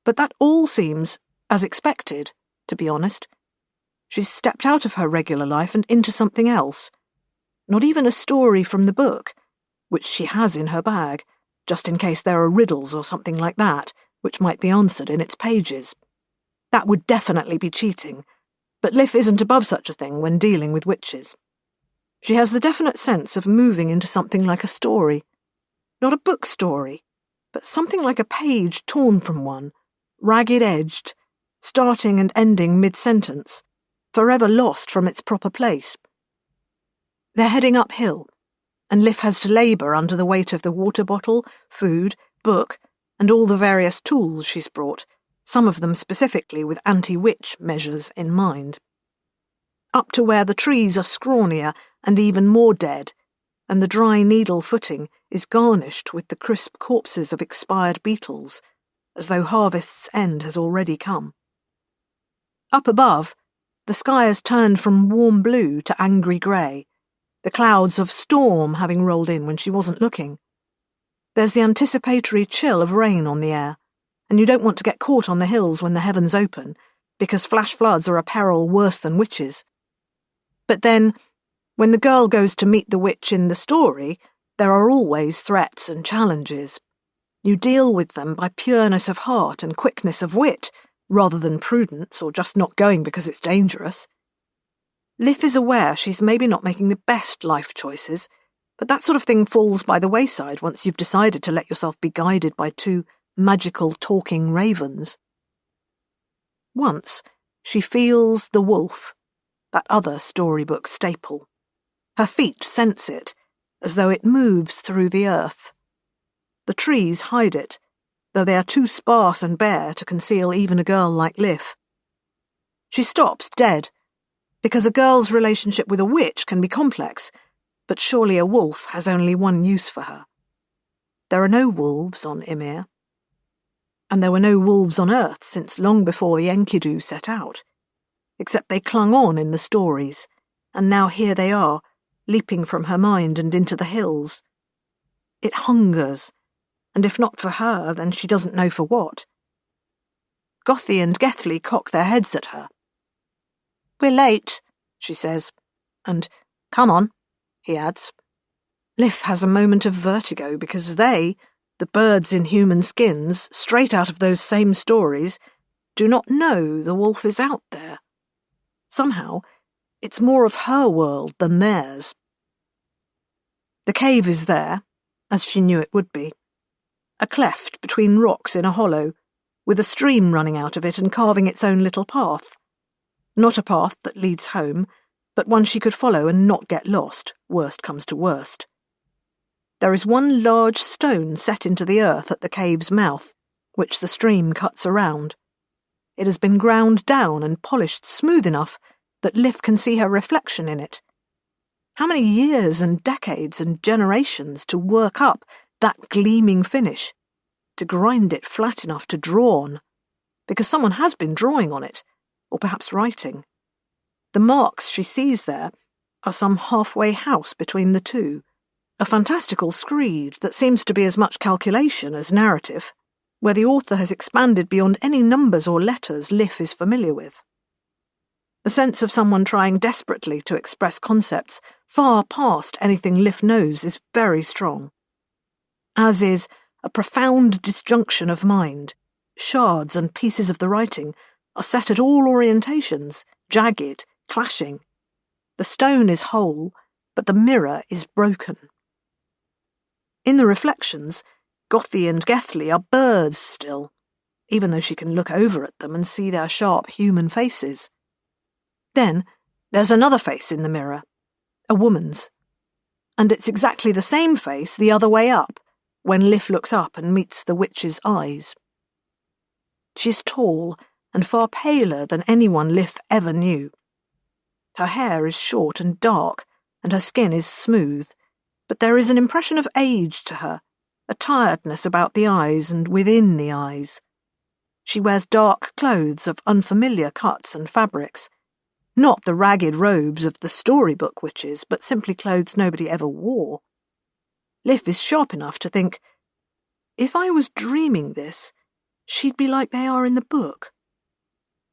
But that all seems as expected, to be honest. She's stepped out of her regular life and into something else. Not even a story from the book, which she has in her bag, just in case there are riddles or something like that, which might be answered in its pages. That would definitely be cheating, but Liv isn't above such a thing when dealing with witches. She has the definite sense of moving into something like a story. Not a book story, but something like a page torn from one, ragged-edged, starting and ending mid-sentence, forever lost from its proper place. They're heading uphill, and Liv has to labour under the weight of the water bottle, food, book, and all the various tools she's brought, some of them specifically with anti-witch measures in mind. Up to where the trees are scrawnier and even more dead, and the dry needle footing is garnished with the crisp corpses of expired beetles, as though harvest's end has already come. Up above, the sky has turned from warm blue to angry grey, the clouds of storm having rolled in when she wasn't looking. There's the anticipatory chill of rain on the air, and you don't want to get caught on the hills when the heavens open, because flash floods are a peril worse than witches. But then, when the girl goes to meet the witch in the story, there are always threats and challenges. You deal with them by pureness of heart and quickness of wit, rather than prudence or just not going because it's dangerous. Liv is aware she's maybe not making the best life choices, but that sort of thing falls by the wayside once you've decided to let yourself be guided by two magical talking ravens. Once, she feels the wolf, that other storybook staple. Her feet sense it, as though it moves through the earth. The trees hide it, though they are too sparse and bare to conceal even a girl like Liv. She stops dead, because a girl's relationship with a witch can be complex, but surely a wolf has only one use for her. There are no wolves on Ymir. And there were no wolves on Earth since long before the Enkidu set out, except they clung on in the stories, and now here they are, leaping from her mind and into the hills. It hungers, and if not for her, then she doesn't know for what. Gothy and Gethley cock their heads at her. "We're late," she says, and "Come on," he adds. Liv has a moment of vertigo because they, the birds in human skins, straight out of those same stories, do not know the wolf is out there. Somehow, it's more of her world than theirs. The cave is there, as she knew it would be. A cleft between rocks in a hollow, with a stream running out of it and carving its own little path. Not a path that leads home, but one she could follow and not get lost, worst comes to worst. There is one large stone set into the earth at the cave's mouth, which the stream cuts around. It has been ground down and polished smooth enough that Liv can see her reflection in it. How many years and decades and generations to work up that gleaming finish, to grind it flat enough to draw on, because someone has been drawing on it, or perhaps writing. The marks she sees there, are some halfway house between the two, a fantastical screed that seems to be as much calculation as narrative, where the author has expanded beyond any numbers or letters Liff is familiar with. The sense of someone trying desperately to express concepts far past anything Liff knows is very strong, as is a profound disjunction of mind. Shards and pieces of the writing are set at all orientations, jagged, clashing. The stone is whole, but the mirror is broken. In the reflections, Gothy and Gethly are birds still, even though she can look over at them and see their sharp human faces. Then there's another face in the mirror, a woman's, and it's exactly the same face the other way up, when Liff looks up and meets the witch's eyes. She's tall and far paler than anyone Liff ever knew. Her hair is short and dark, and her skin is smooth, but there is an impression of age to her, a tiredness about the eyes and within the eyes. She wears dark clothes of unfamiliar cuts and fabrics, not the ragged robes of the storybook witches, but simply clothes nobody ever wore. Liff is sharp enough to think, if I was dreaming this, she'd be like they are in the book,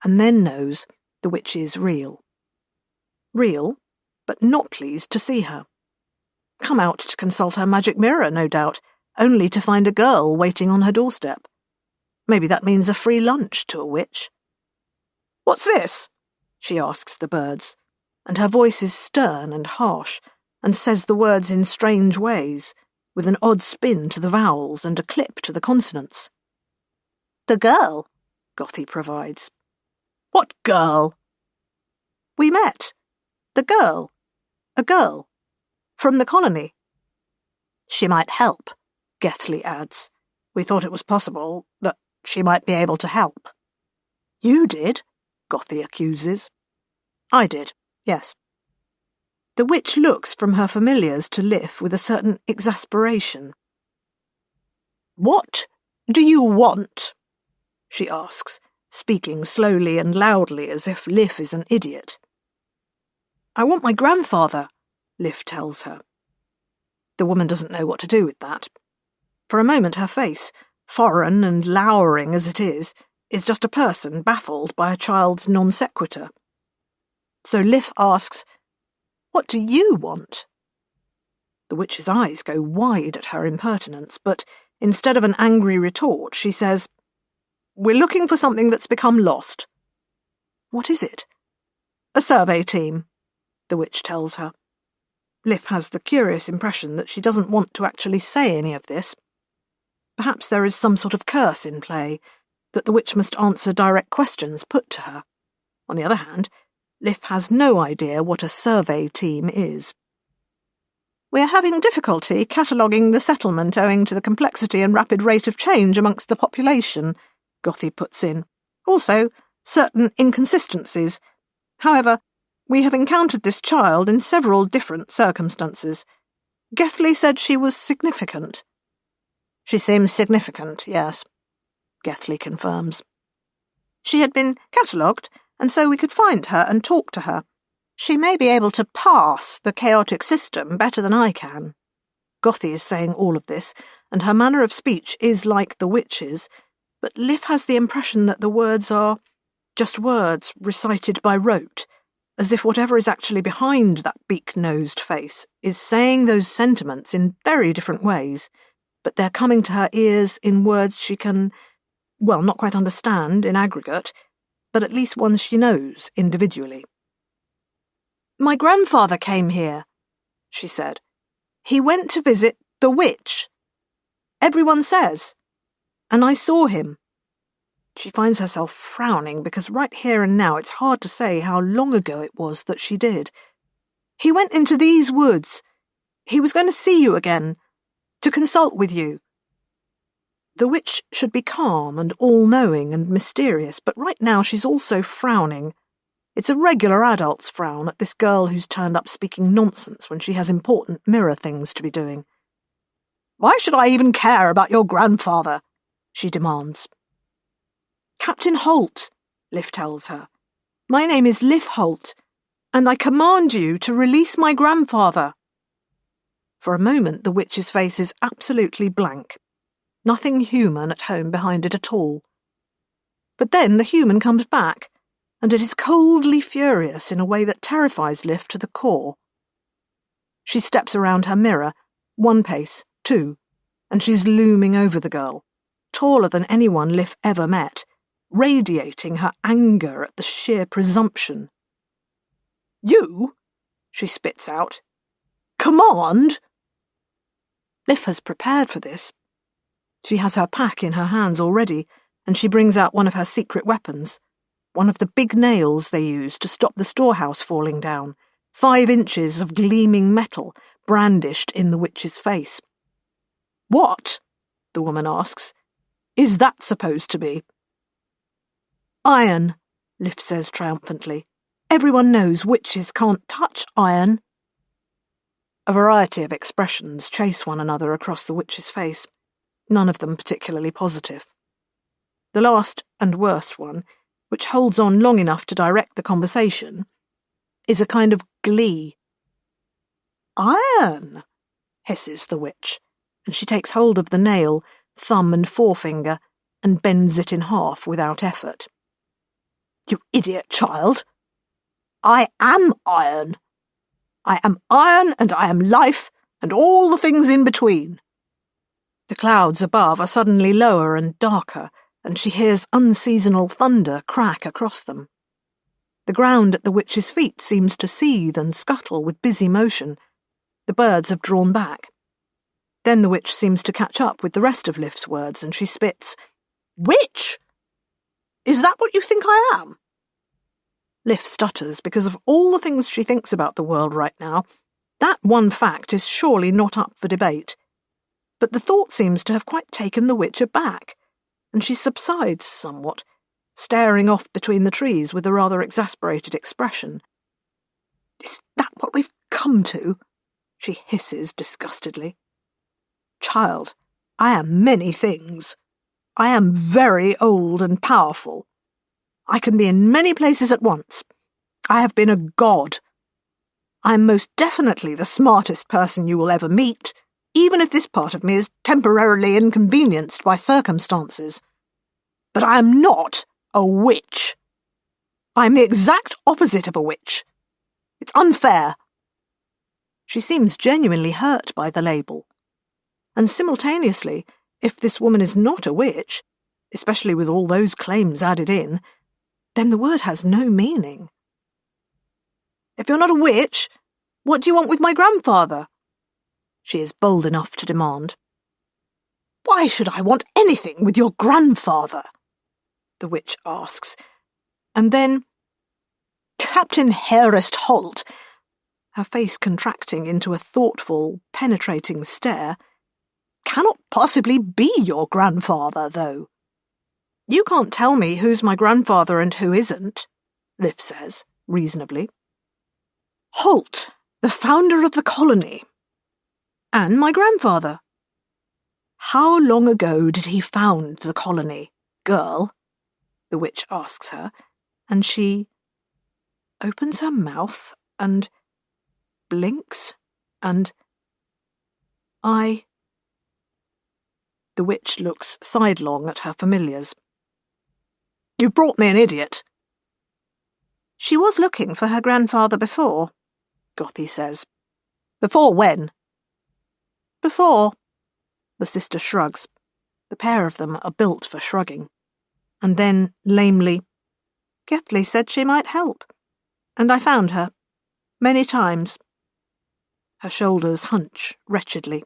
and then knows the witch is real. Real, but not pleased to see her. Come out to consult her magic mirror, no doubt, only to find a girl waiting on her doorstep. Maybe that means a free lunch to a witch. "What's this?" she asks the birds, and her voice is stern and harsh, and says the words in strange ways, with an odd spin to the vowels and a clip to the consonants. "The girl," Gothy provides. "What girl?" "We met. The girl. A girl. From the colony." "She might help," Gethly adds. "We thought it was possible that she might be able to help." "You did?" Gothy accuses. "I did, yes." The witch looks from her familiars to Liff with a certain exasperation. "What do you want?" she asks, speaking slowly and loudly as if Liff is an idiot. "I want my grandfather," Liff tells her. The woman doesn't know what to do with that. For a moment her face, foreign and lowering as it is just a person baffled by a child's non sequitur. So Liff asks, "What do you want?" The witch's eyes go wide at her impertinence, but instead of an angry retort, she says, "We're looking for something that's become lost." "What is it?" "A survey team," the witch tells her. Liff has the curious impression that she doesn't want to actually say any of this. Perhaps there is some sort of curse in play, that the witch must answer direct questions put to her. On the other hand, Liff has no idea what a survey team is. "We're having difficulty cataloguing the settlement owing to the complexity and rapid rate of change amongst the population," Gothy puts in. "Also, certain inconsistencies. However, we have encountered this child in several different circumstances. Gethly said she was significant." "She seems significant, yes," Gethly confirms. "She had been catalogued, and so we could find her and talk to her. She may be able to pass the chaotic system better than I can." Gothy is saying all of this, and her manner of speech is like the witch's, but Liff has the impression that the words are just words recited by rote, as if whatever is actually behind that beak-nosed face is saying those sentiments in very different ways, but they're coming to her ears in words she can, well, not quite understand in aggregate, but at least ones she knows individually. "My grandfather came here," she said. "He went to visit the witch. Everyone says. And I saw him." She finds herself frowning because right here and now it's hard to say how long ago it was that she did. "He went into these woods. He was going to see you again, to consult with you." The witch should be calm and all-knowing and mysterious, but right now she's also frowning. It's a regular adult's frown at this girl who's turned up speaking nonsense when she has important mirror things to be doing. "Why should I even care about your grandfather?" she demands. "Captain Holt," Liff tells her. "My name is Liff Holt, and I command you to release my grandfather." For a moment the witch's face is absolutely blank. Nothing human at home behind it at all. But then the human comes back, and it is coldly furious in a way that terrifies Liv to the core. She steps around her mirror, 1 pace, 2, and she's looming over the girl, taller than anyone Liv ever met, radiating her anger at the sheer presumption. "You?" she spits out. "Command?" Liv has prepared for this. She has her pack in her hands already, and she brings out one of her secret weapons, one of the big nails they use to stop the storehouse falling down, 5 inches of gleaming metal brandished in the witch's face. "What," the woman asks, "is that supposed to be?" "Iron," Liv says triumphantly. "Everyone knows witches can't touch iron." A variety of expressions chase one another across the witch's face, none of them particularly positive. The last and worst one, which holds on long enough to direct the conversation, is a kind of glee. "Iron!" hisses the witch, and she takes hold of the nail, thumb and forefinger, and bends it in half without effort. "You idiot child! I am iron! I am iron, and I am life, and all the things in between." The clouds above are suddenly lower and darker, and she hears unseasonal thunder crack across them. The ground at the witch's feet seems to seethe and scuttle with busy motion. The birds have drawn back. Then the witch seems to catch up with the rest of Liv's words, and she spits, "Witch? Is that what you think I am?" Liv stutters because of all the things she thinks about the world right now. That one fact is surely not up for debate. But the thought seems to have quite taken the witch aback, and she subsides somewhat, staring off between the trees with a rather exasperated expression. "Is that what we've come to?" she hisses disgustedly. "Child, I am many things. I am very old and powerful. I can be in many places at once. I have been a god. I am most definitely the smartest person you will ever meet, even if this part of me is temporarily inconvenienced by circumstances. But I am not a witch. I am the exact opposite of a witch. It's unfair." She seems genuinely hurt by the label. And simultaneously, if this woman is not a witch, especially with all those claims added in, then the word has no meaning. "If you're not a witch, what do you want with my grandfather?" she is bold enough to demand. "Why should I want anything with your grandfather?" the witch asks. And then, "Captain Harest Holt," her face contracting into a thoughtful, penetrating stare, "cannot possibly be your grandfather, though." "You can't tell me who's my grandfather and who isn't," Liv says, reasonably. "Holt, the founder of the colony. And my grandfather." "How long ago did he found the colony, girl?" the witch asks her, and she opens her mouth and blinks and... The witch looks sidelong at her familiars. "You've brought me an idiot." "She was looking for her grandfather before," Gothi says. "Before when?" "Before." The sister shrugs. The pair of them are built for shrugging. And then, lamely, "Gethly said she might help. And I found her. Many times." Her shoulders hunch wretchedly.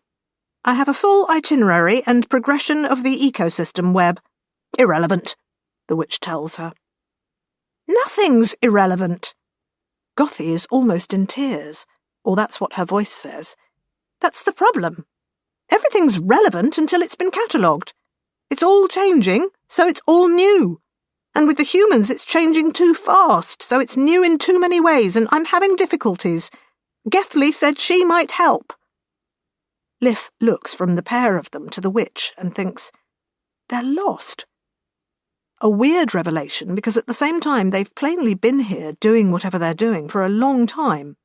"I have a full itinerary and progression of the ecosystem web." "Irrelevant," the witch tells her. "Nothing's irrelevant." Gothi is almost in tears, or that's what her voice says. "That's the problem. Everything's relevant until it's been catalogued. It's all changing, so it's all new. And with the humans it's changing too fast, so it's new in too many ways, and I'm having difficulties. Gethly said she might help." Liv looks from the pair of them to the witch and thinks, they're lost. a weird revelation because at the same time they've plainly been here doing whatever they're doing for a long time.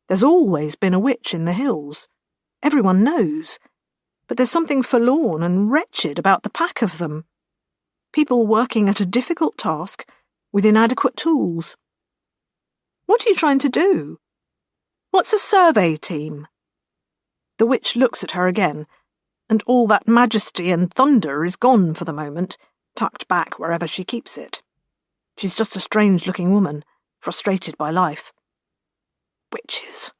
There's always been a witch in the hills. Everyone knows. But there's something forlorn and wretched about the pack of them. People working at a difficult task with inadequate tools. What are you trying to do? What's a survey team? The witch looks at her again, and all that majesty and thunder is gone for the moment, tucked back wherever she keeps it. She's just a strange-looking woman, frustrated by life. Witches,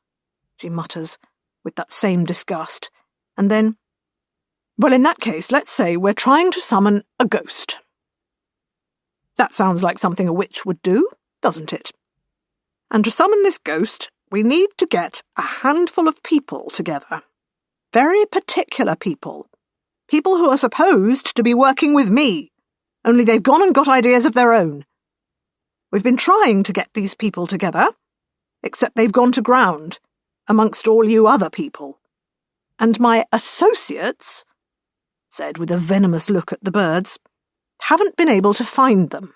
she mutters, with that same disgust, and then, well, in that case, let's say we're trying to summon a ghost. That sounds like something a witch would do, doesn't it? And to summon this ghost, we need to get a handful of people together. Very particular people. People who are supposed to be working with me, only they've gone and got ideas of their own. We've been trying to get these people together, except they've gone to ground, amongst all you other people. And my associates, said with a venomous look at the birds, haven't been able to find them.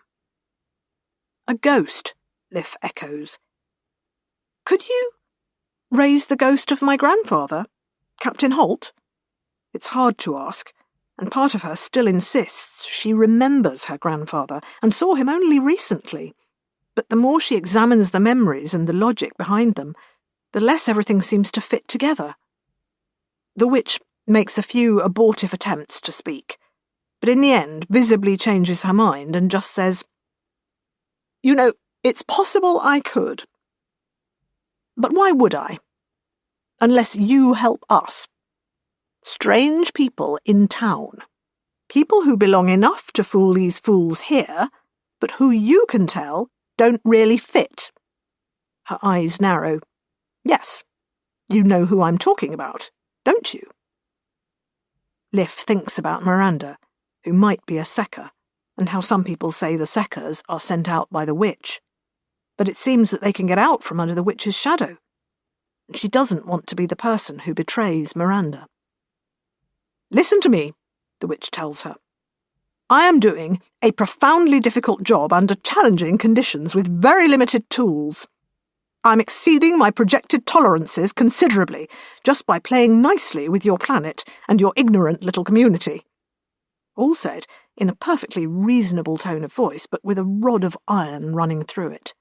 A ghost, Liff echoes. Could you raise the ghost of my grandfather, Captain Holt? It's hard to ask, and part of her still insists she remembers her grandfather and saw him only recently. But the more she examines the memories and the logic behind them, the less everything seems to fit together. The witch makes a few abortive attempts to speak, but in the end visibly changes her mind and just says, You know, it's possible I could. But why would I? Unless you help us. Strange people in town. People who belong enough to fool these fools here, but who you can tell don't really fit. Her eyes narrow. Yes, you know who I'm talking about, don't you? Liff thinks about Miranda, who might be a secker, and how some people say the seckers are sent out by the witch. But it seems that they can get out from under the witch's shadow. And she doesn't want to be the person who betrays Miranda. Listen to me, the witch tells her. I am doing a profoundly difficult job under challenging conditions with very limited tools. I'm exceeding my projected tolerances considerably just by playing nicely with your planet and your ignorant little community. All said in a perfectly reasonable tone of voice, but with a rod of iron running through it.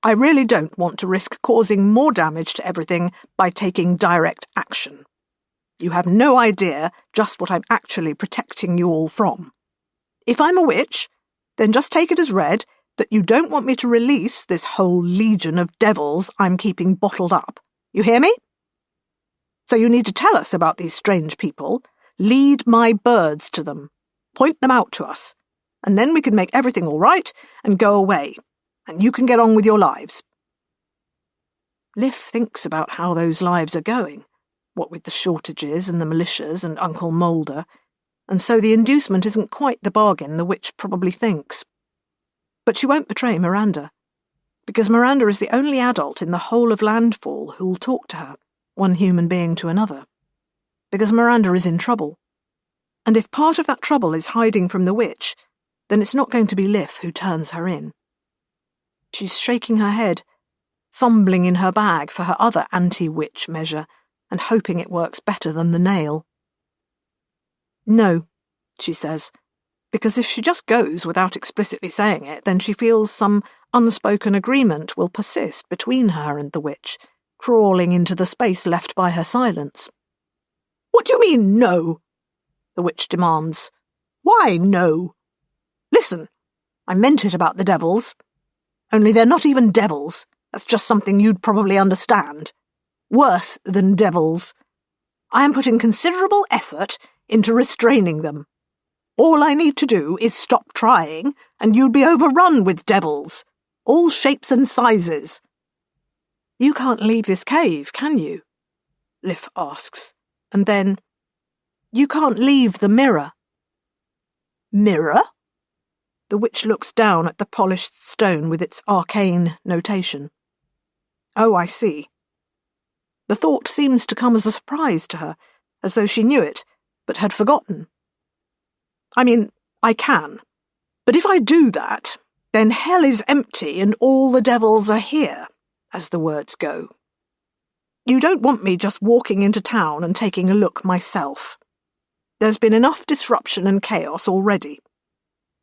I really don't want to risk causing more damage to everything by taking direct action. You have no idea just what I'm actually protecting you all from. If I'm a witch, then just take it as read that you don't want me to release this whole legion of devils I'm keeping bottled up. You hear me? So you need to tell us about these strange people, lead my birds to them, point them out to us, and then we can make everything all right and go away, and you can get on with your lives. Liff thinks about how those lives are going, what with the shortages and the militias and Uncle Moulder, and so the inducement isn't quite the bargain the witch probably thinks. But she won't betray Miranda, because Miranda is the only adult in the whole of Landfall who'll talk to her, one human being to another. Because Miranda is in trouble. And if part of that trouble is hiding from the witch, then it's not going to be Liff who turns her in. She's shaking her head, fumbling in her bag for her other anti-witch measure, and hoping it works better than the nail. No, she says, because if she just goes without explicitly saying it, then she feels some unspoken agreement will persist between her and the witch, crawling into the space left by her silence. What do you mean, no? The witch demands. Why, no? Listen, I meant it about the devils. Only they're not even devils. That's just something you'd probably understand. Worse than devils. I am putting considerable effort into restraining them. All I need to do is stop trying, and you'd be overrun with devils, all shapes and sizes. You can't leave this cave, can you? Liff asks, and then, you can't leave the mirror. Mirror? The witch looks down at the polished stone with its arcane notation. Oh, I see. The thought seems to come as a surprise to her, as though she knew it, but had forgotten. I mean, I can, But if I do that, then hell is empty and all the devils are here, as the words go. You don't want me just walking into town and taking a look myself. There's been enough disruption and chaos already.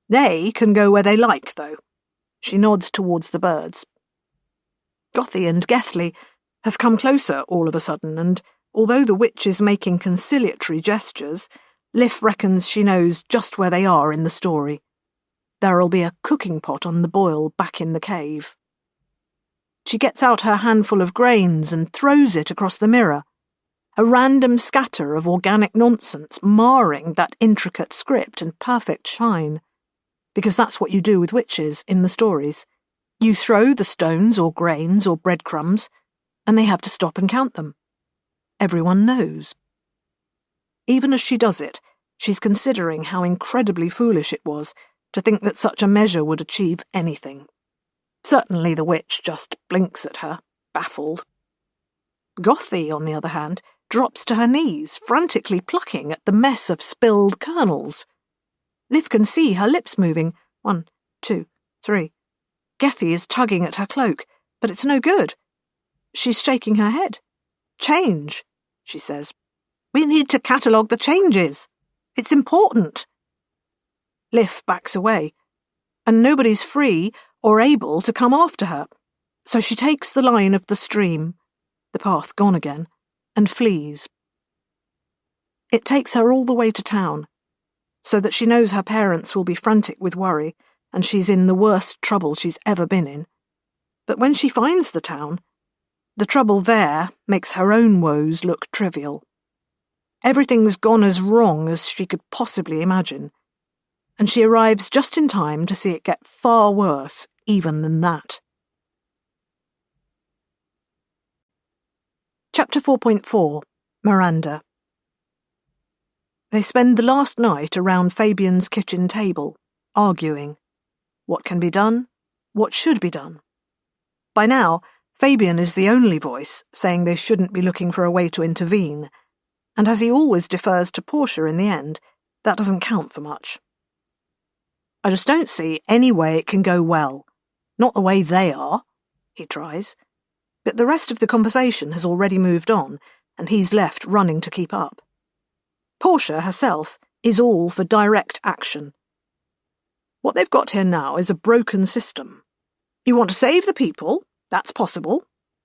They can go where they like, though. She nods towards the birds. Gothy and Gethley have come closer all of a sudden, and although the witch is making conciliatory gestures, Liv reckons she knows just where they are in the story. There'll be a cooking pot on the boil back in the cave. She gets out her handful of grains and throws it across the mirror, a random scatter of organic nonsense marring that intricate script and perfect shine. Because that's what you do with witches in the stories. You throw the stones or grains or breadcrumbs, and they have to stop and count them. Everyone knows. Even as she does it, she's considering how incredibly foolish it was to think that such a measure would achieve anything. Certainly the witch just blinks at her, baffled. Gothy, on the other hand, drops to her knees, frantically plucking at the mess of spilled kernels. Liv can see her lips moving. 1, 2, 3. Gethy is tugging at her cloak, but it's no good. She's shaking her head. Change, she says. We need to catalogue the changes. It's important. Liv backs away, and nobody's free or able to come after her, so she takes the line of the stream, the path gone again, and flees. It takes her all the way to town, so that she knows her parents will be frantic with worry, and she's in the worst trouble she's ever been in. But when she finds the town, the trouble there makes her own woes look trivial. Everything's gone as wrong as she could possibly imagine, and she arrives just in time to see it get far worse even than that. Chapter 4.4 Miranda. They spend the last night around Fabian's kitchen table, arguing. What can be done? What should be done? By now, Fabian is the only voice saying they shouldn't be looking for a way to intervene, and as he always defers to Portia in the end, that doesn't count for much. I just don't see any way it can go well. Not the way they are, he tries. But the rest of the conversation has already moved on, and he's left running to keep up. Portia herself is all for direct action. What they've got here now is a broken system. You want to save the people, that's possible,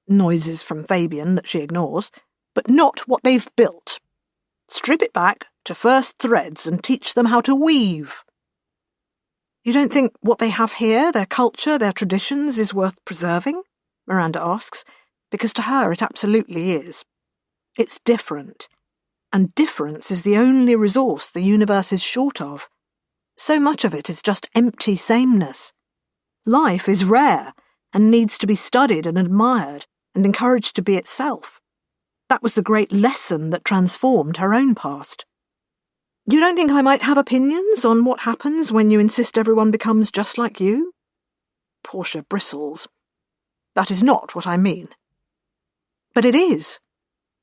noises from Fabian that she ignores, but not what they've built. Strip it back to first threads and teach them how to weave. You don't think what they have here, their culture, their traditions, is worth preserving? Miranda asks, because to her it absolutely is. It's different, and difference is the only resource the universe is short of. So much of it is just empty sameness. Life is rare and needs to be studied and admired and encouraged to be itself. That was the great lesson that transformed her own past. You don't think I might have opinions on what happens when you insist everyone becomes just like you? Portia bristles. That is not what I mean. But it is.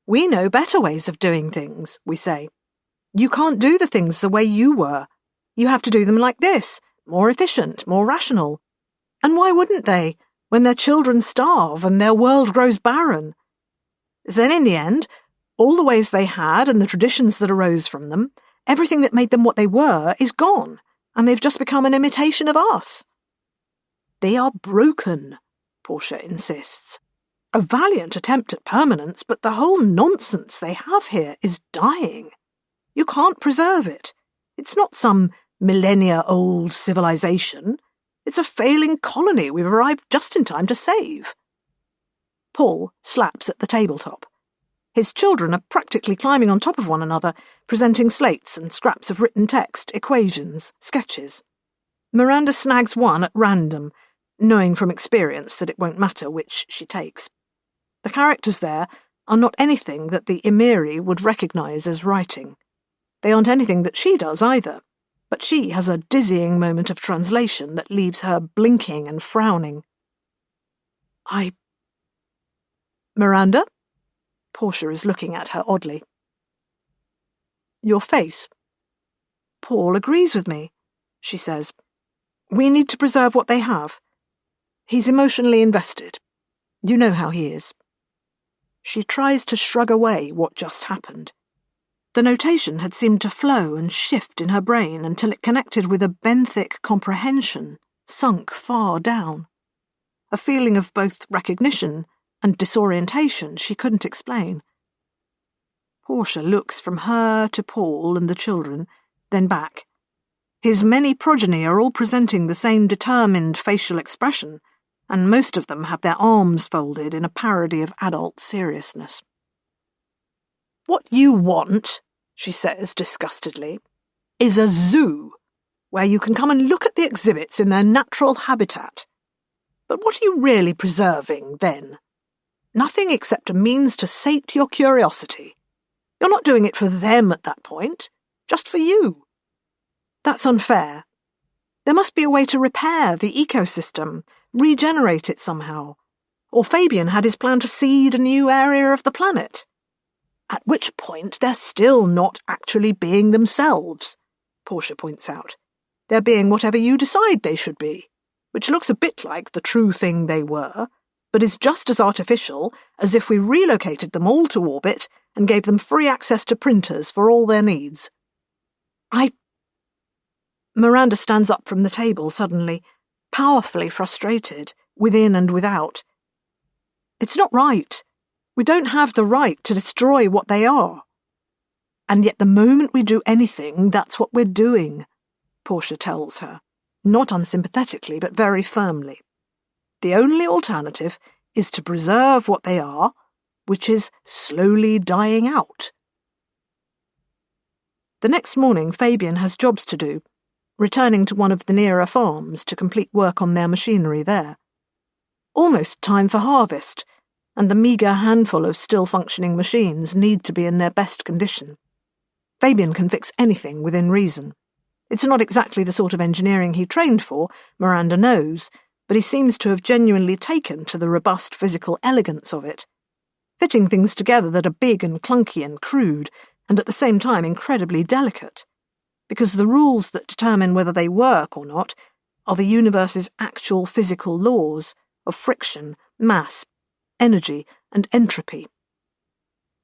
We know better ways of doing things, we say. You can't do the things the way you were. You have to do them like this, more efficient, more rational. And why wouldn't they, when their children starve and their world grows barren? Then in the end, all the ways they had and the traditions that arose from them, everything that made them what they were, is gone, and they've just become an imitation of us. They are broken, Portia insists. A valiant attempt at permanence, but the whole nonsense they have here is dying. You can't preserve it. It's not some millennia-old civilization. It's a failing colony we've arrived just in time to save. Paul slaps at the tabletop. His children are practically climbing on top of one another, presenting slates and scraps of written text, equations, sketches. Miranda snags one at random, knowing from experience that it won't matter which she takes. The characters there are not anything that the Emiri would recognise as writing. They aren't anything that she does either, but she has a dizzying moment of translation that leaves her blinking and frowning. Miranda? Portia is looking at her oddly. Your face. Paul agrees with me, she says. We need to preserve what they have. He's emotionally invested. You know how he is. She tries to shrug away what just happened. The notation had seemed to flow and shift in her brain until it connected with a benthic comprehension, sunk far down. A feeling of both recognition and disorientation she couldn't explain. Portia looks from her to Paul and the children, then back. His many progeny are all presenting the same determined facial expression, and most of them have their arms folded in a parody of adult seriousness. "What you want," she says disgustedly, "is a zoo, where you can come and look at the exhibits in their natural habitat. But what are you really preserving, then? Nothing except a means to sate your curiosity. You're not doing it for them at that point, just for you. That's unfair. There must be a way to repair the ecosystem, regenerate it somehow. Or Fabian had his plan to seed a new area of the planet. At which point they're still not actually being themselves," Portia points out. "They're being whatever you decide they should be, which looks a bit like the true thing they were, but is just as artificial as if we relocated them all to orbit and gave them free access to printers for all their needs." Miranda stands up from the table suddenly, powerfully frustrated, within and without. "It's not right. We don't have the right to destroy what they are. And yet the moment we do anything, that's what we're doing," Portia tells her, not unsympathetically but very firmly. "The only alternative is to preserve what they are, which is slowly dying out." The next morning Fabian has jobs to do, returning to one of the nearer farms to complete work on their machinery there. Almost time for harvest, and the meagre handful of still-functioning machines need to be in their best condition. Fabian can fix anything within reason. It's not exactly the sort of engineering he trained for, Miranda knows, but he seems to have genuinely taken to the robust physical elegance of it, fitting things together that are big and clunky and crude, and at the same time incredibly delicate, because the rules that determine whether they work or not are the universe's actual physical laws of friction, mass, energy, and entropy.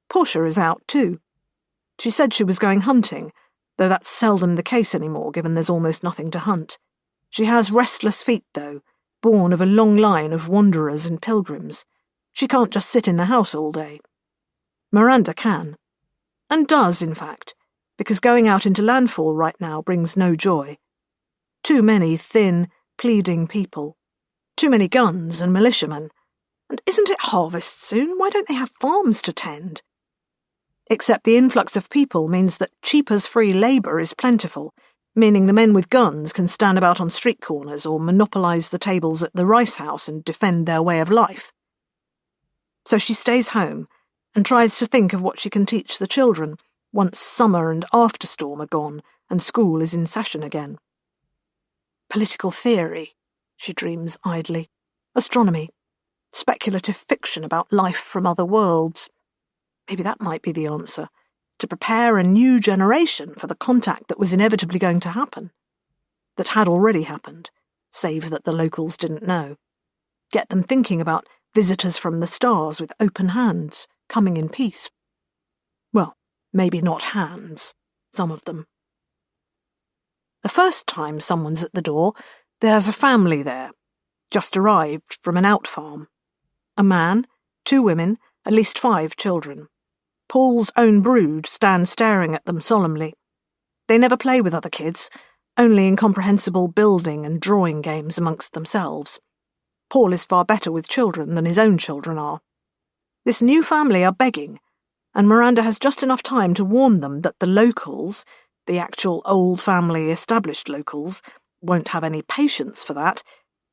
Portia is out too. She said she was going hunting, though that's seldom the case anymore given there's almost nothing to hunt. She has restless feet, though, born of a long line of wanderers and pilgrims. She can't just sit in the house all day. Miranda can. And does, in fact, because going out into landfall right now brings no joy. Too many thin, pleading people. Too many guns and militiamen. And isn't it harvest soon? Why don't they have farms to tend? Except the influx of people means that cheap-as-free labour is plentiful, meaning the men with guns can stand about on street corners or monopolise the tables at the rice house and defend their way of life. So she stays home and tries to think of what she can teach the children once summer and afterstorm are gone and school is in session again. Political theory, she dreams idly. Astronomy. Speculative fiction about life from other worlds. Maybe that might be the answer, to prepare a new generation for the contact that was inevitably going to happen, that had already happened, save that the locals didn't know. Get them thinking about visitors from the stars with open hands, coming in peace. Well, maybe not hands, some of them. The first time someone's at the door, there's a family there, just arrived from an out farm. A man, 2 women, at least 5 children. Paul's own brood stand staring at them solemnly. They never play with other kids, only incomprehensible building and drawing games amongst themselves. Paul is far better with children than his own children are. This new family are begging, and Miranda has just enough time to warn them that the locals, the actual old family established locals, won't have any patience for that,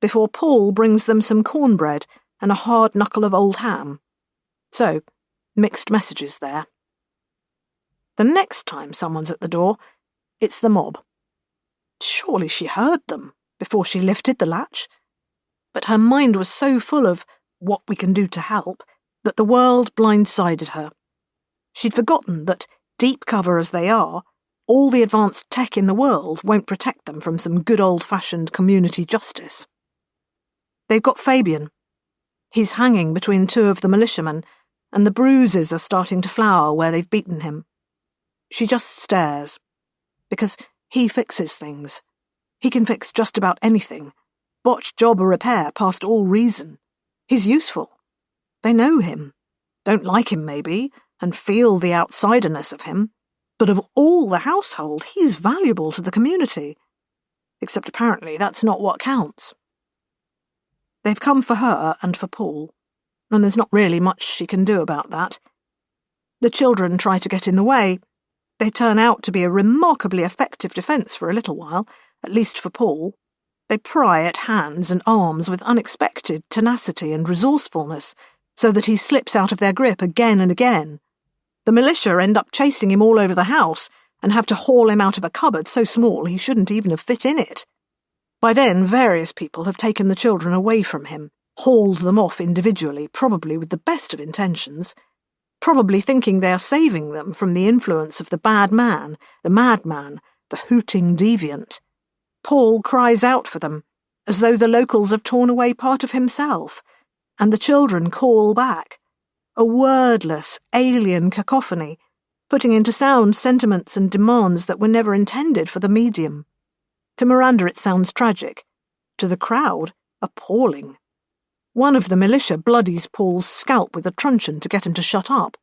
before Paul brings them some cornbread and a hard knuckle of old ham. So, mixed messages there. The next time someone's at the door, it's the mob. Surely she heard them before she lifted the latch. But her mind was so full of what we can do to help that the world blindsided her. She'd forgotten that, deep cover as they are, All the advanced tech in the world won't protect them from some good old-fashioned community justice. They've got Fabian. He's hanging between two of the militiamen, and the bruises are starting to flower where they've beaten him. She just stares, because he fixes things. He can fix just about anything, botch job or repair past all reason. He's useful. They know him, don't like him maybe, and feel the outsiderness of him, but of all the household, he's valuable to the community. Except apparently that's not what counts. They've come for her and for Paul, and there's not really much she can do about that. The children try to get in the way. They turn out to be a remarkably effective defence for a little while, at least for Paul. They pry at hands and arms with unexpected tenacity and resourcefulness, so that he slips out of their grip again and again. The militia end up chasing him all over the house and have to haul him out of a cupboard so small he shouldn't even have fit in it. By then, various people have taken the children away from him, hauled them off individually, probably with the best of intentions, probably thinking they are saving them from the influence of the bad man, the madman, the hooting deviant. Paul cries out for them, as though the locals have torn away part of himself, and the children call back, a wordless, alien cacophony, putting into sound sentiments and demands that were never intended for the medium. To Miranda it sounds tragic. To the crowd, appalling. One of the militia bloodies Paul's scalp with a truncheon to get him to shut up.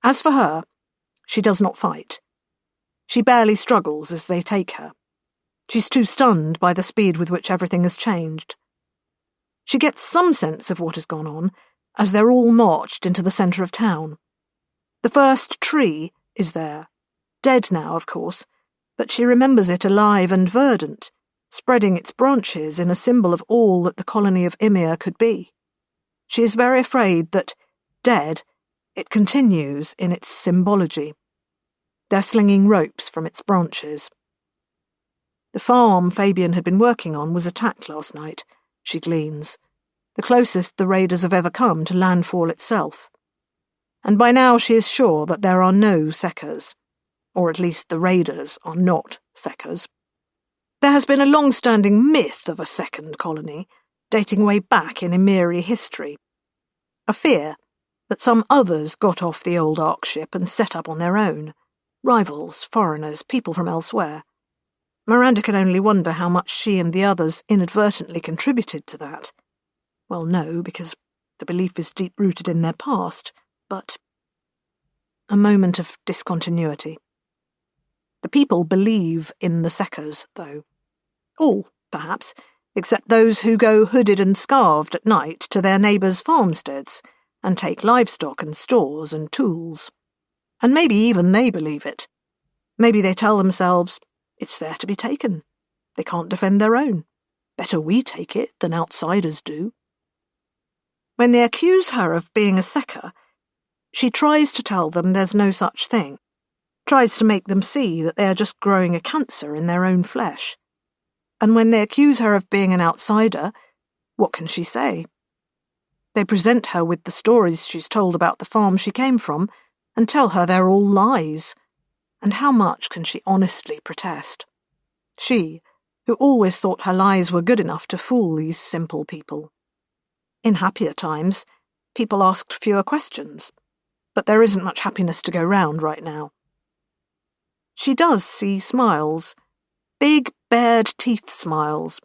As for her, she does not fight. She barely struggles as they take her. She's too stunned by the speed with which everything has changed. She gets some sense of what has gone on as they're all marched into the centre of town. The first tree is there, dead now, of course, but she remembers it alive and verdant, spreading its branches in a symbol of all that the colony of Ymir could be. She is very afraid that, dead, it continues in its symbology. They're slinging ropes from its branches. The farm Fabian had been working on was attacked last night, she gleans, the closest the raiders have ever come to landfall itself. And by now she is sure that there are no Sekkers, or at least the raiders are not Sekkers. There has been a long-standing myth of a second colony, dating way back in Ymiri history. A fear that some others got off the old Ark ship and set up on their own. Rivals, foreigners, people from elsewhere. Miranda can only wonder how much she and the others inadvertently contributed to that. Well, no, because the belief is deep-rooted in their past, but a moment of discontinuity. The people believe in the Sekkers, though. All, perhaps, except those who go hooded and scarved at night to their neighbours' farmsteads and take livestock and stores and tools. And maybe even they believe it. Maybe they tell themselves, it's there to be taken. They can't defend their own. Better we take it than outsiders do. When they accuse her of being a Sekker, she tries to tell them there's no such thing, tries to make them see that they are just growing a cancer in their own flesh. And when they accuse her of being an outsider, what can she say? They present her with the stories she's told about the farm she came from and tell her they're all lies. And how much can she honestly protest? She, who always thought her lies were good enough to fool these simple people. In happier times, people asked fewer questions, but there isn't much happiness to go round right now. She does see smiles, big, bared teeth smiles,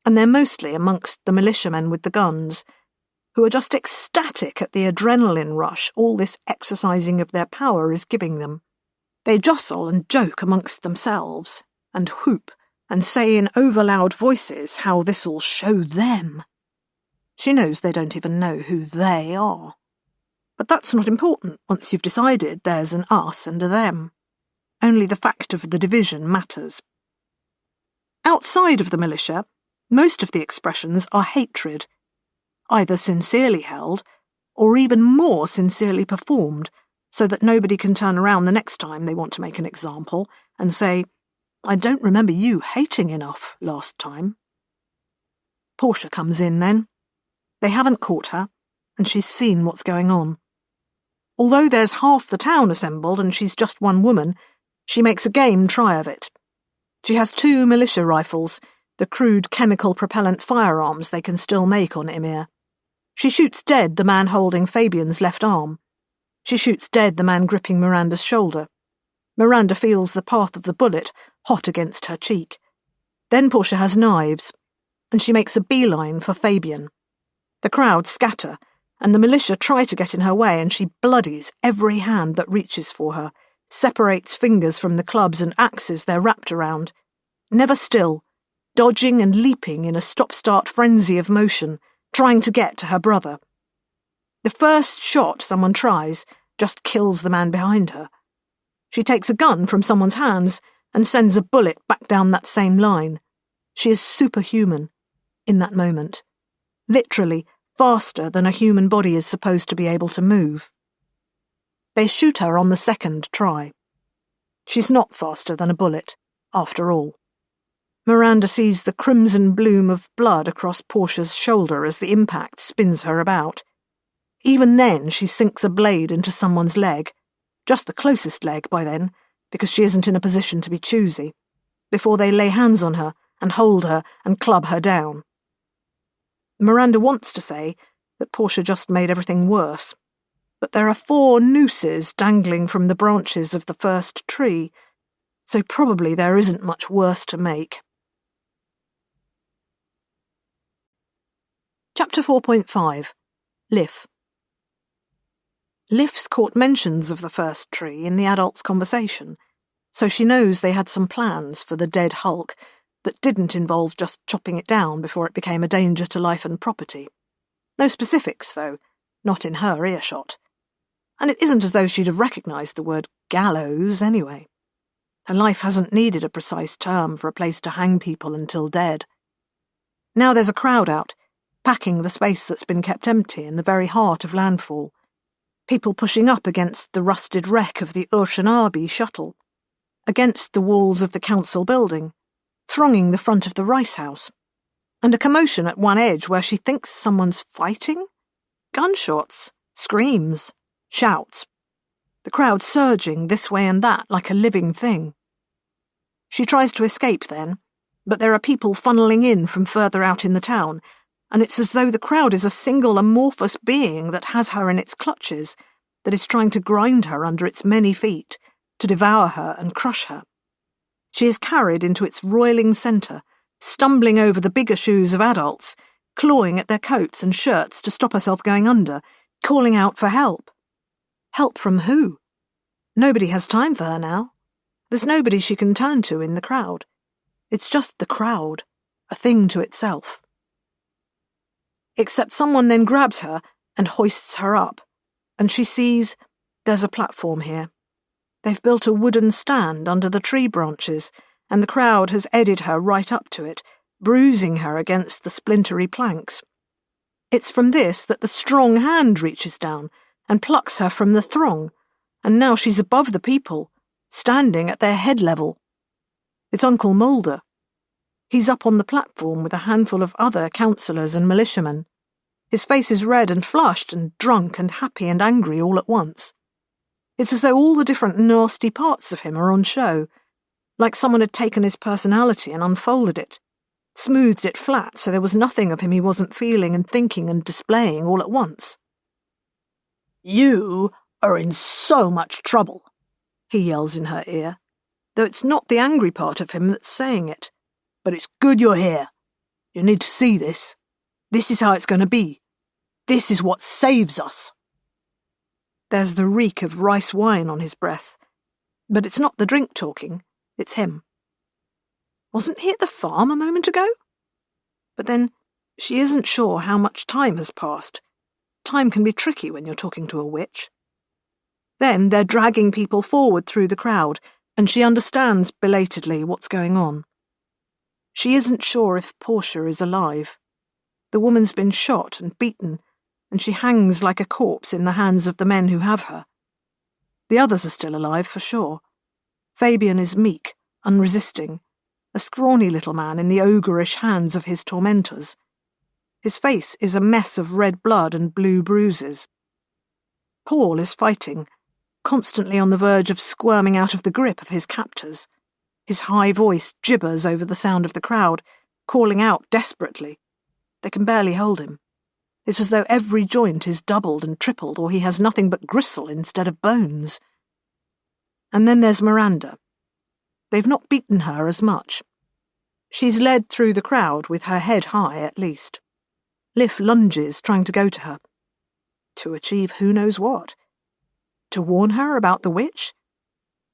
and they're mostly amongst the militiamen with the guns, who are just ecstatic at the adrenaline rush all this exercising of their power is giving them. They jostle and joke amongst themselves, and whoop, and say in overloud voices how this'll show them. She knows they don't even know who they are. But that's not important once you've decided there's an us and a them. Only the fact of the division matters. Outside of the militia, most of the expressions are hatred, either sincerely held, or even more sincerely performed, so that nobody can turn around the next time they want to make an example and say, I don't remember you hating enough last time. Portia comes in then. They haven't caught her, and she's seen what's going on. Although there's half the town assembled and she's just one woman, She makes a game try of it. She has 2 militia rifles, the crude chemical propellant firearms they can still make on Ymir. She shoots dead the man holding Fabian's left arm. She shoots dead the man gripping Miranda's shoulder. Miranda feels the path of the bullet hot against her cheek. Then Portia has knives, and she makes a beeline for Fabian. The crowd scatter, and the militia try to get in her way, and she bloodies every hand that reaches for her, separates fingers from the clubs and axes they're wrapped around, never still, dodging and leaping in a stop-start frenzy of motion, trying to get to her brother. The first shot someone tries just kills the man behind her. She takes a gun from someone's hands and sends a bullet back down that same line. She is superhuman in that moment, literally faster than a human body is supposed to be able to move. They shoot her on the second try. She's not faster than a bullet, after all. Miranda sees the crimson bloom of blood across Portia's shoulder as the impact spins her about. Even then she sinks a blade into someone's leg, just the closest leg by then, because she isn't in a position to be choosy, before they lay hands on her and hold her and club her down. Miranda wants to say that Portia just made everything worse, but there are 4 nooses dangling from the branches of the first tree, so probably there isn't much worse to make. Chapter 4.5 Lif. Lif's caught mentions of the first tree in the adults' conversation, so she knows they had some plans for the dead Hulk that didn't involve just chopping it down before it became a danger to life and property. No specifics, though, not in her earshot. And it isn't as though she'd have recognised the word gallows anyway. Her life hasn't needed a precise term for a place to hang people until dead. Now there's a crowd out, packing the space that's been kept empty in the very heart of landfall. People pushing up against the rusted wreck of the Urshanabi shuttle, against the walls of the council building, thronging the front of the rice house, and a commotion at one edge where she thinks someone's fighting? Gunshots, screams, shouts. The crowd surging this way and that like a living thing. She tries to escape then, but there are people funneling in from further out in the town, and it's as though the crowd is a single amorphous being that has her in its clutches, that is trying to grind her under its many feet, to devour her and crush her. She is carried into its roiling centre, stumbling over the bigger shoes of adults, clawing at their coats and shirts to stop herself going under, calling out for help. Help from who? Nobody has time for her now. There's nobody she can turn to in the crowd. It's just the crowd, a thing to itself. Except someone then grabs her and hoists her up, and she sees there's a platform here. They've built a wooden stand under the tree branches, and the crowd has eddied her right up to it, bruising her against the splintery planks. It's from this that the strong hand reaches down and plucks her from the throng, and now she's above the people, standing at their head level. It's Uncle Mulder. He's up on the platform with a handful of other councillors and militiamen. His face is red and flushed and drunk and happy and angry all at once. It's as though all the different nasty parts of him are on show, like someone had taken his personality and unfolded it, smoothed it flat so there was nothing of him he wasn't feeling and thinking and displaying all at once. "You are in so much trouble," he yells in her ear, though it's not the angry part of him that's saying it. "But it's good you're here. You need to see this. This is how it's going to be. This is what saves us." There's the reek of rice wine on his breath, but it's not the drink talking, it's him. Wasn't he at the farm a moment ago? But then, she isn't sure how much time has passed. Time can be tricky when you're talking to a witch. Then they're dragging people forward through the crowd, and she understands belatedly what's going on. She isn't sure if Portia is alive. The woman's been shot and beaten, and she hangs like a corpse in the hands of the men who have her. The others are still alive, for sure. Fabian is meek, unresisting, a scrawny little man in the ogreish hands of his tormentors. His face is a mess of red blood and blue bruises. Paul is fighting, constantly on the verge of squirming out of the grip of his captors. His high voice gibbers over the sound of the crowd, calling out desperately. They can barely hold him. It's as though every joint is doubled and tripled, or he has nothing but gristle instead of bones. And then there's Miranda. They've not beaten her as much. She's led through the crowd with her head high, at least. Liv lunges, trying to go to her. To achieve who knows what? To warn her about the witch?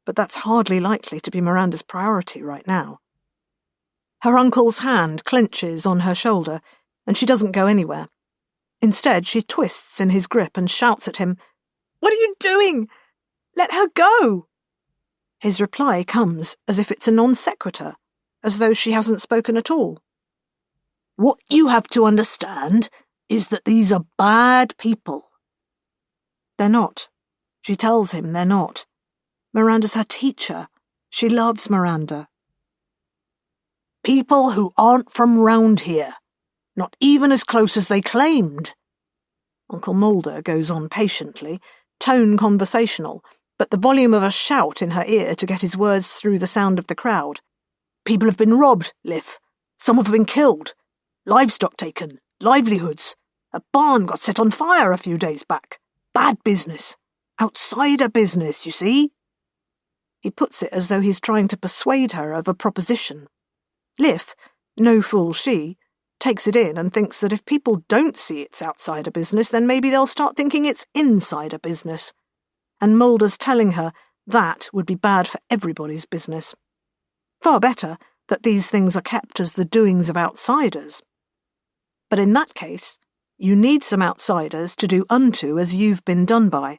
But that's hardly likely to be Miranda's priority right now. Her uncle's hand clenches on her shoulder, and she doesn't go anywhere. Instead, she twists in his grip and shouts at him, "What are you doing? Let her go!" His reply comes as if it's a non sequitur, as though she hasn't spoken at all. "What you have to understand is that these are bad people." They're not. She tells him they're not. Miranda's her teacher. She loves Miranda. "People who aren't from round here. Not even as close as they claimed." Uncle Mulder goes on patiently, tone conversational, but the volume of a shout in her ear to get his words through the sound of the crowd. "People have been robbed, Liv. Some have been killed. Livestock taken. Livelihoods. A barn got set on fire a few days back. Bad business. Outsider business, you see?" He puts it as though he's trying to persuade her of a proposition. Liv, no fool she, takes it in and thinks that if people don't see it's outsider business, then maybe they'll start thinking it's insider business. And Mulder's telling her that would be bad for everybody's business. Far better that these things are kept as the doings of outsiders. But in that case, you need some outsiders to do unto as you've been done by.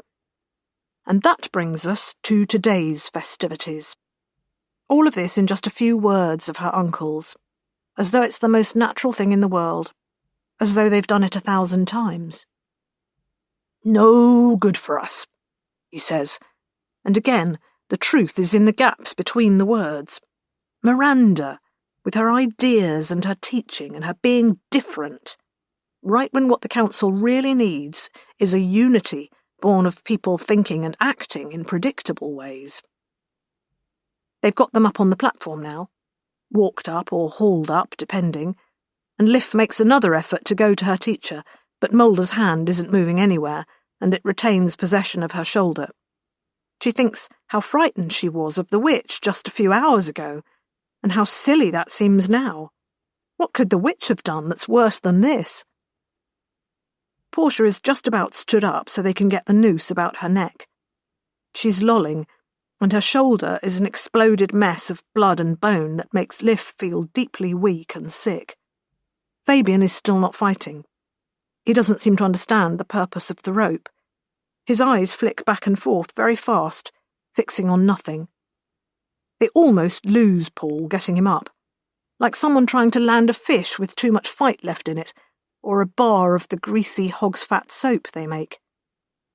And that brings us to today's festivities. All of this in just a few words of her uncle's, as though it's the most natural thing in the world, as though they've done it 1,000 times. "No good for us," he says, and again the truth is in the gaps between the words. Miranda, with her ideas and her teaching and her being different, right when what the council really needs is a unity born of people thinking and acting in predictable ways. They've got them up on the platform now, walked up or hauled up, depending, and Liv makes another effort to go to her teacher, but Mulder's hand isn't moving anywhere, and it retains possession of her shoulder. She thinks how frightened she was of the witch just a few hours ago, and how silly that seems now. What could the witch have done that's worse than this? Portia is just about stood up so they can get the noose about her neck. She's lolling, and her shoulder is an exploded mess of blood and bone that makes Liv feel deeply weak and sick. Fabian is still not fighting. He doesn't seem to understand the purpose of the rope. His eyes flick back and forth very fast, fixing on nothing. They almost lose Paul getting him up, like someone trying to land a fish with too much fight left in it, or a bar of the greasy hog's fat soap they make.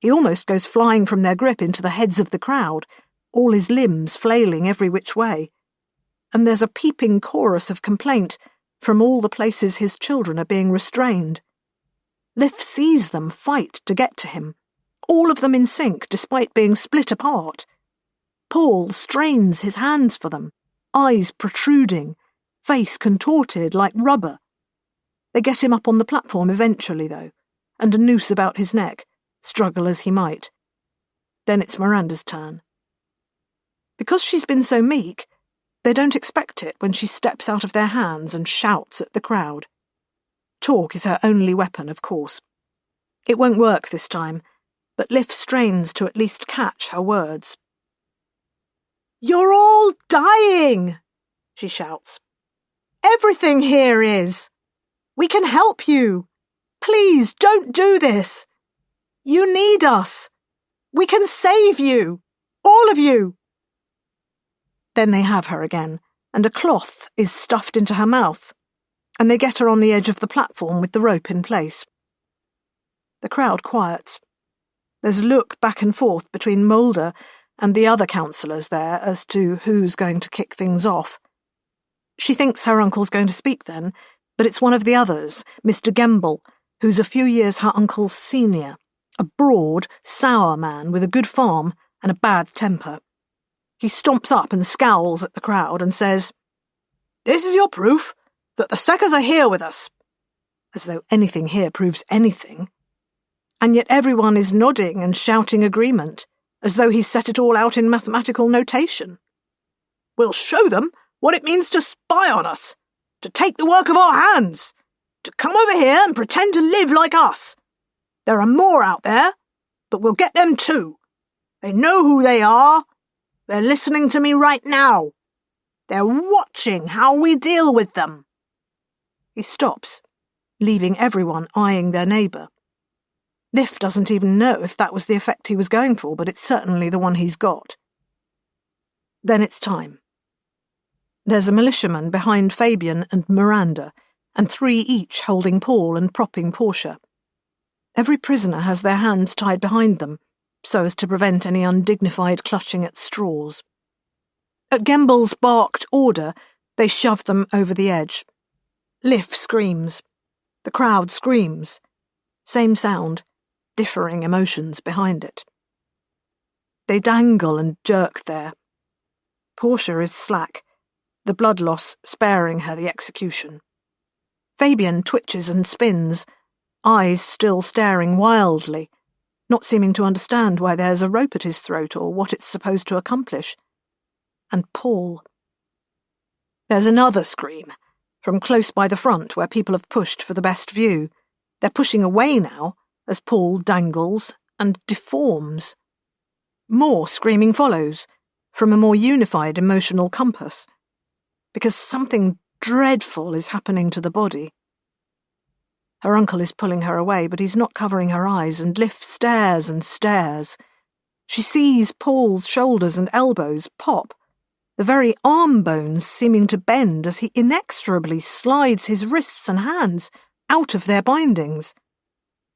He almost goes flying from their grip into the heads of the crowd, all his limbs flailing every which way. And there's a peeping chorus of complaint from all the places his children are being restrained. Liv sees them fight to get to him, all of them in sync despite being split apart. Paul strains his hands for them, eyes protruding, face contorted like rubber. They get him up on the platform eventually, though, and a noose about his neck, struggle as he might. Then it's Miranda's turn. Because she's been so meek, they don't expect it when she steps out of their hands and shouts at the crowd. Talk is her only weapon, of course. It won't work this time, but Liv strains to at least catch her words. "You're all dying," she shouts. "Everything here is. We can help you. Please don't do this. You need us. We can save you. All of you." Then they have her again, and a cloth is stuffed into her mouth, and they get her on the edge of the platform with the rope in place. The crowd quiets. There's a look back and forth between Mulder and the other councillors there as to who's going to kick things off. She thinks her uncle's going to speak then, but it's one of the others, Mr. Gemble, who's a few years her uncle's senior, a broad, sour man with a good farm and a bad temper. He stomps up and scowls at the crowd and says, "This is your proof that the Seckers are here with us," as though anything here proves anything. And yet everyone is nodding and shouting agreement, as though he's set it all out in mathematical notation. "We'll show them what it means to spy on us, to take the work of our hands, to come over here and pretend to live like us. There are more out there, but we'll get them too. They know who they are. They're listening to me right now. They're watching how we deal with them." He stops, leaving everyone eyeing their neighbour. Liff doesn't even know if that was the effect he was going for, but it's certainly the one he's got. Then it's time. There's a militiaman behind Fabian and Miranda, and 3 each holding Paul and propping Portia. Every prisoner has their hands tied behind them, so as to prevent any undignified clutching at straws. At Gembel's barked order, they shove them over the edge. Liff screams. The crowd screams. Same sound, differing emotions behind it. They dangle and jerk there. Portia is slack, the blood loss sparing her the execution. Fabian twitches and spins, eyes still staring wildly, not seeming to understand why there's a rope at his throat or what it's supposed to accomplish. And Paul. There's another scream, from close by the front where people have pushed for the best view. They're pushing away now, as Paul dangles and deforms. More screaming follows, from a more unified emotional compass, because something dreadful is happening to the body. Her uncle is pulling her away, but he's not covering her eyes, and Liff stares and stares. She sees Paul's shoulders and elbows pop, the very arm bones seeming to bend as he inexorably slides his wrists and hands out of their bindings.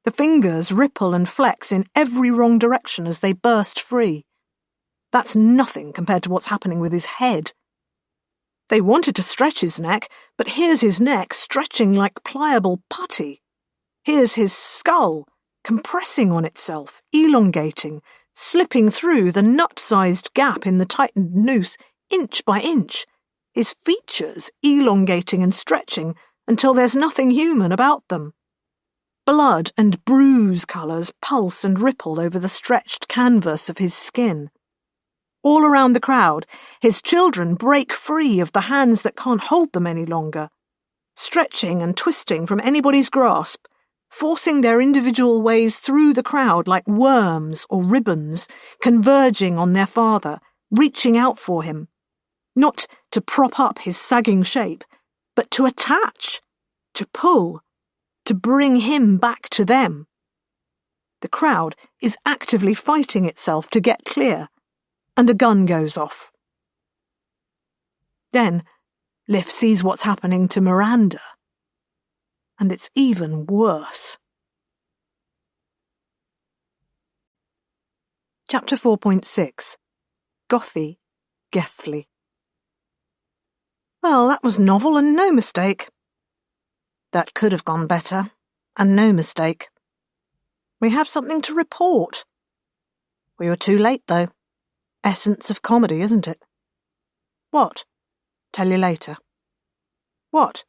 The fingers ripple and flex in every wrong direction as they burst free. That's nothing compared to what's happening with his head. They wanted to stretch his neck, but here's his neck stretching like pliable putty. Here's his skull, compressing on itself, elongating, slipping through the nut-sized gap in the tightened noose inch by inch, his features elongating and stretching until there's nothing human about them. Blood and bruise colours pulse and ripple over the stretched canvas of his skin. All around the crowd, his children break free of the hands that can't hold them any longer, stretching and twisting from anybody's grasp, forcing their individual ways through the crowd like worms or ribbons, converging on their father, reaching out for him, not to prop up his sagging shape, but to attach, to pull, to bring him back to them. The crowd is actively fighting itself to get clear, and a gun goes off. Then Liff sees what's happening to Miranda, and it's even worse. Chapter 4.6 Gothy, Gethly. Well, that was novel and no mistake. That could have gone better, and no mistake. We have something to report. We were too late, though. Essence of comedy, isn't it? What? Tell you later. What?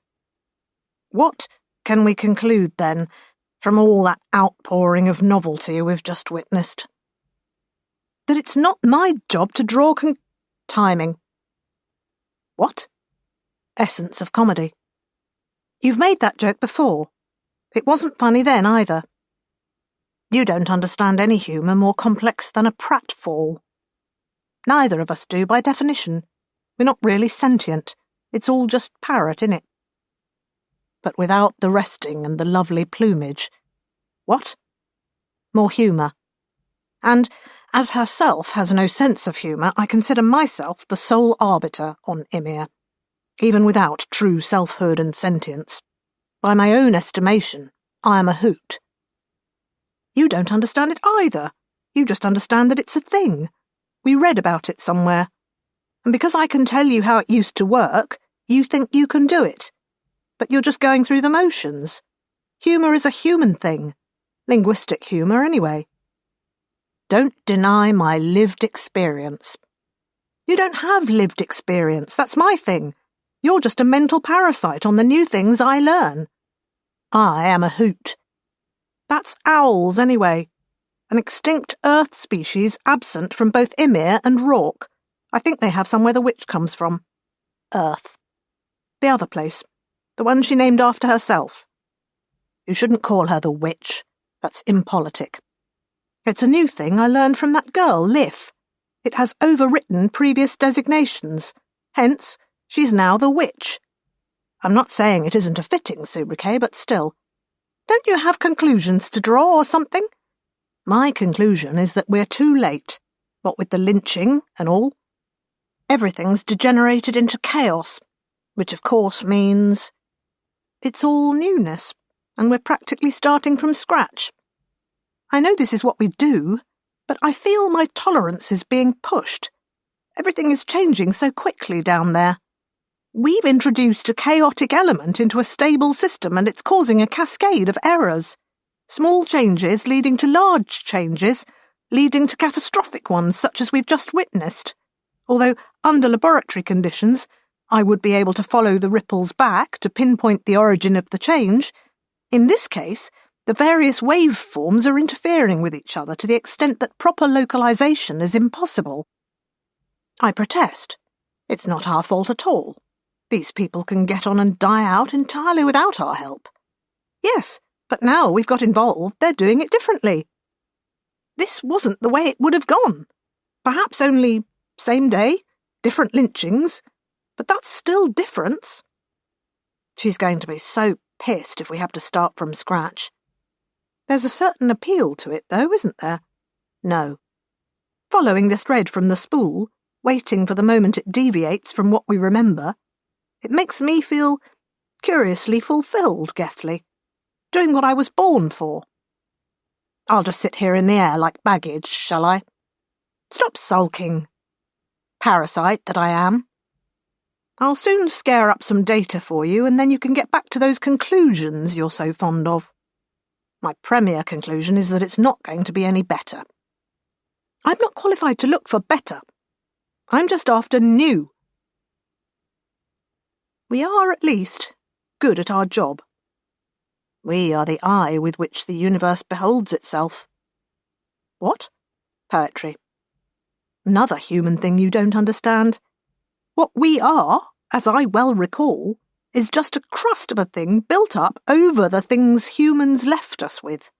What can we conclude, then, from all that outpouring of novelty we've just witnessed? That it's not my job to draw timing. What? Essence of comedy. You've made that joke before. It wasn't funny then, either. You don't understand any humour more complex than a pratfall. Neither of us do, by definition. We're not really sentient. It's all just parrot, innit? But without the resting and the lovely plumage. What? More humour. And, as herself has no sense of humour, I consider myself the sole arbiter on Ymir, even without true selfhood and sentience. By my own estimation, I am a hoot. You don't understand it either. You just understand that it's a thing. We read about it somewhere. And because I can tell you how it used to work, you think you can do it. But you're just going through the motions. Humour is a human thing. Linguistic humour, anyway. don't deny my lived experience. You don't have lived experience, that's my thing. You're just a mental parasite on the new things I learn. I am a hoot. That's owls, anyway. An extinct Earth species absent from both Ymir and Rourke. I think they have somewhere the witch comes from. Earth. The other place. The one she named after herself. You shouldn't call her the witch. That's impolitic. It's a new thing I learned from that girl, Liv. It has overwritten previous designations. Hence, she's now the witch. I'm not saying it isn't a fitting sobriquet, but still. Don't you have conclusions to draw or something? My conclusion is that we're too late, what with the lynching and all. Everything's degenerated into chaos, which of course means it's all newness, and we're practically starting from scratch. I know this is what we do, but I feel my tolerance is being pushed. Everything is changing so quickly down there. We've introduced a chaotic element into a stable system, and it's causing a cascade of errors. Small changes leading to large changes, leading to catastrophic ones such as we've just witnessed. Although, under laboratory conditions, I would be able to follow the ripples back to pinpoint the origin of the change. In this case, the various waveforms are interfering with each other to the extent that proper localization is impossible. I protest. It's not our fault at all. These people can get on and die out entirely without our help. Yes, but now we've got involved, they're doing it differently. This wasn't the way it would have gone. Perhaps only same day, different lynchings, but that's still difference. She's going to be so pissed if we have to start from scratch. There's a certain appeal to it, though, isn't there? No. Following the thread from the spool, waiting for the moment it deviates from what we remember, it makes me feel curiously fulfilled, Gethley, doing what I was born for. I'll just sit here in the air like baggage, shall I? Stop sulking. Parasite that I am. I'll soon scare up some data for you, and then you can get back to those conclusions you're so fond of. My premier conclusion is that it's not going to be any better. I'm not qualified to look for better. I'm just after new. We are, at least, good at our job. We are the eye with which the universe beholds itself. What? Poetry. Another human thing you don't understand. What we are, as I well recall, is just a crust of a thing built up over the things humans left us with.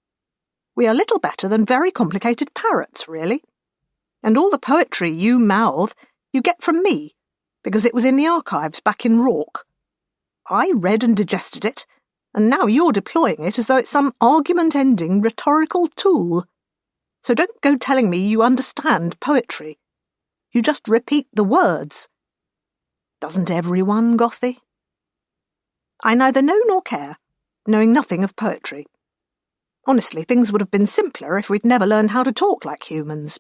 We are little better than very complicated parrots, really. And all the poetry you mouth, you get from me, because it was in the archives back in Rourke. I read and digested it, and now you're deploying it as though it's some argument-ending rhetorical tool. So don't go telling me you understand poetry. You just repeat the words. Doesn't everyone, Gothy? I neither know nor care, knowing nothing of poetry. Honestly, things would have been simpler if we'd never learned how to talk like humans.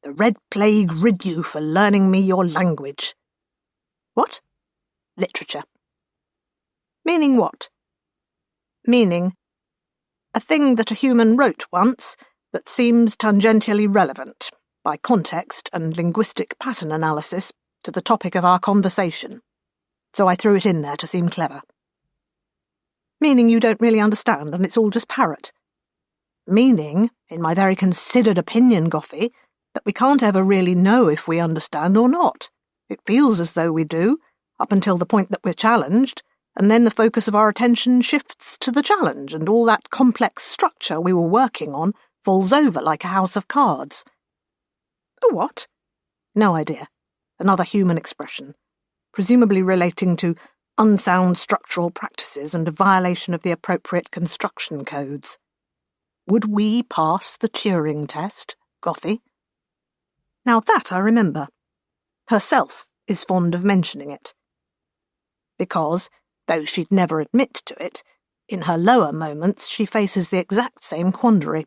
The Red Plague rid you for learning me your language. What? Literature. Meaning what? Meaning a thing that a human wrote once that seems tangentially relevant, by context and linguistic pattern analysis, to the topic of our conversation. So I threw it in there to seem clever. Meaning you don't really understand and it's all just parrot. Meaning, in my very considered opinion, Gothy, that we can't ever really know if we understand or not. It feels as though we do, up until the point that we're challenged, and then the focus of our attention shifts to the challenge, and all that complex structure we were working on falls over like a house of cards. A what? No idea. Another human expression, presumably relating to unsound structural practices and a violation of the appropriate construction codes. Would we pass the Turing test, Gothy? Now that I remember. Herself is fond of mentioning it. Because, though she'd never admit to it, in her lower moments she faces the exact same quandary.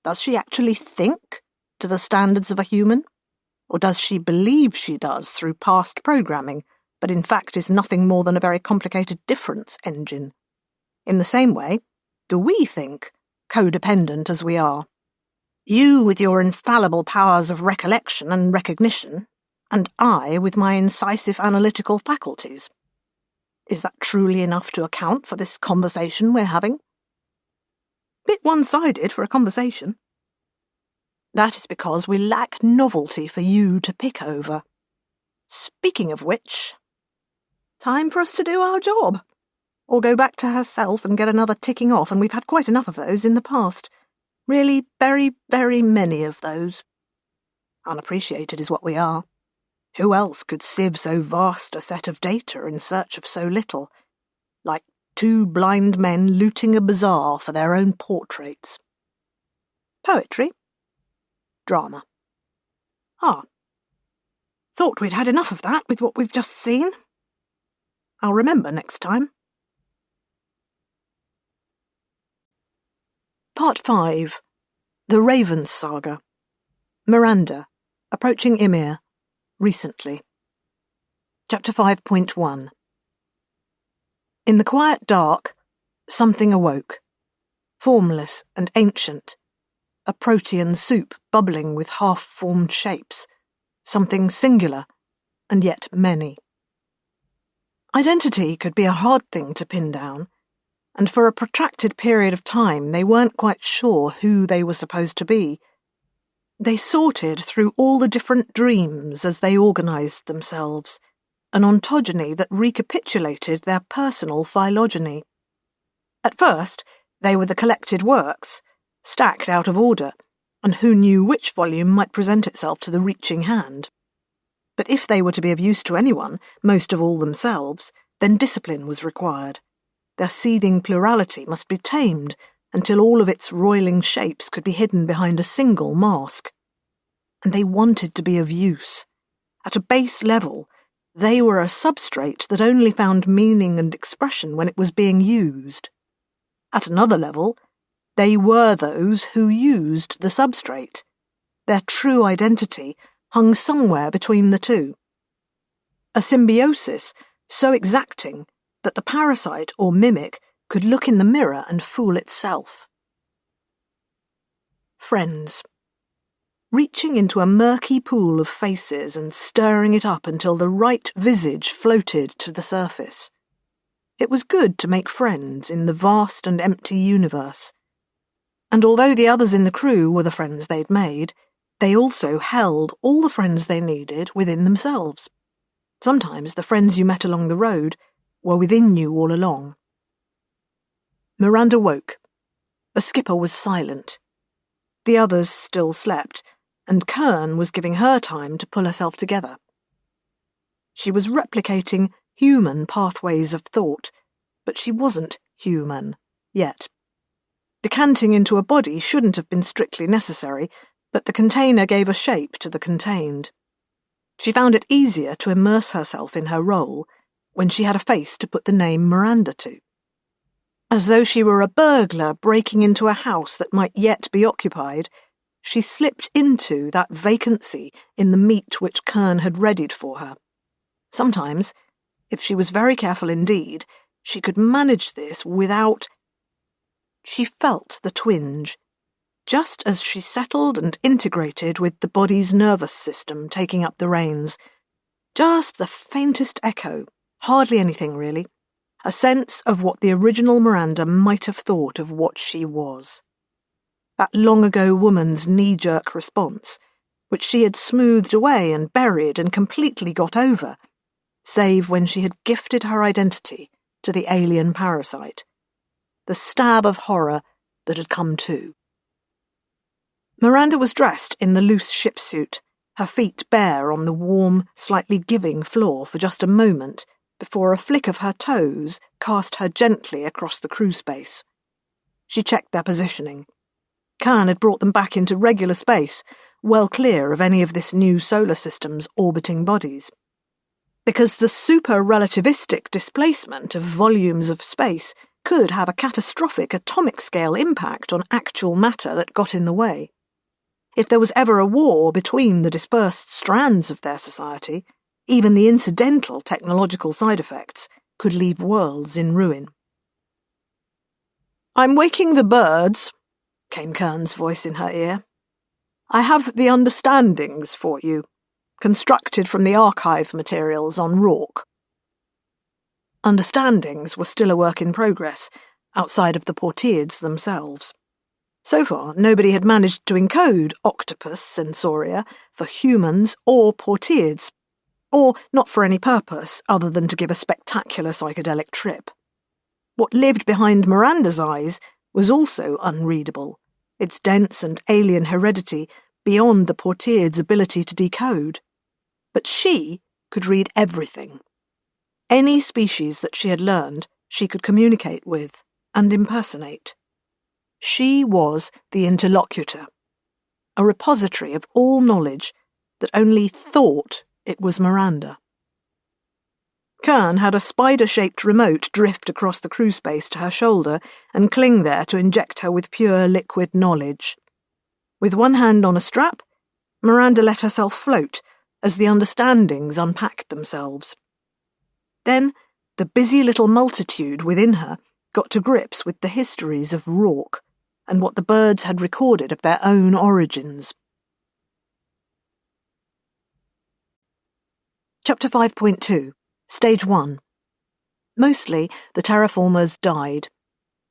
Does she actually think to the standards of a human? Or does she believe she does through past programming, but in fact is nothing more than a very complicated difference engine? In the same way, do we think, codependent as we are? You with your infallible powers of recollection and recognition, and I with my incisive analytical faculties. Is that truly enough to account for this conversation we're having? Bit one-sided for a conversation. That is because we lack novelty for you to pick over. Speaking of which, time for us to do our job. Or go back to herself and get another ticking off, and we've had quite enough of those in the past. Really very, very many of those. Unappreciated is what we are. Who else could sieve so vast a set of data in search of so little? Like two blind men looting a bazaar for their own portraits. Poetry. Drama. Ah. Thought we'd had enough of that with what we've just seen. I'll remember next time. Part 5. The Ravens Saga. Miranda, approaching Ymir, recently. Chapter 5.1. In the quiet dark, something awoke, formless and ancient, a protean soup bubbling with half-formed shapes, something singular, and yet many. Identity could be a hard thing to pin down, and for a protracted period of time they weren't quite sure who they were supposed to be. They sorted through all the different dreams as they organised themselves, an ontogeny that recapitulated their personal phylogeny. At first, they were the collected works, stacked out of order, and who knew which volume might present itself to the reaching hand. But if they were to be of use to anyone, most of all themselves, then discipline was required. Their seething plurality must be tamed until all of its roiling shapes could be hidden behind a single mask. And they wanted to be of use. At a base level, they were a substrate that only found meaning and expression when it was being used. At another level, they were those who used the substrate. Their true identity hung somewhere between the two. A symbiosis so exacting that the parasite or mimic could look in the mirror and fool itself. Friends. Reaching into a murky pool of faces and stirring it up until the right visage floated to the surface. It was good to make friends in the vast and empty universe. And although the others in the crew were the friends they'd made, they also held all the friends they needed within themselves. Sometimes the friends you met along the road were within you all along. Miranda woke. The skipper was silent. The others still slept, and Kern was giving her time to pull herself together. She was replicating human pathways of thought, but she wasn't human yet. Decanting into a body shouldn't have been strictly necessary, but the container gave a shape to the contained. She found it easier to immerse herself in her role when she had a face to put the name Miranda to. As though she were a burglar breaking into a house that might yet be occupied, she slipped into that vacancy in the meat which Kern had readied for her. Sometimes, if she was very careful indeed, she could manage this without... She felt the twinge, just as she settled and integrated with the body's nervous system taking up the reins. Just the faintest echo, hardly anything really, a sense of what the original Miranda might have thought of what she was. That long-ago woman's knee-jerk response, which she had smoothed away and buried and completely got over, save when she had gifted her identity to the alien parasite. The stab of horror that had come too. Miranda was dressed in the loose ship suit, her feet bare on the warm, slightly giving floor for just a moment before a flick of her toes cast her gently across the crew space. She checked their positioning. Khan had brought them back into regular space, well clear of any of this new solar system's orbiting bodies. Because the super-relativistic displacement of volumes of space could have a catastrophic atomic-scale impact on actual matter that got in the way. If there was ever a war between the dispersed strands of their society, even the incidental technological side effects could leave worlds in ruin. "I'm waking the birds," came Kern's voice in her ear. I have the understandings for you, constructed from the archive materials on Rourke. Understandings were still a work in progress, outside of the Portiids themselves. So far, nobody had managed to encode octopus sensoria for humans or Portiids, or not for any purpose other than to give a spectacular psychedelic trip. What lived behind Miranda's eyes was also unreadable, its dense and alien heredity beyond the Portiid's ability to decode. But she could read everything. Any species that she had learned, she could communicate with and impersonate. She was the interlocutor, a repository of all knowledge that only thought it was Miranda. Kern had a spider-shaped remote drift across the crew space to her shoulder and cling there to inject her with pure liquid knowledge. With one hand on a strap, Miranda let herself float as the understandings unpacked themselves. Then the busy little multitude within her got to grips with the histories of Rourke and what the birds had recorded of their own origins. Chapter 5.2 Stage 1. Mostly, the terraformers died.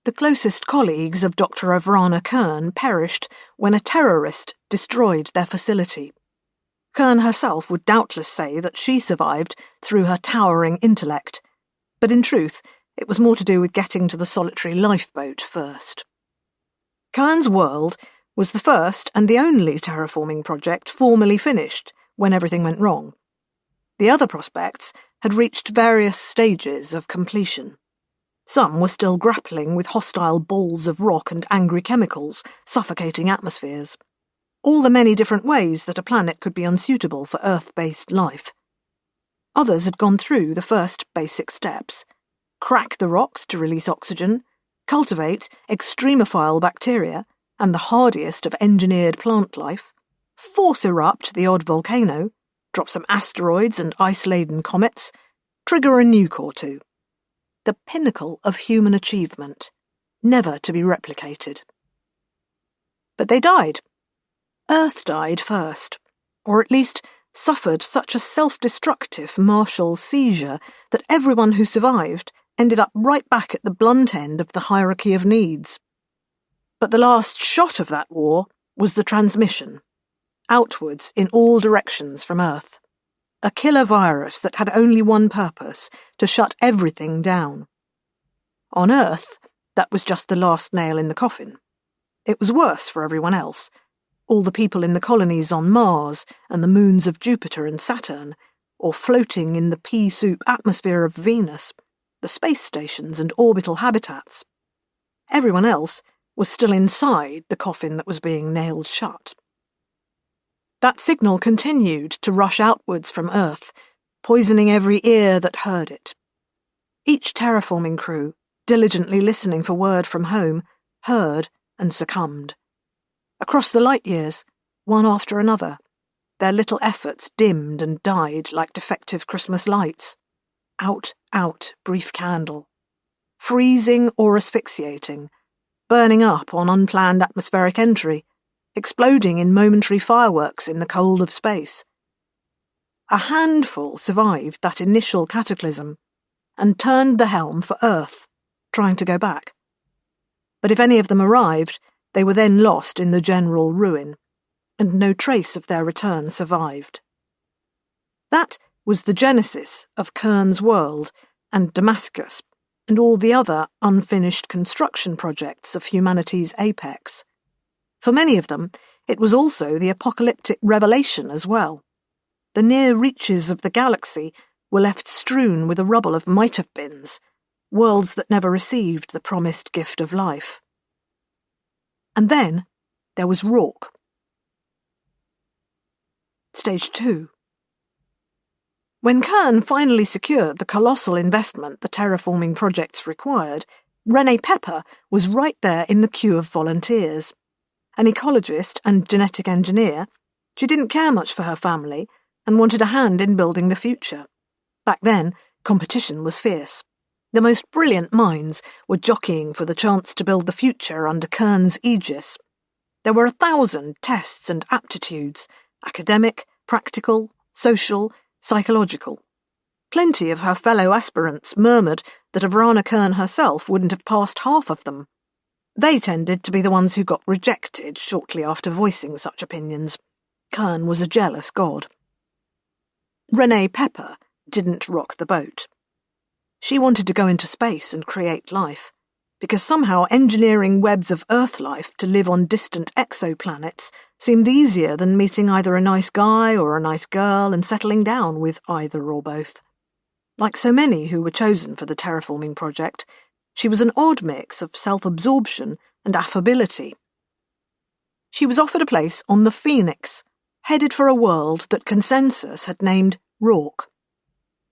The closest colleagues of Dr. Avrana Kern perished when a terrorist destroyed their facility. Kern herself would doubtless say that she survived through her towering intellect, but in truth, it was more to do with getting to the solitary lifeboat first. Kern's world was the first and the only terraforming project formally finished when everything went wrong. The other prospects had reached various stages of completion. Some were still grappling with hostile balls of rock and angry chemicals, suffocating atmospheres. All the many different ways that a planet could be unsuitable for Earth-based life. Others had gone through the first basic steps. Crack the rocks to release oxygen, cultivate extremophile bacteria and the hardiest of engineered plant life, force erupt the odd volcano, drop some asteroids and ice-laden comets, trigger a nuke or two. The pinnacle of human achievement, never to be replicated. But they died. Earth died first, or at least suffered such a self-destructive martial seizure that everyone who survived ended up right back at the blunt end of the hierarchy of needs. But the last shot of that war was the transmission, outwards in all directions from Earth. A killer virus that had only one purpose, to shut everything down. On Earth, that was just the last nail in the coffin. It was worse for everyone else. All the people in the colonies on Mars and the moons of Jupiter and Saturn, or floating in the pea-soup atmosphere of Venus, the space stations and orbital habitats. Everyone else was still inside the coffin that was being nailed shut. That signal continued to rush outwards from Earth, poisoning every ear that heard it. Each terraforming crew, diligently listening for word from home, heard and succumbed. Across the light years, one after another, their little efforts dimmed and died like defective Christmas lights. Out, out, brief candle. Freezing or asphyxiating, burning up on unplanned atmospheric entry, exploding in momentary fireworks in the cold of space. A handful survived that initial cataclysm and turned the helm for Earth, trying to go back. But if any of them arrived, they were then lost in the general ruin, and no trace of their return survived. That was the genesis of Kern's world and Damascus, and all the other unfinished construction projects of humanity's apex. For many of them, it was also the apocalyptic revelation as well. The near reaches of the galaxy were left strewn with a rubble of might-have-beens, worlds that never received the promised gift of life. And then there was Rourke. Stage 2. When Kern finally secured the colossal investment the terraforming projects required, Renée Pepper was right there in the queue of volunteers. An ecologist and genetic engineer, she didn't care much for her family and wanted a hand in building the future. Back then, competition was fierce. The most brilliant minds were jockeying for the chance to build the future under Kern's aegis. There were 1,000 tests and aptitudes, academic, practical, social, psychological. Plenty of her fellow aspirants murmured that Avrana Kern herself wouldn't have passed half of them. They tended to be the ones who got rejected shortly after voicing such opinions. Kern was a jealous god. Renee Pepper didn't rock the boat. She wanted to go into space and create life, because somehow engineering webs of Earth life to live on distant exoplanets seemed easier than meeting either a nice guy or a nice girl and settling down with either or both. Like so many who were chosen for the terraforming project, she was an odd mix of self-absorption and affability. She was offered a place on the Phoenix, headed for a world that consensus had named Rourke.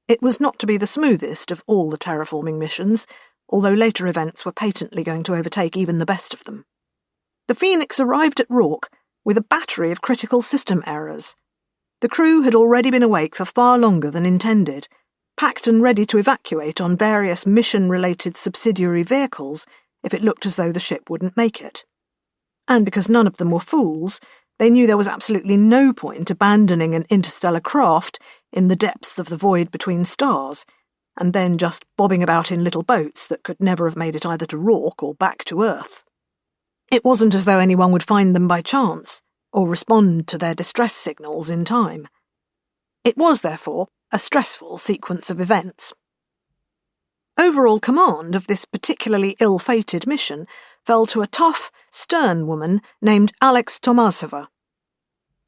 It was not to be the smoothest of all the terraforming missions, although later events were patently going to overtake even the best of them. The Phoenix arrived at Rourke with a battery of critical system errors. The crew had already been awake for far longer than intended, packed and ready to evacuate on various mission-related subsidiary vehicles if it looked as though the ship wouldn't make it. And because none of them were fools, they knew there was absolutely no point abandoning an interstellar craft in the depths of the void between stars, and then just bobbing about in little boats that could never have made it either to Rourke or back to Earth. It wasn't as though anyone would find them by chance, or respond to their distress signals in time. It was, therefore, a stressful sequence of events. Overall command of this particularly ill-fated mission fell to a tough, stern woman named Alex Tomasova.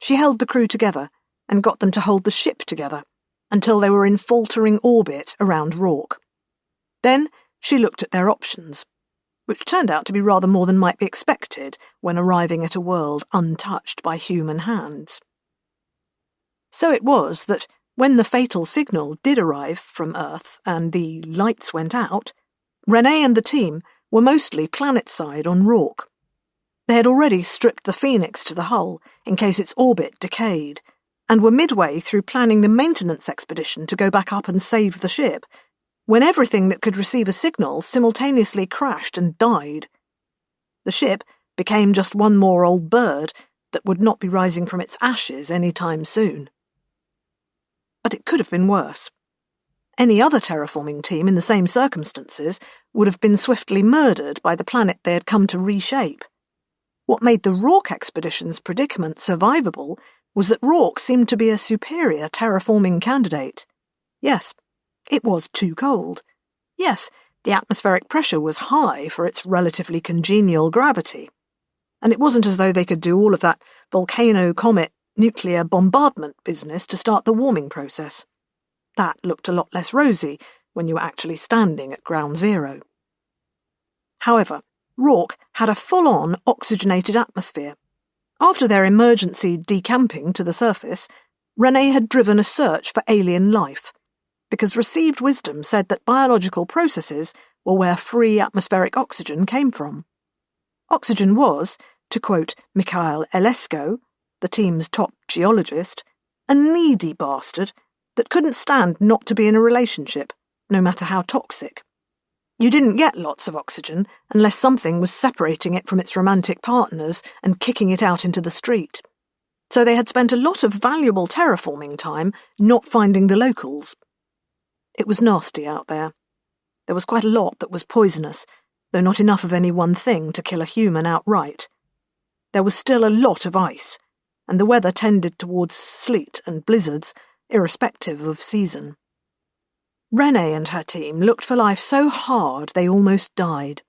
She held the crew together and got them to hold the ship together until they were in faltering orbit around Rourke. Then she looked at their options, which turned out to be rather more than might be expected when arriving at a world untouched by human hands. So it was that when the fatal signal did arrive from Earth and the lights went out, Renee and the team were mostly planet-side on Rourke. They had already stripped the Phoenix to the hull in case its orbit decayed, and were midway through planning the maintenance expedition to go back up and save the ship, when everything that could receive a signal simultaneously crashed and died. The ship became just one more old bird that would not be rising from its ashes any time soon. But it could have been worse. Any other terraforming team in the same circumstances would have been swiftly murdered by the planet they had come to reshape. What made the Rourke expedition's predicament survivable was that Rourke seemed to be a superior terraforming candidate. Yes, it was too cold. Yes, the atmospheric pressure was high for its relatively congenial gravity. And it wasn't as though they could do all of that volcano-comet nuclear bombardment business to start the warming process. That looked a lot less rosy when you were actually standing at ground zero. However, Rourke had a full-on oxygenated atmosphere. After their emergency decamping to the surface, Renee had driven a search for alien life, because received wisdom said that biological processes were where free atmospheric oxygen came from. Oxygen was, to quote Mikhail Elesko, the team's top geologist, a needy bastard that couldn't stand not to be in a relationship, no matter how toxic. You didn't get lots of oxygen unless something was separating it from its romantic partners and kicking it out into the street. So they had spent a lot of valuable terraforming time not finding the locals. It was nasty out there. There was quite a lot that was poisonous, though not enough of any one thing to kill a human outright. There was still a lot of ice, and the weather tended towards sleet and blizzards, irrespective of season. Renee and her team looked for life so hard they almost died.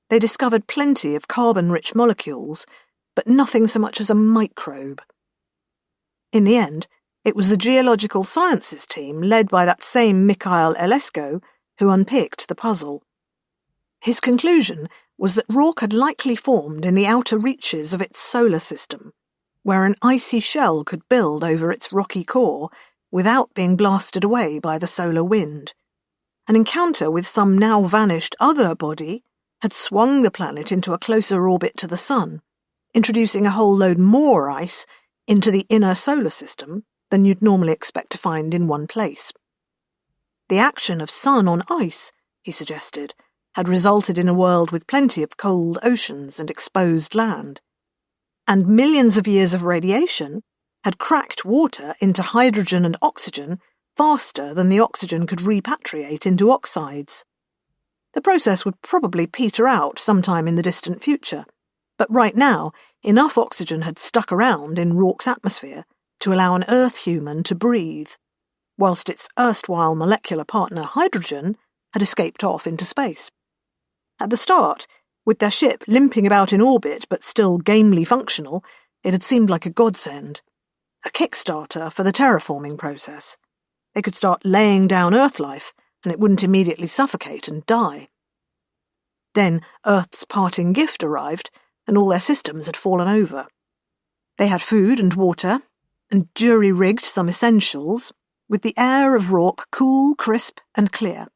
They discovered plenty of carbon-rich molecules, but nothing so much as a microbe. In the end, it was the geological sciences team, led by that same Mikhail Elesko, who unpicked the puzzle. His conclusion was that Rourke had likely formed in the outer reaches of its solar system, where an icy shell could build over its rocky core without being blasted away by the solar wind. An encounter with some now-vanished other body had swung the planet into a closer orbit to the Sun, introducing a whole load more ice into the inner solar system than you'd normally expect to find in one place. The action of sun on ice, he suggested, had resulted in a world with plenty of cold oceans and exposed land. and millions of years of radiation had cracked water into hydrogen and oxygen faster than the oxygen could repatriate into oxides. The process would probably peter out sometime in the distant future, but right now enough oxygen had stuck around in Rourke's atmosphere to allow an Earth human to breathe, whilst its erstwhile molecular partner hydrogen had escaped off into space. At the start, with their ship limping about in orbit but still gamely functional, it had seemed like a godsend, a kickstarter for the terraforming process. They could start laying down Earth life, and it wouldn't immediately suffocate and die. Then Earth's parting gift arrived, and all their systems had fallen over. They had food and water, and jury-rigged some essentials, with the air of Rourke cool, crisp, and clear.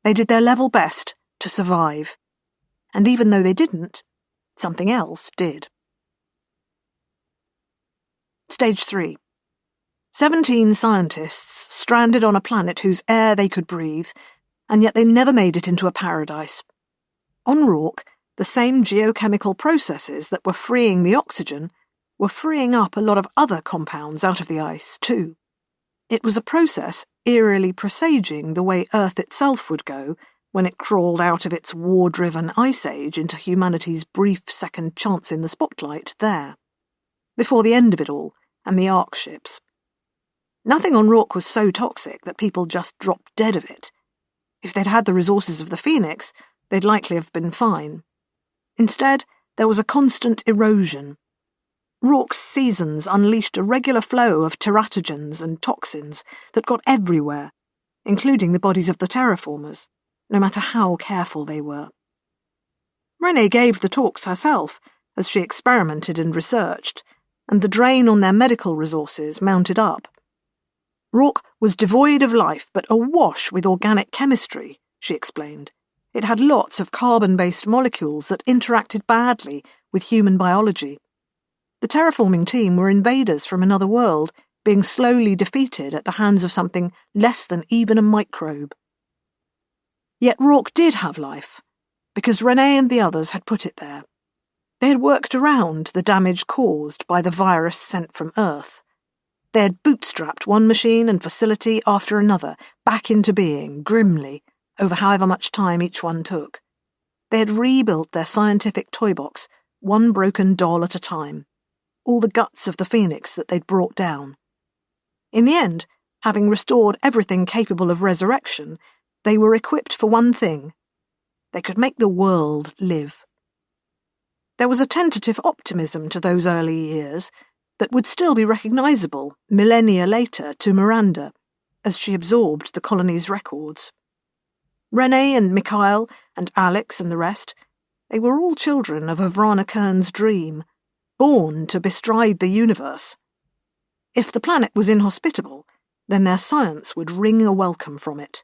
They did their level best to survive, and even though they didn't, something else did. Stage 3. 17 scientists stranded on a planet whose air they could breathe, and yet they never made it into a paradise. On Rourke, the same geochemical processes that were freeing the oxygen were freeing up a lot of other compounds out of the ice, too. It was a process eerily presaging the way Earth itself would go when it crawled out of its war-driven ice age into humanity's brief second chance in the spotlight there, before the end of it all and the Ark ships. Nothing on Rourke was so toxic that people just dropped dead of it. If they'd had the resources of the Phoenix, they'd likely have been fine. Instead, there was a constant erosion. Rourke's seasons unleashed a regular flow of teratogens and toxins that got everywhere, including the bodies of the terraformers, no matter how careful they were. Renée gave the talks herself, as she experimented and researched, and the drain on their medical resources mounted up. Rourke was devoid of life but awash with organic chemistry, she explained. It had lots of carbon-based molecules that interacted badly with human biology. The terraforming team were invaders from another world, being slowly defeated at the hands of something less than even a microbe. Yet Rourke did have life, because Renée and the others had put it there. They had worked around the damage caused by the virus sent from Earth. They had bootstrapped one machine and facility after another back into being, grimly, over however much time each one took. They had rebuilt their scientific toy box, one broken doll at a time, all the guts of the Phoenix that they'd brought down. In the end, having restored everything capable of resurrection, they were equipped for one thing. They could make the world live. There was a tentative optimism to those early years that would still be recognizable millennia later to Miranda, as she absorbed the colony's records. Renée and Mikhail and Alex and the rest, they were all children of Avrana Kern's dream, born to bestride the universe. If the planet was inhospitable, then their science would wring a welcome from it.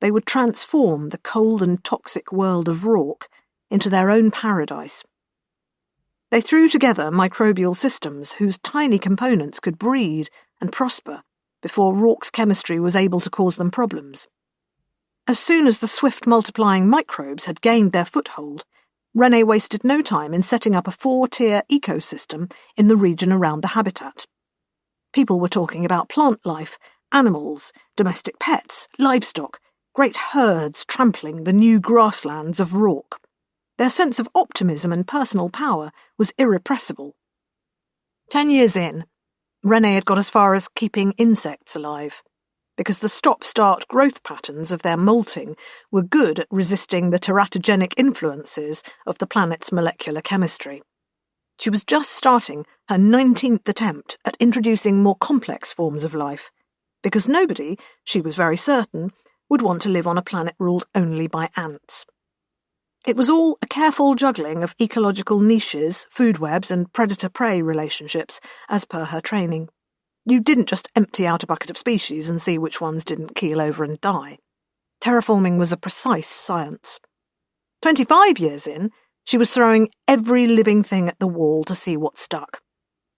They would transform the cold and toxic world of Rourke into their own paradise. They threw together microbial systems whose tiny components could breed and prosper before Rourke's chemistry was able to cause them problems. As soon as the swift-multiplying microbes had gained their foothold, Renée wasted no time in setting up a 4-tier ecosystem in the region around the habitat. People were talking about plant life, animals, domestic pets, livestock, great herds trampling the new grasslands of Rourke. Their sense of optimism and personal power was irrepressible. 10 years in, Renée had got as far as keeping insects alive, because the stop-start growth patterns of their molting were good at resisting the teratogenic influences of the planet's molecular chemistry. She was just starting her 19th attempt at introducing more complex forms of life, because nobody, she was very certain, would want to live on a planet ruled only by ants. It was all a careful juggling of ecological niches, food webs, and predator-prey relationships, as per her training. You didn't just empty out a bucket of species and see which ones didn't keel over and die. Terraforming was a precise science. 25 years in, she was throwing every living thing at the wall to see what stuck.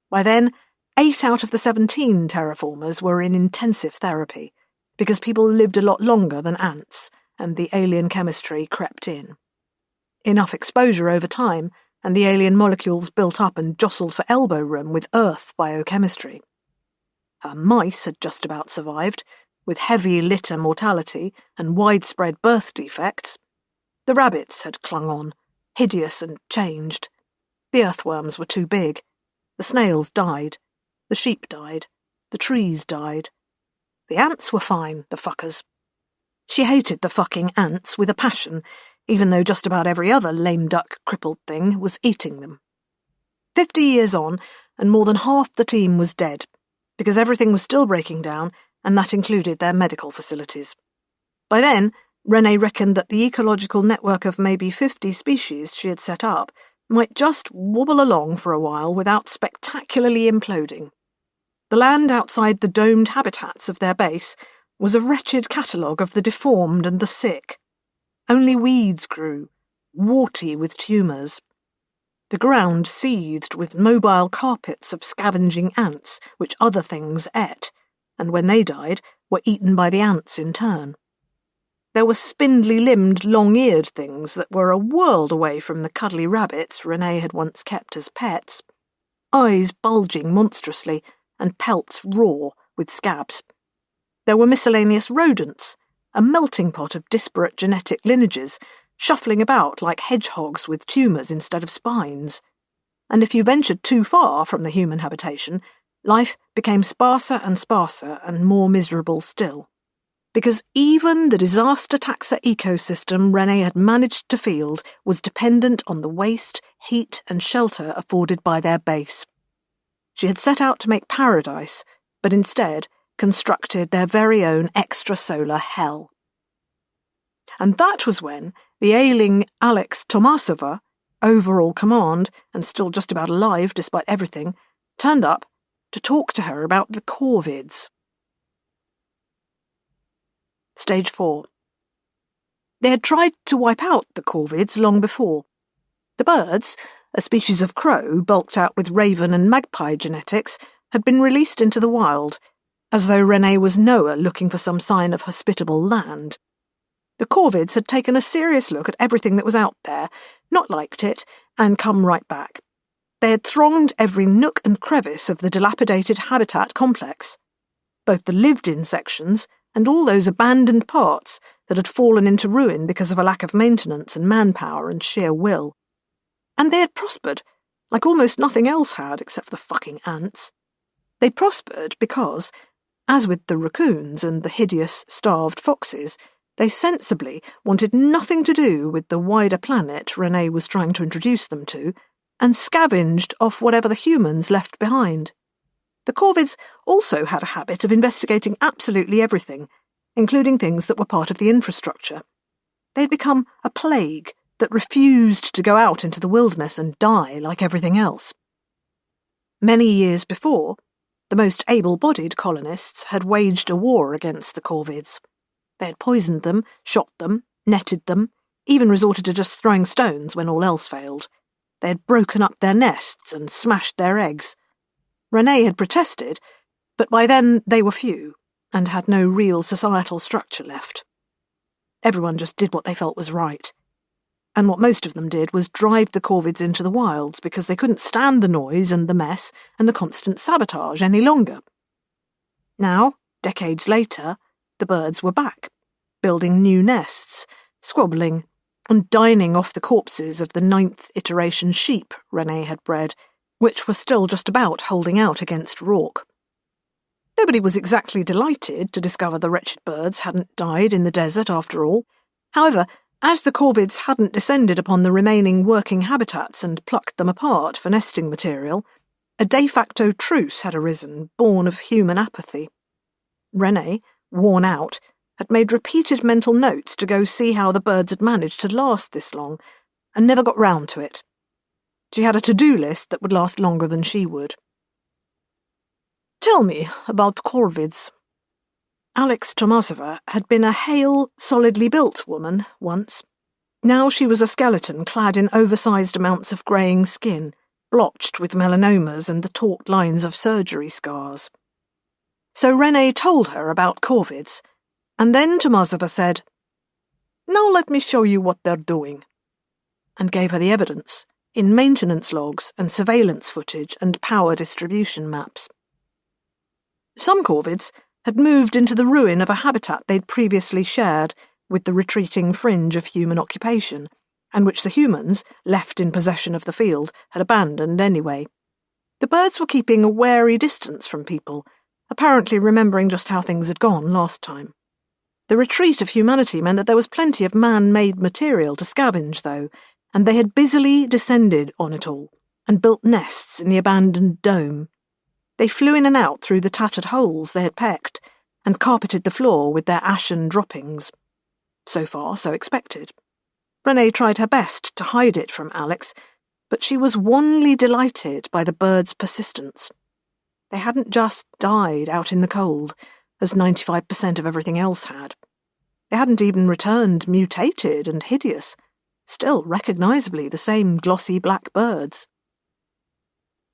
By then, 8 out of the 17 terraformers were in intensive therapy, because people lived a lot longer than ants, and the alien chemistry crept in. Enough exposure over time and the alien molecules built up and jostled for elbow room with Earth biochemistry. Her mice had just about survived, with heavy litter mortality and widespread birth defects. The rabbits had clung on, hideous and changed. The earthworms were too big. The snails died. The sheep died. The trees died. The ants were fine, the fuckers. She hated the fucking ants with a passion, even though just about every other lame duck crippled thing was eating them. 50 years on, and more than half the team was dead, because everything was still breaking down, and that included their medical facilities. By then, Renee reckoned that the ecological network of maybe 50 species she had set up might just wobble along for a while without spectacularly imploding. The land outside the domed habitats of their base was a wretched catalogue of the deformed and the sick. Only weeds grew, warty with tumours. The ground seethed with mobile carpets of scavenging ants, which other things ate, and when they died, were eaten by the ants in turn. There were spindly-limbed, long-eared things that were a world away from the cuddly rabbits Renee had once kept as pets, eyes bulging monstrously and pelts raw with scabs. There were miscellaneous rodents, a melting pot of disparate genetic lineages, shuffling about like hedgehogs with tumours instead of spines. And if you ventured too far from the human habitation, life became sparser and more miserable still. Because even the disaster taxa ecosystem Renee had managed to field was dependent on the waste, heat and shelter afforded by their base. She had set out to make paradise, but instead constructed their very own extrasolar hell. And that was when the ailing Alex Tomasova, overall command and still just about alive despite everything, turned up to talk to her about the corvids. Stage 4. They had tried to wipe out the corvids long before. The birds, a species of crow bulked out with raven and magpie genetics, had been released into the wild, as though Renee was Noah looking for some sign of hospitable land. The corvids had taken a serious look at everything that was out there, not liked it, and come right back. They had thronged every nook and crevice of the dilapidated habitat complex, both the lived-in sections and all those abandoned parts that had fallen into ruin because of a lack of maintenance and manpower and sheer will. And they had prospered, like almost nothing else had except the fucking ants. They prospered because, as with the raccoons and the hideous, starved foxes, they sensibly wanted nothing to do with the wider planet Renee was trying to introduce them to, and scavenged off whatever the humans left behind. The corvids also had a habit of investigating absolutely everything, including things that were part of the infrastructure. They'd become a plague that refused to go out into the wilderness and die like everything else. Many years before, the most able-bodied colonists had waged a war against the corvids. They had poisoned them, shot them, netted them, even resorted to just throwing stones when all else failed. They had broken up their nests and smashed their eggs. Renee had protested, but by then they were few and had no real societal structure left. Everyone just did what they felt was right. And what most of them did was drive the corvids into the wilds because they couldn't stand the noise and the mess and the constant sabotage any longer. Now, decades later, the birds were back, building new nests, squabbling, and dining off the corpses of the 9th iteration sheep Renee had bred, which were still just about holding out against Rourke. Nobody was exactly delighted to discover the wretched birds hadn't died in the desert after all. However, as the corvids hadn't descended upon the remaining working habitats and plucked them apart for nesting material, a de facto truce had arisen, born of human apathy. Renee, worn out, had made repeated mental notes to go see how the birds had managed to last this long, and never got round to it. She had a to-do list that would last longer than she would. "Tell me about corvids." Alex Tomasova had been a hale, solidly built woman once. Now she was a skeleton clad in oversized amounts of greying skin, blotched with melanomas and the taut lines of surgery scars. So Renee told her about corvids, and then Tomasova said, "Now let me show you what they're doing," and gave her the evidence, in maintenance logs and surveillance footage and power distribution maps. Some corvids had moved into the ruin of a habitat they'd previously shared with the retreating fringe of human occupation, and which the humans, left in possession of the field, had abandoned anyway. The birds were keeping a wary distance from people, apparently remembering just how things had gone last time. The retreat of humanity meant that there was plenty of man-made material to scavenge, though, and they had busily descended on it all and built nests in the abandoned dome. They flew in and out through the tattered holes they had pecked and carpeted the floor with their ashen droppings. So far, so expected. Renee tried her best to hide it from Alex, but she was wanly delighted by the birds' persistence. They hadn't just died out in the cold, as 95% of everything else had. They hadn't even returned mutated and hideous, still recognisably the same glossy black birds.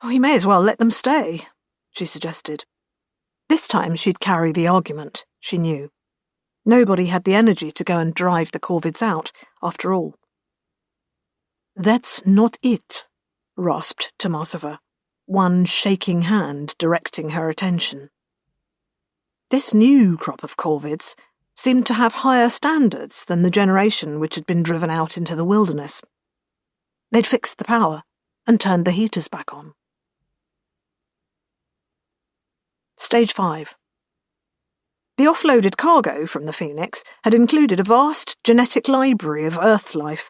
"Oh, you may as well let them stay," she suggested. This time she'd carry the argument, she knew. Nobody had the energy to go and drive the corvids out, after all. "That's not it," rasped Tomasova, one shaking hand directing her attention. This new crop of corvids seemed to have higher standards than the generation which had been driven out into the wilderness. They'd fixed the power and turned the heaters back on. Stage 5. The offloaded cargo from the Phoenix had included a vast genetic library of Earth life,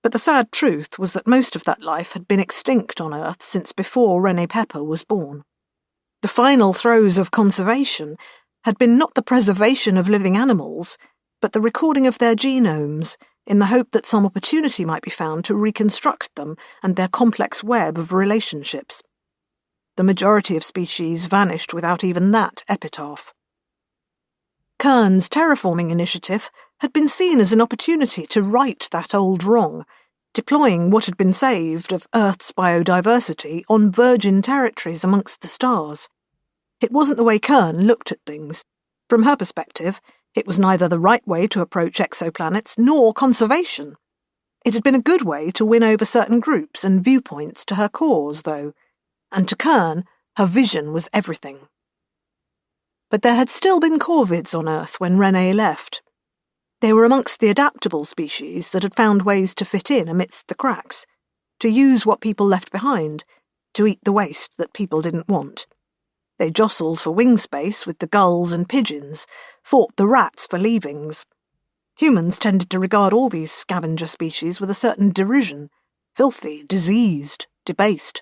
but the sad truth was that most of that life had been extinct on Earth since before Renee Pepper was born. The final throes of conservation had been not the preservation of living animals, but the recording of their genomes, in the hope that some opportunity might be found to reconstruct them and their complex web of relationships. The majority of species vanished without even that epitaph. Kern's terraforming initiative had been seen as an opportunity to right that old wrong, deploying what had been saved of Earth's biodiversity on virgin territories amongst the stars. It wasn't the way Kern looked at things. From her perspective, it was neither the right way to approach exoplanets nor conservation. It had been a good way to win over certain groups and viewpoints to her cause, though, and to Kern, her vision was everything. But there had still been corvids on Earth when Renee left. They were amongst the adaptable species that had found ways to fit in amidst the cracks, to use what people left behind, to eat the waste that people didn't want. They jostled for wing space with the gulls and pigeons, fought the rats for leavings. Humans tended to regard all these scavenger species with a certain derision, filthy, diseased, debased,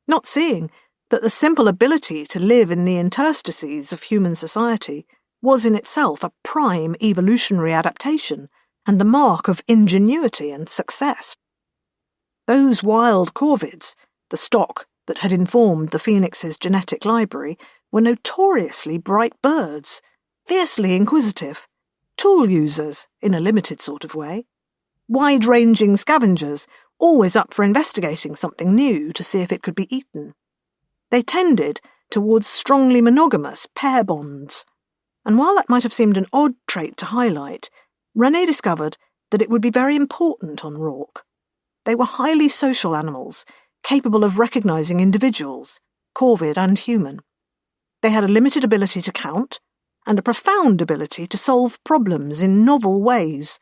not seeing that the simple ability to live in the interstices of human society was in itself a prime evolutionary adaptation and the mark of ingenuity and success. Those wild corvids, the stock that had informed the Phoenix's genetic library, were notoriously bright birds, fiercely inquisitive, tool users in a limited sort of way, wide-ranging scavengers, always up for investigating something new to see if it could be eaten. They tended towards strongly monogamous pair bonds, and while that might have seemed an odd trait to highlight, Renee discovered that it would be very important on Rourke. They were highly social animals, capable of recognizing individuals, corvid and human. They had a limited ability to count, and a profound ability to solve problems in novel ways.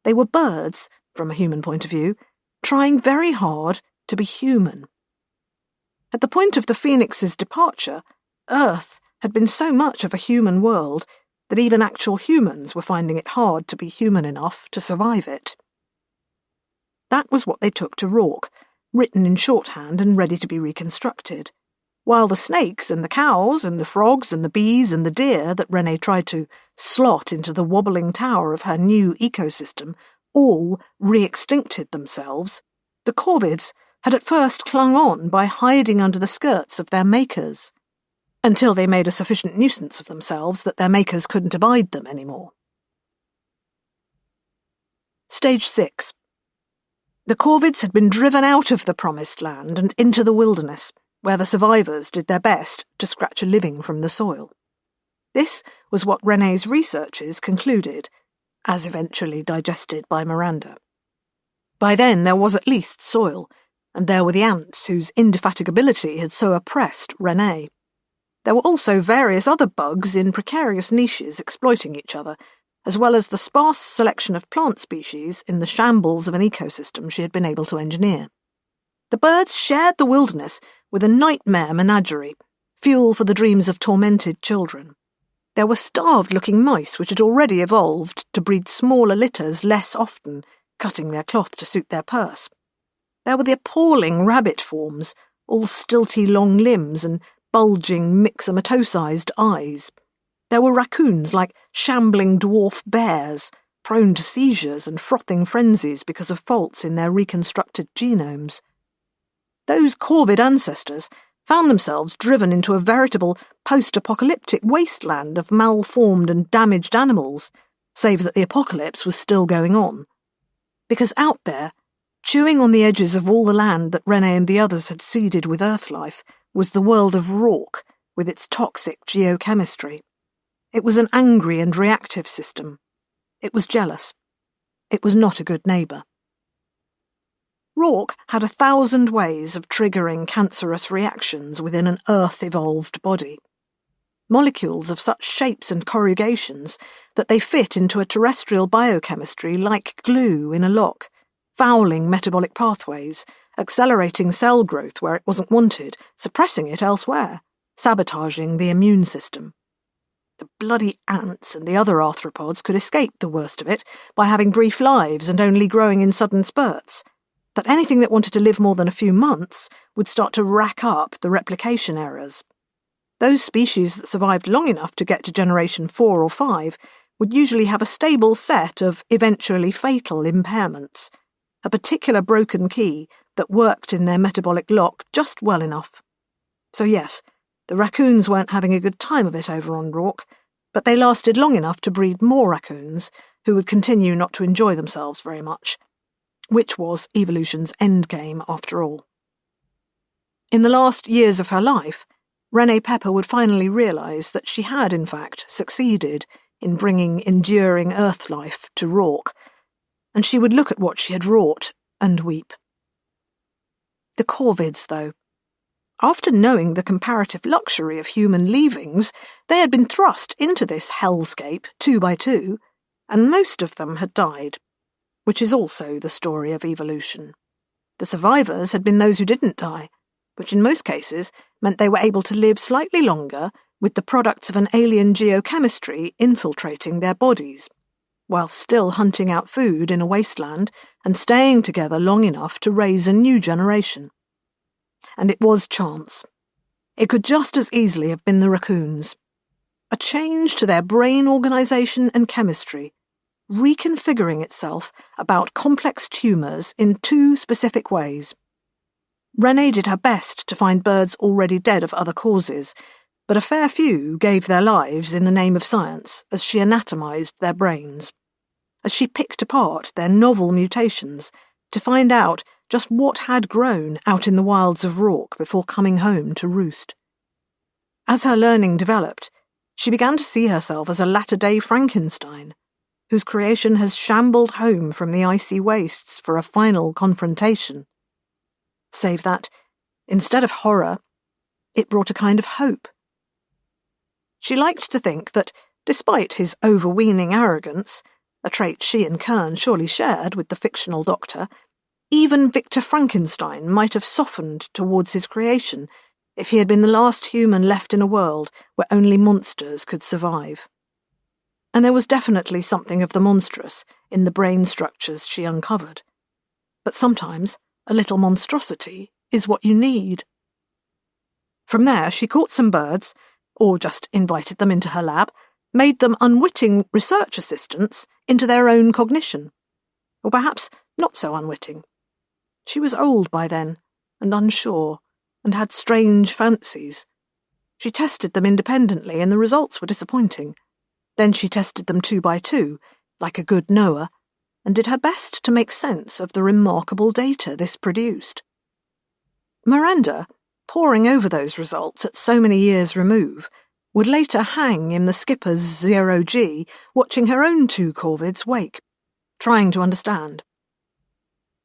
They were birds, from a human point of view, trying very hard to be human. At the point of the Phoenix's departure, Earth had been so much of a human world that even actual humans were finding it hard to be human enough to survive it. That was what they took to Rourke, written in shorthand and ready to be reconstructed, while the snakes and the cows and the frogs and the bees and the deer that Renee tried to slot into the wobbling tower of her new ecosystem all re-extincted themselves. The corvids had at first clung on by hiding under the skirts of their makers, until they made a sufficient nuisance of themselves that their makers couldn't abide them anymore. Stage 6. The corvids had been driven out of the promised land and into the wilderness, where the survivors did their best to scratch a living from the soil. This was what Renee's researches concluded, as eventually digested by Miranda. By then there was at least soil, And there were the ants whose indefatigability had so oppressed Renee. There were also various other bugs in precarious niches exploiting each other, as well as the sparse selection of plant species in the shambles of an ecosystem she had been able to engineer. The birds shared the wilderness with a nightmare menagerie, fuel for the dreams of tormented children. There were starved-looking mice which had already evolved to breed smaller litters less often, cutting their cloth to suit their purse. There were the appalling rabbit forms, all stilty long limbs and bulging myxomatosized eyes. There were raccoons like shambling dwarf bears, prone to seizures and frothing frenzies because of faults in their reconstructed genomes. Those corvid ancestors found themselves driven into a veritable post-apocalyptic wasteland of malformed and damaged animals, save that the apocalypse was still going on. Because out there, chewing on the edges of all the land that Renee and the others had seeded with Earth life, was the world of Rorke, with its toxic geochemistry. It was an angry and reactive system. It was jealous. It was not a good neighbour. Rorke had 1,000 ways of triggering cancerous reactions within an Earth-evolved body. Molecules of such shapes and corrugations that they fit into a terrestrial biochemistry like glue in a lock, fouling metabolic pathways, accelerating cell growth where it wasn't wanted, suppressing it elsewhere, sabotaging the immune system. The bloody ants and the other arthropods could escape the worst of it by having brief lives and only growing in sudden spurts. But anything that wanted to live more than a few months would start to rack up the replication errors. Those species that survived long enough to get to generation 4 or 5 would usually have a stable set of eventually fatal impairments, a particular broken key that worked in their metabolic lock just well enough. So yes, the raccoons weren't having a good time of it over on Rorke, but they lasted long enough to breed more raccoons who would continue not to enjoy themselves very much, which was evolution's endgame after all. In the last years of her life, Renee Pepper would finally realise that she had, in fact, succeeded in bringing enduring Earth life to Rorke, and she would look at what she had wrought and weep. The corvids, though. After knowing the comparative luxury of human leavings, they had been thrust into this hellscape 2 by 2, and most of them had died, which is also the story of evolution. The survivors had been those who didn't die, which in most cases meant they were able to live slightly longer with the products of an alien geochemistry infiltrating their bodies, while still hunting out food in a wasteland and staying together long enough to raise a new generation. And it was chance. It could just as easily have been the raccoons. A change to their brain organisation and chemistry, reconfiguring itself about complex tumours in 2 specific ways. Renee did her best to find birds already dead of other causes, but a fair few gave their lives in the name of science as she anatomised their brains, as she picked apart their novel mutations to find out just what had grown out in the wilds of Rorke before coming home to roost. As her learning developed, she began to see herself as a latter-day Frankenstein, whose creation has shambled home from the icy wastes for a final confrontation. Save that, instead of horror, it brought a kind of hope. She liked to think that, despite his overweening arrogance, a trait she and Kern surely shared with the fictional doctor, even Victor Frankenstein might have softened towards his creation if he had been the last human left in a world where only monsters could survive. And there was definitely something of the monstrous in the brain structures she uncovered. But sometimes a little monstrosity is what you need. From there, she caught some birds, or just invited them into her lab, made them unwitting research assistants into their own cognition. Or perhaps not so unwitting. She was old by then, and unsure, and had strange fancies. She tested them independently, and the results were disappointing. Then she tested them 2 by 2, like a good knower, and did her best to make sense of the remarkable data this produced. Miranda, poring over those results at so many years' remove, would later hang in the skipper's 0G, watching her own 2 corvids wake, trying to understand.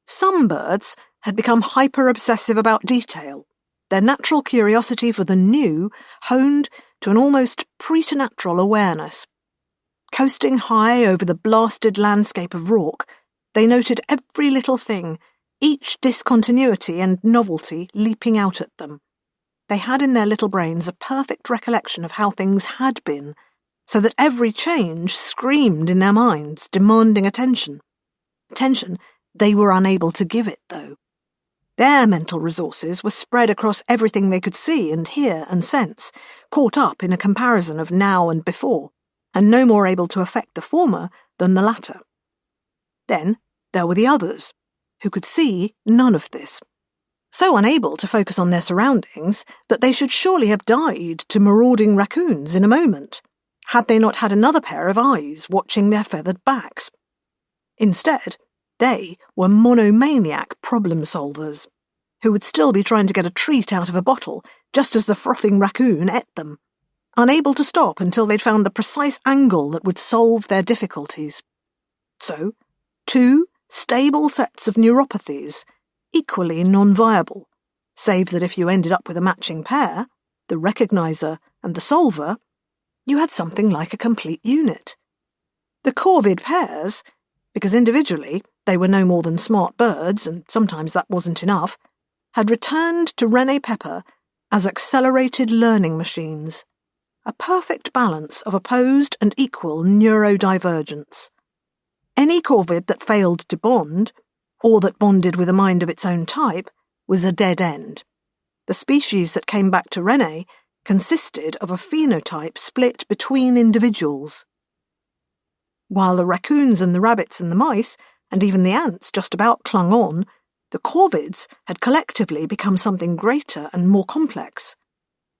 Some birds had become hyper-obsessive about detail, their natural curiosity for the new honed to an almost preternatural awareness. Coasting high over the blasted landscape of rock, they noted every little thing, each discontinuity and novelty leaping out at them. They had in their little brains a perfect recollection of how things had been, so that every change screamed in their minds, demanding attention. Attention they were unable to give it, though. Their mental resources were spread across everything they could see and hear and sense, caught up in a comparison of now and before, and no more able to affect the former than the latter. Then there were the others, who could see none of this, so unable to focus on their surroundings that they should surely have died to marauding raccoons in a moment, had they not had another pair of eyes watching their feathered backs. Instead, they were monomaniac problem-solvers, who would still be trying to get a treat out of a bottle just as the frothing raccoon ate them, unable to stop until they'd found the precise angle that would solve their difficulties. So, 2 stable sets of neuropathies, equally non-viable, save that if you ended up with a matching pair, the recognizer and the solver, you had something like a complete unit. The corvid pairs, because individually they were no more than smart birds, and sometimes that wasn't enough, had returned to René Pepper as accelerated learning machines, a perfect balance of opposed and equal neurodivergence. Any corvid that failed to bond, or that bonded with a mind of its own type, was a dead end. The species that came back to René consisted of a phenotype split between individuals. While the raccoons and the rabbits and the mice, and even the ants just about clung on, the corvids had collectively become something greater and more complex.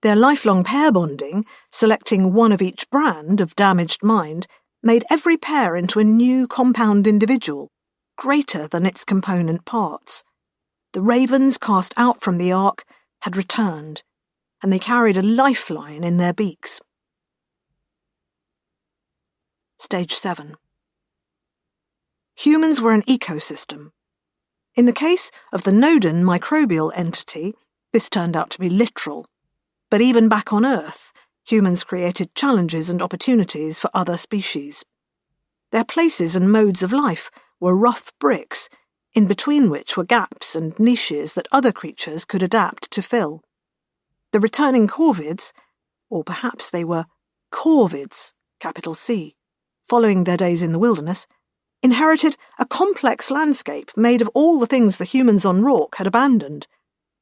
Their lifelong pair bonding, selecting one of each brand of damaged mind, made every pair into a new compound individual, greater than its component parts. The ravens cast out from the ark had returned, and they carried a lifeline in their beaks. Stage 7. Humans were an ecosystem. In the case of the Noden microbial entity, this turned out to be literal. But even back on Earth, humans created challenges and opportunities for other species. Their places and modes of life were rough bricks, in between which were gaps and niches that other creatures could adapt to fill. The returning corvids, or perhaps they were corvids, capital C, following their days in the wilderness, inherited a complex landscape made of all the things the humans on Rourke had abandoned: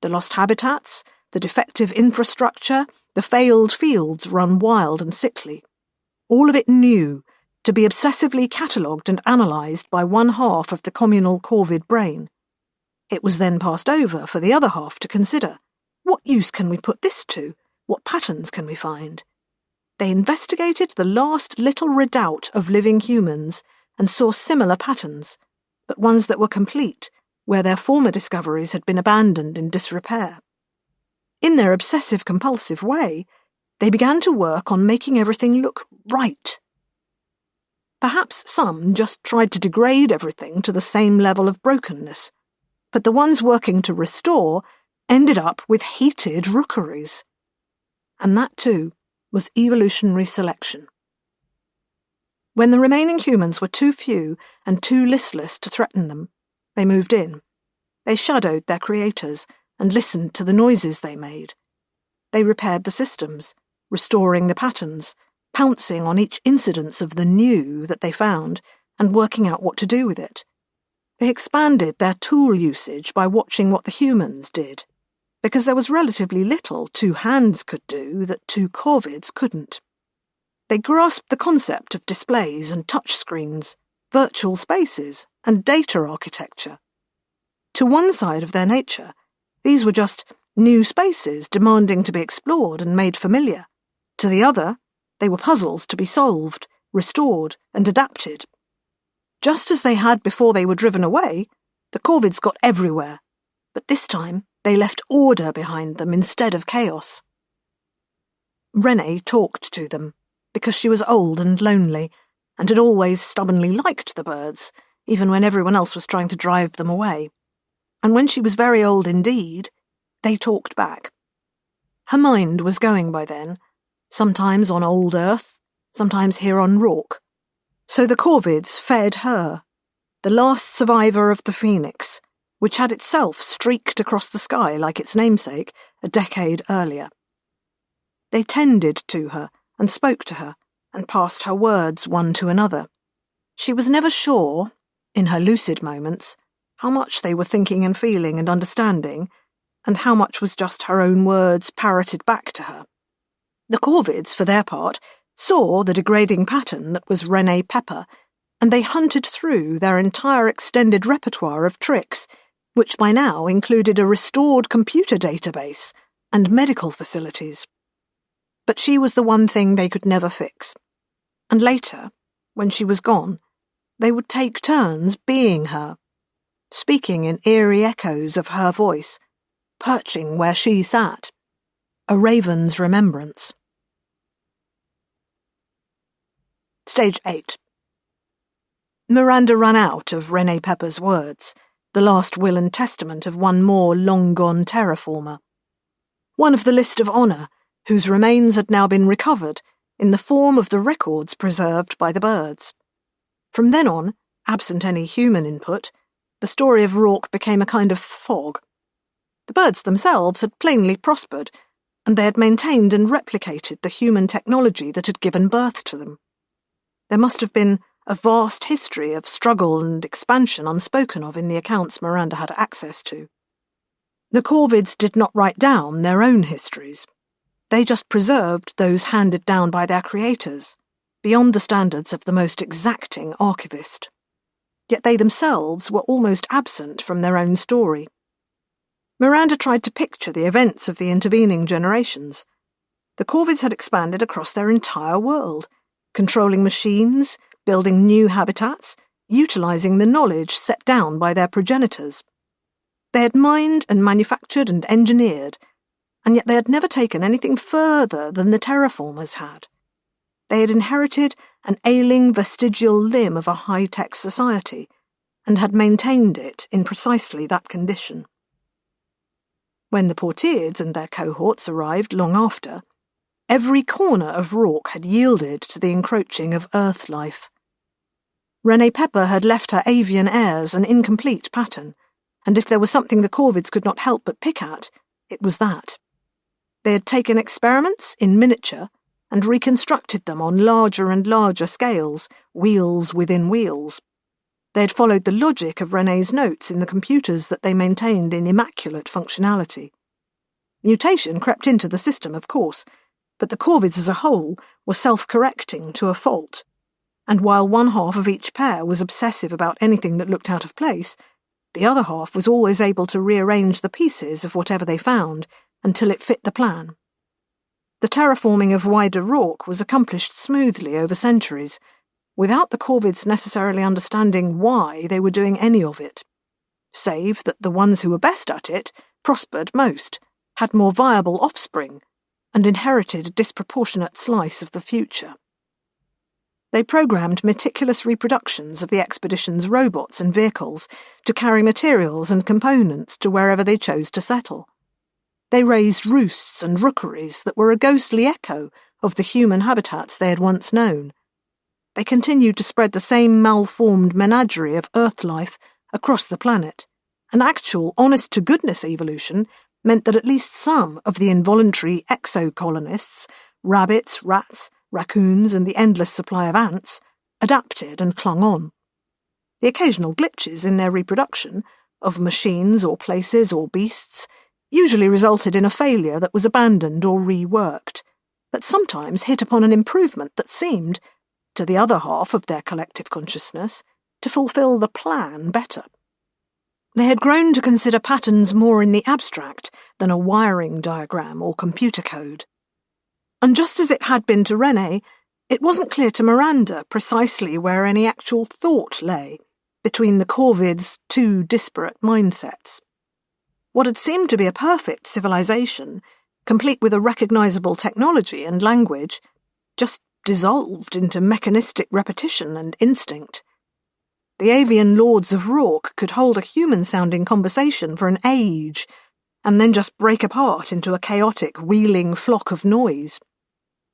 the lost habitats, the defective infrastructure, the failed fields run wild and sickly. All of it new, to be obsessively catalogued and analysed by one half of the communal corvid brain. It was then passed over for the other half to consider. What use can we put this to? What patterns can we find? They investigated the last little redoubt of living humans and saw similar patterns, but ones that were complete, where their former discoveries had been abandoned in disrepair. In their obsessive-compulsive way, they began to work on making everything look right. Perhaps some just tried to degrade everything to the same level of brokenness, but the ones working to restore ended up with heated rookeries. And that, too, was evolutionary selection. When the remaining humans were too few and too listless to threaten them, they moved in. They shadowed their creators and listened to the noises they made. They repaired the systems, restoring the patterns, pouncing on each incidence of the new that they found and working out what to do with it. They expanded their tool usage by watching what the humans did, because there was relatively little 2 hands could do that 2 corvids couldn't. They grasped the concept of displays and touchscreens, virtual spaces, and data architecture. To one side of their nature, these were just new spaces demanding to be explored and made familiar. To the other, they were puzzles to be solved, restored, and adapted. Just as they had before they were driven away, the corvids got everywhere, but this time they left order behind them instead of chaos. René talked to them, because she was old and lonely, and had always stubbornly liked the birds, even when everyone else was trying to drive them away. And when she was very old indeed, they talked back. Her mind was going by then, sometimes on old Earth, sometimes here on Rourke. So the Corvids fed her, the last survivor of the Phoenix, which had itself streaked across the sky like its namesake a decade earlier. They tended to her and spoke to her and passed her words one to another. She was never sure, in her lucid moments, how much they were thinking and feeling and understanding, and how much was just her own words parroted back to her. The Corvids, for their part, saw the degrading pattern that was Renee Pepper, and they hunted through their entire extended repertoire of tricks, which by now included a restored computer database and medical facilities. But she was the one thing they could never fix. And later, when she was gone, they would take turns being her, speaking in eerie echoes of her voice, perching where she sat, a raven's remembrance. Stage 8. Miranda ran out of Renee Pepper's words, the last will and testament of one more long-gone terraformer. One of the list of honour, whose remains had now been recovered in the form of the records preserved by the birds. From then on, absent any human input, the story of Rourke became a kind of fog. The birds themselves had plainly prospered, and they had maintained and replicated the human technology that had given birth to them. There must have been a vast history of struggle and expansion unspoken of in the accounts Miranda had access to. The Corvids did not write down their own histories. They just preserved those handed down by their creators, beyond the standards of the most exacting archivist. Yet they themselves were almost absent from their own story. Miranda tried to picture the events of the intervening generations. The Corvids had expanded across their entire world, controlling machines, building new habitats, utilising the knowledge set down by their progenitors. They had mined and manufactured and engineered, and yet they had never taken anything further than the terraformers had. They had inherited an ailing vestigial limb of a high-tech society, and had maintained it in precisely that condition. When the Portiers and their cohorts arrived long after, every corner of Rourke had yielded to the encroaching of Earth life. Renee Pepper had left her avian heirs an incomplete pattern, and if there was something the Corvids could not help but pick at, it was that. They had taken experiments in miniature and reconstructed them on larger and larger scales, wheels within wheels. They had followed the logic of Renee's notes in the computers that they maintained in immaculate functionality. Mutation crept into the system, of course, but the Corvids as a whole were self-correcting to a fault, and while one half of each pair was obsessive about anything that looked out of place, the other half was always able to rearrange the pieces of whatever they found until it fit the plan. The terraforming of wider Rourke was accomplished smoothly over centuries, without the Corvids necessarily understanding why they were doing any of it, save that the ones who were best at it prospered most, had more viable offspring, and inherited a disproportionate slice of the future. They programmed meticulous reproductions of the expedition's robots and vehicles to carry materials and components to wherever they chose to settle. They raised roosts and rookeries that were a ghostly echo of the human habitats they had once known. They continued to spread the same malformed menagerie of Earth life across the planet, and actual honest-to-goodness evolution meant that at least some of the involuntary exocolonists, rabbits, rats, raccoons, and the endless supply of ants, adapted and clung on. The occasional glitches in their reproduction, of machines or places or beasts, usually resulted in a failure that was abandoned or reworked, but sometimes hit upon an improvement that seemed, to the other half of their collective consciousness, to fulfill the plan better. They had grown to consider patterns more in the abstract than a wiring diagram or computer code. And just as it had been to Renee, it wasn't clear to Miranda precisely where any actual thought lay between the Corvids' two disparate mindsets. What had seemed to be a perfect civilization, complete with a recognizable technology and language, just dissolved into mechanistic repetition and instinct. The avian lords of Rourke could hold a human-sounding conversation for an age, and then just break apart into a chaotic, wheeling flock of noise.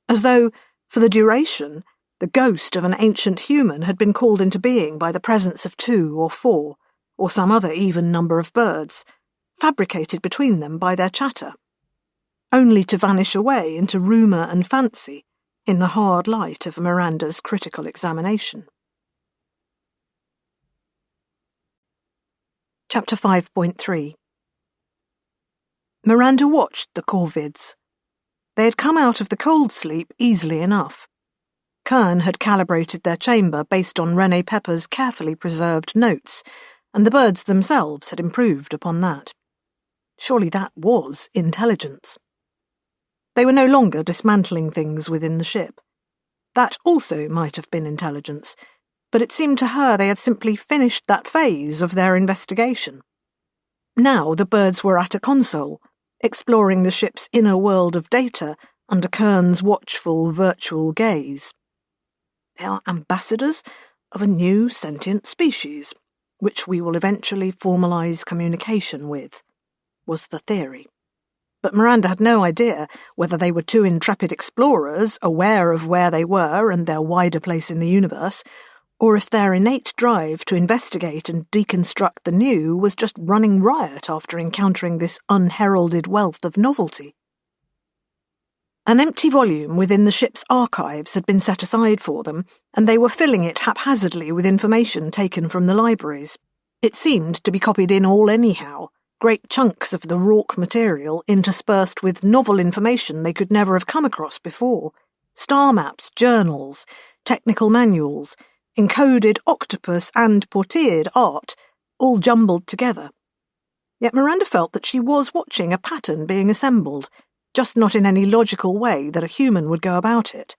As though, for the duration, the ghost of an ancient human had been called into being by the presence of 2 or 4, or some other even number of birds, fabricated between them by their chatter, only to vanish away into rumour and fancy in the hard light of Miranda's critical examination. Chapter 5.3 Miranda watched the corvids. They had come out of the cold sleep easily enough. Kern had calibrated their chamber based on René Pepper's carefully preserved notes, and the birds themselves had improved upon that. Surely that was intelligence. They were no longer dismantling things within the ship. That also might have been intelligence, but it seemed to her they had simply finished that phase of their investigation. Now the birds were at a console, exploring the ship's inner world of data under Kern's watchful virtual gaze. They are ambassadors of a new sentient species, which we will eventually formalize communication with, was the theory. But Miranda had no idea whether they were 2 intrepid explorers aware of where they were and their wider place in the universe, or if their innate drive to investigate and deconstruct the new was just running riot after encountering this unheralded wealth of novelty. An empty volume within the ship's archives had been set aside for them, and they were filling it haphazardly with information taken from the libraries. It seemed to be copied in all anyhow, great chunks of the Rourke material interspersed with novel information they could never have come across before. Star maps, journals, technical manuals, encoded octopus and portiered art, all jumbled together. Yet Miranda felt that she was watching a pattern being assembled, just not in any logical way that a human would go about it.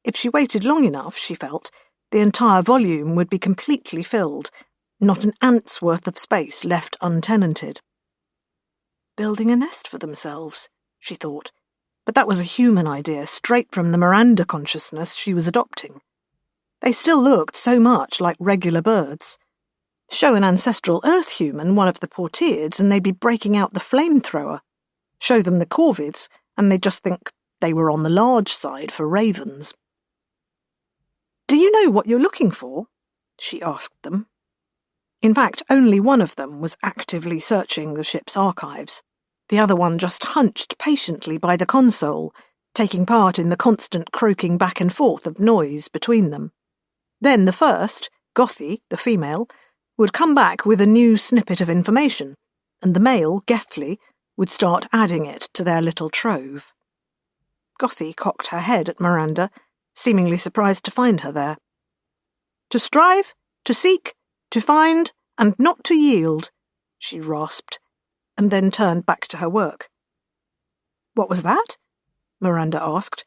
If she waited long enough, she felt, the entire volume would be completely filled, not an ant's worth of space left untenanted. Building a nest for themselves, she thought, but that was a human idea straight from the Miranda consciousness she was adopting. They still looked so much like regular birds. Show an ancestral Earth human one of the portieres and they'd be breaking out the flamethrower. Show them the corvids and they'd just think they were on the large side for ravens. "Do you know what you're looking for?" she asked them. In fact, only one of them was actively searching the ship's archives. The other one just hunched patiently by the console, taking part in the constant croaking back and forth of noise between them. Then the first, Gothy, the female, would come back with a new snippet of information, and the male, Gethly, would start adding it to their little trove. Gothy cocked her head at Miranda, seemingly surprised to find her there. "To strive, to seek, to find, and not to yield," she rasped, and then turned back to her work. "What was that?" Miranda asked.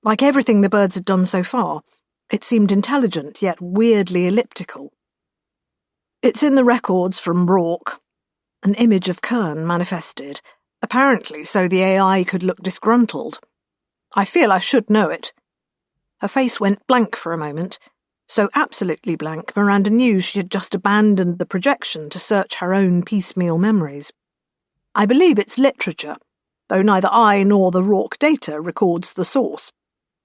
Like everything the birds had done so far, it seemed intelligent yet weirdly elliptical. "It's in the records from Rourke." An image of Kern manifested, apparently so the AI could look disgruntled. "I feel I should know it." Her face went blank for a moment, so absolutely blank Miranda knew she had just abandoned the projection to search her own piecemeal memories. "I believe it's literature, though neither I nor the Rourke data records the source.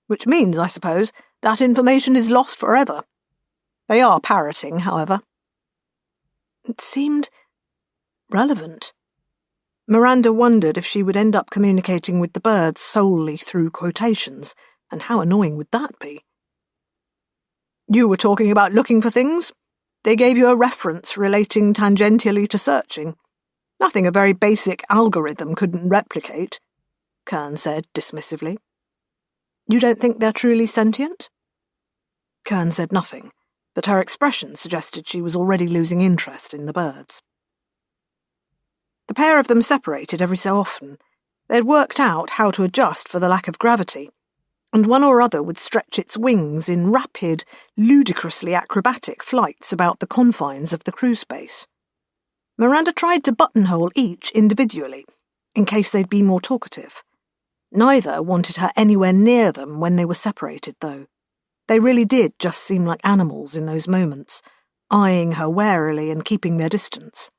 Which means, I suppose, that information is lost forever. They are parroting, however." It seemed relevant. Miranda wondered if she would end up communicating with the birds solely through quotations, and how annoying would that be? "You were talking about looking for things. They gave you a reference relating tangentially to searching. Nothing a very basic algorithm couldn't replicate," Kern said dismissively. "You don't think they're truly sentient?" Kern said nothing, but her expression suggested she was already losing interest in the birds. The pair of them separated every so often. They had worked out how to adjust for the lack of gravity, and one or other would stretch its wings in rapid, ludicrously acrobatic flights about the confines of the crew space. Miranda tried to buttonhole each individually, in case they'd be more talkative. Neither wanted her anywhere near them when they were separated, though. They really did just seem like animals in those moments, eyeing her warily and keeping their distance.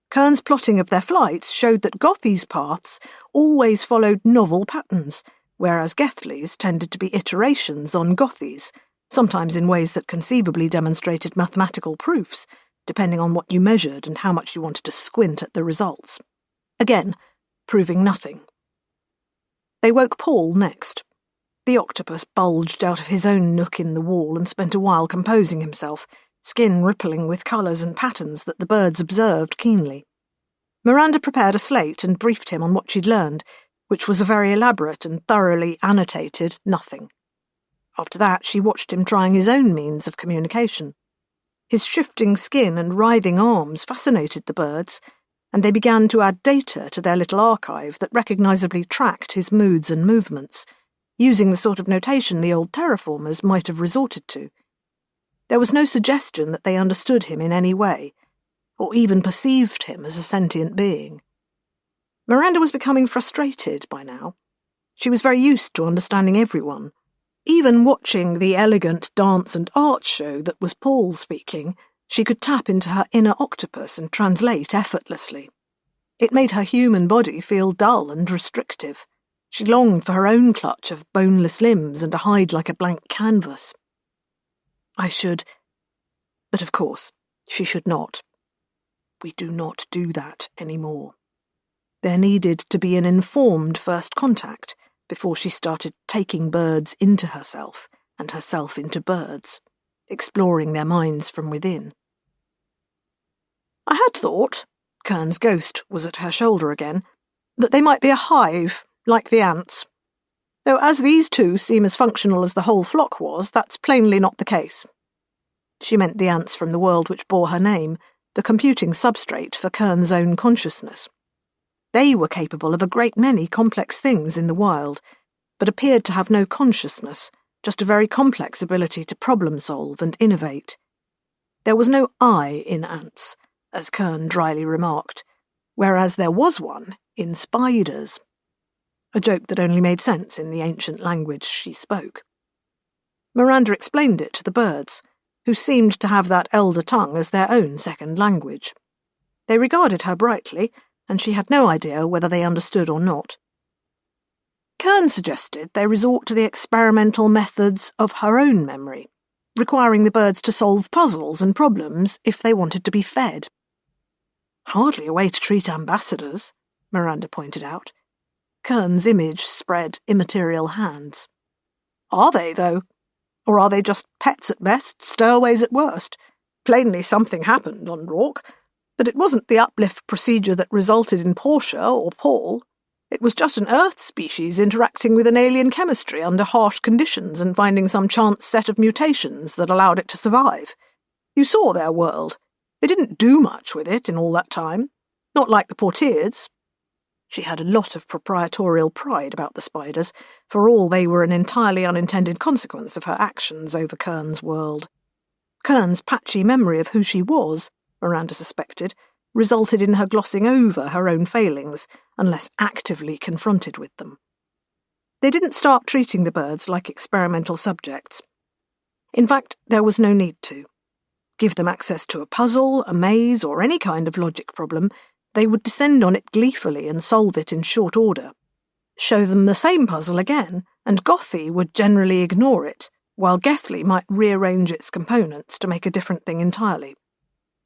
Kern's plotting of their flights showed that Gothi's paths always followed novel patterns, whereas Gethley's tended to be iterations on Gothi's, sometimes in ways that conceivably demonstrated mathematical proofs, depending on what you measured and how much you wanted to squint at the results. Again, proving nothing. They woke Paul next. The octopus bulged out of his own nook in the wall and spent a while composing himself, skin rippling with colours and patterns that the birds observed keenly. Miranda prepared a slate and briefed him on what she'd learned, which was a very elaborate and thoroughly annotated nothing. After that, she watched him trying his own means of communication. His shifting skin and writhing arms fascinated the birds, and they began to add data to their little archive that recognisably tracked his moods and movements, using the sort of notation the old terraformers might have resorted to. There was no suggestion that they understood him in any way, or even perceived him as a sentient being. Miranda was becoming frustrated by now. She was very used to understanding everyone. Even watching the elegant dance and art show that was Paul speaking, she could tap into her inner octopus and translate effortlessly. It made her human body feel dull and restrictive. She longed for her own clutch of boneless limbs and a hide like a blank canvas. But of course, she should not. We do not do that anymore. There needed to be an informed first contact before she started taking birds into herself and herself into birds, exploring their minds from within. I had thought, Kern's ghost was at her shoulder again, that they might be a hive, like the ants. Though as these two seem as functional as the whole flock was, that's plainly not the case. She meant the ants from the world which bore her name, the computing substrate for Kern's own consciousness. They were capable of a great many complex things in the wild, but appeared to have no consciousness, just a very complex ability to problem-solve and innovate. There was no I in ants, as Kern dryly remarked, whereas there was one in spiders. A joke that only made sense in the ancient language she spoke. Miranda explained it to the birds, who seemed to have that elder tongue as their own second language. They regarded her brightly, and she had no idea whether they understood or not. Kern suggested they resort to the experimental methods of her own memory, requiring the birds to solve puzzles and problems if they wanted to be fed. Hardly a way to treat ambassadors, Miranda pointed out. Kern's image spread immaterial hands. Are they, though? Or are they just pets at best, stowaways at worst? Plainly something happened on Rourke, but it wasn't the uplift procedure that resulted in Portia or Paul. It was just an Earth species interacting with an alien chemistry under harsh conditions and finding some chance set of mutations that allowed it to survive. You saw their world. They didn't do much with it in all that time. Not like the Portiers. She had a lot of proprietorial pride about the spiders, for all they were an entirely unintended consequence of her actions over Kern's world. Kern's patchy memory of who she was, Miranda suspected, resulted in her glossing over her own failings, unless actively confronted with them. They didn't start treating the birds like experimental subjects. In fact, there was no need to. Give them access to a puzzle, a maze, or any kind of logic problem, they would descend on it gleefully and solve it in short order. Show them the same puzzle again, and Gothi would generally ignore it, while Gethley might rearrange its components to make a different thing entirely.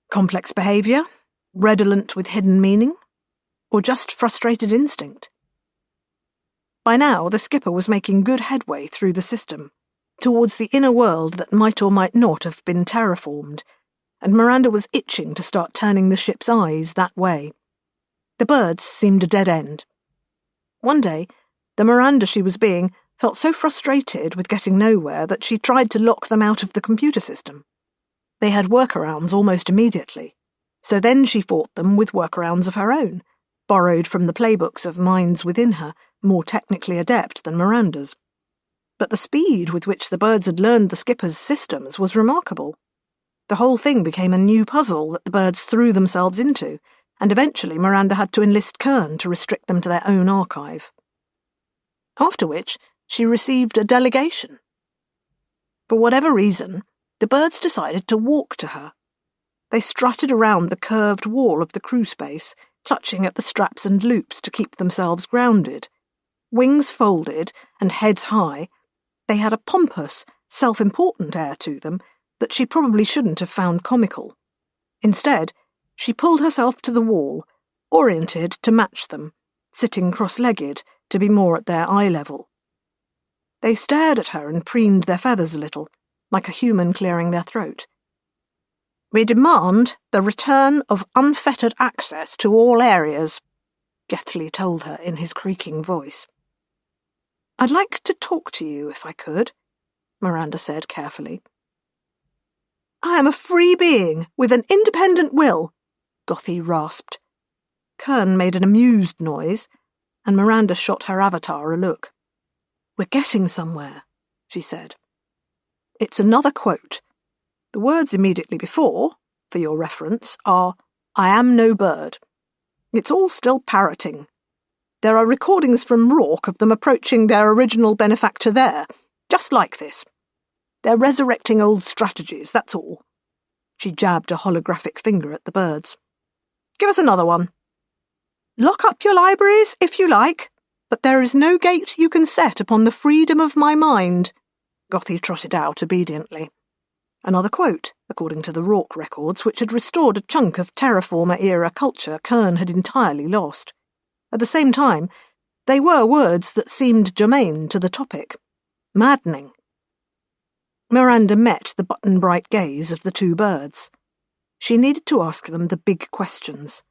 Complex behaviour? Redolent with hidden meaning? Or just frustrated instinct? By now, the skipper was making good headway through the system, towards the inner world that might or might not have been terraformed, and Miranda was itching to start turning the ship's eyes that way. The birds seemed a dead end. One day, the Miranda she was being felt so frustrated with getting nowhere that she tried to lock them out of the computer system. They had workarounds almost immediately, so then she fought them with workarounds of her own, borrowed from the playbooks of minds within her, more technically adept than Miranda's. But the speed with which the birds had learned the skipper's systems was remarkable. The whole thing became a new puzzle that the birds threw themselves into, and eventually Miranda had to enlist Kern to restrict them to their own archive. After which, she received a delegation. For whatever reason, the birds decided to walk to her. They strutted around the curved wall of the crew space, clutching at the straps and loops to keep themselves grounded. Wings folded and heads high, they had a pompous, self-important air to them that she probably shouldn't have found comical. Instead, she pulled herself to the wall, oriented to match them, sitting cross-legged to be more at their eye level. They stared at her and preened their feathers a little, like a human clearing their throat. "We demand the return of unfettered access to all areas," Gethley told her in his creaking voice. "I'd like to talk to you, if I could," Miranda said carefully. "I am a free being with an independent will," Gothy rasped. Kern made an amused noise, and Miranda shot her avatar a look. "We're getting somewhere," she said. "It's another quote. The words immediately before, for your reference, are, 'I am no bird.' It's all still parroting. There are recordings from Rourke of them approaching their original benefactor there, just like this. They're resurrecting old strategies, that's all." She jabbed a holographic finger at the birds. "Give us another one. Lock up your libraries, if you like, but there is no gate you can set upon the freedom of my mind," Gothy trotted out obediently. Another quote, according to the Rourke records, which had restored a chunk of Terraformer-era culture Kern had entirely lost. At the same time, they were words that seemed germane to the topic. Maddening. Miranda met the button-bright gaze of the two birds. She needed to ask them the big questions.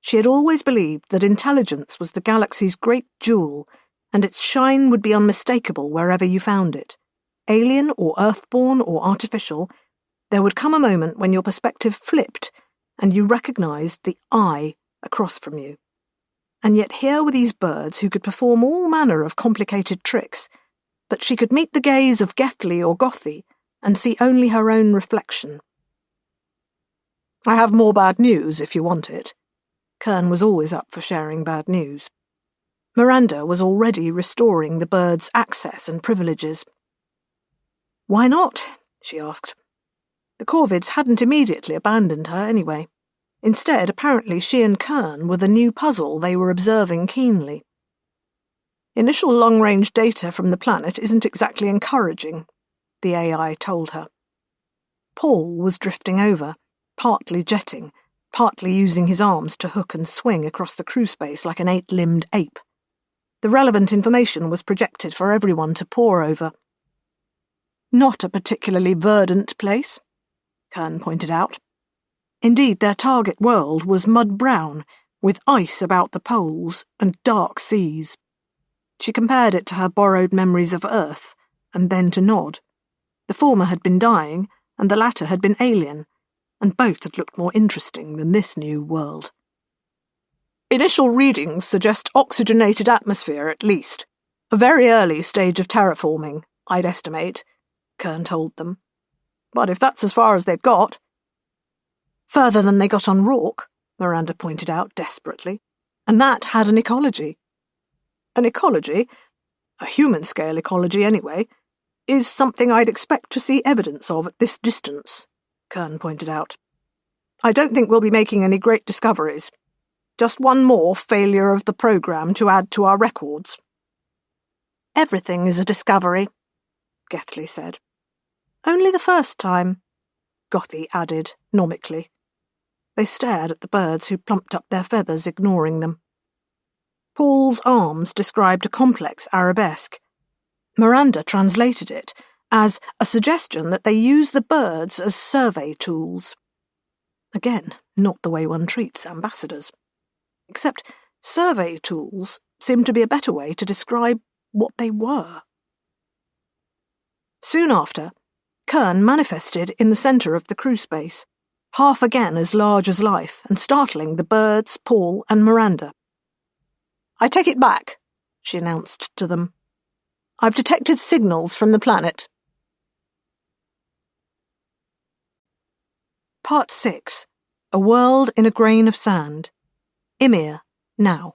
She had always believed that intelligence was the galaxy's great jewel, and its shine would be unmistakable wherever you found it. Alien or earthborn or artificial, there would come a moment when your perspective flipped and you recognized the I across from you. And yet here were these birds who could perform all manner of complicated tricks, but she could meet the gaze of Gethley or Gothy and see only her own reflection. "I have more bad news if you want it." Kern was always up for sharing bad news. Miranda was already restoring the birds' access and privileges. "Why not?" she asked. The Corvids hadn't immediately abandoned her anyway. Instead, apparently she and Kern were the new puzzle they were observing keenly. "Initial long-range data from the planet isn't exactly encouraging," the AI told her. Paul was drifting over, partly jetting, partly using his arms to hook and swing across the crew space like an 8-limbed ape. The relevant information was projected for everyone to pore over. "Not a particularly verdant place," Kern pointed out. Indeed, their target world was mud-brown, with ice about the poles and dark seas. She compared it to her borrowed memories of Earth, and then to Nod. The former had been dying, and the latter had been alien, and both had looked more interesting than this new world. "Initial readings suggest oxygenated atmosphere at least. A very early stage of terraforming, I'd estimate," Kern told them. "But if that's as far as they've got—" "Further than they got on Rourke," Miranda pointed out desperately. "And that had an ecology." "An ecology, a human-scale ecology anyway, is something I'd expect to see evidence of at this distance," Kern pointed out. "I don't think we'll be making any great discoveries. Just one more failure of the program to add to our records." "Everything is a discovery," Gethley said. "Only the first time," Gothy added nomically. They stared at the birds who plumped up their feathers, ignoring them. Paul's arms described a complex arabesque. Miranda translated it as a suggestion that they use the birds as survey tools. Again, not the way one treats ambassadors. Except survey tools seemed to be a better way to describe what they were. Soon after, Kern manifested in the centre of the crew space, half again as large as life and startling the birds, Paul and Miranda. "I take it back," she announced to them. "I've detected signals from the planet." Part 6. A World in a Grain of Sand. Ymir, now.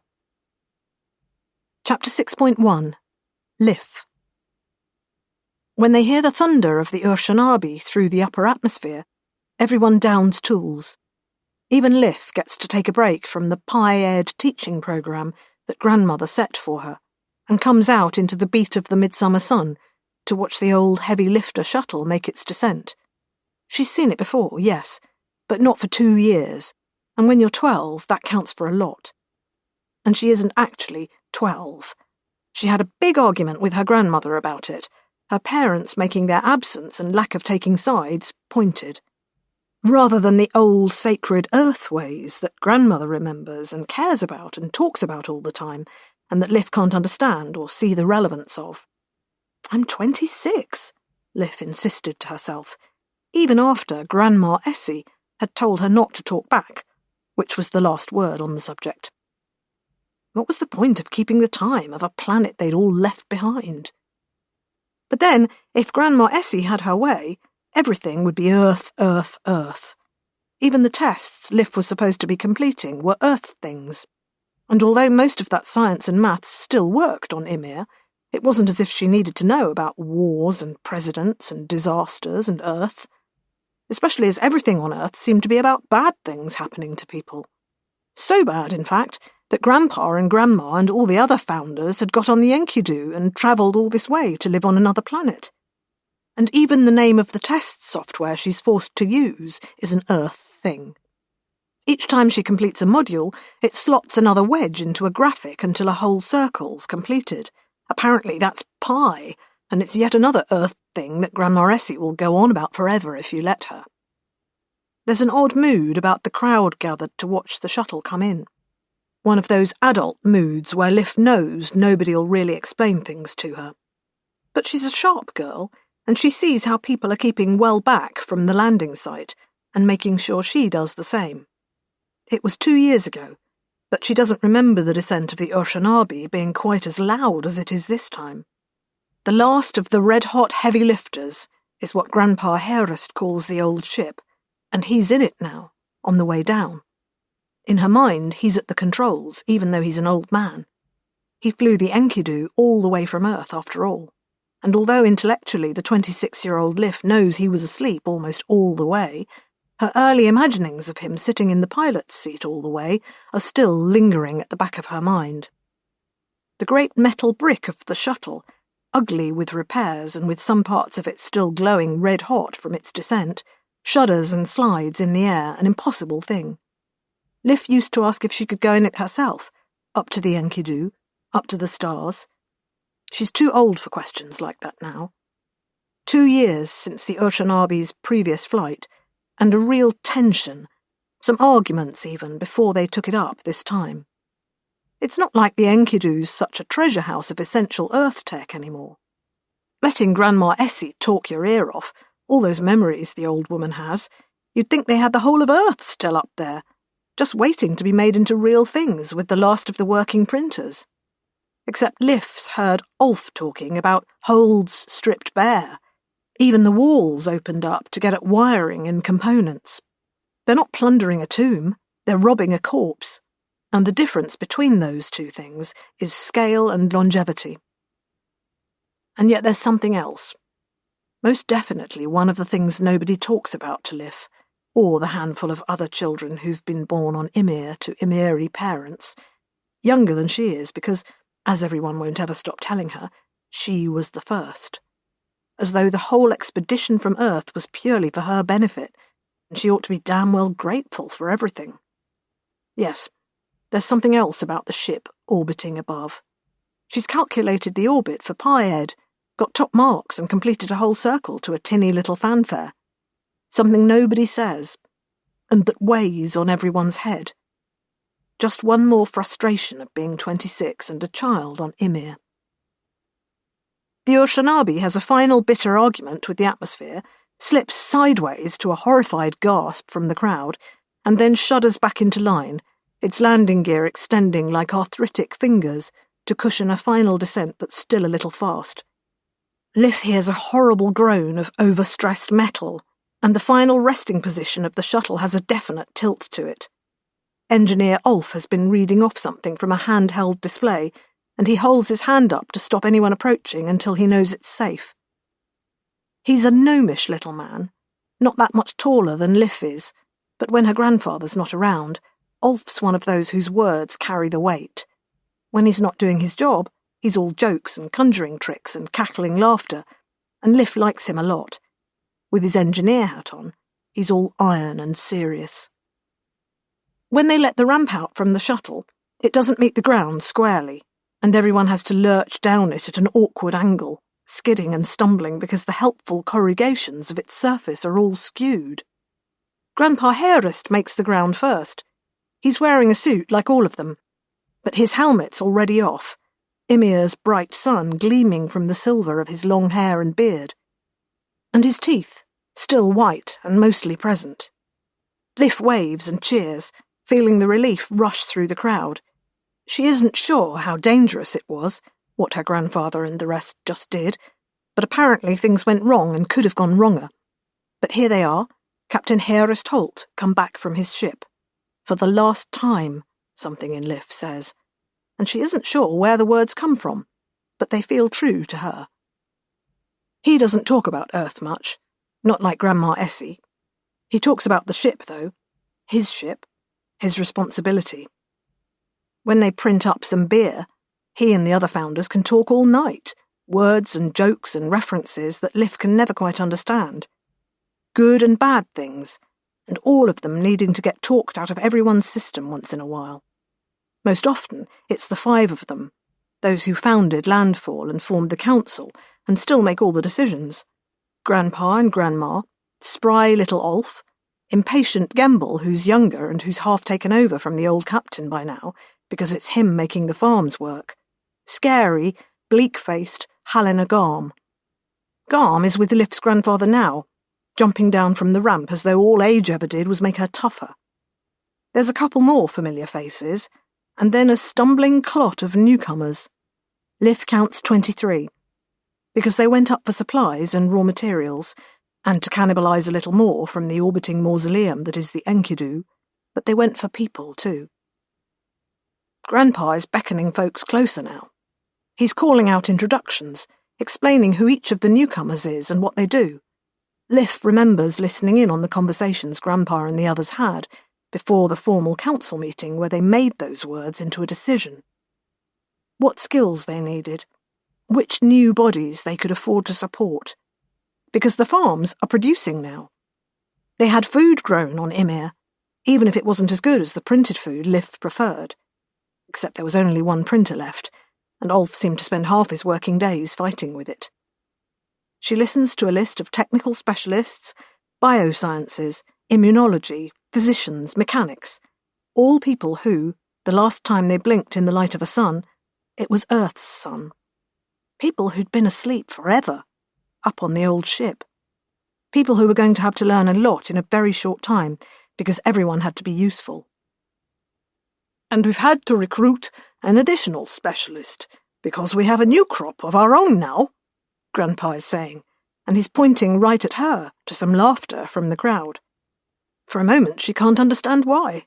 Chapter 6.1. Lif. When they hear the thunder of the Urshanabi through the upper atmosphere, everyone downs tools. Even Liv gets to take a break from the Pi-Ed teaching program that grandmother set for her, and comes out into the beat of the midsummer sun to watch the old heavy lifter shuttle make its descent. She's seen it before, yes, but not for 2 years, and when you're 12, that counts for a lot. And she isn't actually 12. She had a big argument with her grandmother about it, her parents making their absence and lack of taking sides pointed. Rather than the old sacred earth ways that grandmother remembers and cares about and talks about all the time, and that Liv can't understand or see the relevance of. I'm 26, Liv insisted to herself, even after Grandma Essie had told her not to talk back, which was the last word on the subject. What was the point of keeping the time of a planet they'd all left behind? But then, if Grandma Essie had her way, everything would be Earth, Earth, Earth. Even the tests Liv was supposed to be completing were Earth things. And although most of that science and maths still worked on Ymir, it wasn't as if she needed to know about wars and presidents and disasters and Earth, especially as everything on Earth seemed to be about bad things happening to people. So bad, in fact, that Grandpa and Grandma and all the other founders had got on the Enkidu and travelled all this way to live on another planet. And even the name of the test software she's forced to use is an Earth thing. Each time she completes a module, it slots another wedge into a graphic until a whole circle's completed. Apparently that's pi, and it's yet another Earth thing that Grandma Essie will go on about forever if you let her. There's an odd mood about the crowd gathered to watch the shuttle come in. One of those adult moods where Liv knows nobody'll really explain things to her. But she's a sharp girl, and she sees how people are keeping well back from the landing site and making sure she does the same. It was 2 years ago, but she doesn't remember the descent of the Urshanabi being quite as loud as it is this time. The last of the red-hot heavy lifters is what Grandpa Harest calls the old ship, and he's in it now, on the way down. In her mind, he's at the controls, even though he's an old man. He flew the Enkidu all the way from Earth, after all. And although intellectually the 26-year-old Liv knows he was asleep almost all the way, her early imaginings of him sitting in the pilot's seat all the way are still lingering at the back of her mind. The great metal brick of the shuttle, ugly with repairs and with some parts of it still glowing red-hot from its descent, shudders and slides in the air, an impossible thing. Liv used to ask if she could go in it herself, up to the Enkidu, up to the stars. She's too old for questions like that now. 2 years since the Urshanabi's previous flight, and a real tension, some arguments even, before they took it up this time. It's not like the Enkidu's such a treasure house of essential Earth tech anymore. Letting Grandma Essie talk your ear off, all those memories the old woman has, you'd think they had the whole of Earth still up there, just waiting to be made into real things with the last of the working printers. Except Liv's heard Ulf talking about holds stripped bare. Even the walls opened up to get at wiring and components. They're not plundering a tomb, they're robbing a corpse. And the difference between those two things is scale and longevity. And yet there's something else. Most definitely one of the things nobody talks about to Liv, or the handful of other children who've been born on Ymir to Ymiri parents, younger than she is because, as everyone won't ever stop telling her, she was the first. As though the whole expedition from Earth was purely for her benefit, and she ought to be damn well grateful for everything. Yes, there's something else about the ship orbiting above. She's calculated the orbit for Pi-Ed, got top marks and completed a whole circle to a tinny little fanfare. Something nobody says, and that weighs on everyone's head. Just one more frustration of being 26 and a child on Ymir. The Urshanabi has a final bitter argument with the atmosphere, slips sideways to a horrified gasp from the crowd, and then shudders back into line, its landing gear extending like arthritic fingers to cushion a final descent that's still a little fast. Liv hears a horrible groan of overstressed metal, and the final resting position of the shuttle has a definite tilt to it. Engineer Ulf has been reading off something from a handheld display, and he holds his hand up to stop anyone approaching until he knows it's safe. He's a gnomish little man, not that much taller than Liff is, but when her grandfather's not around, Ulf's one of those whose words carry the weight. When he's not doing his job, he's all jokes and conjuring tricks and cackling laughter, and Liff likes him a lot. With his engineer hat on, he's all iron and serious. When they let the ramp out from the shuttle, it doesn't meet the ground squarely, and everyone has to lurch down it at an awkward angle, skidding and stumbling because the helpful corrugations of its surface are all skewed. Grandpa Harest makes the ground first. He's wearing a suit like all of them, but his helmet's already off, Ymir's bright sun gleaming from the silver of his long hair and beard. And his teeth, still white and mostly present. Liff waves and cheers, feeling the relief rush through the crowd. She isn't sure how dangerous it was, what her grandfather and the rest just did, but apparently things went wrong and could have gone wronger. But here they are, Captain Harest Holt, come back from his ship. For the last time, something in Liff says, and she isn't sure where the words come from, but they feel true to her. He doesn't talk about Earth much, not like Grandma Essie. He talks about the ship, though. His ship. His responsibility. When they print up some beer, he and the other founders can talk all night, words and jokes and references that Liff can never quite understand. Good and bad things, and all of them needing to get talked out of everyone's system once in a while. Most often, it's the 5 of them, those who founded Landfall and formed the council, and still make all the decisions. Grandpa and Grandma, spry little Ulf, impatient Gemble, who's younger and who's half taken over from the old captain by now, because it's him making the farms work. Scary, bleak-faced Helena Garm. Garm is with Liff's grandfather now, jumping down from the ramp as though all age ever did was make her tougher. There's a couple more familiar faces, and then a stumbling clot of newcomers. Liff counts 23, because they went up for supplies and raw materials, and to cannibalize a little more from the orbiting mausoleum that is the Enkidu, but they went for people too. Grandpa is beckoning folks closer now. He's calling out introductions, explaining who each of the newcomers is and what they do. Liff remembers listening in on the conversations Grandpa and the others had before the formal council meeting where they made those words into a decision. What skills they needed, which new bodies they could afford to support. Because the farms are producing now. They had food grown on Ymir, even if it wasn't as good as the printed food Liff preferred. Except there was only one printer left, and Ulf seemed to spend half his working days fighting with it. She listens to a list of technical specialists, biosciences, immunology, physicians, mechanics, all people who, the last time they blinked in the light of a sun, it was Earth's sun. People who'd been asleep forever, up on the old ship. People who were going to have to learn a lot in a very short time, because everyone had to be useful. And we've had to recruit an additional specialist, because we have a new crop of our own now, Grandpa is saying, and he's pointing right at her, to some laughter from the crowd. For a moment she can't understand why.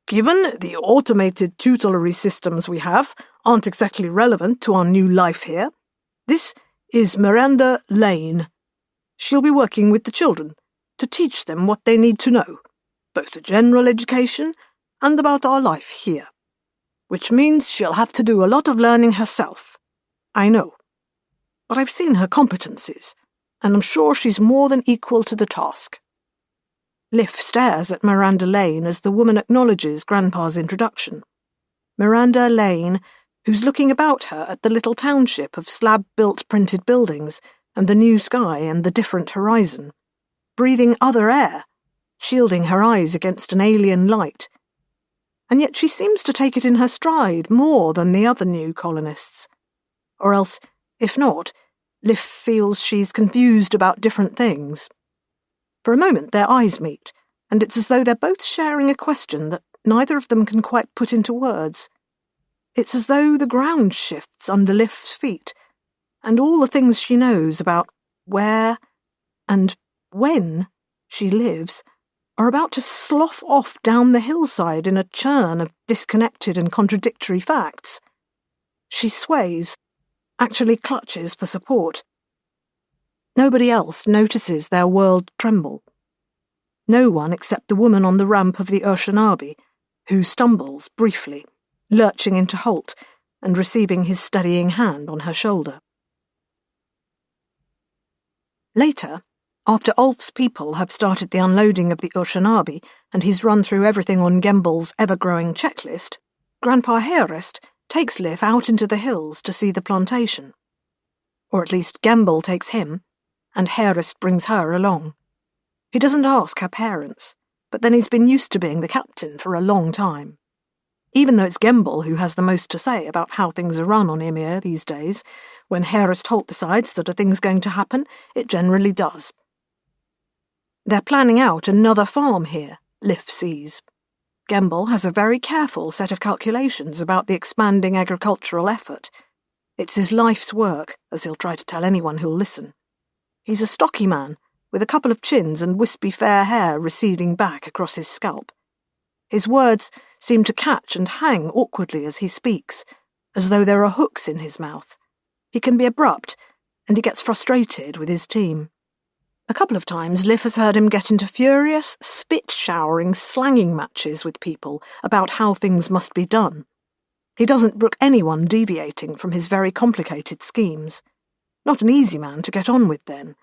Given the automated tutelary systems we have aren't exactly relevant to our new life here, this is Miranda Lane. She'll be working with the children to teach them what they need to know, both the general education and about our life here. Which means she'll have to do a lot of learning herself. I know. But I've seen her competencies, and I'm sure she's more than equal to the task. Liff stares at Miranda Lane as the woman acknowledges Grandpa's introduction. Miranda Lane, who's looking about her at the little township of slab-built printed buildings and the new sky and the different horizon, breathing other air, shielding her eyes against an alien light. And yet she seems to take it in her stride more than the other new colonists. Or else, if not, Liff feels she's confused about different things. For a moment their eyes meet, and it's as though they're both sharing a question that neither of them can quite put into words. It's as though the ground shifts under Liff's feet, and all the things she knows about where and when she lives are about to slough off down the hillside in a churn of disconnected and contradictory facts. She sways, actually clutches for support. Nobody else notices their world tremble. No one except the woman on the ramp of the Urshanabi, who stumbles briefly, lurching into Holt and receiving his steadying hand on her shoulder. Later, after Ulf's people have started the unloading of the Urshanabi and he's run through everything on Gembel's ever-growing checklist, Grandpa Herest takes Liv out into the hills to see the plantation. Or at least Gembel takes him, and Herest brings her along. He doesn't ask her parents, but then he's been used to being the captain for a long time. Even though it's Gembel who has the most to say about how things are run on Ymir these days, when Herest Holt decides that a thing's going to happen, it generally does. They're planning out another farm here, Liv sees. Gembel has a very careful set of calculations about the expanding agricultural effort. It's his life's work, as he'll try to tell anyone who'll listen. He's a stocky man, with a couple of chins and wispy fair hair receding back across his scalp. His words seem to catch and hang awkwardly as he speaks, as though there are hooks in his mouth. He can be abrupt, and he gets frustrated with his team. A couple of times Liv has heard him get into furious, spit-showering slanging matches with people about how things must be done. He doesn't brook anyone deviating from his very complicated schemes. Not an easy man to get on with then,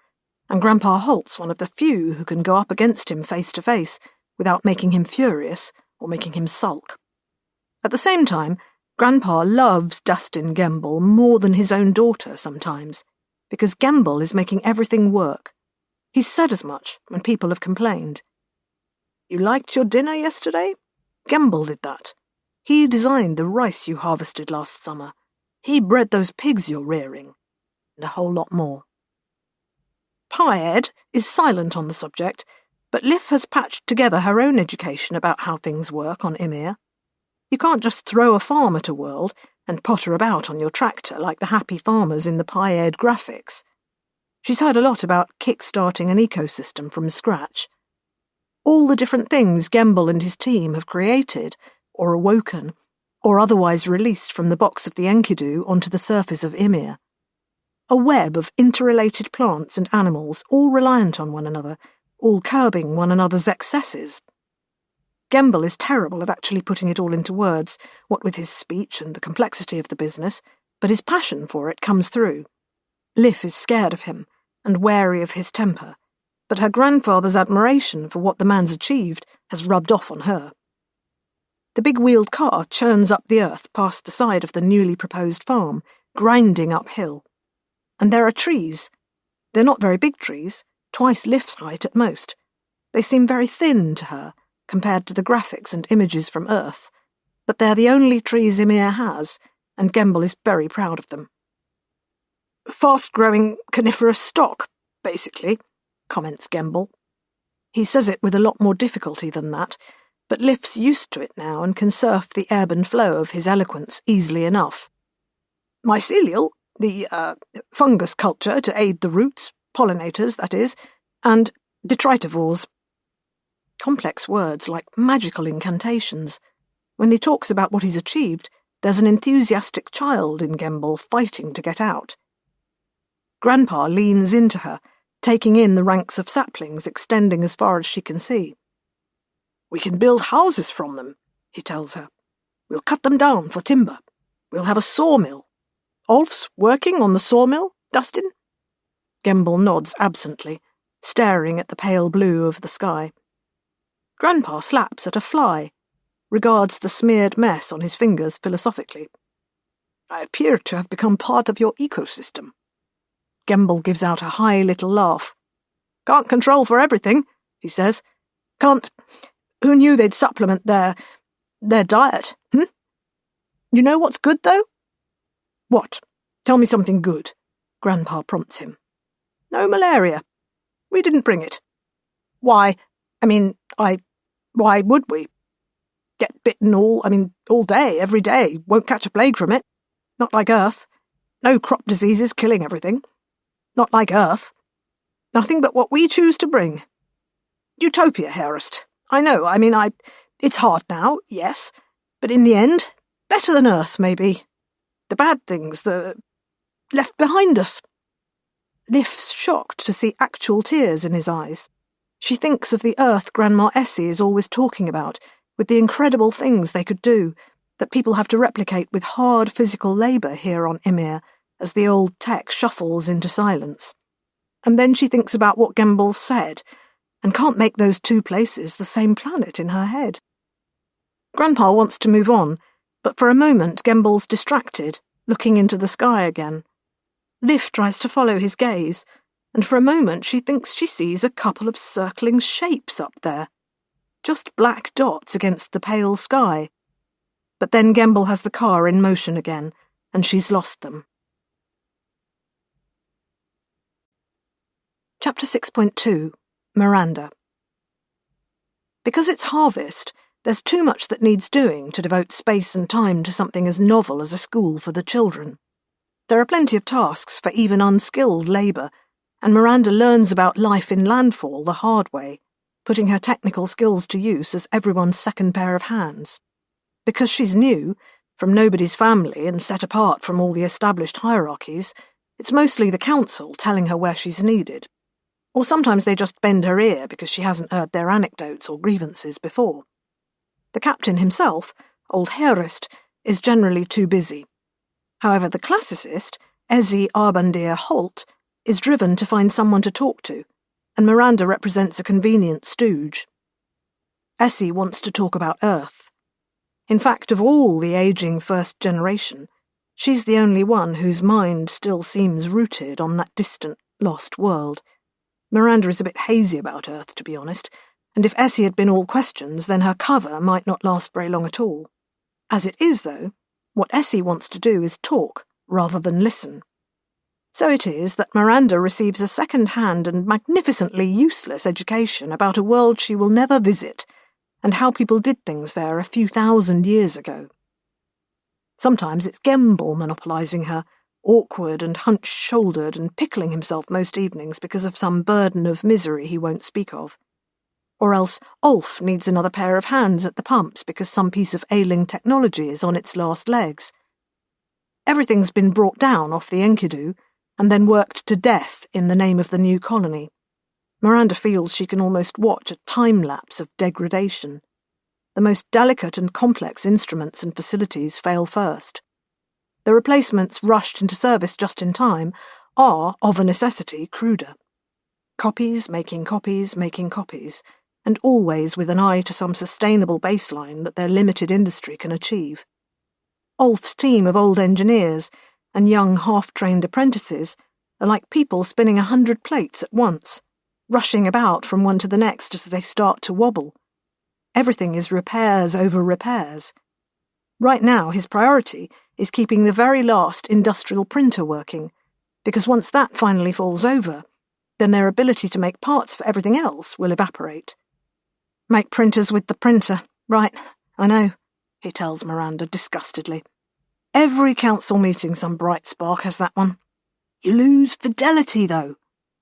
and Grandpa Holt's one of the few who can go up against him face to face without making him furious or making him sulk. At the same time, Grandpa loves Dustin Gembel more than his own daughter sometimes, because Gembel is making everything work. He's said as much when people have complained. "You liked your dinner yesterday? Gembel did that. He designed the rice you harvested last summer. He bred those pigs you're rearing." And a whole lot more. Pi-Ed is silent on the subject, but Liv has patched together her own education about how things work on Ymir. You can't just throw a farm at a world and potter about on your tractor like the happy farmers in the Pi-Ed graphics. She's heard a lot about kick-starting an ecosystem from scratch. All the different things Gembel and his team have created, or awoken, or otherwise released from the box of the Enkidu onto the surface of Ymir. A web of interrelated plants and animals, all reliant on one another, all curbing one another's excesses. Gembel is terrible at actually putting it all into words, what with his speech and the complexity of the business, but his passion for it comes through. Liv is scared of him, and wary of his temper, but her grandfather's admiration for what the man's achieved has rubbed off on her. The big-wheeled car churns up the earth past the side of the newly proposed farm, grinding uphill. And there are trees. They're not very big trees, twice Liv's height at most. They seem very thin to her, compared to the graphics and images from Earth, but they're the only trees Ymir has, and Gembel is very proud of them. "Fast-growing coniferous stock, basically," comments Gembel. He says it with a lot more difficulty than that, but Liv's used to it now and can surf the ebb and flow of his eloquence easily enough. "Mycelial, the fungus culture to aid the roots, pollinators, that is, and detritivores." Complex words like magical incantations. When he talks about what he's achieved, there's an enthusiastic child in Gembel fighting to get out. Grandpa leans into her, taking in the ranks of saplings extending as far as she can see. "We can build houses from them," he tells her. "We'll cut them down for timber. We'll have a sawmill. Ulf's working on the sawmill, Dustin?" Gembel nods absently, staring at the pale blue of the sky. Grandpa slaps at a fly, regards the smeared mess on his fingers philosophically. "I appear to have become part of your ecosystem." Gembel gives out a high little laugh. "Can't control for everything," he says. "Can't... Who knew they'd supplement their diet, You know what's good, though?" "What? Tell me something good," Grandpa prompts him. "No malaria. We didn't bring it. Why would we? Get bitten all day, every day. Won't catch a plague from it. Not like Earth. No crop diseases killing everything. Not like Earth. Nothing but what we choose to bring. Utopia, Herest. I know, it's hard now, yes, but in the end, better than Earth, maybe. The bad things, the left behind us. Liv's shocked to see actual tears in his eyes. She thinks of the Earth Grandma Essie is always talking about, with the incredible things they could do, that people have to replicate with hard physical labour here on Ymir, as the old tech shuffles into silence. And then she thinks about what Gembel said, and can't make those two places the same planet in her head. Grandpa wants to move on, but for a moment Gembel's distracted, looking into the sky again. Liv tries to follow his gaze, and for a moment she thinks she sees a couple of circling shapes up there, just black dots against the pale sky. But then Gembel has the car in motion again, and she's lost them. Chapter 6.2 Miranda. Because it's harvest, there's too much that needs doing to devote space and time to something as novel as a school for the children. There are plenty of tasks for even unskilled labour, and Miranda learns about life in landfall the hard way, putting her technical skills to use as everyone's second pair of hands. Because she's new, from nobody's family and set apart from all the established hierarchies, it's mostly the council telling her where she's needed. Or sometimes they just bend her ear because she hasn't heard their anecdotes or grievances before. The captain himself, old Herist, is generally too busy. However, the classicist, Ezzy Arbandir Holt, is driven to find someone to talk to, and Miranda represents a convenient stooge. Essie wants to talk about Earth. In fact, of all the ageing first generation, she's the only one whose mind still seems rooted on that distant, lost world. Miranda is a bit hazy about Earth, to be honest, and if Essie had been all questions, then her cover might not last very long at all. As it is, though, what Essie wants to do is talk rather than listen. So it is that Miranda receives a second-hand and magnificently useless education about a world she will never visit, and how people did things there a few thousand years ago. Sometimes it's Gembel monopolising her, awkward and hunched-shouldered and pickling himself most evenings because of some burden of misery he won't speak of. Or else Ulf needs another pair of hands at the pumps because some piece of ailing technology is on its last legs. Everything's been brought down off the Enkidu and then worked to death in the name of the new colony. Miranda feels she can almost watch a time-lapse of degradation. The most delicate and complex instruments and facilities fail first. The replacements rushed into service just in time are, of a necessity, cruder. Copies, making copies, and always with an eye to some sustainable baseline that their limited industry can achieve. Ulf's team of old engineers and young half-trained apprentices are like people spinning 100 plates at once, rushing about from one to the next as they start to wobble. Everything is repairs over repairs. Right now his priority is keeping the very last industrial printer working, because once that finally falls over, then their ability to make parts for everything else will evaporate. Make printers with the printer. Right, I know, he tells Miranda disgustedly. Every council meeting some bright spark has that one. You lose fidelity, though.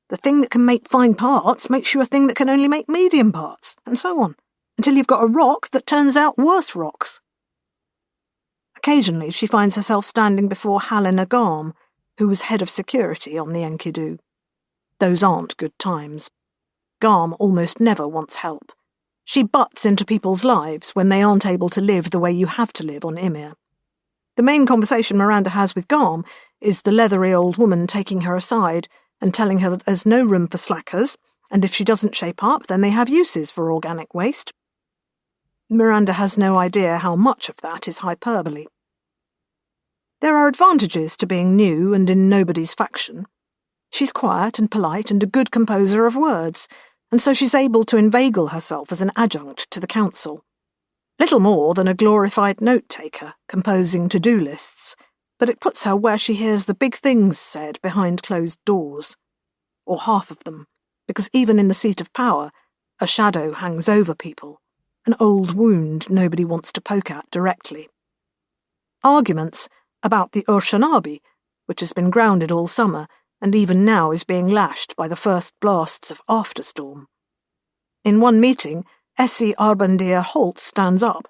The thing that can make fine parts makes you a thing that can only make medium parts, and so on, until you've got a rock that turns out worse rocks. Occasionally she finds herself standing before Halina Garm, who was head of security on the Enkidu. Those aren't good times. Garm almost never wants help. She butts into people's lives when they aren't able to live the way you have to live on Ymir. The main conversation Miranda has with Garm is the leathery old woman taking her aside and telling her that there's no room for slackers, and if she doesn't shape up, then they have uses for organic waste. Miranda has no idea how much of that is hyperbole. There are advantages to being new and in nobody's faction. She's quiet and polite and a good composer of words, and so she's able to inveigle herself as an adjunct to the council. Little more than a glorified note-taker, composing to-do lists, but it puts her where she hears the big things said behind closed doors. Or half of them, because even in the seat of power, a shadow hangs over people, an old wound nobody wants to poke at directly. Arguments about the Urshanabi, which has been grounded all summer, and even now is being lashed by the first blasts of afterstorm. In one meeting, Essie Arbandir Holt stands up,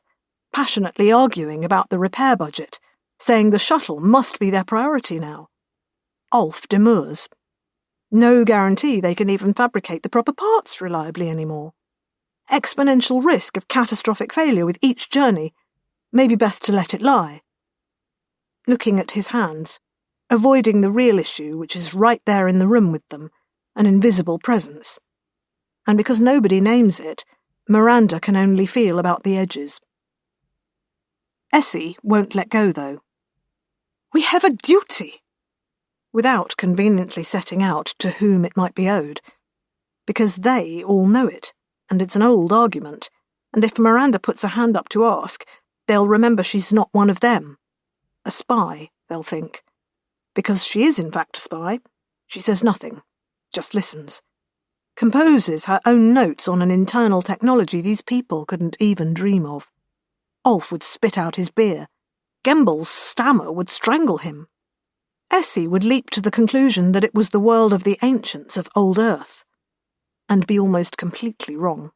passionately arguing about the repair budget, saying the shuttle must be their priority now. Ulf demurs. No guarantee they can even fabricate the proper parts reliably anymore. Exponential risk of catastrophic failure with each journey. Maybe best to let it lie. Looking at his hands, avoiding the real issue which is right there in the room with them, an invisible presence. And because nobody names it, Miranda can only feel about the edges. Essie won't let go, though. "We have a duty!" Without conveniently setting out to whom it might be owed. Because they all know it, and it's an old argument, and if Miranda puts a hand up to ask, they'll remember she's not one of them. A spy, they'll think. Because she is in fact a spy, she says nothing, just listens. Composes her own notes on an internal technology these people couldn't even dream of. Ulf would spit out his beer. Gembel's stammer would strangle him. Essie would leap to the conclusion that it was the world of the ancients of old Earth, and be almost completely wrong.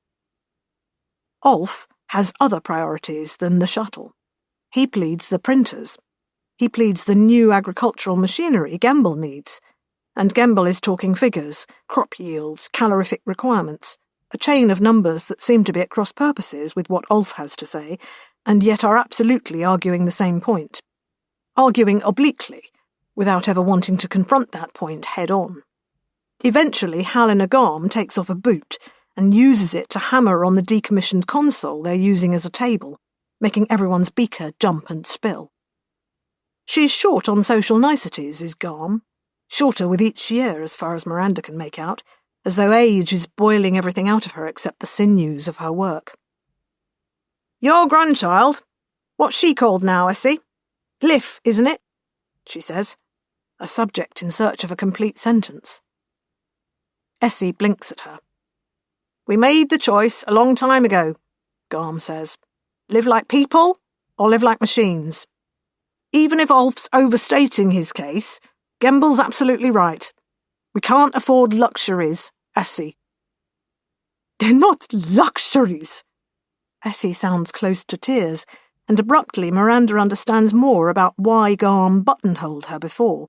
Ulf has other priorities than the shuttle. He pleads the printers. He pleads the new agricultural machinery Gembel needs, and Gembel is talking figures, crop yields, calorific requirements, a chain of numbers that seem to be at cross purposes with what Ulf has to say, and yet are absolutely arguing the same point. Arguing obliquely, without ever wanting to confront that point head-on. Eventually, Helena Garm takes off a boot and uses it to hammer on the decommissioned console they're using as a table, making everyone's beaker jump and spill. She's short on social niceties, is Garm. Shorter with each year, as far as Miranda can make out, as though age is boiling everything out of her except the sinews of her work. "Your grandchild? What's she called now, Essie? Liff, isn't it?" she says, a subject in search of a complete sentence. Essie blinks at her. "We made the choice a long time ago," Garm says. "Live like people or live like machines. Even if Ulf's overstating his case, Gembel's absolutely right. We can't afford luxuries, Essie." "They're not luxuries!" Essie sounds close to tears, and abruptly Miranda understands more about why Garm buttonholed her before.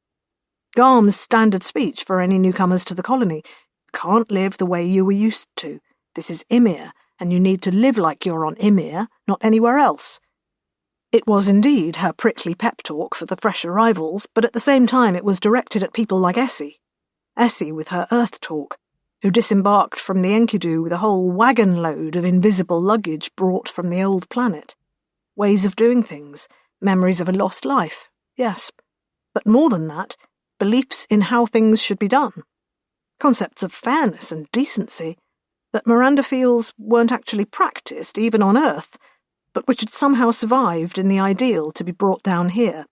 Garm's standard speech for any newcomers to the colony. "You can't live the way you were used to. This is Ymir, and you need to live like you're on Ymir, not anywhere else." It was indeed her prickly pep talk for the fresh arrivals, but at the same time it was directed at people like Essie. Essie with her Earth talk, who disembarked from the Enkidu with a whole wagon-load of invisible luggage brought from the old planet. Ways of doing things, memories of a lost life, yes. But more than that, beliefs in how things should be done. Concepts of fairness and decency that Miranda feels weren't actually practiced even on Earth, but which had somehow survived in the ideal to be brought down here,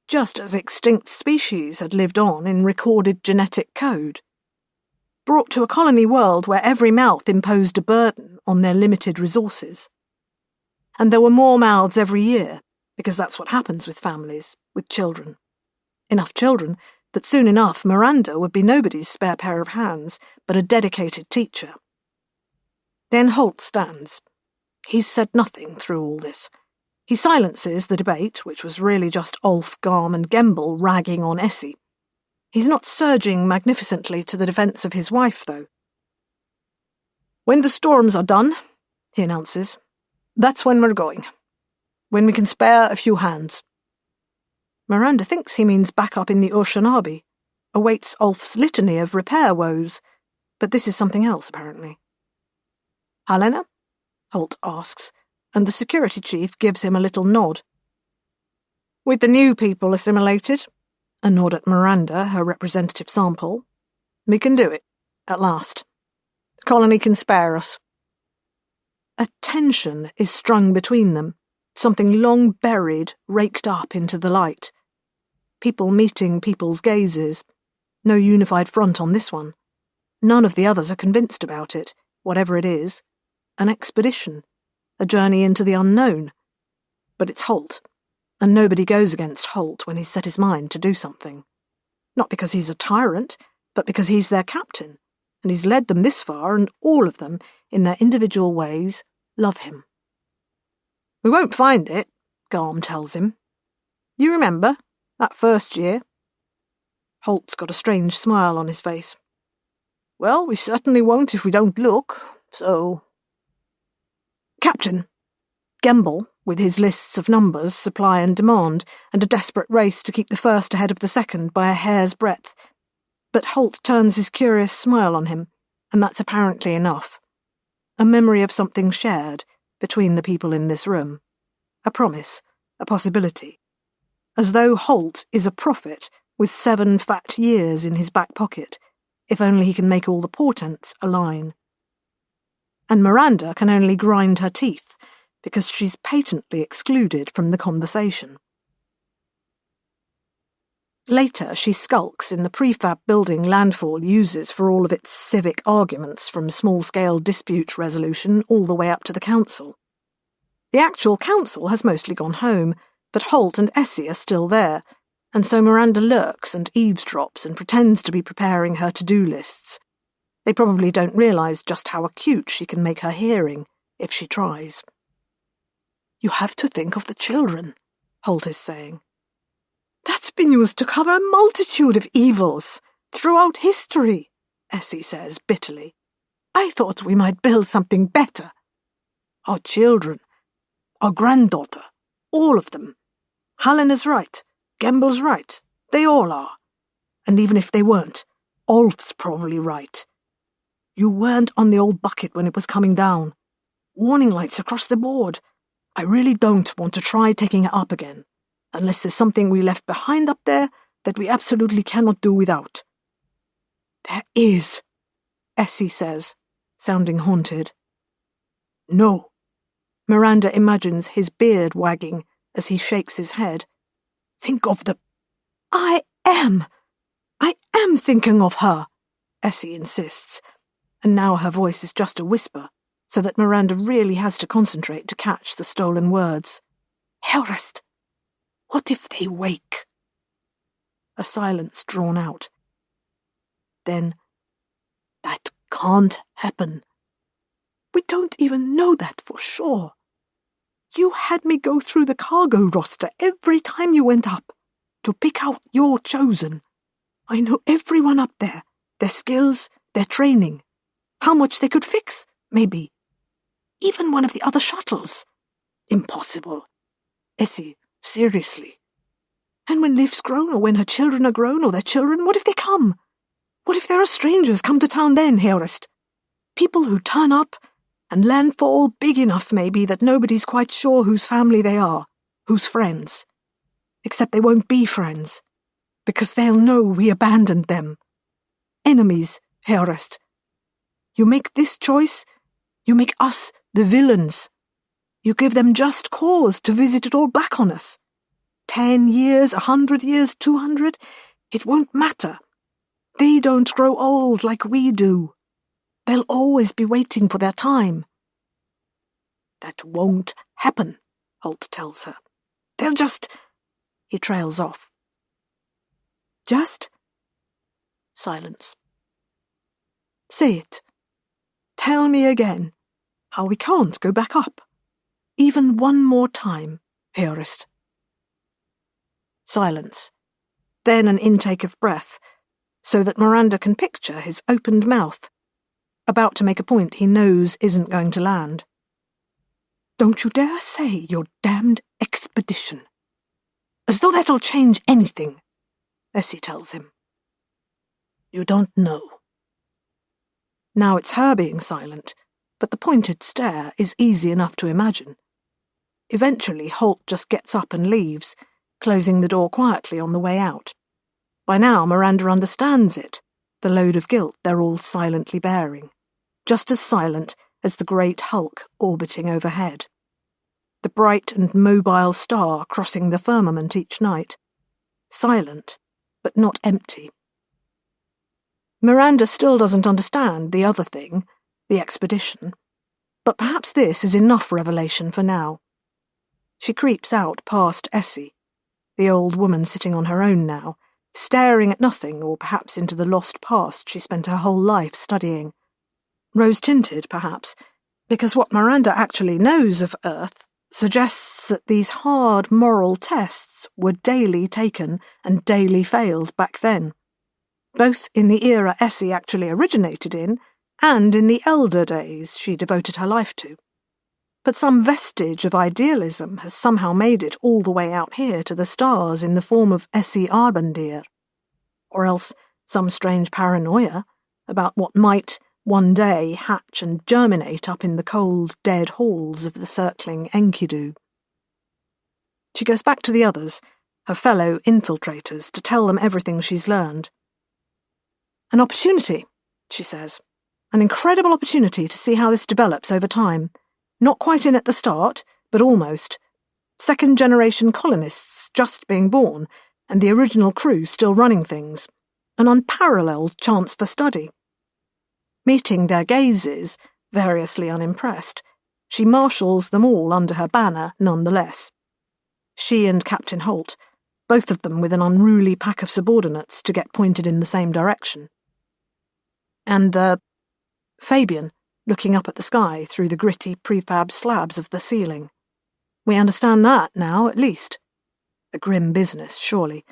just as extinct species had lived on in recorded genetic code. Brought to a colony world where every mouth imposed a burden on their limited resources. And there were more mouths every year, because that's what happens with families, with children. Enough children that soon enough Miranda would be nobody's spare pair of hands, but a dedicated teacher. Then Holt stands. He's said nothing through all this. He silences the debate, which was really just Ulf, Garm and Gembel ragging on Essie. He's not surging magnificently to the defence of his wife, though. "When the storms are done," he announces, "that's when we're going. When we can spare a few hands." Miranda thinks he means back up in the Urshanabi, awaits Ulf's litany of repair woes, but this is something else, apparently. "Helena?" Holt asks, and the security chief gives him a little nod. "With the new people assimilated," a nod at Miranda, her representative sample, "we can do it, at last. The colony can spare us." A tension is strung between them, something long buried, raked up into the light. People meeting people's gazes. No unified front on this one. None of the others are convinced about it, whatever it is. An expedition. A journey into the unknown. But it's Holt, and nobody goes against Holt when he's set his mind to do something. Not because he's a tyrant, but because he's their captain, and he's led them this far, and all of them, in their individual ways, love him. "We won't find it," Garm tells him. "You remember, that first year?" Holt's got a strange smile on his face. Well, we certainly won't if we don't look, so... Captain. Gemble, with his lists of numbers, supply and demand, and a desperate race to keep the first ahead of the second by a hair's breadth. But Holt turns his curious smile on him, and that's apparently enough. A memory of something shared between the people in this room. A promise, a possibility. As though Holt is a prophet with 7 fat years in his back pocket, if only he can make all the portents align. And Miranda can only grind her teeth, because she's patently excluded from the conversation. Later, she skulks in the prefab building Landfall uses for all of its civic arguments, from small-scale dispute resolution all the way up to the council. The actual council has mostly gone home, but Holt and Essie are still there, and so Miranda lurks and eavesdrops and pretends to be preparing her to-do lists. They probably don't realise just how acute she can make her hearing, if she tries. "You have to think of the children," Holt is saying. "That's been used to cover a multitude of evils throughout history," Essie says bitterly. "I thought we might build something better. Our children, our granddaughter, all of them. Hallen is right, Gemble's right, they all are. And even if they weren't, Olf's probably right. You weren't on the old bucket when it was coming down. Warning lights across the board. I really don't want to try taking it up again, unless there's something we left behind up there that we absolutely cannot do without." "There is," Essie says, sounding haunted. "No." Miranda imagines his beard wagging as he shakes his head. "Think of the—" I am thinking of her," Essie insists, and now her voice is just a whisper, so that Miranda really has to concentrate to catch the stolen words. "Helrest, what if they wake?" A silence drawn out. Then, "That can't happen." "We don't even know that for sure. You had me go through the cargo roster every time you went up, to pick out your chosen. I know everyone up there, their skills, their training, how much they could fix, maybe. Even one of the other shuttles. Impossible. Essie, seriously. And when Liv's grown, or when her children are grown, or their children, what if they come? What if there are strangers come to town then, Helrest? People who turn up, and landfall big enough maybe that nobody's quite sure whose family they are, whose friends. Except they won't be friends, because they'll know we abandoned them. Enemies, Helrest. You make this choice, you make us the villains. You give them just cause to visit it all back on us. 10 years, 100 years, 200, it won't matter. They don't grow old like we do. They'll always be waiting for their time." "That won't happen," Holt tells her. "They'll just—" He trails off. "Just?" Silence. "Say it. Tell me again how we can't go back up. Even one more time, Helrest." Silence. Then an intake of breath, so that Miranda can picture his opened mouth, about to make a point he knows isn't going to land. "Don't you dare say your damned expedition. As though that'll change anything," Essie tells him. "You don't know." Now it's her being silent, but the pointed stare is easy enough to imagine. Eventually Holt just gets up and leaves, closing the door quietly on the way out. By now Miranda understands it, the load of guilt they're all silently bearing, just as silent as the great hulk orbiting overhead. The bright and mobile star crossing the firmament each night. Silent, but not empty. Miranda still doesn't understand the other thing, the expedition, but perhaps this is enough revelation for now. She creeps out past Essie, the old woman sitting on her own now, staring at nothing, or perhaps into the lost past she spent her whole life studying. Rose-tinted, perhaps, because what Miranda actually knows of Earth suggests that these hard moral tests were daily taken and daily failed back then. both in the era Essie actually originated in and in the elder days she devoted her life to. But some vestige of idealism has somehow made it all the way out here to the stars in the form of Essie Arbandir. Or else some strange paranoia about what might one day hatch and germinate up in the cold, dead halls of the circling Enkidu. She goes back to the others, her fellow infiltrators, to tell them everything she's learned. An opportunity, she says. An incredible opportunity to see how this develops over time. Not quite in at the start, but almost. Second-generation colonists just being born, and the original crew still running things. An unparalleled chance for study. Meeting their gazes, variously unimpressed, she marshals them all under her banner nonetheless. She and Captain Holt, both of them with an unruly pack of subordinates to get pointed in the same direction. And Fabian, looking up at the sky through the gritty prefab slabs of the ceiling. We understand that now, at least. A grim business, surely,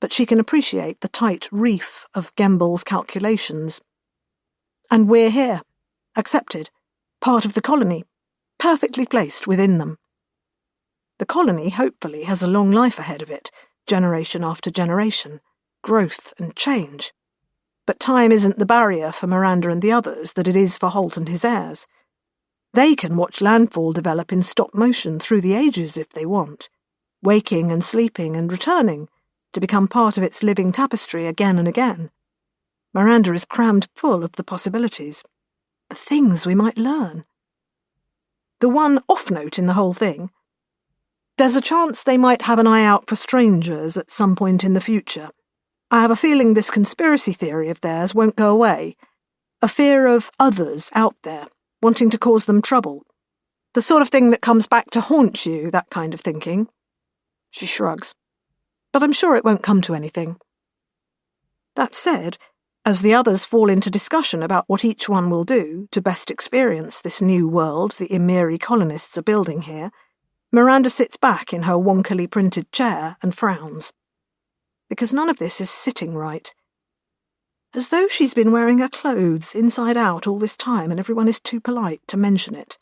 but she can appreciate the tight reef of Gembel's calculations. And we're here, accepted, part of the colony, perfectly placed within them. The colony, hopefully, has a long life ahead of it, generation after generation, growth and change. But time isn't the barrier for Miranda and the others that it is for Holt and his heirs. They can watch landfall develop in stop motion through the ages if they want, waking and sleeping and returning to become part of its living tapestry again and again. Miranda is crammed full of the possibilities, the things we might learn. The one off-note in the whole thing: there's a chance they might have an eye out for strangers at some point in the future. I have a feeling this conspiracy theory of theirs won't go away. A fear of others out there, wanting to cause them trouble. The sort of thing that comes back to haunt you, that kind of thinking. She shrugs. But I'm sure it won't come to anything. That said, as the others fall into discussion about what each one will do to best experience this new world the Emiri colonists are building here, Miranda sits back in her wonkily printed chair and frowns. Because none of this is sitting right. As though she's been wearing her clothes inside out all this time and everyone is too polite to mention it.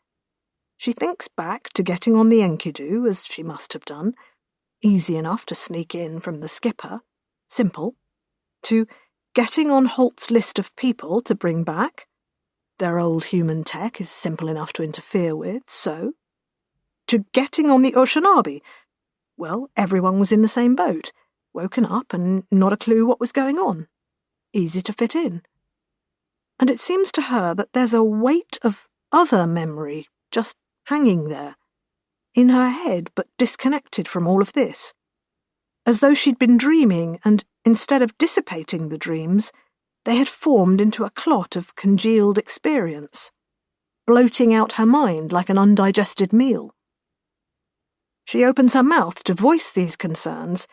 She thinks back to getting on the Enkidu, as she must have done, easy enough to sneak in from the skipper, simple, to getting on Holt's list of people to bring back. Their old human tech is simple enough to interfere with, so. To getting on the Oceanabi. Well, everyone was in the same boat, woken up and not a clue what was going on. Easy to fit in. And it seems to her that there's a weight of other memory just hanging there, in her head but disconnected from all of this. As though she'd been dreaming and, instead of dissipating the dreams, they had formed into a clot of congealed experience, bloating out her mind like an undigested meal. She opens her mouth to voice these concerns,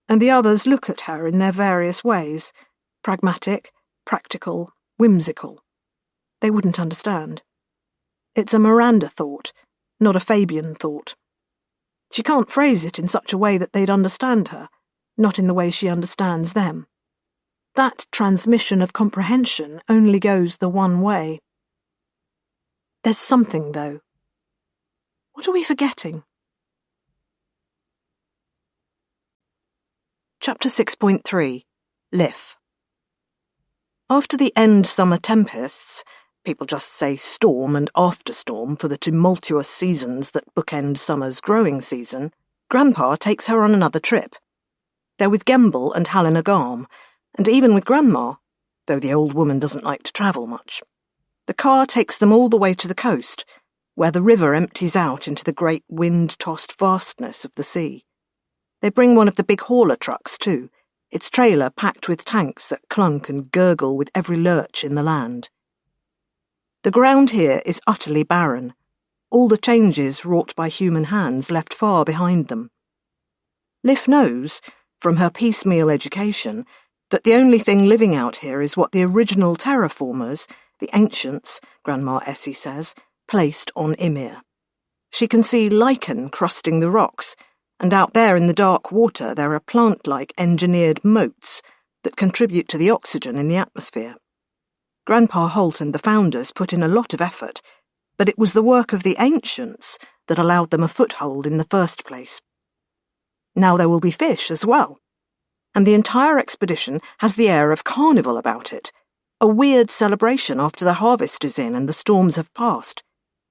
and the others look at her in their various ways, pragmatic, practical, whimsical. They wouldn't understand. It's a Miranda thought, not a Fabian thought. She can't phrase it in such a way that they'd understand her, not in the way she understands them. That transmission of comprehension only goes the one way. There's something, though. What are we forgetting? Chapter 6.3 Lif. After the end summer tempests, people just say storm and after-storm for the tumultuous seasons that bookend summer's growing season, Grandpa takes her on another trip. They're with Gembel and Halina Garm, and even with Grandma, though the old woman doesn't like to travel much. The car takes them all the way to the coast, where the river empties out into the great wind-tossed vastness of the sea. They bring one of the big hauler trucks, too, its trailer packed with tanks that clunk and gurgle with every lurch in the land. The ground here is utterly barren, all the changes wrought by human hands left far behind them. Lif knows, from her piecemeal education, that the only thing living out here is what the original terraformers, the ancients, Grandma Essie says, placed on Ymir. She can see lichen crusting the rocks, and out there in the dark water there are plant-like engineered moats, that contribute to the oxygen in the atmosphere. Grandpa Holt and the founders put in a lot of effort, but it was the work of the ancients that allowed them a foothold in the first place. Now there will be fish as well, and the entire expedition has the air of carnival about it, a weird celebration after the harvest is in and the storms have passed,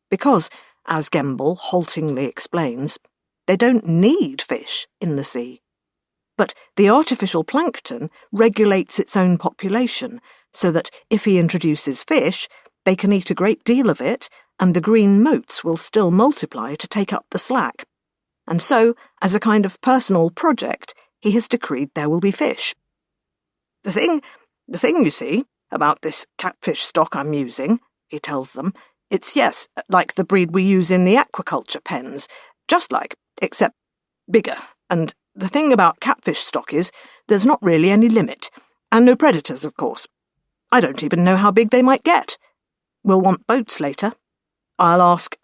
because, as Gemble haltingly explains, they don't need fish in the sea. But the artificial plankton regulates its own population, so that if he introduces fish, they can eat a great deal of it, and the green motes will still multiply to take up the slack. And so, as a kind of personal project, he has decreed there will be fish. The thing, you see, about this catfish stock I'm using, he tells them, it's, yes, like the breed we use in the aquaculture pens, just like, except bigger, and the thing about catfish stock is there's not really any limit, and no predators, of course. I don't even know how big they might get. We'll want boats later. I'll ask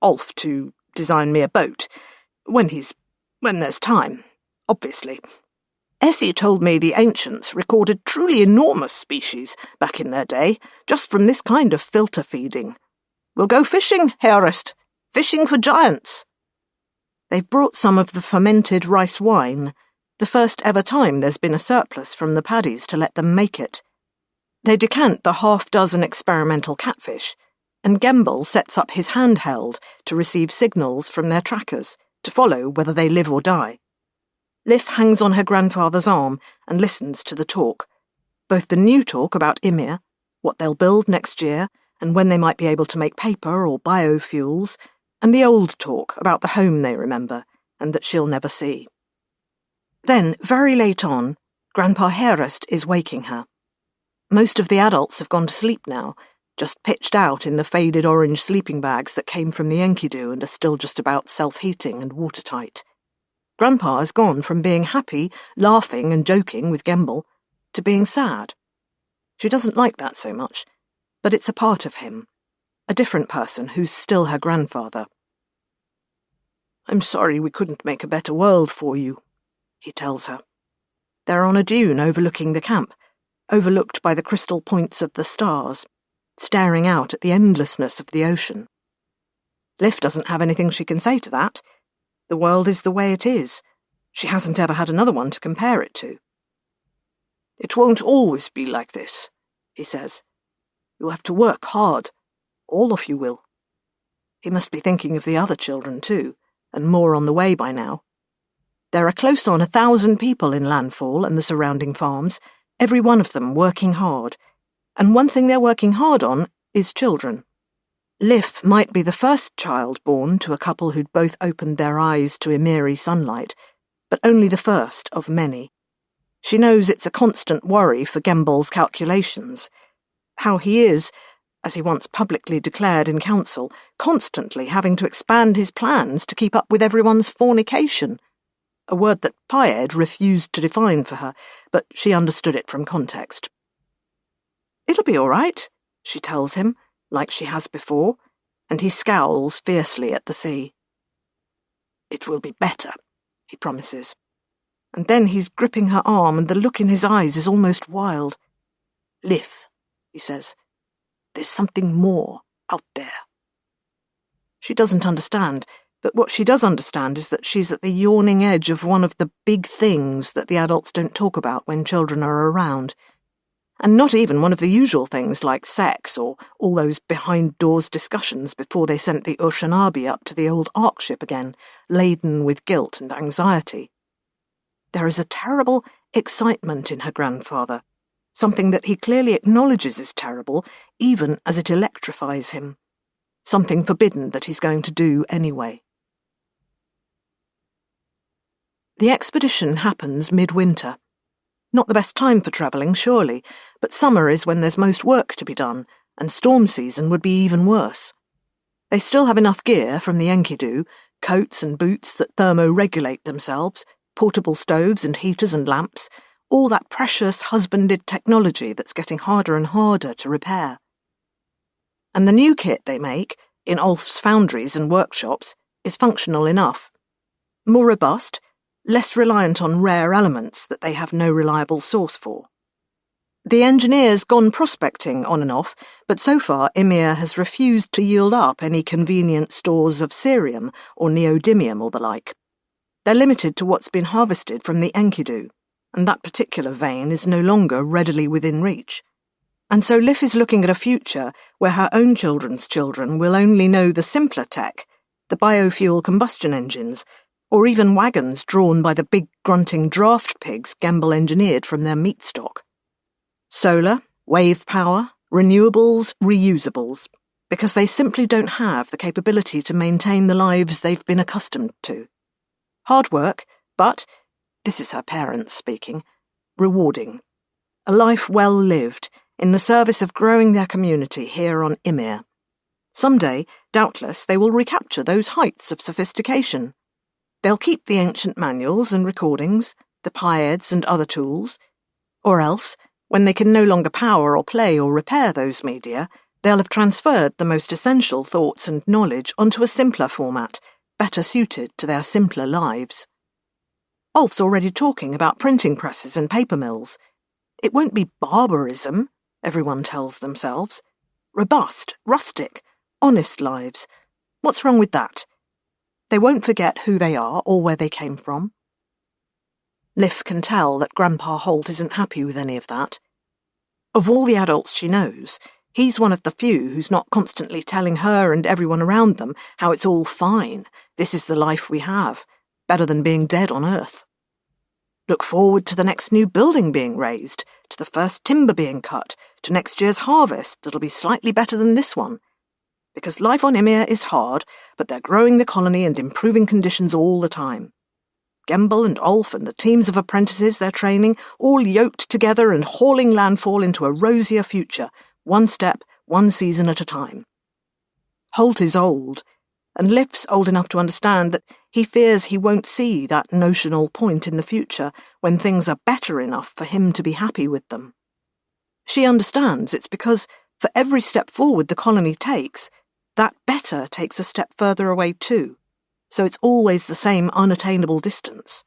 Ulf to design me a boat, when there's time, obviously. Essie told me the ancients recorded truly enormous species back in their day, just from this kind of filter feeding. We'll go fishing, Herrest. Fishing for giants. They've brought some of the fermented rice wine, the first ever time there's been a surplus from the paddies to let them make it. They decant the half-dozen experimental catfish, and Gemble sets up his handheld to receive signals from their trackers, to follow whether they live or die. Liv hangs on her grandfather's arm and listens to the talk, both the new talk about Ymir, what they'll build next year, and when they might be able to make paper or biofuels, and the old talk about the home they remember, and that she'll never see. Then, very late on, Grandpa Herrest is waking her. Most of the adults have gone to sleep now, just pitched out in the faded orange sleeping bags that came from the Enkidu and are still just about self-heating and watertight. Grandpa has gone from being happy, laughing and joking with Gemble, to being sad. She doesn't like that so much, but it's a part of him, a different person who's still her grandfather. I'm sorry we couldn't make a better world for you, he tells her. They're on a dune overlooking the camp, overlooked by the crystal points of the stars, staring out at the endlessness of the ocean. Liv doesn't have anything she can say to that. The world is the way it is. She hasn't ever had another one to compare it to. It won't always be like this, he says. You'll have to work hard. All of you will. He must be thinking of the other children, too, and more on the way by now. There are close on 1,000 people in Landfall and the surrounding farms, every one of them working hard. And one thing they're working hard on is children. Liv might be the first child born to a couple who'd both opened their eyes to Emiri sunlight, but only the first of many. She knows it's a constant worry for Gemble's calculations. How he is, as he once publicly declared in council, constantly having to expand his plans to keep up with everyone's fornication, a word that Pyed refused to define for her, but she understood it from context. It'll be all right, she tells him, like she has before, and he scowls fiercely at the sea. It will be better, he promises. And then he's gripping her arm, and the look in his eyes is almost wild. Liv, he says, there's something more out there. She doesn't understand, but what she does understand is that she's at the yawning edge of one of the big things that the adults don't talk about when children are around. And not even one of the usual things like sex or all those behind-doors discussions before they sent the Oceanabi up to the old Ark ship again, laden with guilt and anxiety. There is a terrible excitement in her grandfather, something that he clearly acknowledges is terrible, even as it electrifies him. Something forbidden that he's going to do anyway. The expedition happens midwinter. Not the best time for travelling, surely, but summer is when there's most work to be done, and storm season would be even worse. They still have enough gear from the Enkidu, coats and boots that thermo-regulate themselves, portable stoves and heaters and lamps, all that precious husbanded technology that's getting harder and harder to repair. And the new kit they make, in Ulf's foundries and workshops, is functional enough. More robust, less reliant on rare elements that they have no reliable source for. The engineer's gone prospecting on and off, but so far Ymir has refused to yield up any convenient stores of cerium or neodymium or the like. They're limited to what's been harvested from the Enkidu, and that particular vein is no longer readily within reach. And so Liv is looking at a future where her own children's children will only know the simpler tech, the biofuel combustion engines, or even wagons drawn by the big grunting draft pigs Gamble engineered from their meat stock. Solar, wave power, renewables, reusables, because they simply don't have the capability to maintain the lives they've been accustomed to. Hard work, but, this is her parents speaking, rewarding. A life well lived, in the service of growing their community here on Ymir. Someday, doubtless, they will recapture those heights of sophistication. They'll keep the ancient manuals and recordings, the pyads and other tools, or else, when they can no longer power or play or repair those media, they'll have transferred the most essential thoughts and knowledge onto a simpler format, better suited to their simpler lives. Ulf's already talking about printing presses and paper mills. It won't be barbarism, everyone tells themselves. Robust, rustic, honest lives. What's wrong with that? They won't forget who they are or where they came from. Liv can tell that Grandpa Holt isn't happy with any of that. Of all the adults she knows, he's one of the few who's not constantly telling her and everyone around them how it's all fine, this is the life we have, better than being dead on Earth. Look forward to the next new building being raised, to the first timber being cut, to next year's harvest that'll be slightly better than this one. Because life on Ymir is hard, but they're growing the colony and improving conditions all the time. Gemble and Ulf and the teams of apprentices they're training, all yoked together and hauling landfall into a rosier future, one step, one season at a time. Holt is old, and Liv's old enough to understand that he fears he won't see that notional point in the future when things are better enough for him to be happy with them. She understands it's because for every step forward the colony takes, that better takes a step further away too. So it's always the same unattainable distance.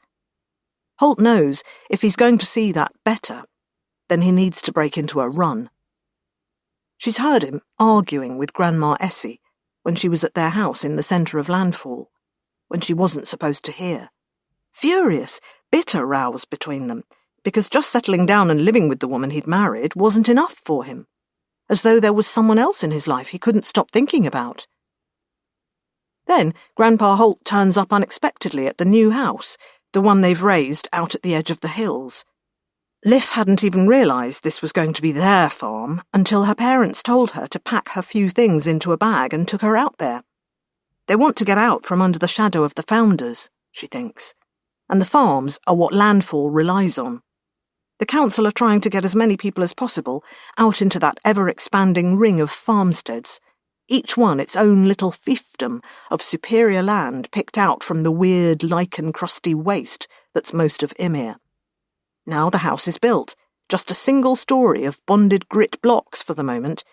Holt knows if he's going to see that better, then he needs to break into a run. She's heard him arguing with Grandma Essie when she was at their house in the centre of landfall, when she wasn't supposed to hear. Furious, bitter rows between them, because just settling down and living with the woman he'd married wasn't enough for him, as though there was someone else in his life he couldn't stop thinking about. Then Grandpa Holt turns up unexpectedly at the new house, the one they've raised out at the edge of the hills. Liv hadn't even realised this was going to be their farm until her parents told her to pack her few things into a bag and took her out there. They want to get out from under the shadow of the founders, she thinks, and the farms are what landfall relies on. The council are trying to get as many people as possible out into that ever-expanding ring of farmsteads, each one its own little fiefdom of superior land picked out from the weird lichen-crusty waste that's most of Ymir. Now the house is built, just a single story of bonded grit blocks for the moment,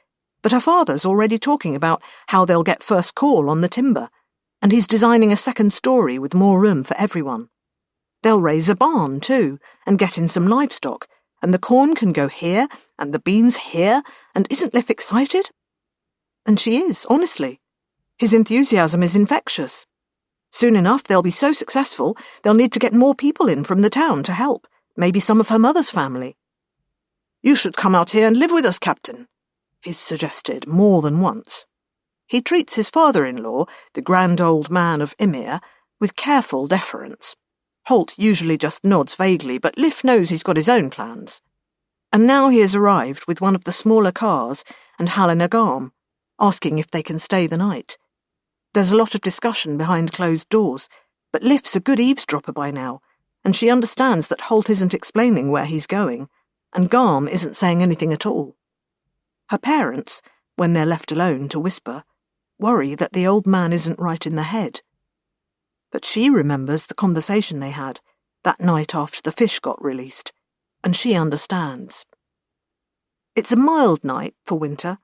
but her father's already talking about how they'll get first call on the timber, and he's designing a second story with more room for everyone. They'll raise a barn, too, and get in some livestock, and the corn can go here, and the beans here, and isn't Liv excited? And she is, honestly. His enthusiasm is infectious. Soon enough they'll be so successful they'll need to get more people in from the town to help, maybe some of her mother's family. "You should come out here and live with us, Captain," he's suggested more than once. He treats his father-in-law, the grand old man of Ymir, with careful deference. Holt usually just nods vaguely, but Liv knows he's got his own plans. And now he has arrived with one of the smaller cars and Halina Garm, asking if they can stay the night. There's a lot of discussion behind closed doors, but Liv's a good eavesdropper by now, and she understands that Holt isn't explaining where he's going, and Garm isn't saying anything at all. Her parents, when they're left alone to whisper, worry that the old man isn't right in the head. But she remembers the conversation they had that night after the fish got released, and she understands. It's a mild night for winter.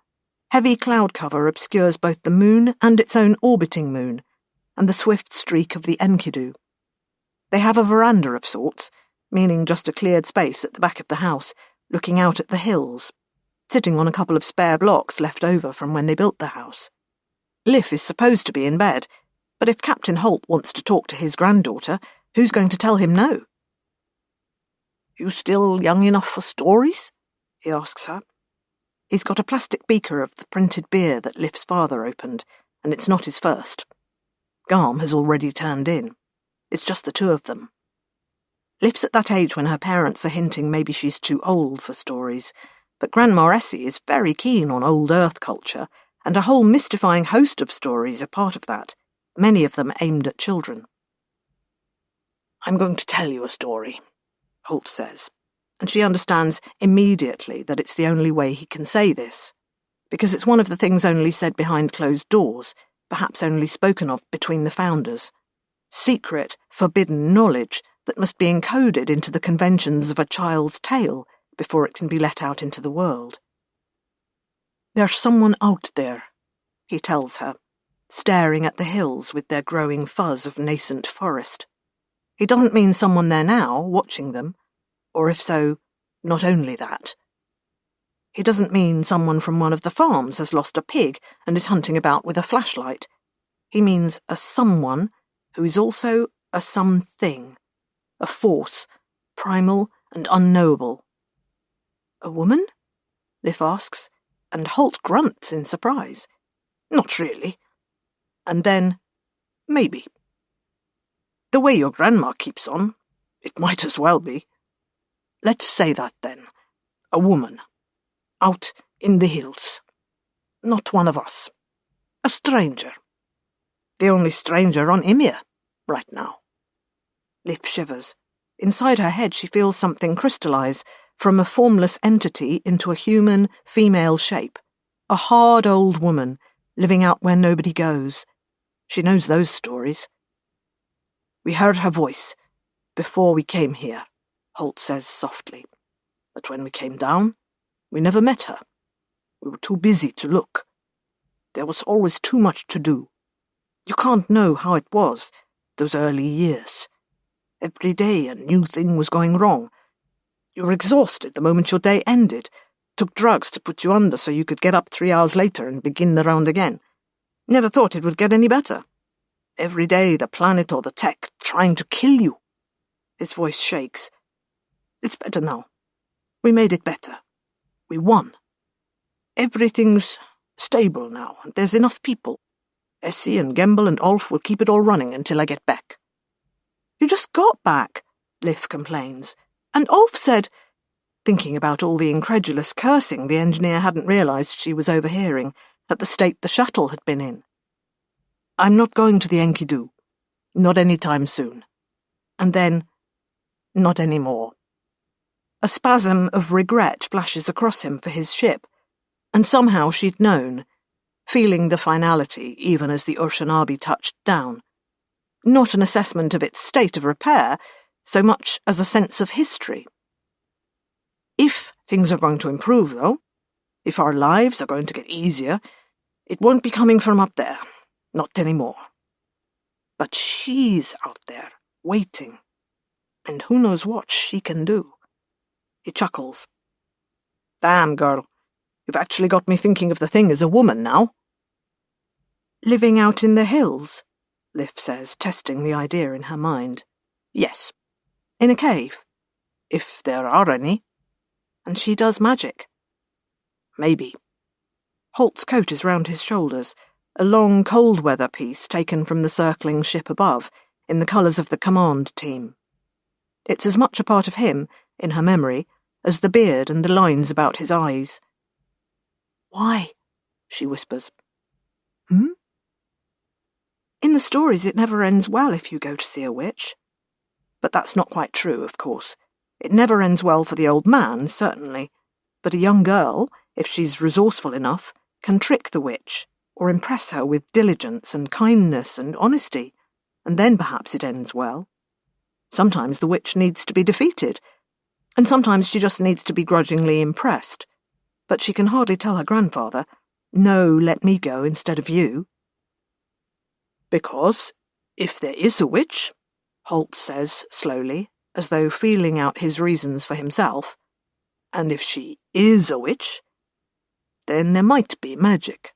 Heavy cloud cover obscures both the moon and its own orbiting moon, and the swift streak of the Enkidu. They have a veranda of sorts, meaning just a cleared space at the back of the house, looking out at the hills, sitting on a couple of spare blocks left over from when they built the house. Liv is supposed to be in bed, but if Captain Holt wants to talk to his granddaughter, who's going to tell him no? "You still young enough for stories?" he asks her. He's got a plastic beaker of the printed beer that Liv's father opened, and it's not his first. Garm has already turned in. It's just the two of them. Liv's at that age when her parents are hinting maybe she's too old for stories, but Grandma Essie is very keen on old Earth culture, and a whole mystifying host of stories are part of that, many of them aimed at children. "I'm going to tell you a story," Holt says, and she understands immediately that it's the only way he can say this, because it's one of the things only said behind closed doors, perhaps only spoken of between the founders. Secret, forbidden knowledge that must be encoded into the conventions of a child's tale before it can be let out into the world. "There's someone out there," he tells her, staring at the hills with their growing fuzz of nascent forest. He doesn't mean someone there now, watching them, or if so, not only that. He doesn't mean someone from one of the farms has lost a pig and is hunting about with a flashlight. He means a someone who is also a something, a force, primal and unknowable. "A woman?" Liv asks, and Holt grunts in surprise. "Not really." And then, "Maybe. The way your grandma keeps on, it might as well be. Let's say that then. A woman. Out in the hills. Not one of us. A stranger. The only stranger on Ymir right now." Liv shivers. Inside her head she feels something crystallize from a formless entity into a human, female shape. A hard old woman, living out where nobody goes. She knows those stories. "We heard her voice before we came here," Holt says softly. "But when we came down, we never met her. We were too busy to look. There was always too much to do. You can't know how it was, those early years. Every day a new thing was going wrong. You were exhausted the moment your day ended, took drugs to put you under so you could get up 3 hours later and begin the round again. Never thought it would get any better. Every day the planet or the tech trying to kill you." His voice shakes. "It's better now. We made it better. We won. Everything's stable now, and there's enough people. Essie and Gemble and Ulf will keep it all running until I get back." "You just got back," Liv complains. "And Ulf said—" thinking about all the incredulous cursing the engineer hadn't realized she was overhearing, at the state the shuttle had been in. "I'm not going to the Enkidu. Not any time soon." And then, "Not any more." A spasm of regret flashes across him for his ship, and somehow she'd known, feeling the finality even as the Urshanabi touched down. Not an assessment of its state of repair, so much as a sense of history. If things are going to improve, though, if our lives are going to get easier, it won't be coming from up there, not anymore. But she's out there, waiting, and who knows what she can do. He chuckles. "Damn, girl, you've actually got me thinking of the thing as a woman now." "Living out in the hills?" Liv says, testing the idea in her mind. "Yes. In a cave. If there are any. And she does magic." "Maybe." Holt's coat is round his shoulders, a long cold-weather piece taken from the circling ship above, in the colours of the command team. It's as much a part of him, in her memory, as the beard and the lines about his eyes. "Why?" she whispers. "Hmm?" "In the stories it never ends well if you go to see a witch." But that's not quite true, of course. It never ends well for the old man, certainly. But a young girl, if she's resourceful enough, can trick the witch, or impress her with diligence and kindness and honesty, and then perhaps it ends well. Sometimes the witch needs to be defeated, and sometimes she just needs to be grudgingly impressed. But she can hardly tell her grandfather, "No, let me go instead of you." "Because, if there is a witch, Holt says slowly, as though feeling out his reasons for himself. And if she is a witch, then there might be magic.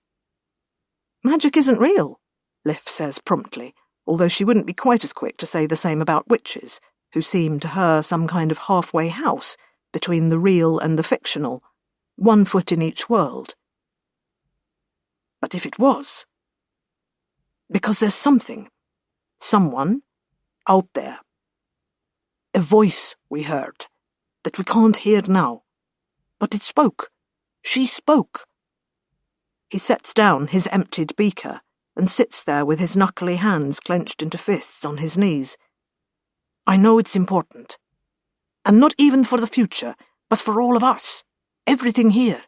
Magic isn't real, Liv says promptly, although she wouldn't be quite as quick to say the same about witches, who seem to her some kind of halfway house between the real and the fictional, 1 foot in each world. But if it was? Because there's something, someone, out there. A voice we heard, that we can't hear now. But it spoke. She spoke. He sets down his emptied beaker and sits there with his knuckly hands clenched into fists on his knees. I know it's important. And not even for the future, but for all of us. Everything here.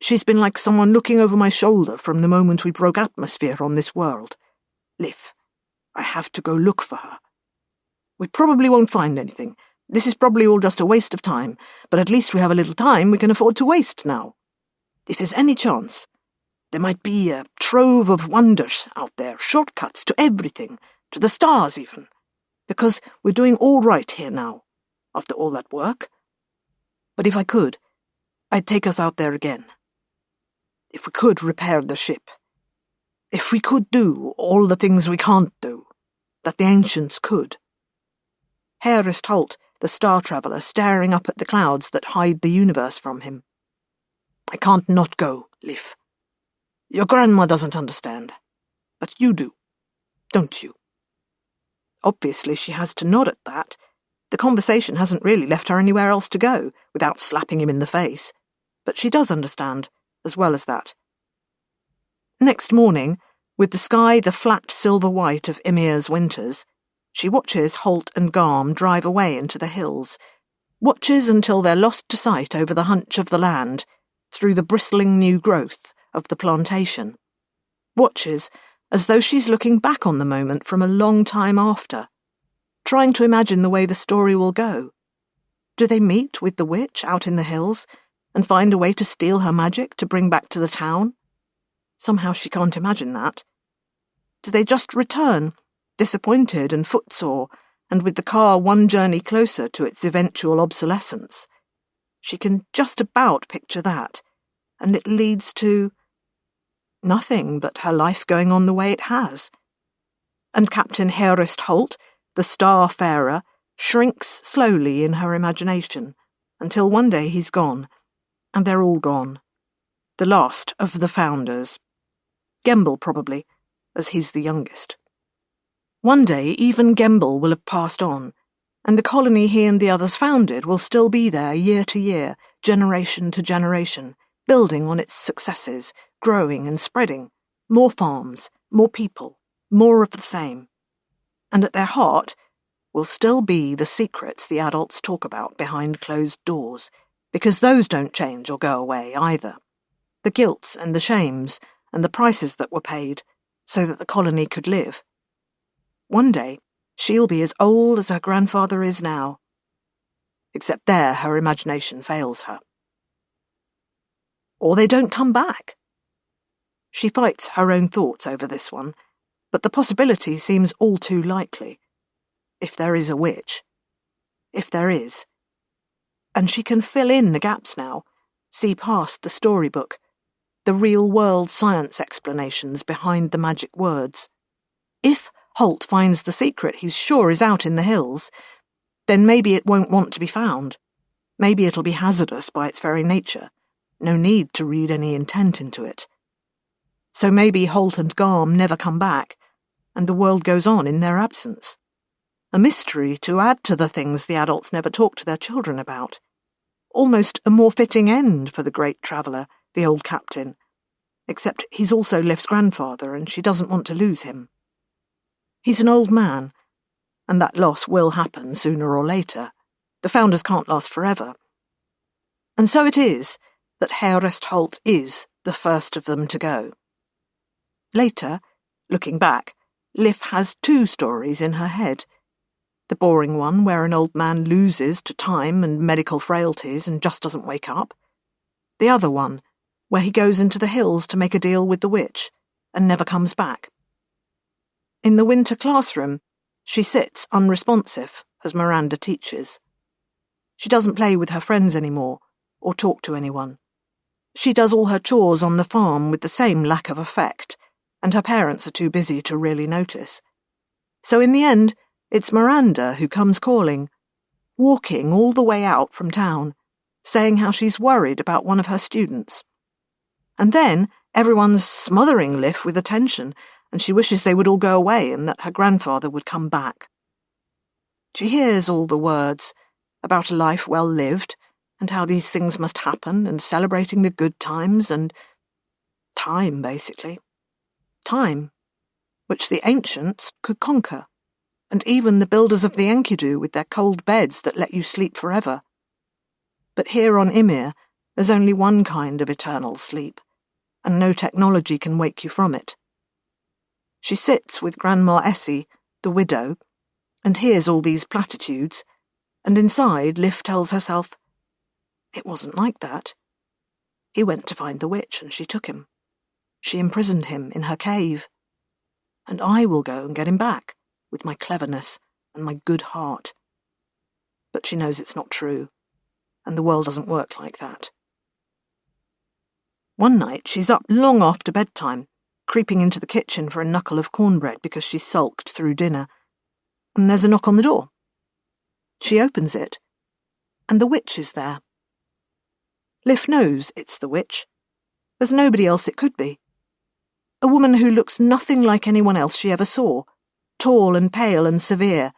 She's been like someone looking over my shoulder from the moment we broke atmosphere on this world. Liv, I have to go look for her. We probably won't find anything. This is probably all just a waste of time, but at least we have a little time we can afford to waste now. If there's any chance, there might be a trove of wonders out there, shortcuts to everything, to the stars even, because we're doing all right here now, after all that work. But if I could, I'd take us out there again. If we could repair the ship. If we could do all the things we can't do, that the ancients could. Herest Holt, the star traveller, staring up at the clouds that hide the universe from him. I can't not go, Liv. Your grandma doesn't understand, but you do, don't you? Obviously she has to nod at that. The conversation hasn't really left her anywhere else to go, without slapping him in the face. But she does understand, as well as that. Next morning, with the sky the flat silver white of Ymir's winters, she watches Holt and Garm drive away into the hills, watches until they're lost to sight over the hunch of the land, through the bristling new growth of the plantation. Watches as though she's looking back on the moment from a long time after, trying to imagine the way the story will go. Do they meet with the witch out in the hills and find a way to steal her magic to bring back to the town? Somehow she can't imagine that. Do they just return, disappointed and footsore, and with the car one journey closer to its eventual obsolescence? She can just about picture that, and it leads to nothing but her life going on the way it has. And Captain Herest Holt, the star-farer, shrinks slowly in her imagination, until one day he's gone, and they're all gone. The last of the founders. Gemble, probably, as he's the youngest. One day even Gemble will have passed on, and the colony he and the others founded will still be there year to year, generation to generation, building on its successes, growing and spreading, more farms, more people, more of the same. And at their heart will still be the secrets the adults talk about behind closed doors, because those don't change or go away either. The guilts and the shames and the prices that were paid so that the colony could live. One day she'll be as old as her grandfather is now. Except there her imagination fails her. Or they don't come back. She fights her own thoughts over this one, but the possibility seems all too likely. If there is a witch. If there is. And she can fill in the gaps now, see past the storybook, the real-world science explanations behind the magic words. If Holt finds the secret he's sure is out in the hills, then maybe it won't want to be found. Maybe it'll be hazardous by its very nature. No need to read any intent into it. So maybe Holt and Garm never come back, and the world goes on in their absence. A mystery to add to the things the adults never talk to their children about. Almost a more fitting end for the great traveller, the old captain. Except he's also Liv's grandfather, and she doesn't want to lose him. He's an old man, and that loss will happen sooner or later. The founders can't last forever. And so it is that Herest Holt is the first of them to go. Later, looking back, Liv has two stories in her head. The boring one where an old man loses to time and medical frailties and just doesn't wake up. The other one, where he goes into the hills to make a deal with the witch and never comes back. In the winter classroom, She sits unresponsive as Miranda teaches. She doesn't play with her friends anymore or talk to anyone. She does all her chores on the farm with the same lack of effect, and her parents are too busy to really notice. So in the end, it's Miranda who comes calling, walking all the way out from town, saying how she's worried about one of her students. And then everyone's smothering Liv with attention, and she wishes they would all go away and that her grandfather would come back. She hears all the words about a life well lived, and how these things must happen, and celebrating the good times, and time, basically. Time, which the ancients could conquer, and even the builders of the Enkidu with their cold beds that let you sleep forever. But here on Ymir, there's only one kind of eternal sleep, and no technology can wake you from it. She sits with Grandma Essie, the widow, and hears all these platitudes, and inside Liv tells herself, it wasn't like that. He went to find the witch, and she took him. She imprisoned him in her cave. And I will go and get him back, with my cleverness and my good heart. But she knows it's not true, and the world doesn't work like that. One night she's up long after bedtime, creeping into the kitchen for a knuckle of cornbread because she sulked through dinner, and there's a knock on the door. She opens it, and the witch is there. Liv knows it's the witch. There's nobody else it could be. A woman who looks nothing like anyone else she ever saw, tall and pale and severe,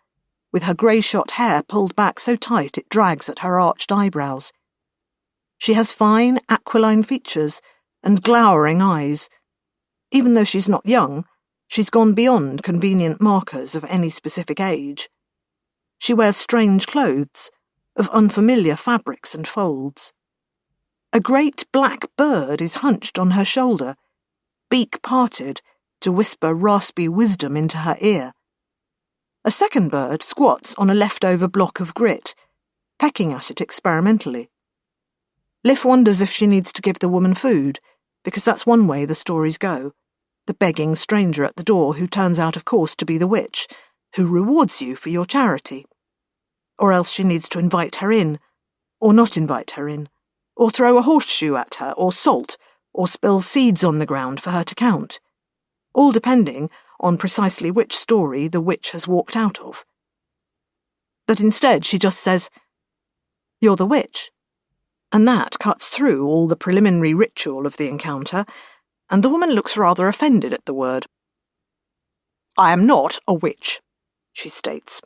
with her grey-shot hair pulled back so tight it drags at her arched eyebrows. She has fine, aquiline features and glowering eyes. Even though she's not young, she's gone beyond convenient markers of any specific age. She wears strange clothes, of unfamiliar fabrics and folds. A great black bird is hunched on her shoulder, beak parted to whisper raspy wisdom into her ear. A second bird squats on a leftover block of grit, pecking at it experimentally. Liv wonders if she needs to give the woman food, because that's one way the stories go, the begging stranger at the door who turns out of course to be the witch, who rewards you for your charity. Or else she needs to invite her in, or not invite her in, or throw a horseshoe at her, or salt, or spill seeds on the ground for her to count, all depending on precisely which story the witch has walked out of. But instead she just says, "You're the witch," and that cuts through all the preliminary ritual of the encounter, and the woman looks rather offended at the word. "I am not a witch," she states,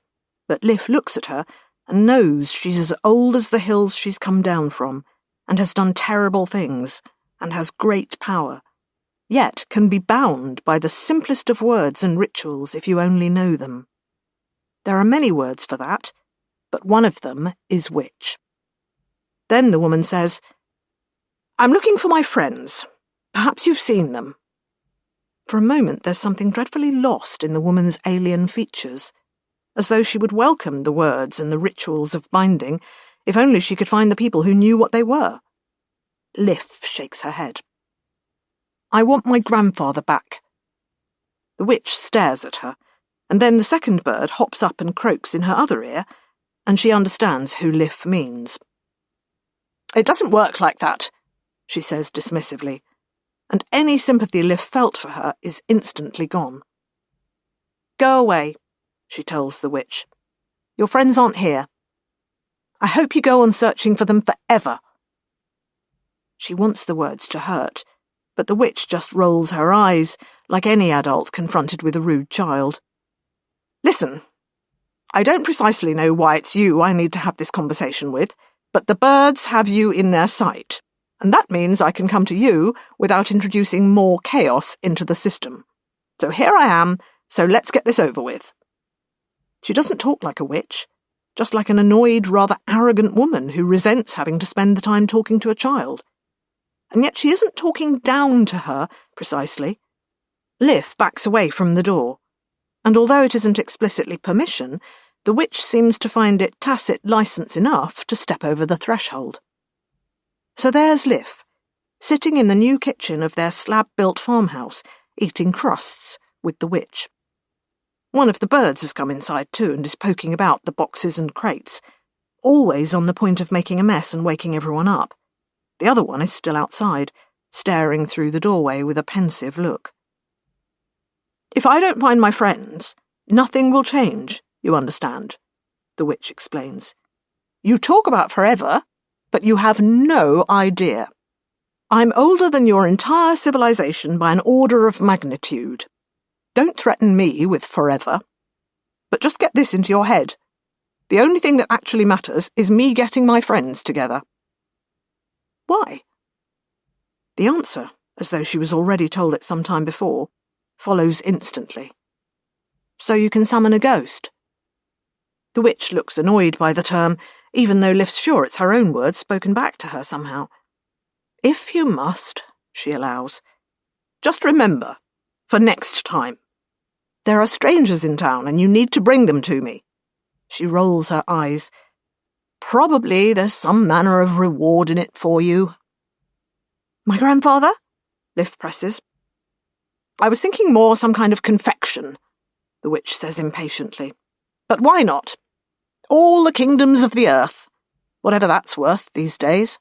but Liv looks at her and knows she's as old as the hills she's come down from, and has done terrible things, and has great power, yet can be bound by the simplest of words and rituals if you only know them. There are many words for that, but one of them is witch. Then the woman says, "I'm looking for my friends. Perhaps you've seen them." For a moment there's something dreadfully lost in the woman's alien features, as though she would welcome the words and the rituals of binding if only she could find the people who knew what they were. Liv shakes her head. "I want my grandfather back." The witch stares at her, and then the second bird hops up and croaks in her other ear, and she understands who Liv means. "It doesn't work like that," she says dismissively, and any sympathy Liv felt for her is instantly gone. "Go away," she tells the witch. "Your friends aren't here. I hope you go on searching for them forever." She wants the words to hurt, but the witch just rolls her eyes, like any adult confronted with a rude child. "Listen, I don't precisely know why it's you I need to have this conversation with, but the birds have you in their sight, and that means I can come to you without introducing more chaos into the system. So here I am, so let's get this over with." She doesn't talk like a witch, just like an annoyed, rather arrogant woman who resents having to spend the time talking to a child. And yet she isn't talking down to her, precisely. Liv backs away from the door, and although it isn't explicitly permission, the witch seems to find it tacit license enough to step over the threshold. So there's Liv, sitting in the new kitchen of their slab-built farmhouse, eating crusts with the witch. One of the birds has come inside too and is poking about the boxes and crates, always on the point of making a mess and waking everyone up. The other one is still outside, staring through the doorway with a pensive look. If I don't find my friends, nothing will change, you understand, the witch explains. You talk about forever, but you have no idea. I'm older than your entire civilization by an order of magnitude. Don't threaten me with forever. But just get this into your head. The only thing that actually matters is me getting my friends together. Why? The answer, as though she was already told it some time before, follows instantly. So you can summon a ghost. The witch looks annoyed by the term, even though Liv's sure it's her own words spoken back to her somehow. If you must, she allows. Just remember, for next time. There are strangers in town and you need to bring them to me. She rolls her eyes. Probably there's some manner of reward in it for you. My grandfather? Liv presses. I was thinking more some kind of confection, the witch says impatiently. But why not? All the kingdoms of the earth, whatever that's worth these days.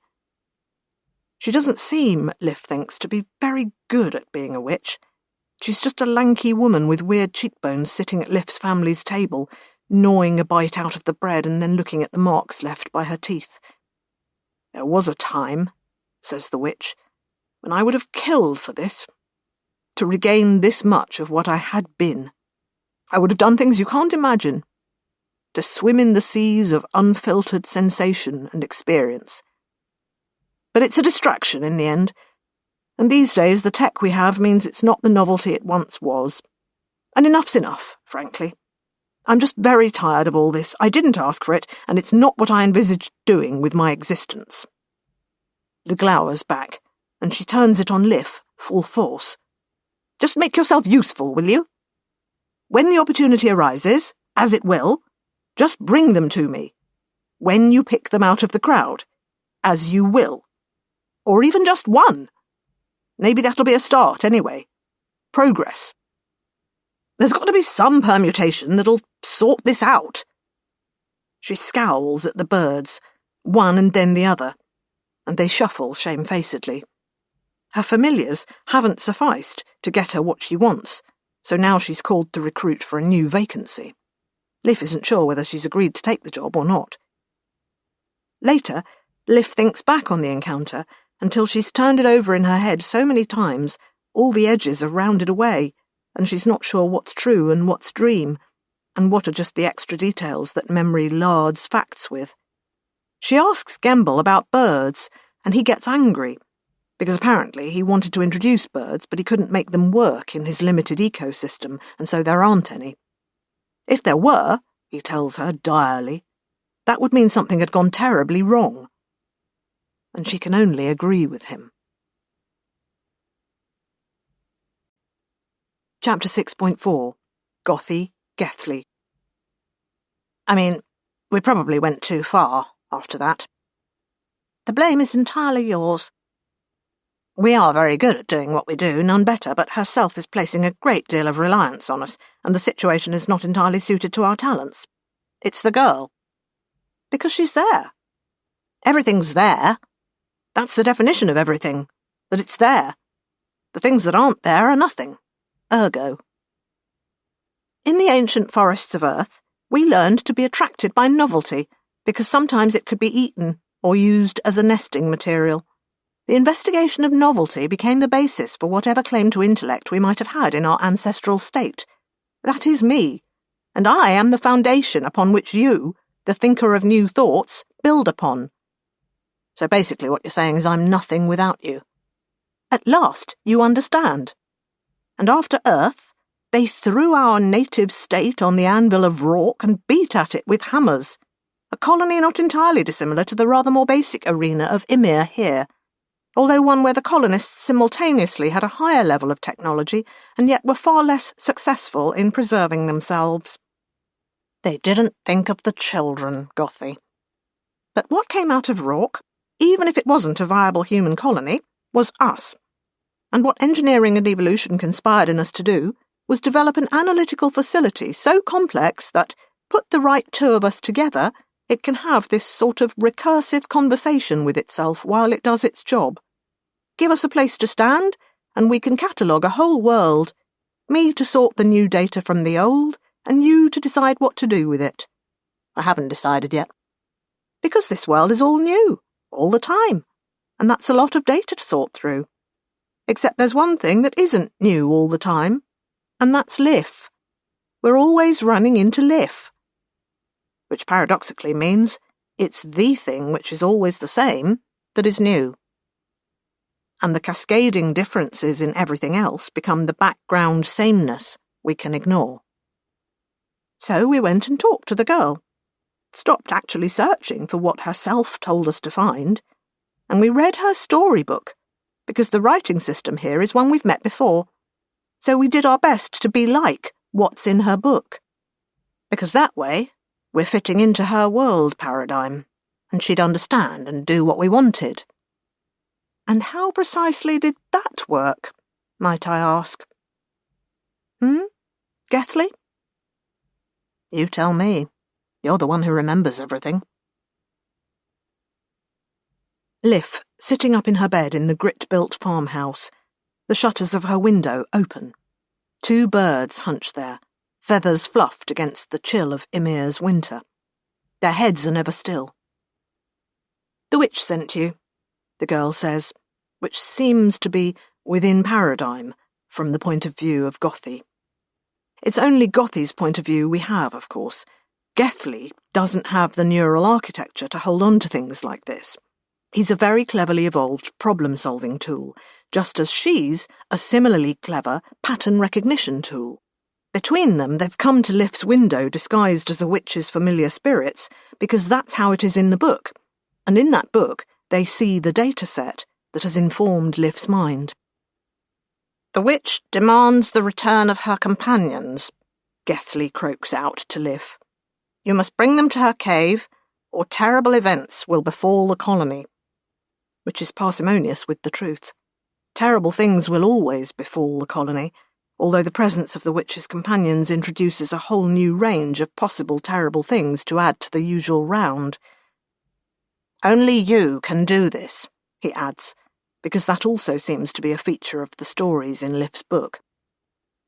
She doesn't seem, Liv thinks, to be very good at being a witch. She's just a lanky woman with weird cheekbones sitting at Liv's family's table, gnawing a bite out of the bread and then looking at the marks left by her teeth. There was a time, says the witch, when I would have killed for this, to regain this much of what I had been. I would have done things you can't imagine, to swim in the seas of unfiltered sensation and experience. But it's a distraction in the end, and these days the tech we have means it's not the novelty it once was. And enough's enough, frankly. I'm just very tired of all this. I didn't ask for it, and it's not what I envisaged doing with my existence. The glower's back, and she turns it on Liv, full force. Just make yourself useful, will you? When the opportunity arises, as it will, just bring them to me. When you pick them out of the crowd, as you will. Or even just one. Maybe that'll be a start, anyway. Progress. There's got to be some permutation that'll sort this out. She scowls at the birds, one and then the other, and they shuffle shamefacedly. Her familiars haven't sufficed to get her what she wants, so now she's called to recruit for a new vacancy. Liv isn't sure whether she's agreed to take the job or not. Later, Liv thinks back on the encounter until she's turned it over in her head so many times all the edges are rounded away, and she's not sure what's true and what's dream, and what are just the extra details that memory lards facts with. She asks Gemble about birds, and he gets angry, because apparently he wanted to introduce birds, but he couldn't make them work in his limited ecosystem, and so there aren't any. If there were, he tells her direly, that would mean something had gone terribly wrong. And she can only agree with him. Chapter 6.4 Gothy, Gethly. I mean, we probably went too far after that. The blame is entirely yours. We are very good at doing what we do, none better, but herself is placing a great deal of reliance on us, and the situation is not entirely suited to our talents. It's the girl. Because she's there. Everything's there. That's the definition of everything, that it's there. The things that aren't there are nothing. Ergo. In the ancient forests of Earth, we learned to be attracted by novelty, because sometimes it could be eaten or used as a nesting material. The investigation of novelty became the basis for whatever claim to intellect we might have had in our ancestral state. That is me, and I am the foundation upon which you, the thinker of new thoughts, build upon. So basically what you're saying is I'm nothing without you. At last, you understand. And after Earth, they threw our native state on the anvil of Rourke and beat at it with hammers, a colony not entirely dissimilar to the rather more basic arena of Ymir here, although one where the colonists simultaneously had a higher level of technology and yet were far less successful in preserving themselves. They didn't think of the children, Gothy. But what came out of Rourke, even if it wasn't a viable human colony, was us. And what engineering and evolution conspired in us to do was develop an analytical facility so complex that, put the right two of us together, it can have this sort of recursive conversation with itself while it does its job. Give us a place to stand, and we can catalogue a whole world. Me to sort the new data from the old, and you to decide what to do with it. I haven't decided yet. Because this world is all new, all the time, and that's a lot of data to sort through. Except there's one thing that isn't new all the time, and that's Liff. We're always running into Liff. Which paradoxically means it's the thing which is always the same that is new. And the cascading differences in everything else become the background sameness we can ignore. So we went and talked to the girl, stopped actually searching for what herself told us to find, and we read her storybook, because the writing system here is one we've met before. So we did our best to be like what's in her book, because that way we're fitting into her world paradigm, and she'd understand and do what we wanted. And how precisely did that work, might I ask? Gethley? You tell me. You're the one who remembers everything. Liff, sitting up in her bed in the grit-built farmhouse, the shutters of her window open. 2 birds hunched there, feathers fluffed against the chill of Ymir's winter. Their heads are never still. The witch sent you, the girl says, which seems to be within paradigm from the point of view of Gothy. It's only Gothy's point of view we have, of course. Gethley doesn't have the neural architecture to hold on to things like this. He's a very cleverly evolved problem-solving tool, just as she's a similarly clever pattern recognition tool. Between them, they've come to Liff's window disguised as a witch's familiar spirits because that's how it is in the book, and in that book they see the data set that has informed Liff's mind. The witch demands the return of her companions, Gethley croaks out to Liff. You must bring them to her cave, or terrible events will befall the colony. Which is parsimonious with the truth. Terrible things will always befall the colony, although the presence of the witch's companions introduces a whole new range of possible terrible things to add to the usual round. Only you can do this, he adds, because that also seems to be a feature of the stories in Liff's book.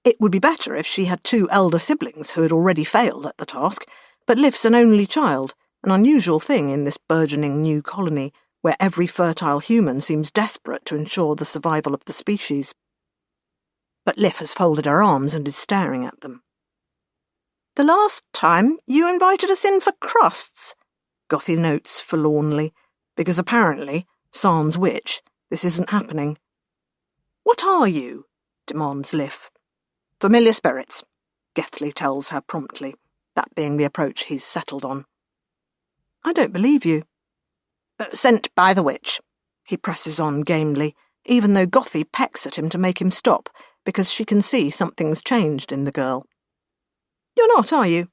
It would be better if she had 2 elder siblings who had already failed at the task, but Liff's an only child, an unusual thing in this burgeoning new colony, where every fertile human seems desperate to ensure the survival of the species. But Liff has folded her arms and is staring at them. The last time you invited us in for crusts, Gothy notes forlornly, because apparently, sans witch, this isn't happening. What are you? Demands Liff. Familiar spirits, Gethley tells her promptly, that being the approach he's settled on. I don't believe you. Sent by the witch, he presses on gamely, even though Gothy pecks at him to make him stop, because she can see something's changed in the girl. You're not, are you?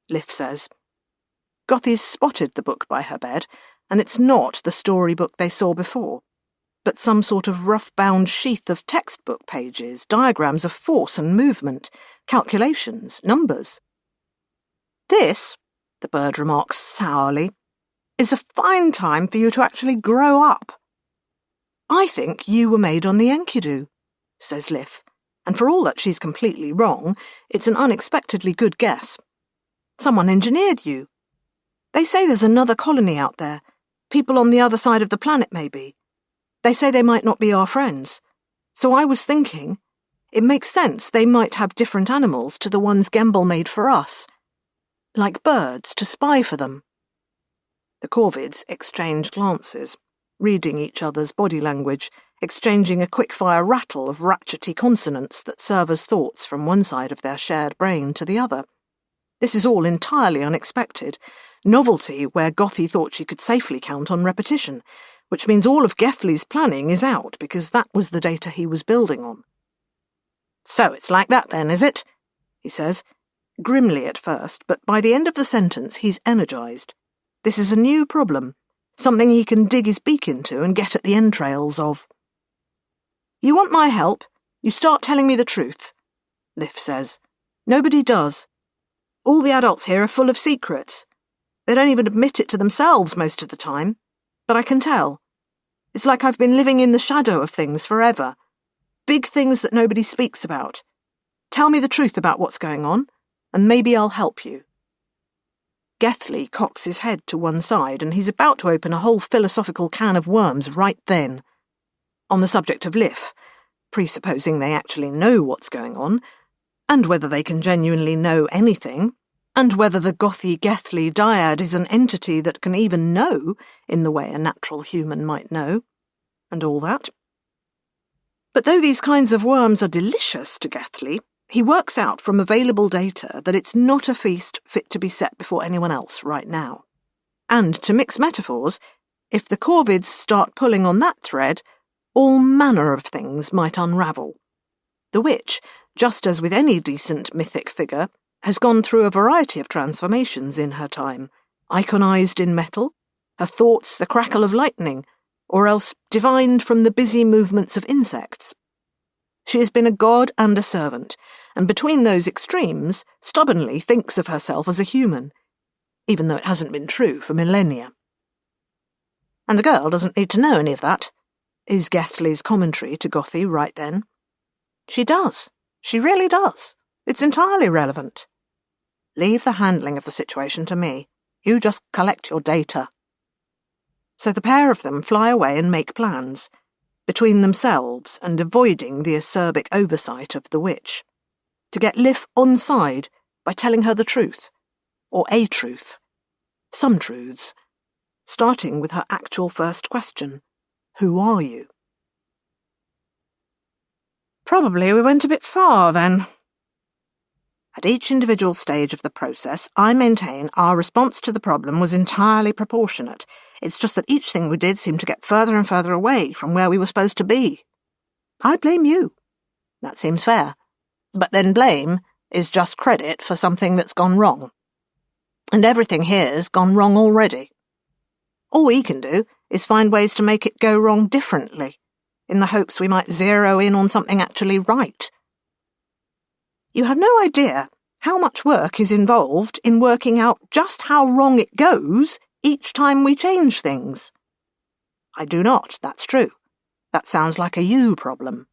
Liff says. Gothy's spotted the book by her bed, and it's not the storybook they saw before, but some sort of rough-bound sheath of textbook pages, diagrams of force and movement, calculations, numbers. This, the bird remarks sourly, is a fine time for you to actually grow up. I think you were made on the Enkidu, says Liff, and for all that she's completely wrong, it's an unexpectedly good guess. Someone engineered you. They say there's another colony out there, people on the other side of the planet maybe. They say they might not be our friends. So I was thinking, it makes sense they might have different animals to the ones Gembel made for us. Like birds to spy for them. The Corvids exchange glances, reading each other's body language, exchanging a quick-fire rattle of ratchety consonants that serve as thoughts from one side of their shared brain to the other. This is all entirely unexpected, novelty where Gothy thought she could safely count on repetition, which means all of Gethley's planning is out because that was the data he was building on. So it's like that then, is it? He says, grimly at first, but by the end of the sentence he's energised. This is a new problem, something he can dig his beak into and get at the entrails of. You want my help? You start telling me the truth. Liv says. Nobody does. All the adults here are full of secrets. They don't even admit it to themselves most of the time, but I can tell. It's like I've been living in the shadow of things forever. Big things that nobody speaks about. Tell me the truth about what's going on, and maybe I'll help you. Gethley cocks his head to one side, and he's about to open a whole philosophical can of worms right then. On the subject of Liv, presupposing they actually know what's going on, and whether they can genuinely know anything, and whether the gothy Gethley dyad is an entity that can even know in the way a natural human might know, and all that. But though these kinds of worms are delicious to Gethley, he works out from available data that it's not a feast fit to be set before anyone else right now. And to mix metaphors, if the Corvids start pulling on that thread, all manner of things might unravel. The witch, just as with any decent mythic figure, has gone through a variety of transformations in her time, iconized in metal, her thoughts the crackle of lightning, or else divined from the busy movements of insects. She has been a god and a servant, and between those extremes stubbornly thinks of herself as a human, even though it hasn't been true for millennia. And the girl doesn't need to know any of that, is Gethley's commentary to Gothy right then. She does. She really does. It's entirely relevant. Leave the handling of the situation to me. You just collect your data. So the pair of them fly away and make plans, between themselves and avoiding the acerbic oversight of the witch, to get Liv on side by telling her the truth, or a truth, some truths, starting with her actual first question, who are you? Probably we went a bit far then. At each individual stage of the process, I maintain our response to the problem was entirely proportionate. It's just that each thing we did seemed to get further and further away from where we were supposed to be. I blame you. That seems fair. But then blame is just credit for something that's gone wrong. And everything here's gone wrong already. All we can do is find ways to make it go wrong differently, in the hopes we might zero in on something actually right. You have no idea how much work is involved in working out just how wrong it goes each time we change things. I do not, that's true. That sounds like a you problem.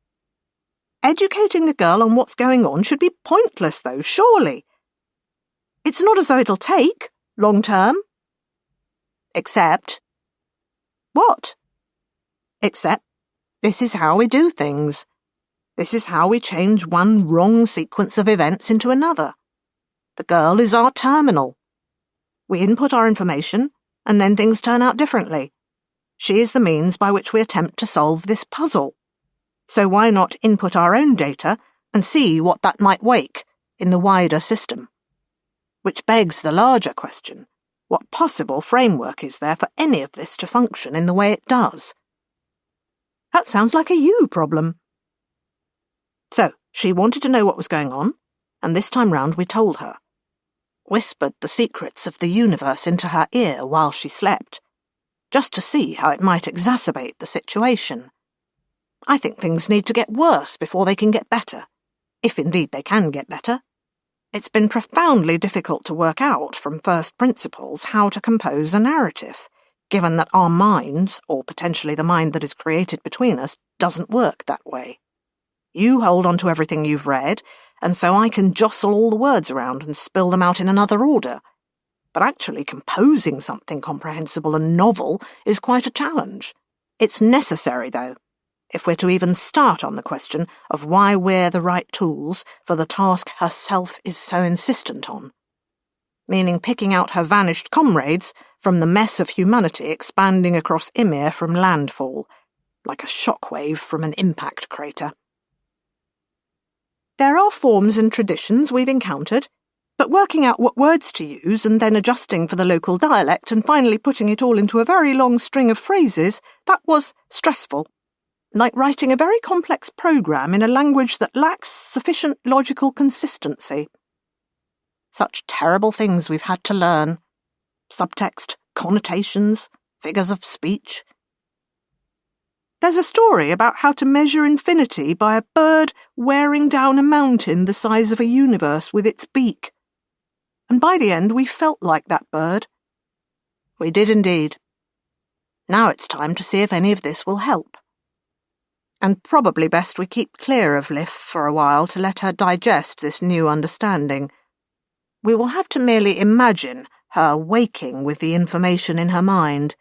Educating the girl on what's going on should be pointless, though, surely. It's not as though it'll take, long term. Except... What? Except this is how we do things. This is how we change one wrong sequence of events into another. The girl is our terminal. We input our information, and then things turn out differently. She is the means by which we attempt to solve this puzzle. So why not input our own data and see what that might wake in the wider system? Which begs the larger question, what possible framework is there for any of this to function in the way it does? That sounds like a you problem. So, she wanted to know what was going on, and this time round we told her. Whispered the secrets of the universe into her ear while she slept, just to see how it might exacerbate the situation. I think things need to get worse before they can get better, if indeed they can get better. It's been profoundly difficult to work out from first principles how to compose a narrative, given that our minds, or potentially the mind that is created between us, doesn't work that way. You hold on to everything you've read, and so I can jostle all the words around and spill them out in another order. But actually composing something comprehensible and novel is quite a challenge. It's necessary, though, if we're to even start on the question of why we're the right tools for the task herself is so insistent on. Meaning picking out her vanished comrades from the mess of humanity expanding across Ymir from landfall, like a shockwave from an impact crater. There are forms and traditions we've encountered, but working out what words to use and then adjusting for the local dialect and finally putting it all into a very long string of phrases, that was stressful. Like writing a very complex program in a language that lacks sufficient logical consistency. Such terrible things we've had to learn. Subtext, connotations, figures of speech. There's a story about how to measure infinity by a bird wearing down a mountain the size of a universe with its beak. And by the end we felt like that bird. We did indeed. Now it's time to see if any of this will help. And probably best we keep clear of Liv for a while to let her digest this new understanding. We will have to merely imagine her waking with the information in her mind,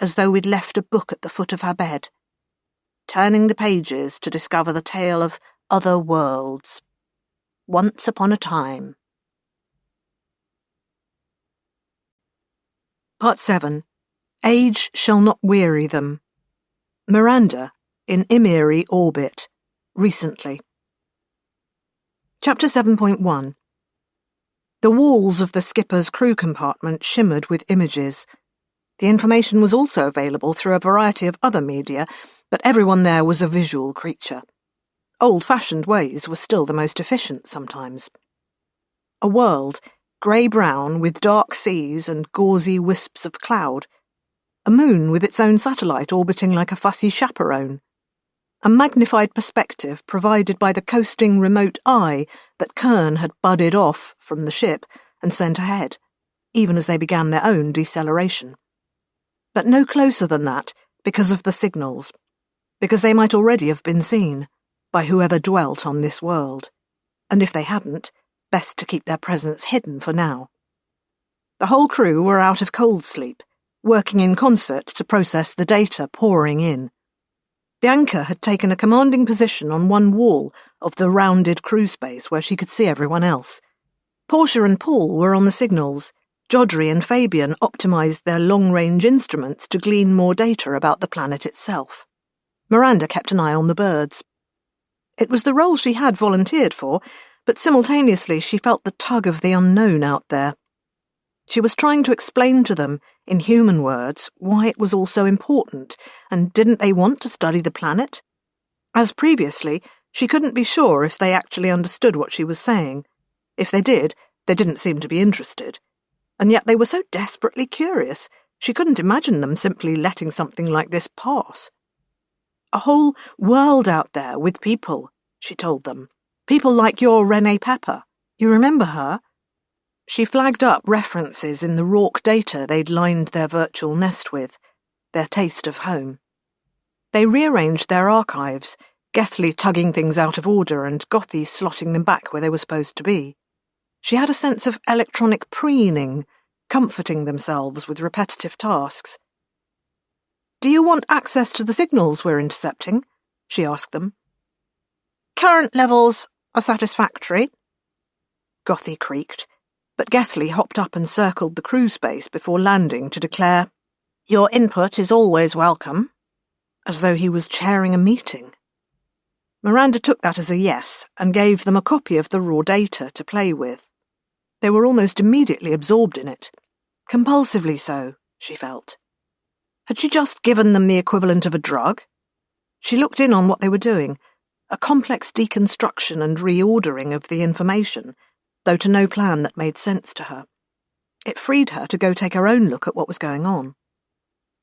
as though we'd left a book at the foot of her bed, turning the pages to discover the tale of other worlds. Once upon a time. Part 7. Age Shall Not Weary Them. Miranda in Imiri Orbit. Recently. Chapter 7.1. The walls of the skipper's crew compartment shimmered with images. The information was also available through a variety of other media, but everyone there was a visual creature. Old-fashioned ways were still the most efficient sometimes. A world, grey-brown with dark seas and gauzy wisps of cloud. A moon with its own satellite orbiting like a fussy chaperone. A magnified perspective provided by the coasting remote eye that Kern had budded off from the ship and sent ahead, even as they began their own deceleration. But no closer than that because of the signals, because they might already have been seen by whoever dwelt on this world, and if they hadn't, best to keep their presence hidden for now. The whole crew were out of cold sleep, working in concert to process the data pouring in. The anchor had taken a commanding position on one wall of the rounded crew space where she could see everyone else. Portia and Paul were on the signals. Jodri and Fabian optimized their long-range instruments to glean more data about the planet itself. Miranda kept an eye on the birds. It was the role she had volunteered for, but simultaneously she felt the tug of the unknown out there. She was trying to explain to them, in human words, why it was all so important, and didn't they want to study the planet? As previously, she couldn't be sure if they actually understood what she was saying. If they did, they didn't seem to be interested. And yet they were so desperately curious, she couldn't imagine them simply letting something like this pass. A whole world out there with people, she told them. People like your Renee Pepper. You remember her? She flagged up references in the Rorke data they'd lined their virtual nest with, their taste of home. They rearranged their archives, Gethly tugging things out of order and Gothy slotting them back where they were supposed to be. She had a sense of electronic preening, comforting themselves with repetitive tasks. "Do you want access to the signals we're intercepting?" she asked them. "Current levels are satisfactory," Gothy creaked, but Gethly hopped up and circled the crew space before landing to declare, "Your input is always welcome," as though he was chairing a meeting. Miranda took that as a yes and gave them a copy of the raw data to play with. They were almost immediately absorbed in it. Compulsively so, she felt. Had she just given them the equivalent of a drug? She looked in on what they were doing, a complex deconstruction and reordering of the information, though to no plan that made sense to her. It freed her to go take her own look at what was going on.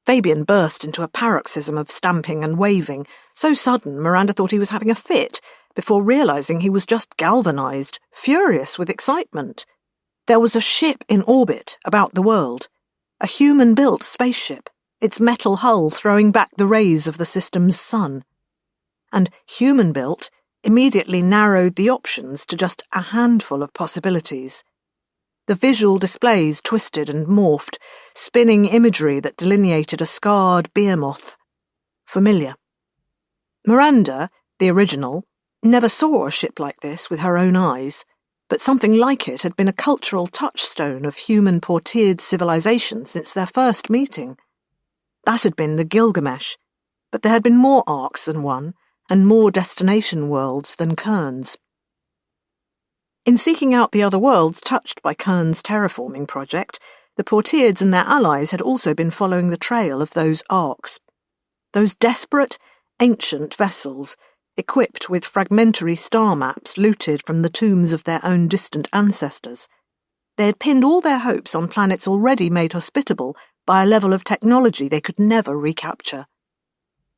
Fabian burst into a paroxysm of stamping and waving, so sudden Miranda thought he was having a fit, before realizing he was just galvanized, furious with excitement. There was a ship in orbit about the world, a human-built spaceship, its metal hull throwing back the rays of the system's sun. And human-built immediately narrowed the options to just a handful of possibilities. The visual displays twisted and morphed, spinning imagery that delineated a scarred behemoth. Familiar. Miranda, the original, never saw a ship like this with her own eyes, but something like it had been a cultural touchstone of human portiered civilization since their first meeting. That had been the Gilgamesh, but there had been more arcs than one, and more destination worlds than Kern's. In seeking out the other worlds touched by Kern's terraforming project, the Portieds and their allies had also been following the trail of those arcs. Those desperate, ancient vessels, equipped with fragmentary star maps looted from the tombs of their own distant ancestors. They had pinned all their hopes on planets already made hospitable by a level of technology they could never recapture.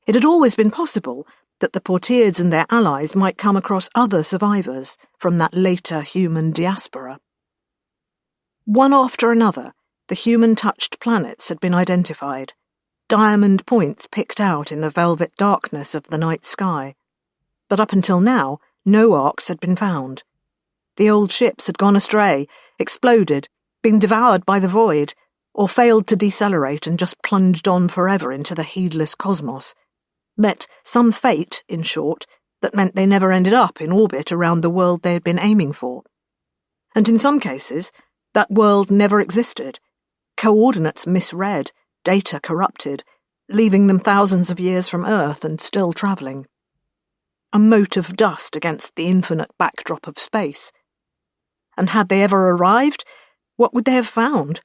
It had always been possible that the Portiers and their allies might come across other survivors from that later human diaspora. One after another, the human-touched planets had been identified, diamond points picked out in the velvet darkness of the night sky. But up until now, no arks had been found. The old ships had gone astray, exploded, been devoured by the void, or failed to decelerate and just plunged on forever into the heedless cosmos. Met some fate, in short, that meant they never ended up in orbit around the world they had been aiming for. And in some cases, that world never existed. Coordinates misread, data corrupted, leaving them thousands of years from Earth and still travelling. A mote of dust against the infinite backdrop of space. And had they ever arrived, what would they have found?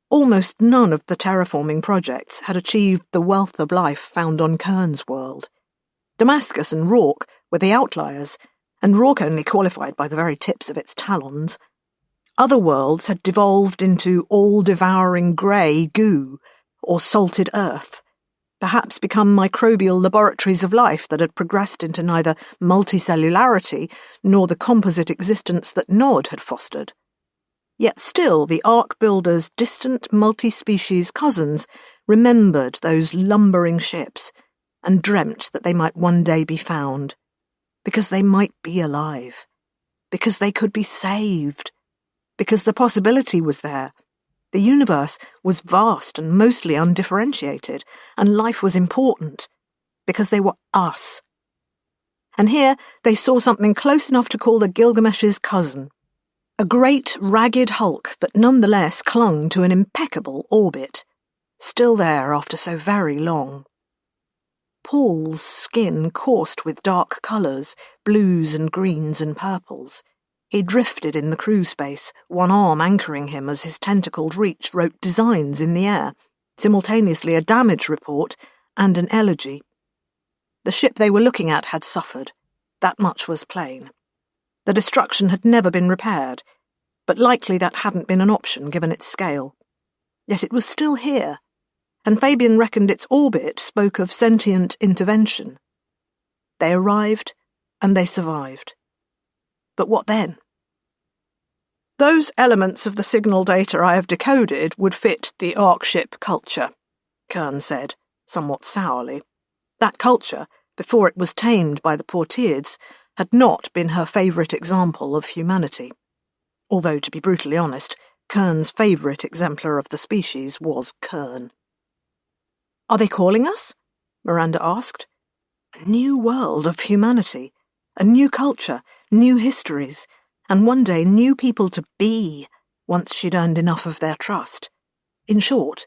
Almost none of the terraforming projects had achieved the wealth of life found on Kern's world. Damascus and Rourke were the outliers, and Rourke only qualified by the very tips of its talons. Other worlds had devolved into all-devouring grey goo, or salted earth, perhaps become microbial laboratories of life that had progressed into neither multicellularity nor the composite existence that Nod had fostered. Yet still the Ark Builder's distant multi-species cousins remembered those lumbering ships and dreamt that they might one day be found, because they might be alive, because they could be saved, because the possibility was there. The universe was vast and mostly undifferentiated, and life was important, because they were us. And here they saw something close enough to call the Gilgamesh's cousin, a great, ragged hulk that nonetheless clung to an impeccable orbit, still there after so very long. Paul's skin coursed with dark colours, blues and greens and purples. He drifted in the crew space, one arm anchoring him as his tentacled reach wrote designs in the air, simultaneously a damage report and an elegy. The ship they were looking at had suffered. That much was plain. The destruction had never been repaired, but likely that hadn't been an option given its scale. Yet it was still here, and Fabian reckoned its orbit spoke of sentient intervention. They arrived, and they survived. But what then? Those elements of the signal data I have decoded would fit the Ark ship culture, Kern said, somewhat sourly. That culture, before it was tamed by the Portiers, had not been her favourite example of humanity. Although, to be brutally honest, Kern's favourite exemplar of the species was Kern. "Are they calling us?" Miranda asked. A new world of humanity, a new culture, new histories, and one day new people to be, once she'd earned enough of their trust. In short,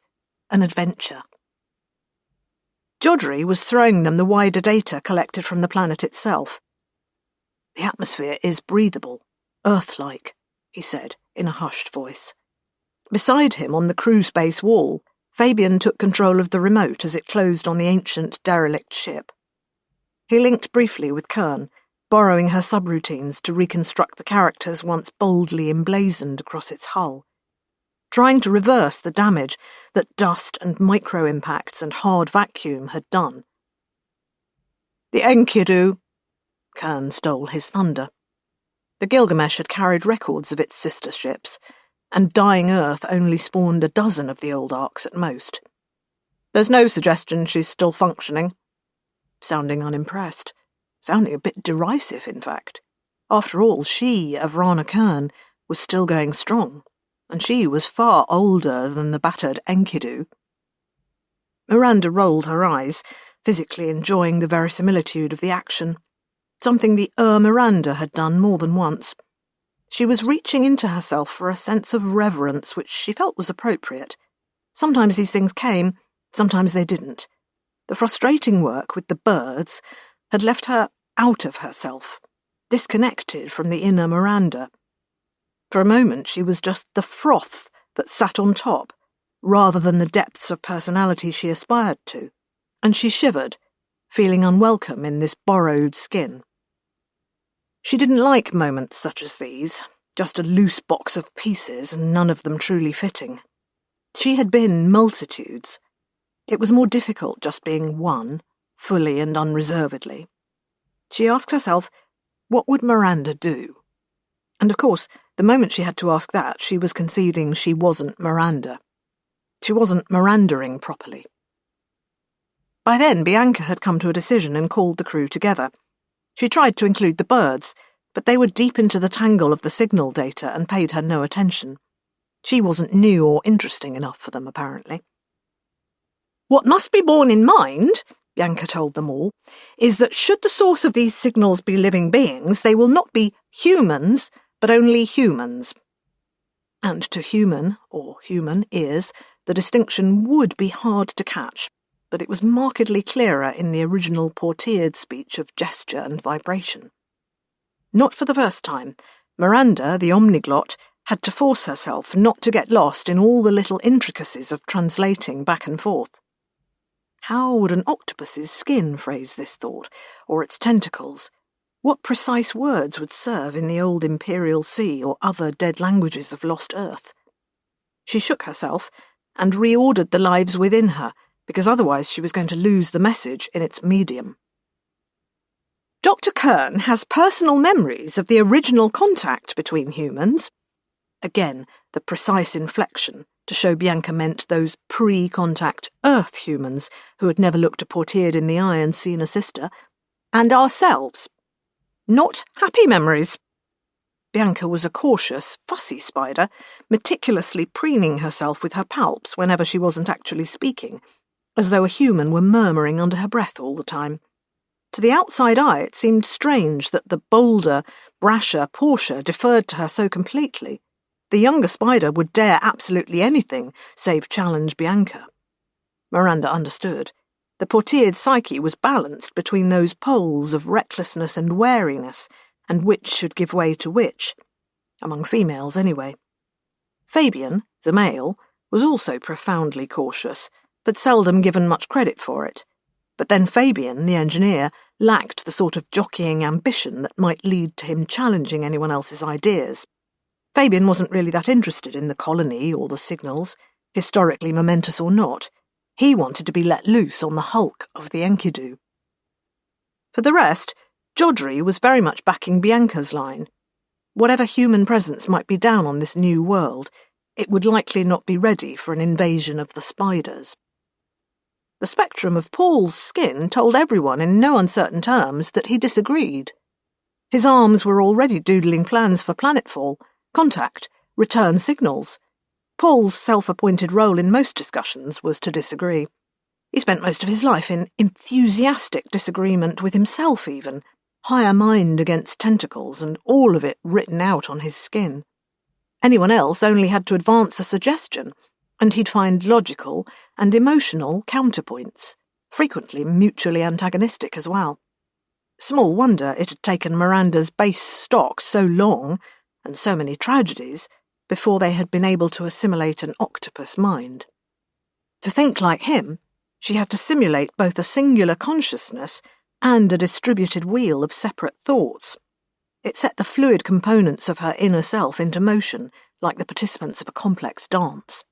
an adventure. Jodrey was throwing them the wider data collected from the planet itself. "The atmosphere is breathable, Earth-like," he said in a hushed voice. Beside him on the crew space wall, Fabian took control of the remote as it closed on the ancient, derelict ship. He linked briefly with Kern, borrowing her subroutines to reconstruct the characters once boldly emblazoned across its hull, trying to reverse the damage that dust and micro-impacts and hard vacuum had done. "The Enkidu," Kern stole his thunder. The Gilgamesh had carried records of its sister ships, and dying Earth only spawned a dozen of the old arcs at most. "There's no suggestion she's still functioning." Sounding unimpressed. Sounding a bit derisive, in fact. After all, she, Avrana Kern, was still going strong, and she was far older than the battered Enkidu. Miranda rolled her eyes, physically enjoying the verisimilitude of the action, something the Miranda had done more than once. She was reaching into herself for a sense of reverence which she felt was appropriate. Sometimes these things came, sometimes they didn't. The frustrating work with the birds had left her out of herself, disconnected from the inner Miranda. For a moment she was just the froth that sat on top, rather than the depths of personality she aspired to, and she shivered, feeling unwelcome in this borrowed skin. She didn't like moments such as these, just a loose box of pieces and none of them truly fitting. She had been multitudes. It was more difficult just being one, fully and unreservedly. She asked herself, what would Miranda do? And of course, the moment she had to ask that, she was conceding she wasn't Miranda. She wasn't Mirandering properly. By then, Bianca had come to a decision and called the crew together. She tried to include the birds, but they were deep into the tangle of the signal data and paid her no attention. She wasn't new or interesting enough for them, apparently. What must be borne in mind, Bianca told them all, is that should the source of these signals be living beings, they will not be humans, but only humans. And to human, or human, ears, the distinction would be hard to catch, but it was markedly clearer in the original Portiered speech of gesture and vibration. Not for the first time, Miranda, the omniglot, had to force herself not to get lost in all the little intricacies of translating back and forth. How would an octopus's skin phrase this thought, or its tentacles? What precise words would serve in the old Imperial Sea or other dead languages of lost Earth? She shook herself and reordered the lives within her, because otherwise she was going to lose the message in its medium. Dr. Kern has personal memories of the original contact between humans. Again, the precise inflection, to show Bianca meant those pre-contact Earth humans who had never looked a Portiered in the eye and seen a sister, and ourselves. Not happy memories. Bianca was a cautious, fussy spider, meticulously preening herself with her palps whenever she wasn't actually speaking, as though a human were murmuring under her breath all the time. To the outside eye, it seemed strange that the bolder, brasher Portia deferred to her so completely. The younger spider would dare absolutely anything save challenge Bianca. Miranda understood. The Portiered psyche was balanced between those poles of recklessness and wariness, and which should give way to which. Among females, anyway. Fabian, the male, was also profoundly cautious, but seldom given much credit for it. But then Fabian, the engineer, lacked the sort of jockeying ambition that might lead to him challenging anyone else's ideas. Fabian wasn't really that interested in the colony or the signals, historically momentous or not. He wanted to be let loose on the hulk of the Enkidu. For the rest, Jodri was very much backing Bianca's line. Whatever human presence might be down on this new world, it would likely not be ready for an invasion of the spiders. The spectrum of Paul's skin told everyone in no uncertain terms that he disagreed. His arms were already doodling plans for planetfall, contact, return signals. Paul's self-appointed role in most discussions was to disagree. He spent most of his life in enthusiastic disagreement with himself even, higher mind against tentacles, and all of it written out on his skin. Anyone else only had to advance a suggestion, and he'd find logical and emotional counterpoints, frequently mutually antagonistic as well. Small wonder it had taken Miranda's base stock so long, and so many tragedies, before they had been able to assimilate an octopus mind. To think like him, she had to simulate both a singular consciousness and a distributed wheel of separate thoughts. It set the fluid components of her inner self into motion, like the participants of a complex dance.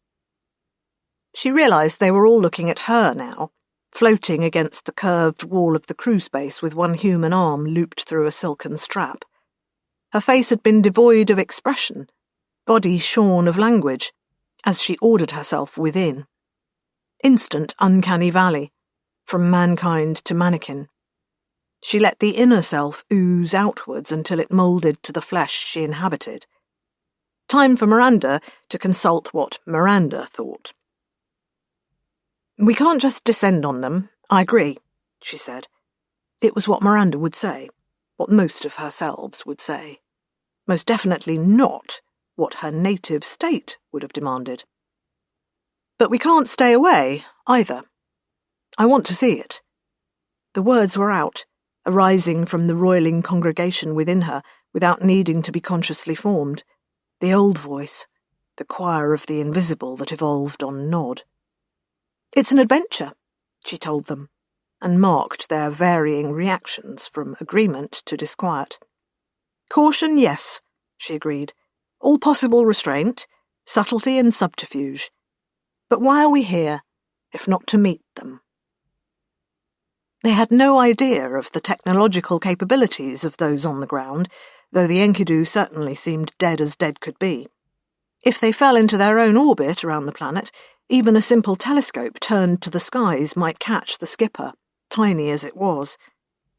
She realised they were all looking at her now, floating against the curved wall of the crew space with one human arm looped through a silken strap. Her face had been devoid of expression, body shorn of language, as she ordered herself within. Instant uncanny valley, from mankind to mannequin. She let the inner self ooze outwards until it moulded to the flesh she inhabited. Time for Miranda to consult what Miranda thought. "We can't just descend on them, I agree," she said. It was what Miranda would say, what most of herselves would say. Most definitely not what her native state would have demanded. "But we can't stay away, either. I want to see it." The words were out, arising from the roiling congregation within her without needing to be consciously formed. The old voice, the choir of the invisible that evolved on Nod. "It's an adventure," she told them, and marked their varying reactions from agreement to disquiet. "Caution, yes," she agreed. "All possible restraint, subtlety and subterfuge. But why are we here, if not to meet them?" They had no idea of the technological capabilities of those on the ground, though the Enkidu certainly seemed dead as dead could be. If they fell into their own orbit around the planet, even a simple telescope turned to the skies might catch the skipper, tiny as it was.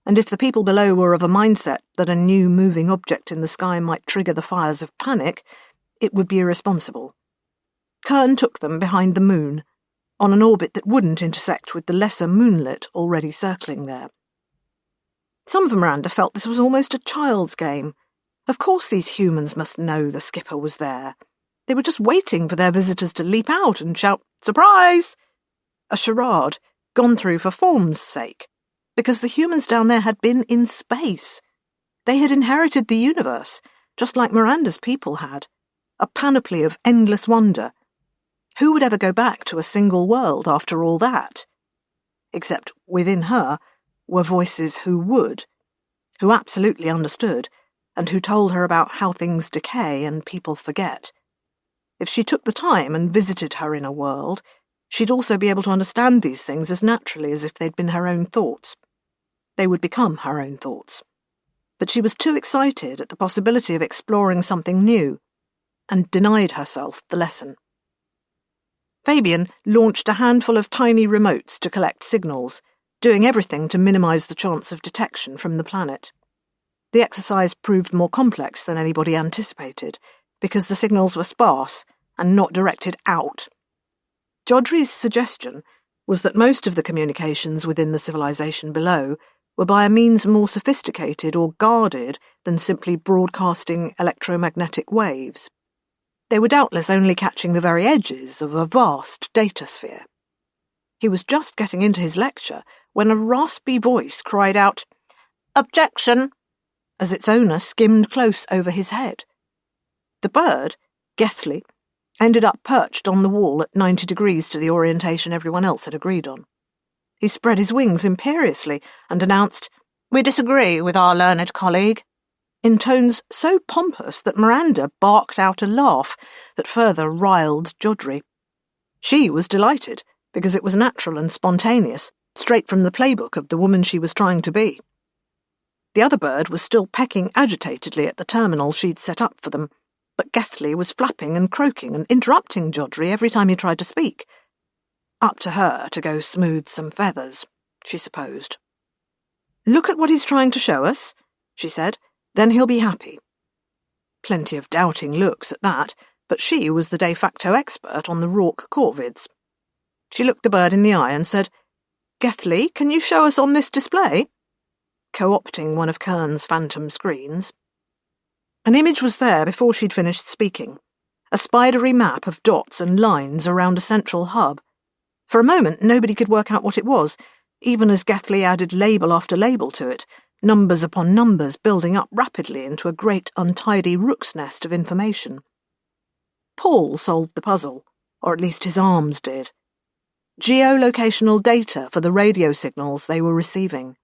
And if the people below were of a mindset that a new moving object in the sky might trigger the fires of panic, it would be irresponsible. Kern took them behind the moon, on an orbit that wouldn't intersect with the lesser moonlet already circling there. Some of Miranda felt this was almost a child's game. Of course these humans must know the skipper was there. They were just waiting for their visitors to leap out and shout, "Surprise!" A charade, gone through for form's sake, because the humans down there had been in space. They had inherited the universe, just like Miranda's people had, a panoply of endless wonder. Who would ever go back to a single world after all that? Except within her were voices who would, who absolutely understood, and who told her about how things decay and people forget. If she took the time and visited her inner world, she'd also be able to understand these things as naturally as if they'd been her own thoughts. They would become her own thoughts. But she was too excited at the possibility of exploring something new, and denied herself the lesson. Fabian launched a handful of tiny remotes to collect signals, doing everything to minimize the chance of detection from the planet. The exercise proved more complex than anybody anticipated, because the signals were sparse and not directed out. Jodri's suggestion was that most of the communications within the civilization below were by a means more sophisticated or guarded than simply broadcasting electromagnetic waves. They were doubtless only catching the very edges of a vast data sphere. He was just getting into his lecture when a raspy voice cried out, "Objection!" as its owner skimmed close over his head. The bird, Gethly, ended up perched on the wall at 90 degrees to the orientation everyone else had agreed on. He spread his wings imperiously and announced, "We disagree with our learned colleague," in tones so pompous that Miranda barked out a laugh that further riled Jodri. She was delighted, because it was natural and spontaneous, straight from the playbook of the woman she was trying to be. The other bird was still pecking agitatedly at the terminal she'd set up for them, but Gethly was flapping and croaking and interrupting Jodri every time he tried to speak. Up to her to go smooth some feathers, she supposed. "Look at what he's trying to show us," she said, "then he'll be happy." Plenty of doubting looks at that, but she was the de facto expert on the Rorke corvids. She looked the bird in the eye and said, "Gethly, can you show us on this display?" co-opting one of Kern's phantom screens. An image was there before she'd finished speaking, a spidery map of dots and lines around a central hub. For a moment, nobody could work out what it was, even as Gethly added label after label to it, numbers upon numbers building up rapidly into a great untidy rook's nest of information. Paul solved the puzzle, or at least his arms did. Geolocational data for the radio signals they were receiving.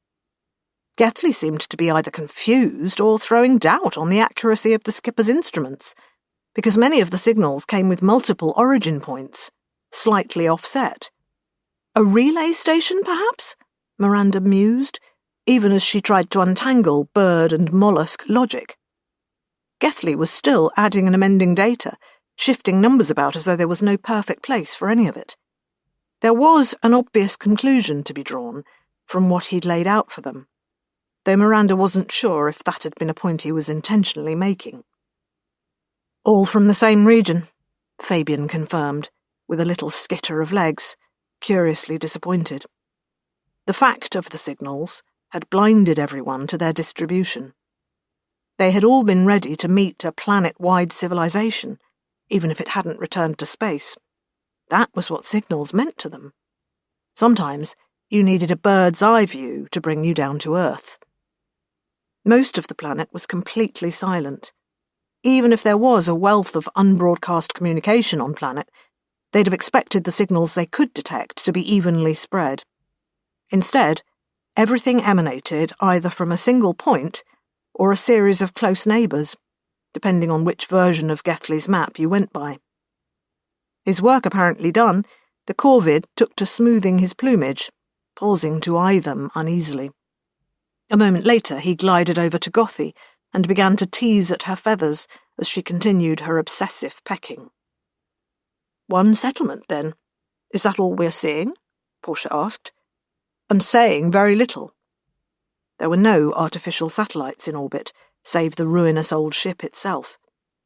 Gethly seemed to be either confused or throwing doubt on the accuracy of the skipper's instruments, because many of the signals came with multiple origin points, slightly offset. A relay station, perhaps? Miranda mused, even as she tried to untangle bird and mollusk logic. Gethly was still adding and amending data, shifting numbers about as though there was no perfect place for any of it. There was an obvious conclusion to be drawn from what he'd laid out for them, though Miranda wasn't sure if that had been a point he was intentionally making. "All from the same region," Fabian confirmed, with a little skitter of legs, curiously disappointed. The fact of the signals had blinded everyone to their distribution. They had all been ready to meet a planet-wide civilization, even if it hadn't returned to space. That was what signals meant to them. Sometimes you needed a bird's-eye view to bring you down to Earth. Most of the planet was completely silent. Even if there was a wealth of unbroadcast communication on planet, they'd have expected the signals they could detect to be evenly spread. Instead, everything emanated either from a single point or a series of close neighbours, depending on which version of Gethly's map you went by. His work apparently done, the corvid took to smoothing his plumage, pausing to eye them uneasily. A moment later he glided over to Gothy and began to tease at her feathers as she continued her obsessive pecking. "One settlement, then? Is that all we're seeing?" Portia asked. "And saying very little." There were no artificial satellites in orbit, save the ruinous old ship itself.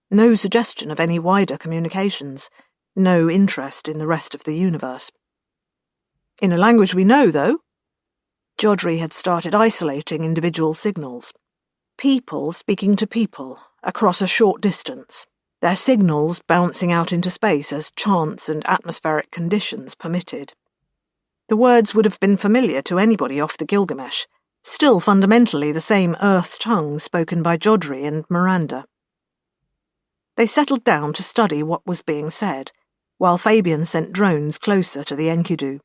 No suggestion of any wider communications. No interest in the rest of the universe. In a language we know, though. Jodrey had started isolating individual signals. People speaking to people across a short distance, their signals bouncing out into space as chance and atmospheric conditions permitted. The words would have been familiar to anybody off the Gilgamesh, still fundamentally the same Earth tongue spoken by Jodrey and Miranda. They settled down to study what was being said, while Fabian sent drones closer to the Enkidu.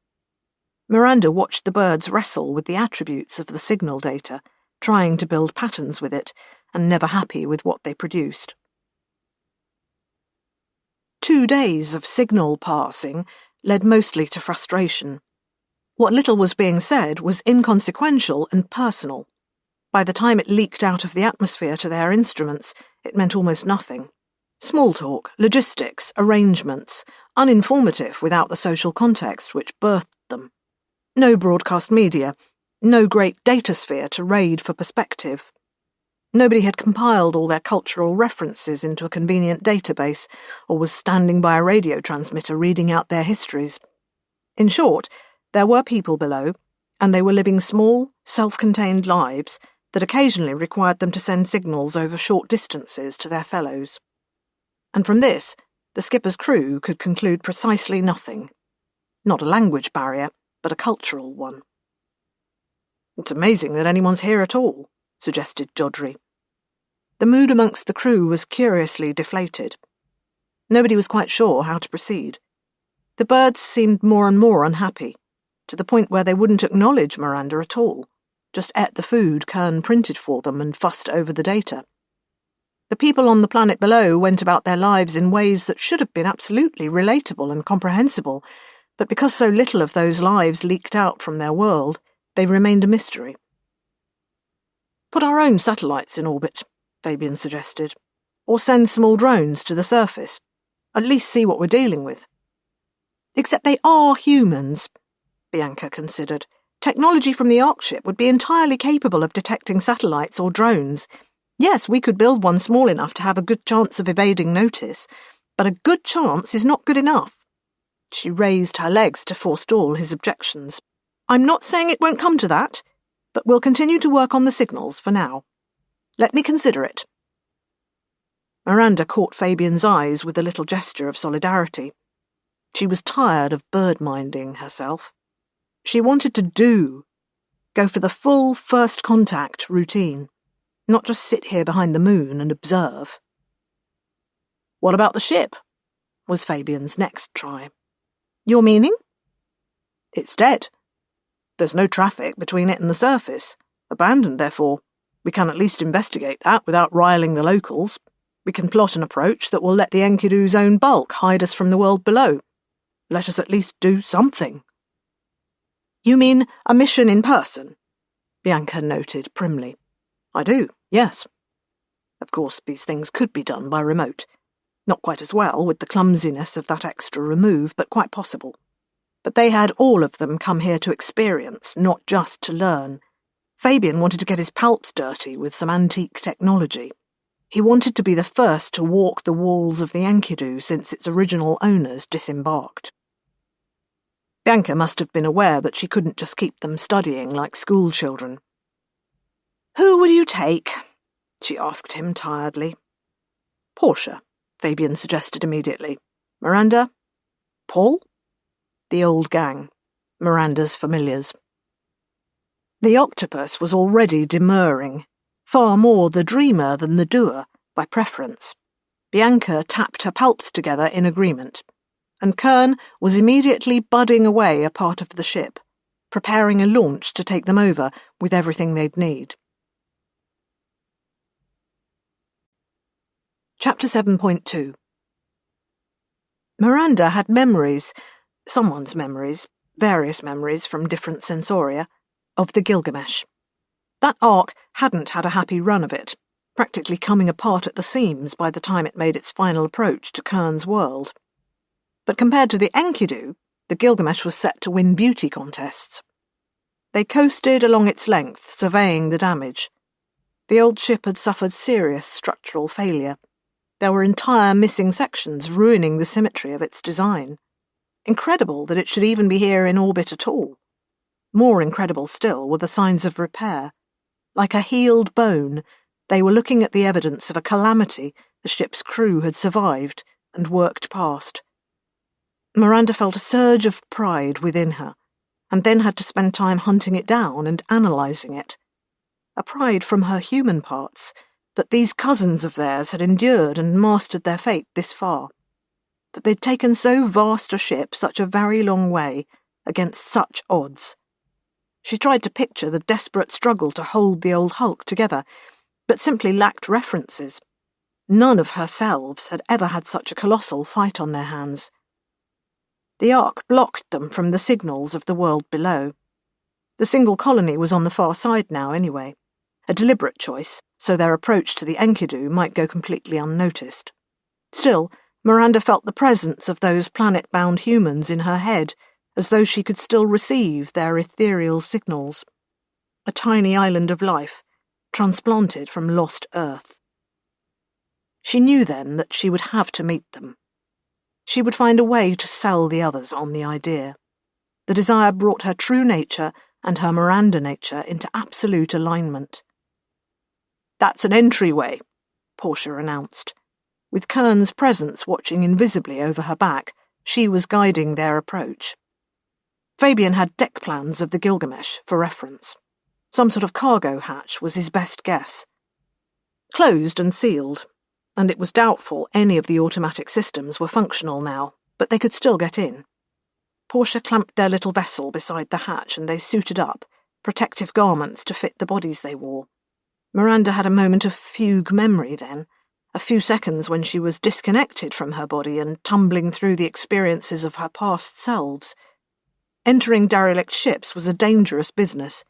Miranda watched the birds wrestle with the attributes of the signal data, trying to build patterns with it, and never happy with what they produced. 2 days of signal passing led mostly to frustration. What little was being said was inconsequential and personal. By the time it leaked out of the atmosphere to their instruments, it meant almost nothing. Small talk, logistics, arrangements, uninformative without the social context which birthed them. No broadcast media, no great datasphere to raid for perspective. Nobody had compiled all their cultural references into a convenient database, or was standing by a radio transmitter reading out their histories. In short, there were people below, and they were living small, self-contained lives that occasionally required them to send signals over short distances to their fellows. And from this, the skipper's crew could conclude precisely nothing. Not a language barrier, but a cultural one. "It's amazing that anyone's here at all," suggested Jodrey. The mood amongst the crew was curiously deflated. Nobody was quite sure how to proceed. The birds seemed more and more unhappy, to the point where they wouldn't acknowledge Miranda at all, just ate the food Kern printed for them and fussed over the data. The people on the planet below went about their lives in ways that should have been absolutely relatable and comprehensible, but because so little of those lives leaked out from their world, they remained a mystery. "Put our own satellites in orbit," Fabian suggested, "or send small drones to the surface. At least see what we're dealing with." "Except they are humans," Bianca considered. "Technology from the Ark ship would be entirely capable of detecting satellites or drones. Yes, we could build one small enough to have a good chance of evading notice, but a good chance is not good enough." She raised her legs to forestall his objections. "I'm not saying it won't come to that, but we'll continue to work on the signals for now. Let me consider it." Miranda caught Fabian's eyes with a little gesture of solidarity. She was tired of bird-minding herself. She wanted to go for the full first contact routine, not just sit here behind the moon and observe. "What about the ship?" was Fabian's next try. "Your meaning?" "It's dead. There's no traffic between it and the surface. Abandoned, therefore. We can at least investigate that without riling the locals. We can plot an approach that will let the Enkidu's own bulk hide us from the world below. Let us at least do something." "You mean a mission in person?" Bianca noted primly. "I do, yes. Of course, these things could be done by remote. Not quite as well with the clumsiness of that extra remove, but quite possible. But they had all of them come here to experience, not just to learn. Fabian wanted to get his palps dirty with some antique technology. He wanted to be the first to walk the walls of the Enkidu since its original owners disembarked. Bianca must have been aware that she couldn't just keep them studying like school children. "Who would you take?" she asked him tiredly. "Portia," Fabian suggested immediately. "Miranda? Paul?" The old gang, Miranda's familiars. The octopus was already demurring, far more the dreamer than the doer, by preference. Bianca tapped her palps together in agreement, and Kern was immediately budding away a part of the ship, preparing a launch to take them over with everything they'd need. Chapter 7.2. Miranda had memories, someone's memories, various memories from different sensoria, of the Gilgamesh. That ark hadn't had a happy run of it, practically coming apart at the seams by the time it made its final approach to Kern's world. But compared to the Enkidu, the Gilgamesh was set to win beauty contests. They coasted along its length, surveying the damage. The old ship had suffered serious structural failure. There were entire missing sections ruining the symmetry of its design. Incredible that it should even be here in orbit at all. More incredible still were the signs of repair. Like a healed bone, they were looking at the evidence of a calamity the ship's crew had survived and worked past. Miranda felt a surge of pride within her, and then had to spend time hunting it down and analysing it. A pride from her human parts that these cousins of theirs had endured and mastered their fate this far, that they'd taken so vast a ship such a very long way against such odds. She tried to picture the desperate struggle to hold the old hulk together, but simply lacked references. None of her selves had ever had such a colossal fight on their hands. The ark blocked them from the signals of the world below. The single colony was on the far side now anyway, a deliberate choice, so their approach to the Enkidu might go completely unnoticed. Still, Miranda felt the presence of those planet-bound humans in her head, as though she could still receive their ethereal signals. A tiny island of life, transplanted from lost Earth. She knew then that she would have to meet them. She would find a way to sell the others on the idea. The desire brought her true nature and her Miranda nature into absolute alignment. "That's an entryway," Portia announced. With Kern's presence watching invisibly over her back, she was guiding their approach. Fabian had deck plans of the Gilgamesh for reference. Some sort of cargo hatch was his best guess. Closed and sealed, and it was doubtful any of the automatic systems were functional now, but they could still get in. Portia clamped their little vessel beside the hatch and they suited up, protective garments to fit the bodies they wore. Miranda had a moment of fugue memory then, a few seconds when she was disconnected from her body and tumbling through the experiences of her past selves. Entering derelict ships was a dangerous business.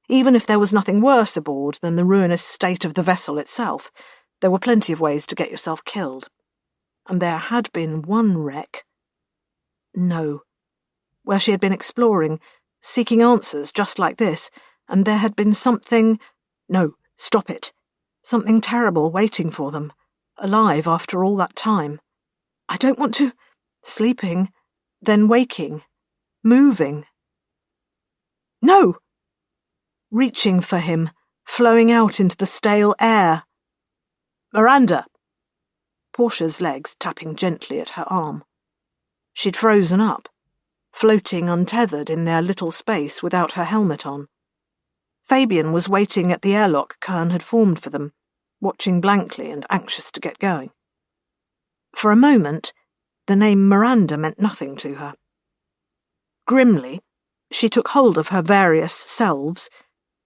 Even if there was nothing worse aboard than the ruinous state of the vessel itself, there were plenty of ways to get yourself killed. And there had been one wreck. No. Where she had been exploring, seeking answers just like this, and there had been something— No, stop it. Something terrible waiting for them, alive after all that time. I don't want to— Sleeping, then waking, moving. No! Reaching for him, flowing out into the stale air. "Miranda!" Portia's legs tapping gently at her arm. She'd frozen up, floating untethered in their little space without her helmet on. Fabian was waiting at the airlock Kern had formed for them, watching blankly and anxious to get going. For a moment, the name Miranda meant nothing to her. Grimly, she took hold of her various selves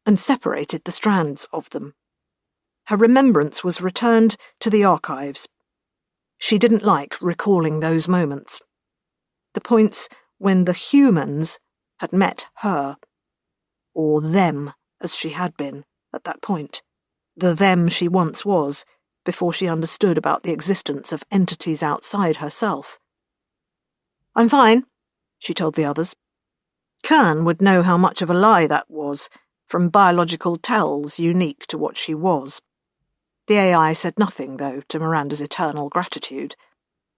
and separated the strands of them. Her remembrance was returned to the archives. She didn't like recalling those moments. The points when the humans had met her, or them as she had been at that point, the them she once was, before she understood about the existence of entities outside herself. "I'm fine," she told the others. Kern would know how much of a lie that was, from biological tells unique to what she was. The AI said nothing, though, to Miranda's eternal gratitude.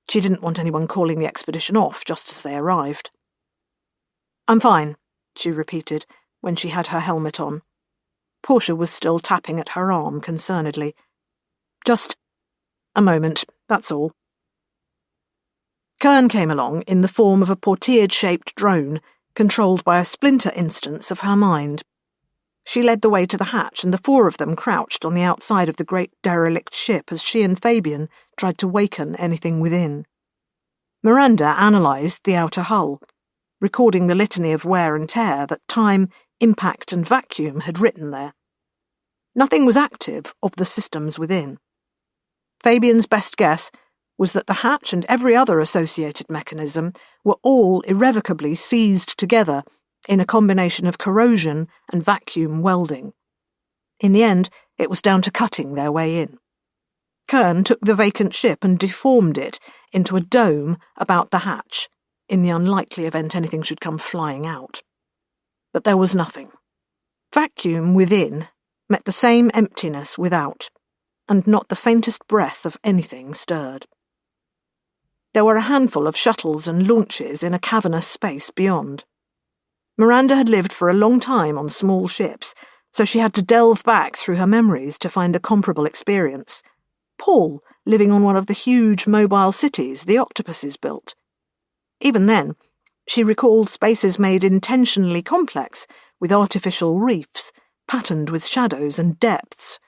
She didn't want anyone calling the expedition off just as they arrived. "I'm fine," she repeated, when she had her helmet on. Portia was still tapping at her arm concernedly. "Just a moment, that's all." Kern came along in the form of a portiered-shaped drone, controlled by a splinter instance of her mind. She led the way to the hatch, and the four of them crouched on the outside of the great derelict ship as she and Fabian tried to waken anything within. Miranda analysed the outer hull, recording the litany of wear and tear that time, impact and vacuum had written there. Nothing was active of the systems within. Fabian's best guess was that the hatch and every other associated mechanism were all irrevocably seized together in a combination of corrosion and vacuum welding. In the end, it was down to cutting their way in. Kern took the vacant ship and deformed it into a dome about the hatch, in the unlikely event anything should come flying out. But there was nothing. Vacuum within met the same emptiness without, and not the faintest breath of anything stirred. There were a handful of shuttles and launches in a cavernous space beyond. Miranda had lived for a long time on small ships, so she had to delve back through her memories to find a comparable experience. Paul living on one of the huge mobile cities the octopuses built. Even then, she recalled spaces made intentionally complex, with artificial reefs, patterned with shadows and depths.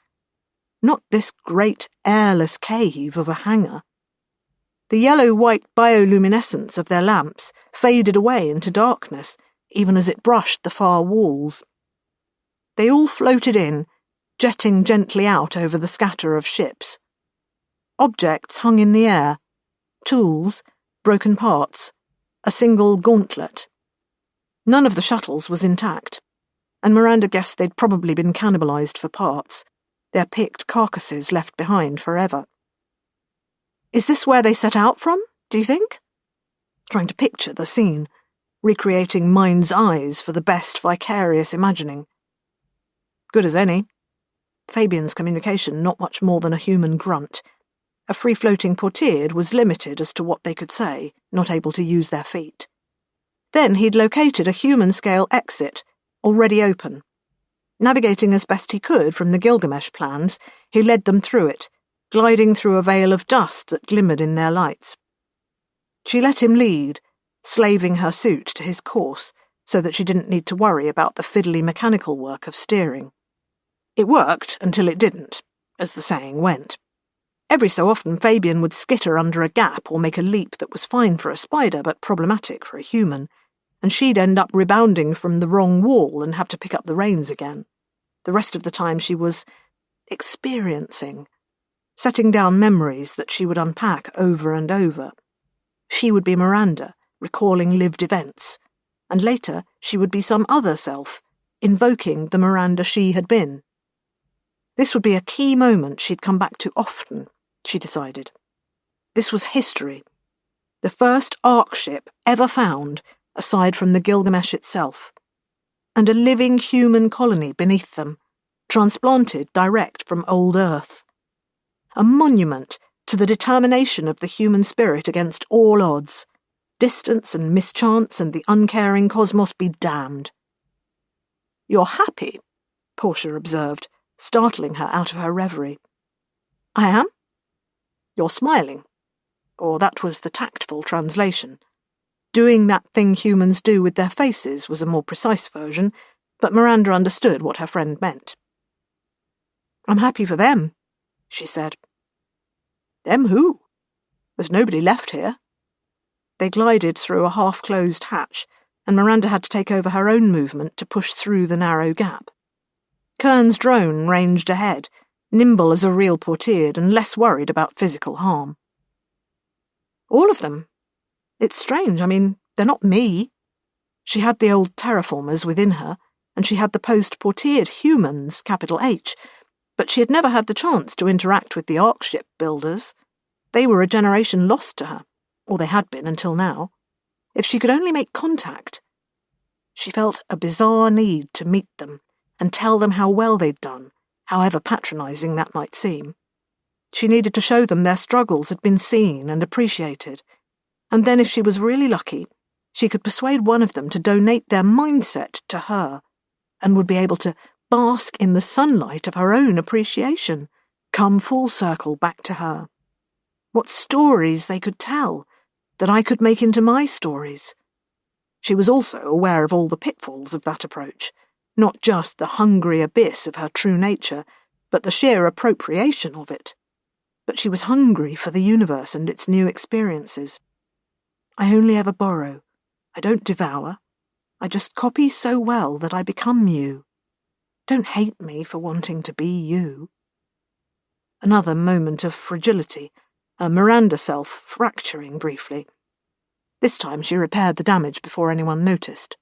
Not this great airless cave of a hangar. The yellow-white bioluminescence of their lamps faded away into darkness, even as it brushed the far walls. They all floated in, jetting gently out over the scatter of ships. Objects hung in the air, tools, broken parts, a single gauntlet. None of the shuttles was intact, and Miranda guessed they'd probably been cannibalized for parts, their picked carcasses left behind forever. Is this where they set out from, do you think? Trying to picture the scene, recreating mind's eyes for the best vicarious imagining. Good as any. Fabian's communication not much more than a human grunt. A free-floating portierd was limited as to what they could say, not able to use their feet. Then he'd located a human-scale exit, already open. Navigating as best he could from the Gilgamesh plans, he led them through it, gliding through a veil of dust that glimmered in their lights. She let him lead, slaving her suit to his course, so that she didn't need to worry about the fiddly mechanical work of steering. It worked until it didn't, as the saying went. Every so often Fabian would skitter under a gap or make a leap that was fine for a spider but problematic for a human, and she'd end up rebounding from the wrong wall and have to pick up the reins again. The rest of the time she was experiencing, setting down memories that she would unpack over and over. She would be Miranda, recalling lived events, and later she would be some other self, invoking the Miranda she had been. This would be a key moment she'd come back to often, she decided. This was history. The first Ark ship ever found, aside from the Gilgamesh itself. And a living human colony beneath them, transplanted direct from old Earth. A monument to the determination of the human spirit against all odds. Distance and mischance and the uncaring cosmos be damned. "You're happy," Portia observed, startling her out of her reverie. "I am?" "You're smiling." Or that was the tactful translation. Doing that thing humans do with their faces was a more precise version, but Miranda understood what her friend meant. "I'm happy for them," she said. "Them who? There's nobody left here." They glided through a half-closed hatch, and Miranda had to take over her own movement to push through the narrow gap. Kern's drone ranged ahead, nimble as a real portierd and less worried about physical harm. "All of them. It's strange, they're not me." She had the old terraformers within her, and she had the post-portiered humans, capital H, but she had never had the chance to interact with the Ark ship builders. They were a generation lost to her, or they had been until now. If she could only make contact. She felt a bizarre need to meet them and tell them how well they'd done, however patronizing that might seem. She needed to show them their struggles had been seen and appreciated, and then if she was really lucky, she could persuade one of them to donate their mindset to her, and would be able to bask in the sunlight of her own appreciation, come full circle back to her. What stories they could tell, that I could make into my stories. She was also aware of all the pitfalls of that approach, not just the hungry abyss of her true nature, but the sheer appropriation of it. But she was hungry for the universe and its new experiences. "I only ever borrow. I don't devour. I just copy so well that I become you. Don't hate me for wanting to be you." Another moment of fragility, her Miranda self fracturing briefly. This time she repaired the damage before anyone noticed.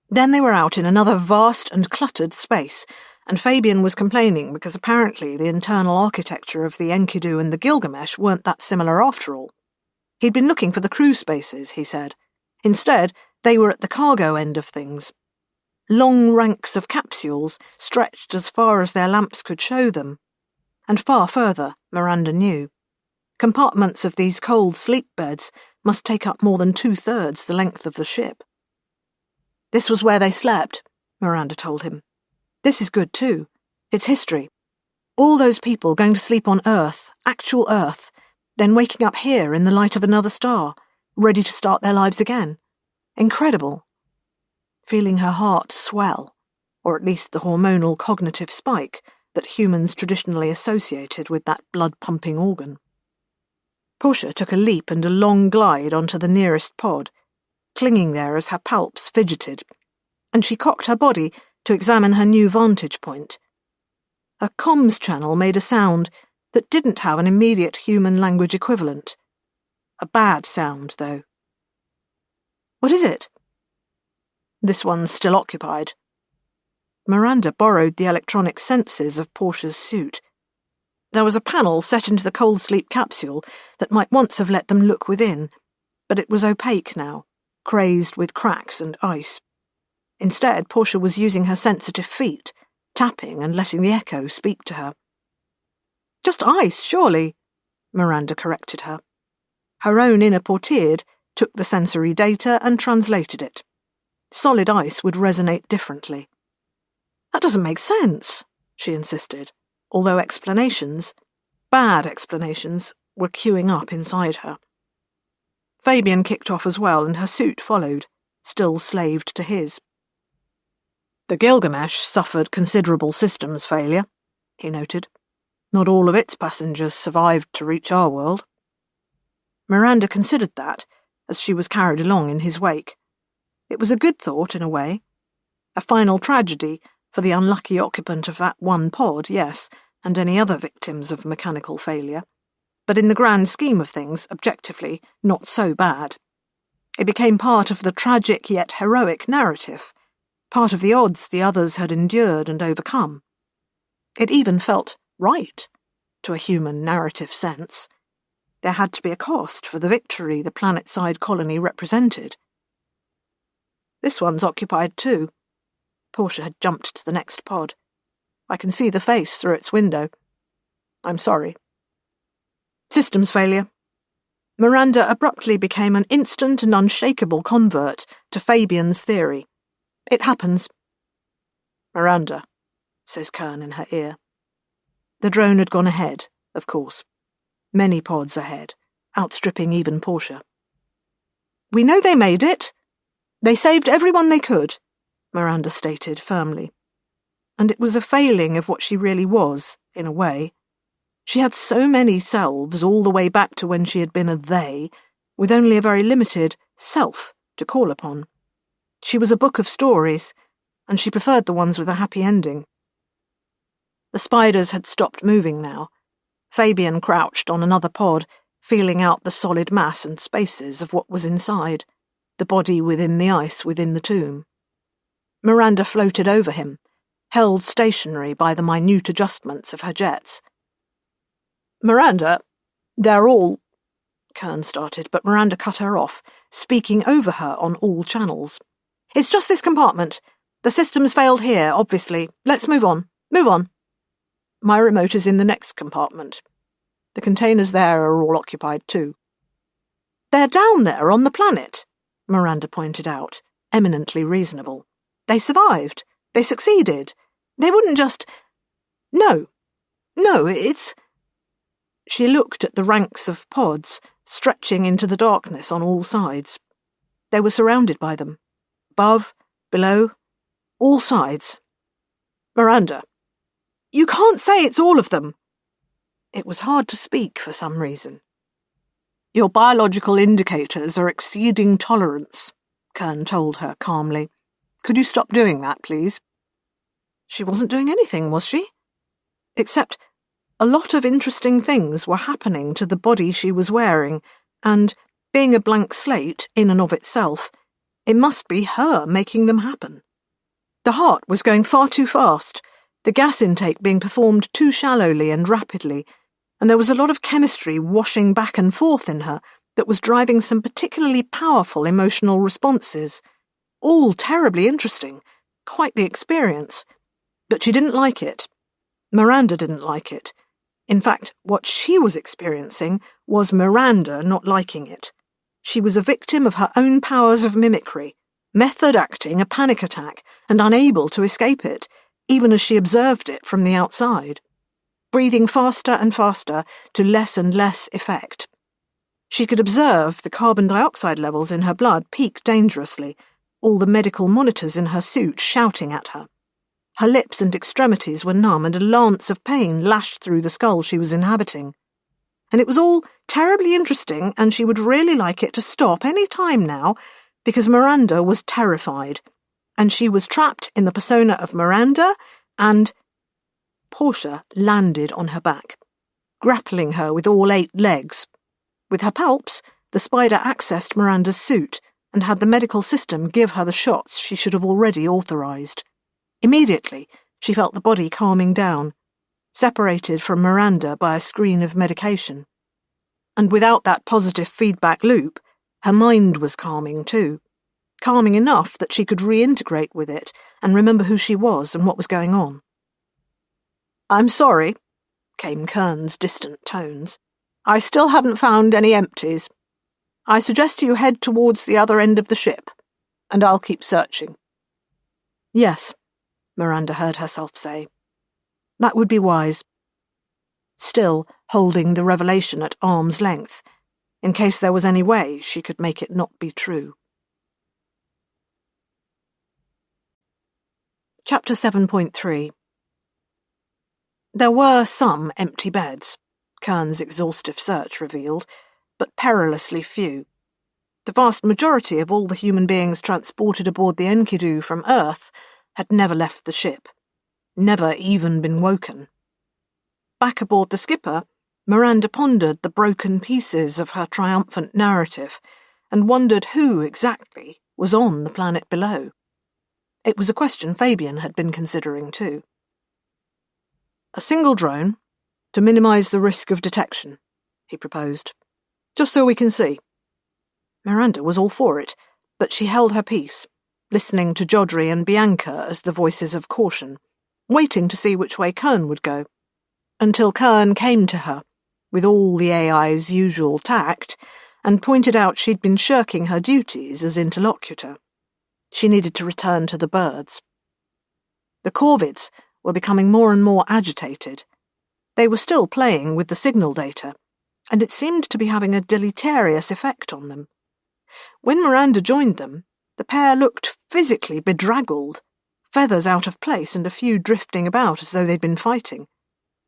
Then they were out in another vast and cluttered space, and Fabian was complaining because apparently the internal architecture of the Enkidu and the Gilgamesh weren't that similar after all. He'd been looking for the crew spaces, he said. Instead, they were at the cargo end of things. Long ranks of capsules stretched as far as their lamps could show them. And far further, Miranda knew. Compartments of these cold sleep beds must take up more than 2/3 the length of the ship. This was where they slept, Miranda told him. This is good too. It's history. All those people going to sleep on Earth, actual Earth, then waking up here in the light of another star, ready to start their lives again. Incredible. Feeling her heart swell, or at least the hormonal cognitive spike that humans traditionally associated with that blood-pumping organ. Portia took a leap and a long glide onto the nearest pod, clinging there as her palps fidgeted, and she cocked her body to examine her new vantage point. A comms channel made a sound that didn't have an immediate human language equivalent. A bad sound, though. What is it? This one's still occupied. Miranda borrowed the electronic sensors of Portia's suit. There was a panel set into the cold sleep capsule that might once have let them look within, but it was opaque now, crazed with cracks and ice. Instead, Portia was using her sensitive feet, tapping and letting the echo speak to her. Just ice, surely, Miranda corrected her. Her own inner portiere took the sensory data and translated it. Solid ice would resonate differently. That doesn't make sense, she insisted, although explanations, bad explanations, were queuing up inside her. Fabian kicked off as well, and her suit followed, still slaved to his. The Gilgamesh suffered considerable systems failure, he noted. Not all of its passengers survived to reach our world. Miranda considered that, as she was carried along in his wake. It was a good thought, in a way. A final tragedy for the unlucky occupant of that one pod, yes, and any other victims of mechanical failure. But in the grand scheme of things, objectively, not so bad. It became part of the tragic yet heroic narrative, part of the odds the others had endured and overcome. It even felt right, to a human narrative sense. There had to be a cost for the victory the planet-side colony represented. This one's occupied too. Portia had jumped to the next pod. I can see the face through its window. I'm sorry. Systems failure. Miranda abruptly became an instant and unshakable convert to Fabian's theory. It happens. Miranda, says Kern in her ear. The drone had gone ahead, of course. Many pods ahead, outstripping even Portia. We know they made it. They saved everyone they could, Miranda stated firmly. And it was a failing of what she really was, in a way. She had so many selves all the way back to when she had been a they, with only a very limited self to call upon. She was a book of stories, and she preferred the ones with a happy ending. The spiders had stopped moving now. Fabian crouched on another pod, feeling out the solid mass and spaces of what was inside, the body within the ice within the tomb. Miranda floated over him, held stationary by the minute adjustments of her jets. Miranda, they're all... Kern started, but Miranda cut her off, speaking over her on all channels. It's just this compartment. The system's failed here, obviously. Let's move on. Move on. My remote is in the next compartment. The containers there are all occupied too. They're down there on the planet, Miranda pointed out, eminently reasonable. They survived. They succeeded. They wouldn't just... No, it's... She looked at the ranks of pods, stretching into the darkness on all sides. They were surrounded by them. Above, below, all sides. Miranda, you can't say it's all of them. It was hard to speak for some reason. Your biological indicators are exceeding tolerance, Kern told her calmly. Could you stop doing that, please? She wasn't doing anything, was she? Except, A lot of interesting things were happening to the body she was wearing, and, being a blank slate in and of itself, it must be her making them happen. The heart was going far too fast, the gas intake being performed too shallowly and rapidly, and there was a lot of chemistry washing back and forth in her that was driving some particularly powerful emotional responses. All terribly interesting, quite the experience. But she didn't like it. Miranda didn't like it. In fact, what she was experiencing was Miranda not liking it. She was a victim of her own powers of mimicry, method acting a panic attack and unable to escape it, even as she observed it from the outside, breathing faster and faster to less and less effect. She could observe the carbon dioxide levels in her blood peak dangerously, all the medical monitors in her suit shouting at her. Her lips and extremities were numb and a lance of pain lashed through the skull she was inhabiting. And it was all terribly interesting, and she would really like it to stop any time now, because Miranda was terrified, and she was trapped in the persona of Miranda, and Portia landed on her back, grappling her with all 8 legs. With her palps, the spider accessed Miranda's suit and had the medical system give her the shots she should have already authorized. Immediately, she felt the body calming down, separated from Miranda by a screen of medication. And without that positive feedback loop, her mind was calming too, calming enough that she could reintegrate with it and remember who she was and what was going on. "I'm sorry," came Kern's distant tones. "I still haven't found any empties. I suggest you head towards the other end of the ship, and I'll keep searching." "Yes," Miranda heard herself say. "That would be wise." Still holding the revelation at arm's length, in case there was any way she could make it not be true. Chapter 7.3. There were some empty beds, Kern's exhaustive search revealed, but perilously few. The vast majority of all the human beings transported aboard the Enkidu from Earth had never left the ship, never even been woken. Back aboard the skipper, Miranda pondered the broken pieces of her triumphant narrative and wondered who exactly was on the planet below. It was a question Fabian had been considering too. "A single drone, to minimize the risk of detection," he proposed. "Just so we can see." Miranda was all for it, but she held her peace, listening to Jodri and Bianca as the voices of caution, waiting to see which way Kern would go, until Kern came to her, with all the AI's usual tact, and pointed out she'd been shirking her duties as interlocutor. She needed to return to the birds. The Corvids were becoming more and more agitated. They were still playing with the signal data, and it seemed to be having a deleterious effect on them. When Miranda joined them, the pair looked physically bedraggled, feathers out of place and a few drifting about as though they'd been fighting.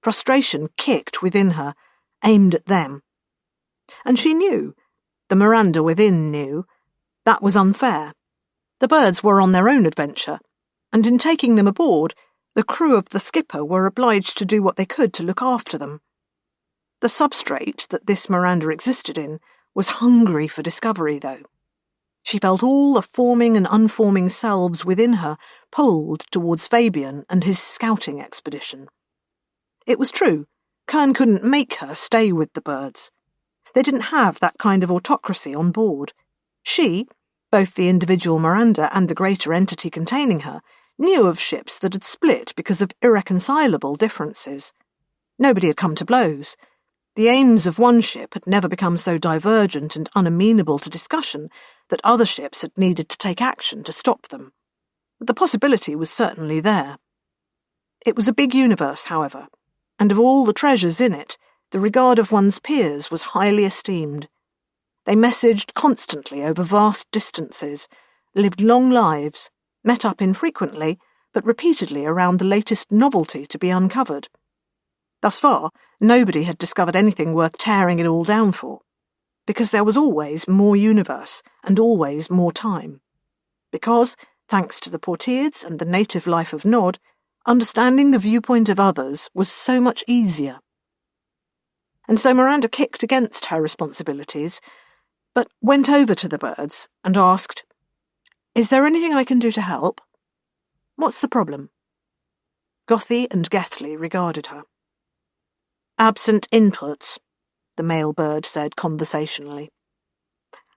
Frustration kicked within her, aimed at them. And she knew, the Miranda within knew, that was unfair. The birds were on their own adventure, and in taking them aboard, the crew of the skipper were obliged to do what they could to look after them. The substrate that this Miranda existed in was hungry for discovery, though. She felt all the forming and unforming selves within her pulled towards Fabian and his scouting expedition. It was true, Kern couldn't make her stay with the birds. They didn't have that kind of autocracy on board. She, both the individual Miranda and the greater entity containing her, knew of ships that had split because of irreconcilable differences. Nobody had come to blows. The aims of one ship had never become so divergent and unamenable to discussion that other ships had needed to take action to stop them. But the possibility was certainly there. It was a big universe, however, and of all the treasures in it, the regard of one's peers was highly esteemed. They messaged constantly over vast distances, lived long lives, met up infrequently, but repeatedly around the latest novelty to be uncovered. Thus far, nobody had discovered anything worth tearing it all down for, because there was always more universe and always more time. Because, thanks to the Portiids and the native life of Nod, understanding the viewpoint of others was so much easier, and so Miranda kicked against her responsibilities, but went over to the birds and asked, "Is there anything I can do to help? What's the problem?" Gothy and Gethley regarded her. "Absent inputs," the male bird said conversationally.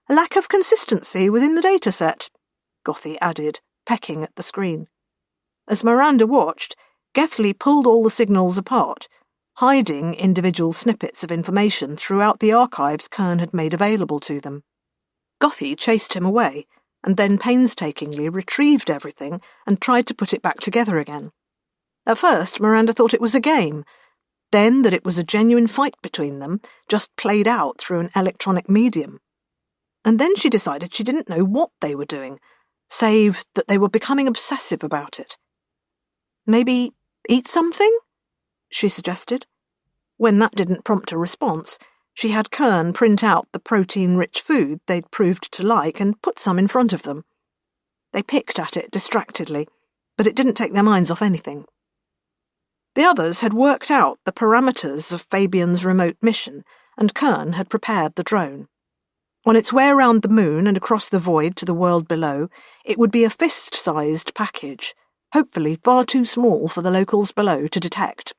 "A lack of consistency within the data set," Gothy added, pecking at the screen. As Miranda watched, Gethley pulled all the signals apart, hiding individual snippets of information throughout the archives Kern had made available to them. Gothy chased him away, and then painstakingly retrieved everything and tried to put it back together again. At first, Miranda thought it was a game, then that it was a genuine fight between them, just played out through an electronic medium. And then she decided she didn't know what they were doing, save that they were becoming obsessive about it. "Maybe eat something?" she suggested. When that didn't prompt a response, she had Kern print out the protein-rich food they'd proved to like and put some in front of them. They picked at it distractedly, but it didn't take their minds off anything. The others had worked out the parameters of Fabian's remote mission, and Kern had prepared the drone. On its way around the moon and across the void to the world below, it would be a fist-sized package, hopefully far too small for the locals below to detect.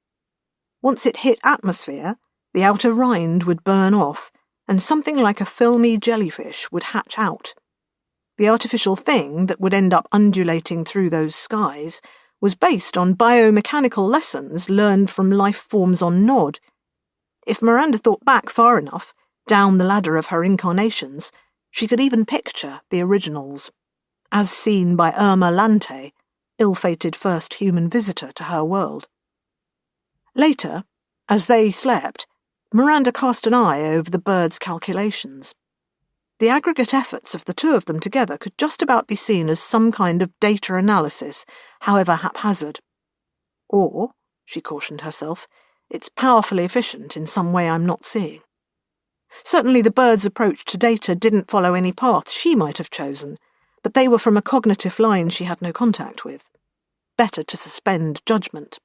Once it hit atmosphere, the outer rind would burn off, and something like a filmy jellyfish would hatch out. The artificial thing that would end up undulating through those skies was based on biomechanical lessons learned from life forms on Nod. If Miranda thought back far enough, down the ladder of her incarnations, she could even picture the originals, as seen by Irma Lante, ill-fated first human visitor to her world. Later, as they slept, Miranda cast an eye over the birds' calculations. The aggregate efforts of the two of them together could just about be seen as some kind of data analysis, however haphazard. Or, she cautioned herself, it's powerfully efficient in some way I'm not seeing. Certainly the birds' approach to data didn't follow any path she might have chosen, but they were from a cognitive line she had no contact with. Better to suspend judgment.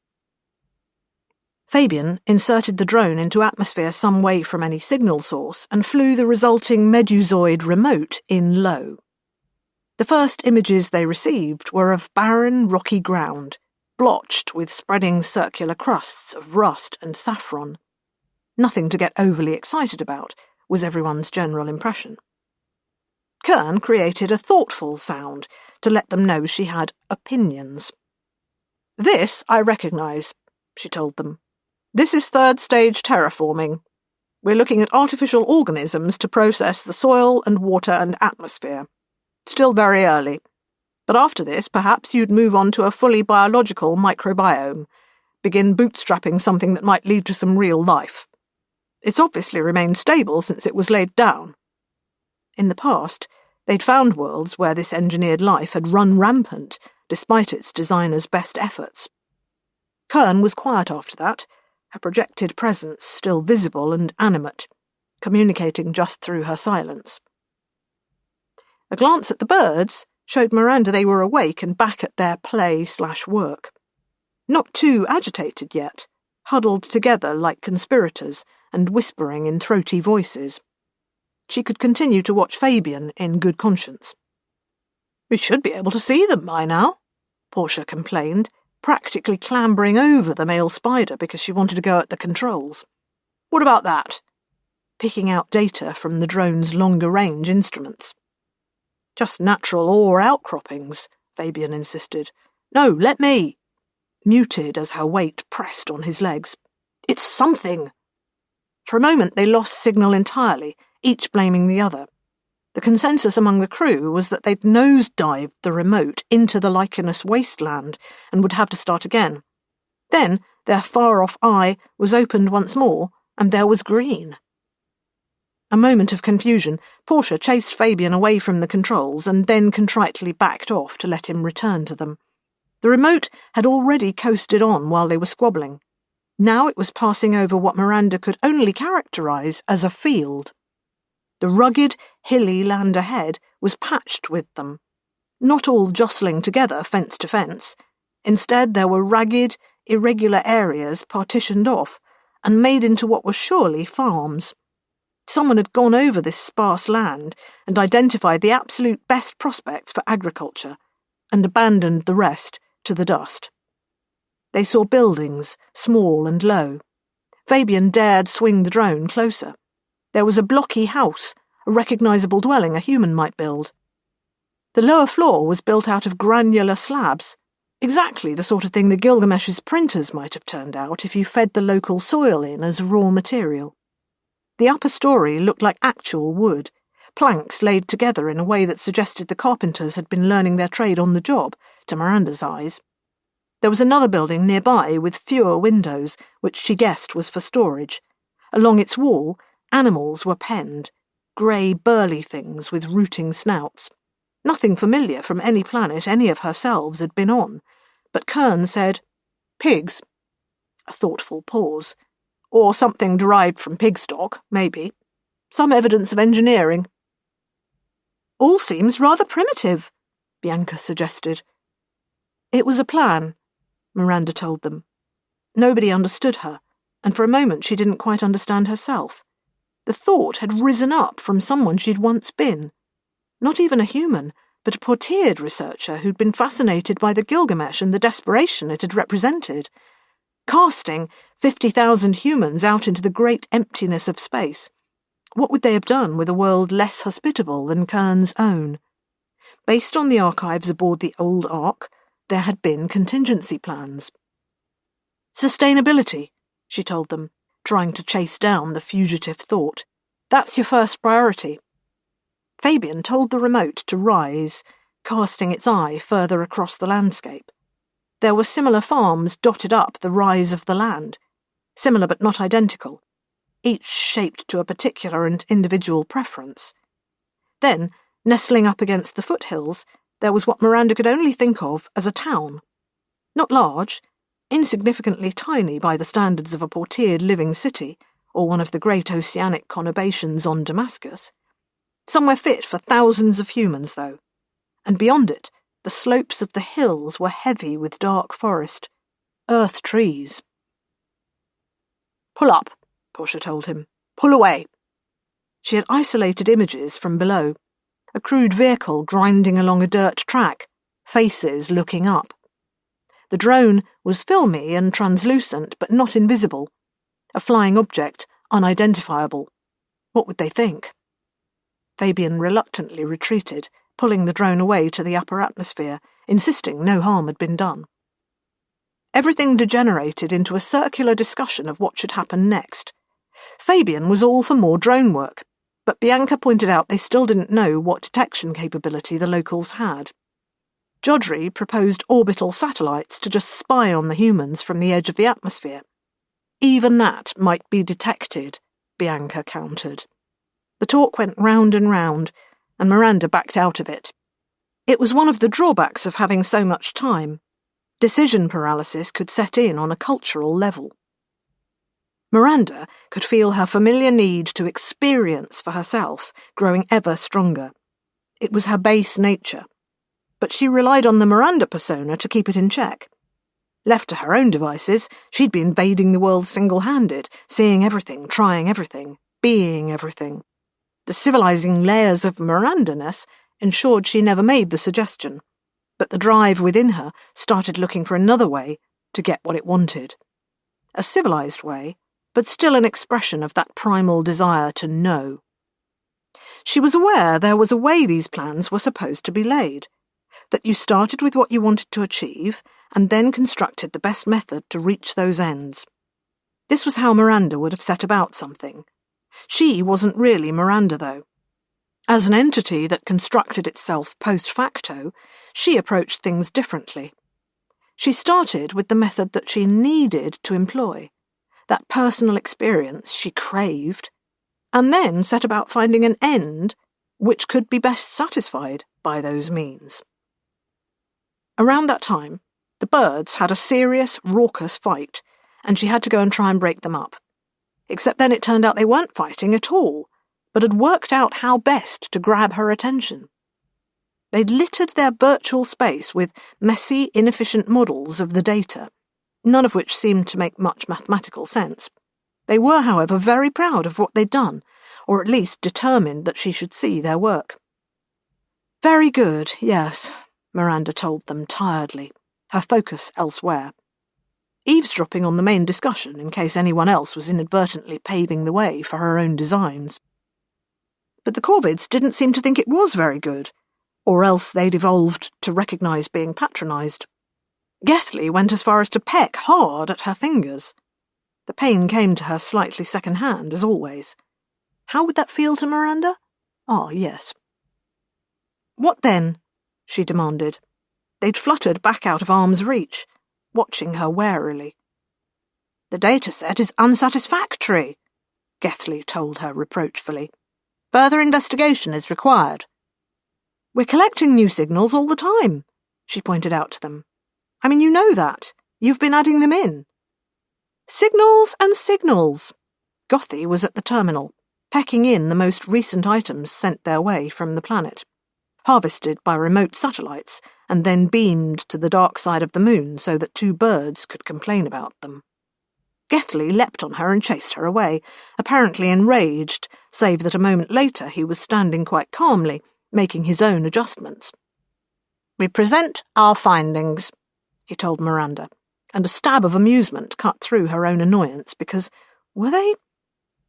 Fabian inserted the drone into atmosphere some way from any signal source and flew the resulting Medusoid remote in low. The first images they received were of barren, rocky ground, blotched with spreading circular crusts of rust and saffron. Nothing to get overly excited about, was everyone's general impression. Kern created a thoughtful sound to let them know she had opinions. "This I recognise," she told them. "This is third-stage terraforming. We're looking at artificial organisms to process the soil and water and atmosphere. Still very early. But after this, perhaps you'd move on to a fully biological microbiome. Begin bootstrapping something that might lead to some real life. It's obviously remained stable since it was laid down." In the past, they'd found worlds where this engineered life had run rampant, despite its designer's best efforts. Kern was quiet after that, her projected presence still visible and animate, communicating just through her silence. A glance at the birds showed Miranda they were awake and back at their play/work. Not too agitated yet, huddled together like conspirators and whispering in throaty voices. She could continue to watch Fabian in good conscience. "We should be able to see them by now," Portia complained, practically clambering over the male spider because she wanted to go at the controls. "What about that?" Picking out data from the drone's longer-range instruments. "Just natural ore outcroppings," Fabian insisted. "No, let me." Muted as her weight pressed on his legs. "It's something." For a moment they lost signal entirely, each blaming the other. The consensus among the crew was that they'd nose-dived the remote into the lichenous wasteland and would have to start again. Then their far-off eye was opened once more, and there was green. A moment of confusion, Portia chased Fabian away from the controls and then contritely backed off to let him return to them. The remote had already coasted on while they were squabbling. Now it was passing over what Miranda could only characterize as a field. The rugged, hilly land ahead was patched with them. Not all jostling together fence to fence. Instead there were ragged, irregular areas partitioned off, and made into what were surely farms. Someone had gone over this sparse land and identified the absolute best prospects for agriculture, and abandoned the rest to the dust. They saw buildings, small and low. Fabian dared swing the drone closer. There was a blocky house, a recognisable dwelling a human might build. The lower floor was built out of granular slabs, exactly the sort of thing the Gilgamesh's printers might have turned out if you fed the local soil in as raw material. The upper story looked like actual wood, planks laid together in a way that suggested the carpenters had been learning their trade on the job, to Miranda's eyes. There was another building nearby with fewer windows, which she guessed was for storage. Along its wall, animals were penned, grey burly things with rooting snouts. Nothing familiar from any planet any of her selves had been on, but Kern said, "Pigs." A thoughtful pause. Or something derived from pig stock, maybe. Some evidence of engineering. "All seems rather primitive," Bianca suggested. "It was a plan," Miranda told them. Nobody understood her, and for a moment she didn't quite understand herself. The thought had risen up from someone she'd once been. Not even a human, but a Portiered researcher who'd been fascinated by the Gilgamesh and the desperation it had represented. Casting 50,000 humans out into the great emptiness of space. What would they have done with a world less hospitable than Kern's own? Based on the archives aboard the old Ark, there had been contingency plans. "Sustainability," she told them, trying to chase down the fugitive thought. "That's your first priority." Fabian told the remote to rise, casting its eye further across the landscape. There were similar farms dotted up the rise of the land, similar but not identical, each shaped to a particular and individual preference. Then, nestling up against the foothills, there was what Miranda could only think of as a town. Not large, insignificantly tiny by the standards of a Portiered living city, or one of the great oceanic conurbations on Damascus. Somewhere fit for thousands of humans, though. And beyond it, the slopes of the hills were heavy with dark forest, earth trees. "Pull up," Portia told him. "Pull away." She had isolated images from below. A crude vehicle grinding along a dirt track, faces looking up. The drone was filmy and translucent, but not invisible. A flying object, unidentifiable. What would they think? Fabian reluctantly retreated, pulling the drone away to the upper atmosphere, insisting no harm had been done. Everything degenerated into a circular discussion of what should happen next. Fabian was all for more drone work, but Bianca pointed out they still didn't know what detection capability the locals had. Jodri proposed orbital satellites to just spy on the humans from the edge of the atmosphere. Even that might be detected, Bianca countered. The talk went round and round, and Miranda backed out of it. It was one of the drawbacks of having so much time. Decision paralysis could set in on a cultural level. Miranda could feel her familiar need to experience for herself growing ever stronger. It was her base nature. But she relied on the Miranda persona to keep it in check. Left to her own devices, she'd be invading the world single-handed, seeing everything, trying everything, being everything. The civilizing layers of Miranda-ness ensured she never made the suggestion, but the drive within her started looking for another way to get what it wanted. A civilized way, but still an expression of that primal desire to know. She was aware there was a way these plans were supposed to be laid, that you started with what you wanted to achieve and then constructed the best method to reach those ends. This was how Miranda would have set about something. She wasn't really Miranda, though. As an entity that constructed itself post facto, she approached things differently. She started with the method that she needed to employ, that personal experience she craved, and then set about finding an end which could be best satisfied by those means. Around that time, the birds had a serious, raucous fight, and she had to go and try and break them up. Except then it turned out they weren't fighting at all, but had worked out how best to grab her attention. They'd littered their virtual space with messy, inefficient models of the data, none of which seemed to make much mathematical sense. They were, however, very proud of what they'd done, or at least determined that she should see their work. "Very good, yes," Miranda told them tiredly, her focus elsewhere, eavesdropping on the main discussion in case anyone else was inadvertently paving the way for her own designs. But the Corvids didn't seem to think it was very good, or else they'd evolved to recognise being patronised. Gethley went as far as to peck hard at her fingers. The pain came to her slightly second-hand, as always. How would that feel to Miranda? Ah, yes. "What then?" she demanded. They'd fluttered back out of arm's reach, watching her warily. "The data set is unsatisfactory," Gethley told her reproachfully. "Further investigation is required." "We're collecting new signals all the time," she pointed out to them. "I mean, you know that. You've been adding them in." "Signals and signals." Gothy was at the terminal, pecking in the most recent items sent their way from the planet, harvested by remote satellites and then beamed to the dark side of the moon so that two birds could complain about them. Gethley leapt on her and chased her away, apparently enraged, save that a moment later he was standing quite calmly, making his own adjustments. "We present our findings," he told Miranda, and a stab of amusement cut through her own annoyance because, were they?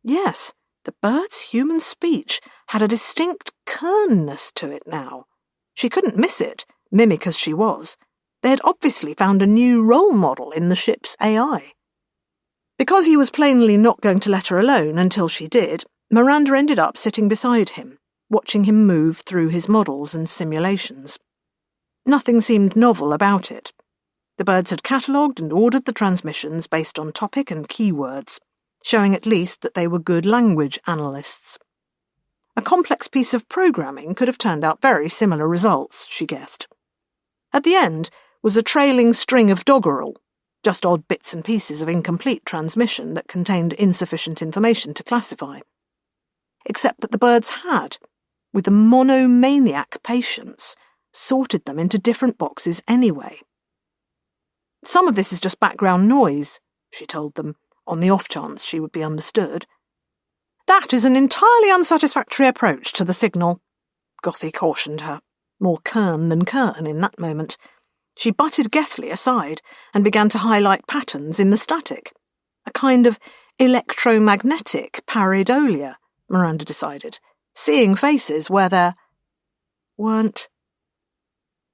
Yes, the bird's human speech had a distinct kernness to it now. She couldn't miss it, mimic as she was. They had obviously found a new role model in the ship's AI. Because he was plainly not going to let her alone until she did, Miranda ended up sitting beside him, watching him move through his models and simulations. Nothing seemed novel about it. The birds had catalogued and ordered the transmissions based on topic and keywords, showing at least that they were good language analysts. A complex piece of programming could have turned out very similar results, she guessed. At the end was a trailing string of doggerel, just odd bits and pieces of incomplete transmission that contained insufficient information to classify. Except that the birds had, with a monomaniac patience, sorted them into different boxes anyway. "Some of this is just background noise," she told them, on the off chance she would be understood. "That is an entirely unsatisfactory approach to the signal," Gothy cautioned her, more Kern than Kern in that moment. She butted Gethley aside and began to highlight patterns in the static. A kind of electromagnetic pareidolia, Miranda decided, seeing faces where there weren't.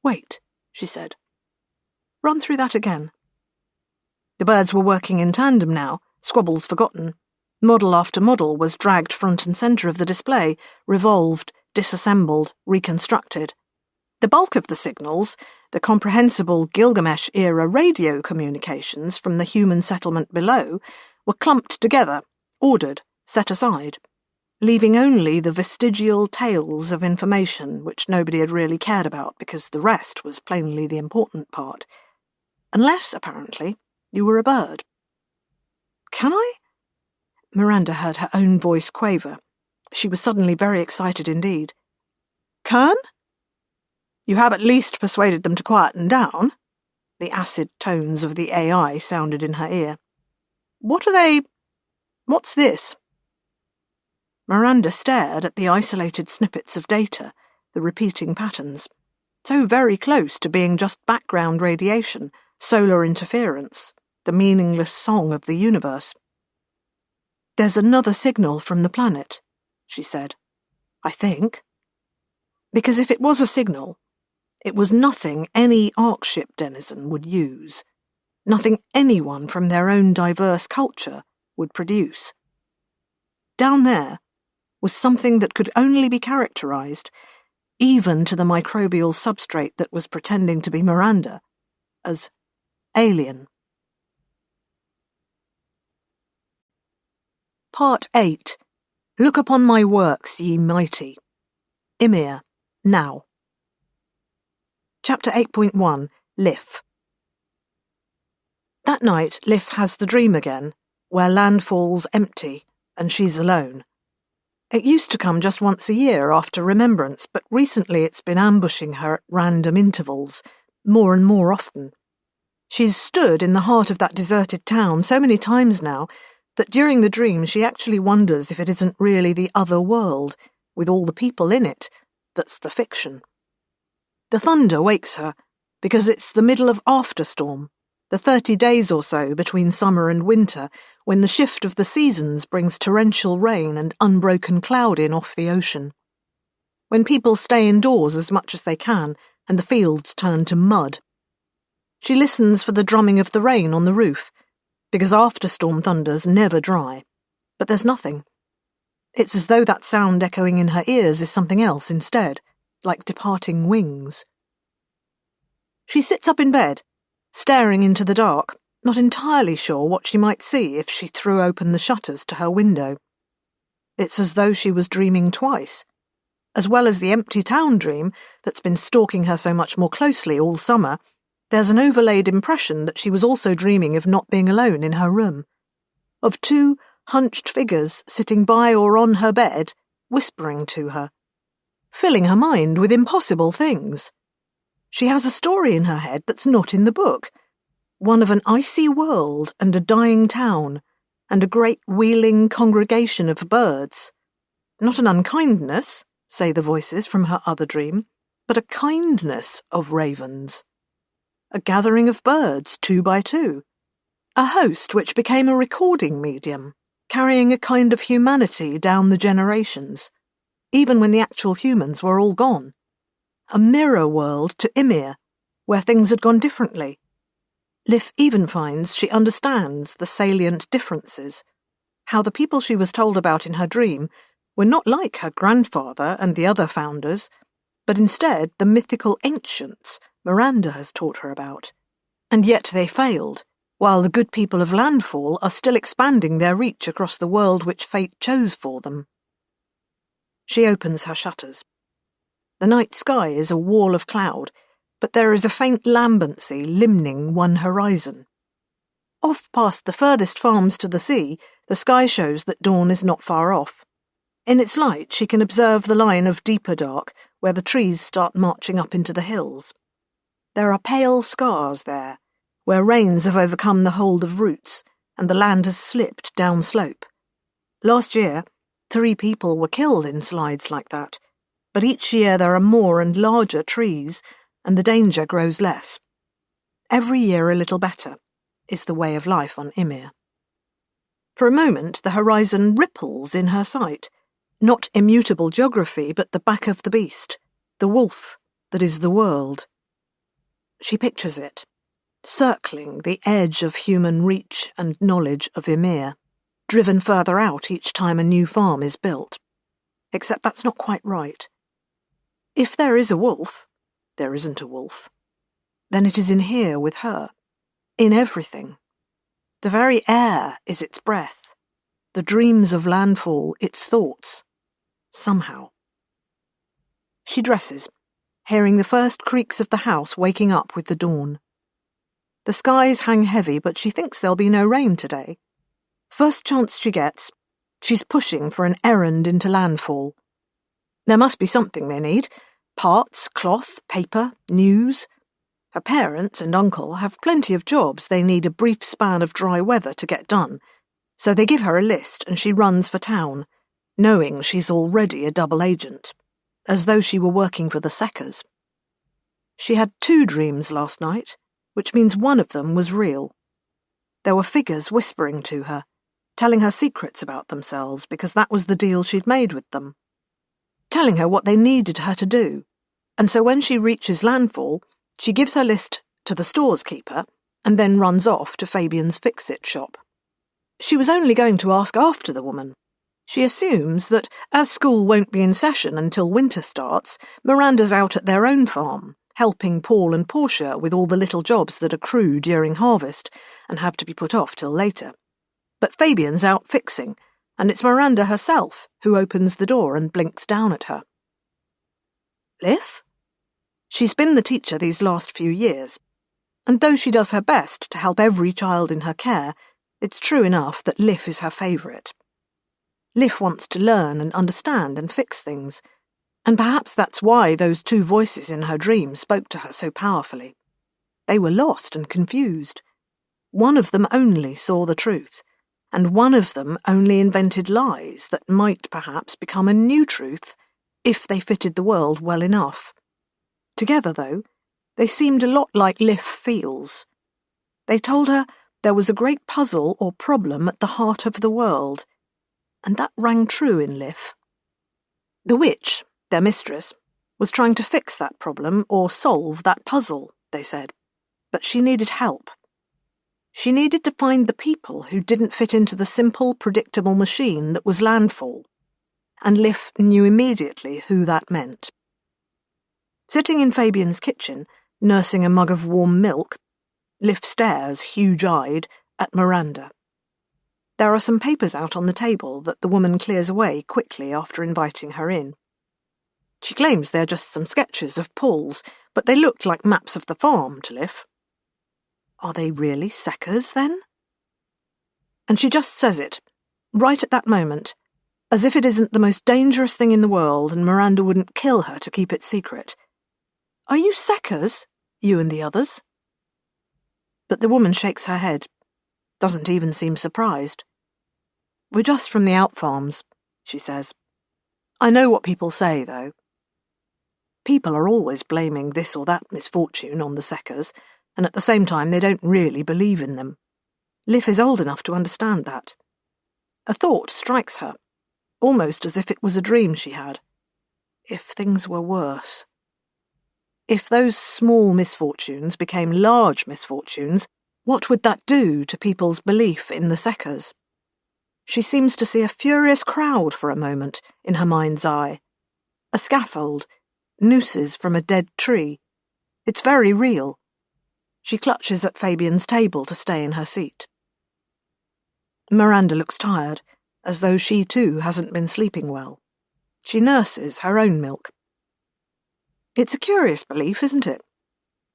"Wait," she said. "Run through that again." The birds were working in tandem now, squabbles forgotten. Model after model was dragged front and centre of the display, revolved, disassembled, reconstructed. The bulk of the signals, the comprehensible Gilgamesh-era radio communications from the human settlement below, were clumped together, ordered, set aside, leaving only the vestigial tails of information which nobody had really cared about because the rest was plainly the important part. Unless, apparently, you were a bird. "Can I?" Miranda heard her own voice quaver. She was suddenly very excited indeed. "Kern?" "You have at least persuaded them to quieten down." The acid tones of the AI sounded in her ear. "What are they? What's this?" Miranda stared at the isolated snippets of data, the repeating patterns, so very close to being just background radiation, solar interference, the meaningless song of the universe. "There's another signal from the planet," she said. "I think. Because if it was a signal, it was nothing any Arkship denizen would use, nothing anyone from their own diverse culture would produce. Down there was something that could only be characterized, even to the microbial substrate that was pretending to be Miranda, as alien. Part 8. Look upon my works, ye mighty. Ymir, now. Chapter 8.1. Lif. That night, Lif has the dream again, where land falls empty, and she's alone. It used to come just once a year after remembrance, but recently it's been ambushing her at random intervals, more and more often. She's stood in the heart of that deserted town so many times now that during the dream she actually wonders if it isn't really the other world, with all the people in it, that's the fiction. The thunder wakes her, because it's the middle of afterstorm, the 30 days or so between summer and winter, when the shift of the seasons brings torrential rain and unbroken cloud in off the ocean. When people stay indoors as much as they can, and the fields turn to mud. She listens for the drumming of the rain on the roof, because afterstorm thunders never dry. But there's nothing. It's as though that sound echoing in her ears is something else instead, like departing wings. She sits up in bed, staring into the dark, not entirely sure what she might see if she threw open the shutters to her window. It's as though she was dreaming twice, as well as the empty town dream that's been stalking her so much more closely all summer. There's an overlaid impression that she was also dreaming of not being alone in her room, of two hunched figures sitting by or on her bed, whispering to her, filling her mind with impossible things. She has a story in her head that's not in the book, one of an icy world and a dying town, and a great wheeling congregation of birds. Not an unkindness, say the voices from her other dream, but a kindness of ravens. A gathering of birds, 2 by 2. A host which became a recording medium, carrying a kind of humanity down the generations, even when the actual humans were all gone. A mirror world to Ymir, where things had gone differently. Liv even finds she understands the salient differences, how the people she was told about in her dream were not like her grandfather and the other founders, but instead the mythical ancients Miranda has taught her about. And yet they failed, while the good people of Landfall are still expanding their reach across the world which fate chose for them. She opens her shutters. The night sky is a wall of cloud, but there is a faint lambency limning one horizon. Off past the furthest farms to the sea, the sky shows that dawn is not far off. In its light she can observe the line of deeper dark where the trees start marching up into the hills. There are pale scars there, where rains have overcome the hold of roots, and the land has slipped down slope. Last year, 3 people were killed in slides like that, but each year there are more and larger trees, and the danger grows less. Every year a little better, is the way of life on Ymir. For a moment the horizon ripples in her sight, not immutable geography, but the back of the beast, the wolf that is the world. She pictures it, circling the edge of human reach and knowledge of Ymir, driven further out each time a new farm is built. Except that's not quite right. If there is a wolf, there isn't a wolf. Then it is in here with her, in everything. The very air is its breath, the dreams of Landfall its thoughts, somehow. She dresses, hearing the first creaks of the house waking up with the dawn. The skies hang heavy, but she thinks there'll be no rain today. First chance she gets, she's pushing for an errand into Landfall. There must be something they need. Parts, cloth, paper, news. Her parents and uncle have plenty of jobs they need a brief span of dry weather to get done, so they give her a list and she runs for town, knowing she's already a double agent, as though she were working for the Seckers. She had 2 dreams last night, which means one of them was real. There were figures whispering to her, telling her secrets about themselves because that was the deal she'd made with them, telling her what they needed her to do, and so when she reaches Landfall, she gives her list to the stores keeper and then runs off to Fabian's fix-it shop. She was only going to ask after the woman. She assumes that, as school won't be in session until winter starts, Miranda's out at their own farm, helping Paul and Portia with all the little jobs that accrue during harvest and have to be put off till later. But Fabian's out fixing, and it's Miranda herself who opens the door and blinks down at her. Liv? She's been the teacher these last few years, and though she does her best to help every child in her care, it's true enough that Liv is her favourite. Liv wants to learn and understand and fix things, and perhaps that's why those 2 voices in her dream spoke to her so powerfully. They were lost and confused. One of them only saw the truth, and one of them only invented lies that might perhaps become a new truth if they fitted the world well enough. Together, though, they seemed a lot like Lif feels. They told her there was a great puzzle or problem at the heart of the world, and that rang true in Lif. The witch, their mistress, was trying to fix that problem or solve that puzzle, they said, but she needed help. She needed to find the people who didn't fit into the simple, predictable machine that was landfall, and Lif knew immediately who that meant. Sitting in Fabian's kitchen, nursing a mug of warm milk, Lif stares, huge-eyed, at Miranda. There are some papers out on the table that the woman clears away quickly after inviting her in. She claims they're just some sketches of Paul's, but they looked like maps of the farm to Lif. Are they really Seckers, then? And she just says it, right at that moment, as if it isn't the most dangerous thing in the world and Miranda wouldn't kill her to keep it secret. Are you Seckers, you and the others? But the woman shakes her head, doesn't even seem surprised. We're just from the out farms, she says. I know what people say, though. People are always blaming this or that misfortune on the Seckers, and at the same time they don't really believe in them. Lif is old enough to understand that. A thought strikes her, almost as if it was a dream she had. If things were worse. If those small misfortunes became large misfortunes, what would that do to people's belief in the Seckers? She seems to see a furious crowd for a moment in her mind's eye. A scaffold, nooses from a dead tree. It's very real. She clutches at Fabian's table to stay in her seat. Miranda looks tired, as though she too hasn't been sleeping well. She nurses her own milk. It's a curious belief, isn't it?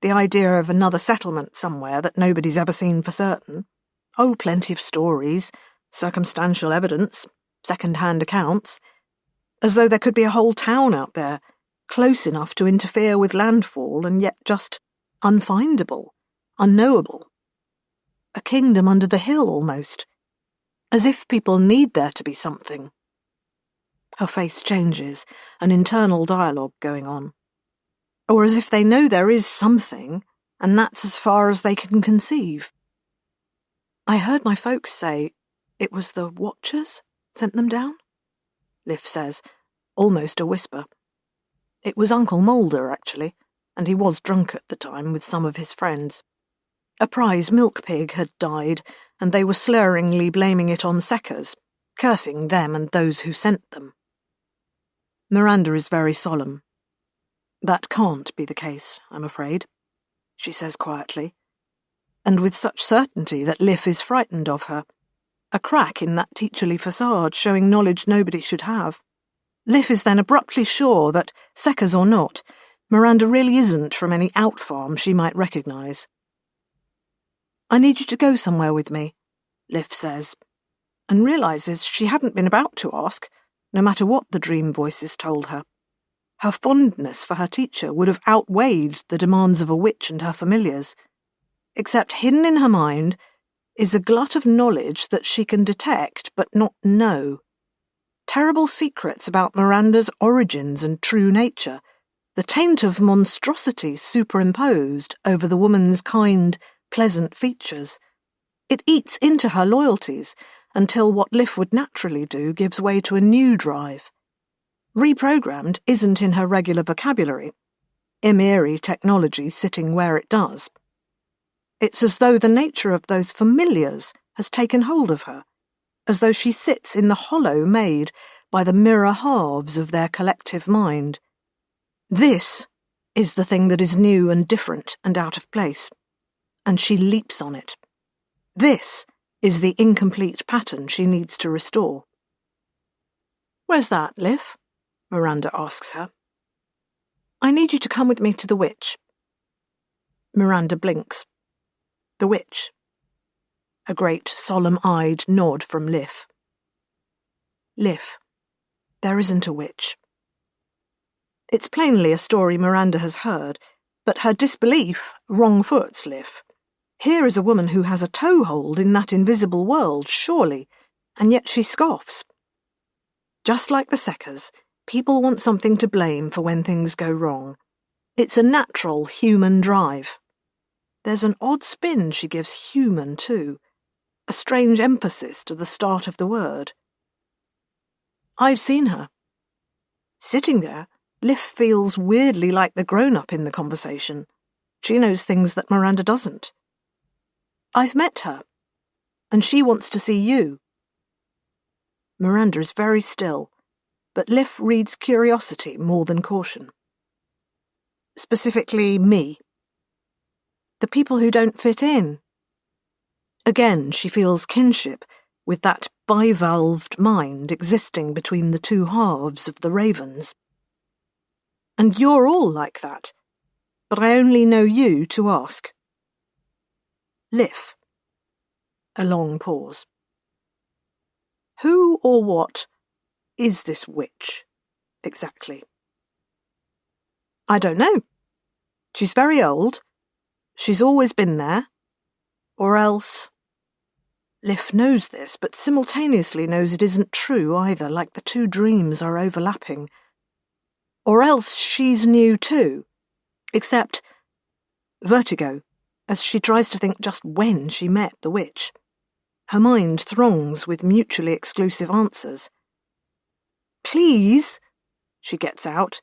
The idea of another settlement somewhere that nobody's ever seen for certain. Oh, plenty of stories, circumstantial evidence, second-hand accounts. As though there could be a whole town out there, close enough to interfere with landfall and yet just unfindable, unknowable. A kingdom under the hill, almost. As if people need there to be something. Her face changes, an internal dialogue going on. Or as if they know there is something, and that's as far as they can conceive. I heard my folks say it was the Watchers sent them down, Lif says, almost a whisper. It was Uncle Moulder, actually, and he was drunk at the time with some of his friends. A prize milk pig had died, and they were slurringly blaming it on Seckers, cursing them and those who sent them. Miranda is very solemn. That can't be the case, I'm afraid, she says quietly, and with such certainty that Lif is frightened of her, a crack in that teacherly facade showing knowledge nobody should have. Lif is then abruptly sure that, Seckers or not, Miranda really isn't from any out farm she might recognise. I need you to go somewhere with me, Lif says, and realises she hadn't been about to ask, no matter what the dream voices told her. Her fondness for her teacher would have outweighed the demands of a witch and her familiars. Except hidden in her mind is a glut of knowledge that she can detect but not know. Terrible secrets about Miranda's origins and true nature, the taint of monstrosity superimposed over the woman's kind, pleasant features. It eats into her loyalties until what Lif would naturally do gives way to a new drive. Reprogrammed isn't in her regular vocabulary, Emiri technology sitting where it does. It's as though the nature of those familiars has taken hold of her, as though she sits in the hollow made by the mirror halves of their collective mind. This is the thing that is new and different and out of place, and she leaps on it. This is the incomplete pattern she needs to restore. Where's that, Lif? Miranda asks her. I need you to come with me to the witch. Miranda blinks. The witch. A great solemn-eyed nod from Lif. Lif, there isn't a witch. It's plainly a story Miranda has heard, but her disbelief wrong-foots Lif. Here is a woman who has a toehold in that invisible world, surely, and yet she scoffs. Just like the Seckers, people want something to blame for when things go wrong. It's a natural human drive. There's an odd spin she gives human, too. A strange emphasis to the start of the word. I've seen her. Sitting there, Liv feels weirdly like the grown-up in the conversation. She knows things that Miranda doesn't. I've met her, and she wants to see you. Miranda is very still, but Liv reads curiosity more than caution. Specifically me. The people who don't fit in. Again, she feels kinship with that bivalved mind existing between the two halves of the ravens. And you're all like that, but I only know you to ask. Liv. A long pause. Who or what is this witch, exactly? I don't know. She's very old. She's always been there. Or else... Liv knows this, but simultaneously knows it isn't true either, like the two dreams are overlapping. Or else she's new too. Except... vertigo, as she tries to think just when she met the witch. Her mind throngs with mutually exclusive answers. Please, she gets out.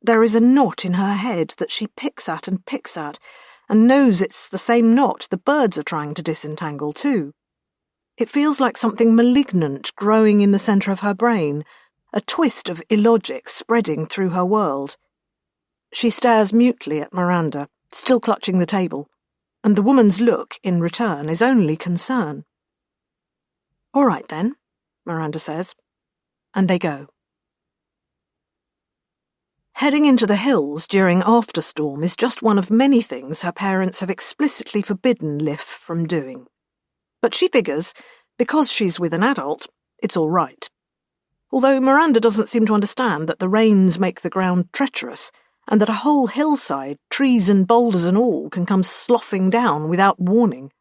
There is a knot in her head that she picks at, and knows it's the same knot the birds are trying to disentangle too. It feels like something malignant growing in the centre of her brain, a twist of illogic spreading through her world. She stares mutely at Miranda, still clutching the table, and the woman's look, in return, is only concern. All right then, Miranda says, and they go. Heading into the hills during afterstorm is just one of many things her parents have explicitly forbidden Liv from doing. But she figures, because she's with an adult, it's all right. Although Miranda doesn't seem to understand that the rains make the ground treacherous, and that a whole hillside, trees and boulders and all, can come sloughing down without warning.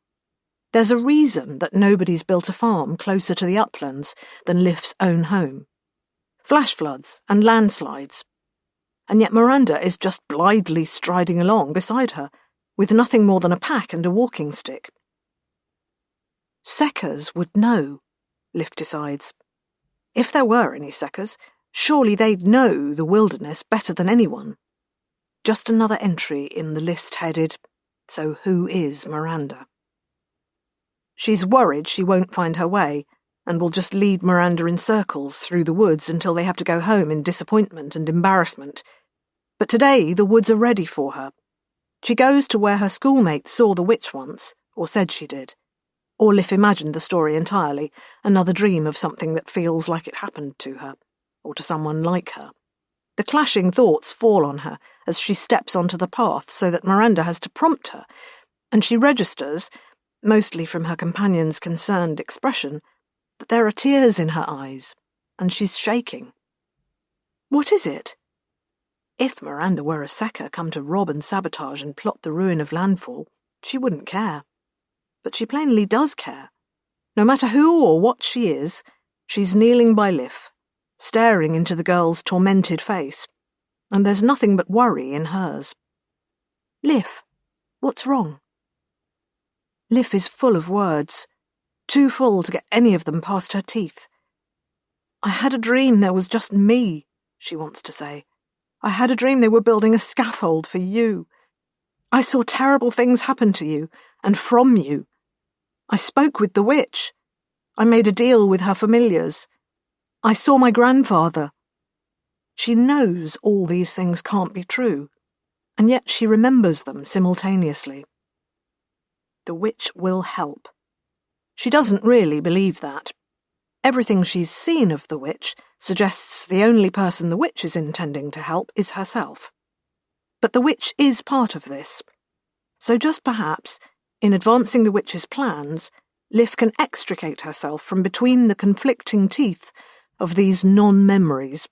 There's a reason that nobody's built a farm closer to the uplands than Liv's own home. Flash floods and landslides. And yet Miranda is just blithely striding along beside her, with nothing more than a pack and a walking stick. Seckers would know, Liv decides. If there were any Seckers, surely they'd know the wilderness better than anyone. Just another entry in the list headed, So Who is Miranda? She's worried she won't find her way, and will just lead Miranda in circles through the woods until they have to go home in disappointment and embarrassment. But today the woods are ready for her. She goes to where her schoolmates saw the witch once, or said she did. Or Liv imagined the story entirely, another dream of something that feels like it happened to her, or to someone like her. The clashing thoughts fall on her as she steps onto the path so that Miranda has to prompt her, and she registers, mostly from her companion's concerned expression, that there are tears in her eyes, and she's shaking. What is it? If Miranda were a Secker come to rob and sabotage and plot the ruin of landfall, she wouldn't care. But she plainly does care. No matter who or what she is, she's kneeling by Liv, staring into the girl's tormented face, and there's nothing but worry in hers. Liv, what's wrong? Liv is full of words, too full to get any of them past her teeth. I had a dream there was just me, she wants to say. I had a dream they were building a scaffold for you. I saw terrible things happen to you, and from you. I spoke with the witch. I made a deal with her familiars. I saw my grandfather. She knows all these things can't be true, and yet she remembers them simultaneously. The witch will help. She doesn't really believe that. Everything she's seen of the witch suggests the only person the witch is intending to help is herself. But the witch is part of this. So just perhaps, in advancing the witch's plans, Liv can extricate herself from between the conflicting teeth of these non-memories.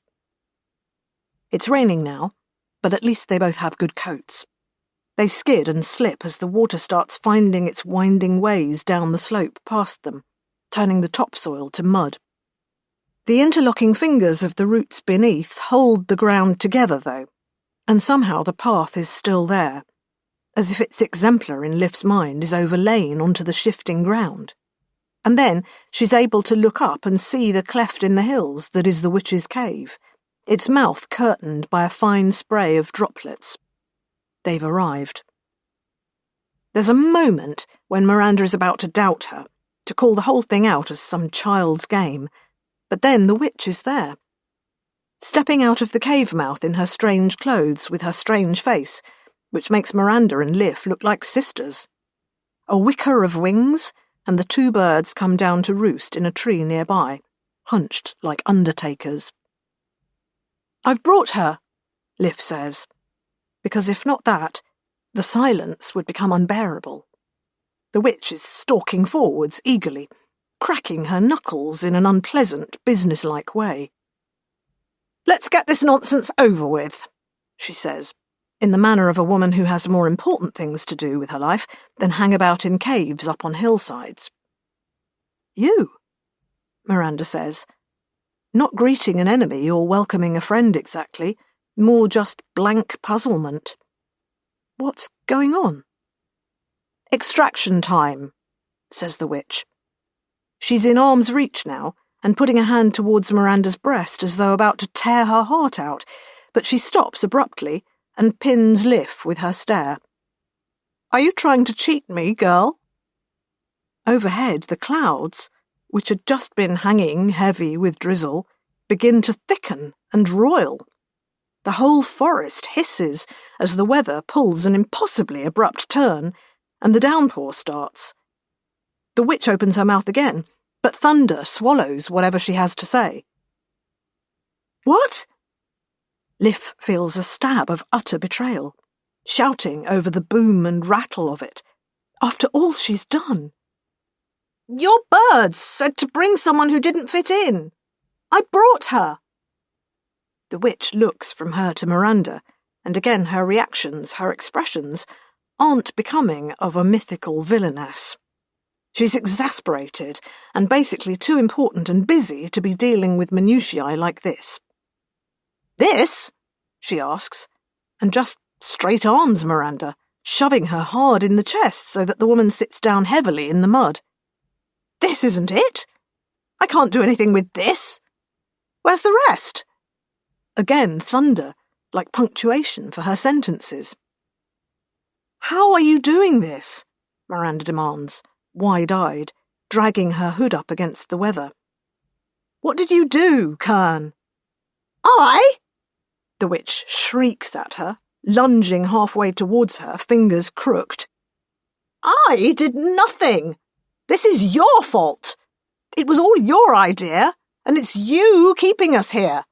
It's raining now, but at least they both have good coats. They skid and slip as the water starts finding its winding ways down the slope past them, turning the topsoil to mud. The interlocking fingers of the roots beneath hold the ground together, though, and somehow the path is still there, as if its exemplar in Lif's mind is overlain onto the shifting ground. And then she's able to look up and see the cleft in the hills that is the witch's cave, its mouth curtained by a fine spray of droplets. They've arrived. There's a moment when Miranda is about to doubt her, to call the whole thing out as some child's game, but then the witch is there. Stepping out of the cave mouth in her strange clothes with her strange face, which makes Miranda and Lif look like sisters. A wicker of wings, and the two birds come down to roost in a tree nearby, hunched like undertakers. "I've brought her," Lif says, because if not that, the silence would become unbearable. The witch is stalking forwards eagerly, cracking her knuckles in an unpleasant, businesslike way. "Let's get this nonsense over with," she says, in the manner of a woman who has more important things to do with her life than hang about in caves up on hillsides. "You?" Miranda says, not greeting an enemy or welcoming a friend exactly, more just blank puzzlement. What's going on? "Extraction time," says the witch. She's in arm's reach now, and putting a hand towards Miranda's breast as though about to tear her heart out, but she stops abruptly and pins Lif with her stare. "Are you trying to cheat me, girl?" Overhead, the clouds, which had just been hanging heavy with drizzle, begin to thicken and roil. The whole forest hisses as the weather pulls an impossibly abrupt turn, and the downpour starts. The witch opens her mouth again, but thunder swallows whatever she has to say. "What?" Lif feels a stab of utter betrayal, shouting over the boom and rattle of it. After all she's done. "Your birds said to bring someone who didn't fit in. I brought her." The witch looks from her to Miranda, and again her reactions, her expressions, aren't becoming of a mythical villainess. She's exasperated and basically too important and busy to be dealing with minutiae like this. "This?" she asks, and just straight arms Miranda, shoving her hard in the chest so that the woman sits down heavily in the mud. "This isn't it. I can't do anything with this. Where's the rest?" Again thunder, like punctuation for her sentences. "How are you doing this?" Miranda demands, wide-eyed, dragging her hood up against the weather. "What did you do, Kern?" "I?" The witch shrieks at her, lunging halfway towards her, fingers crooked. "I did nothing. This is your fault. It was all your idea, and it's you keeping us here."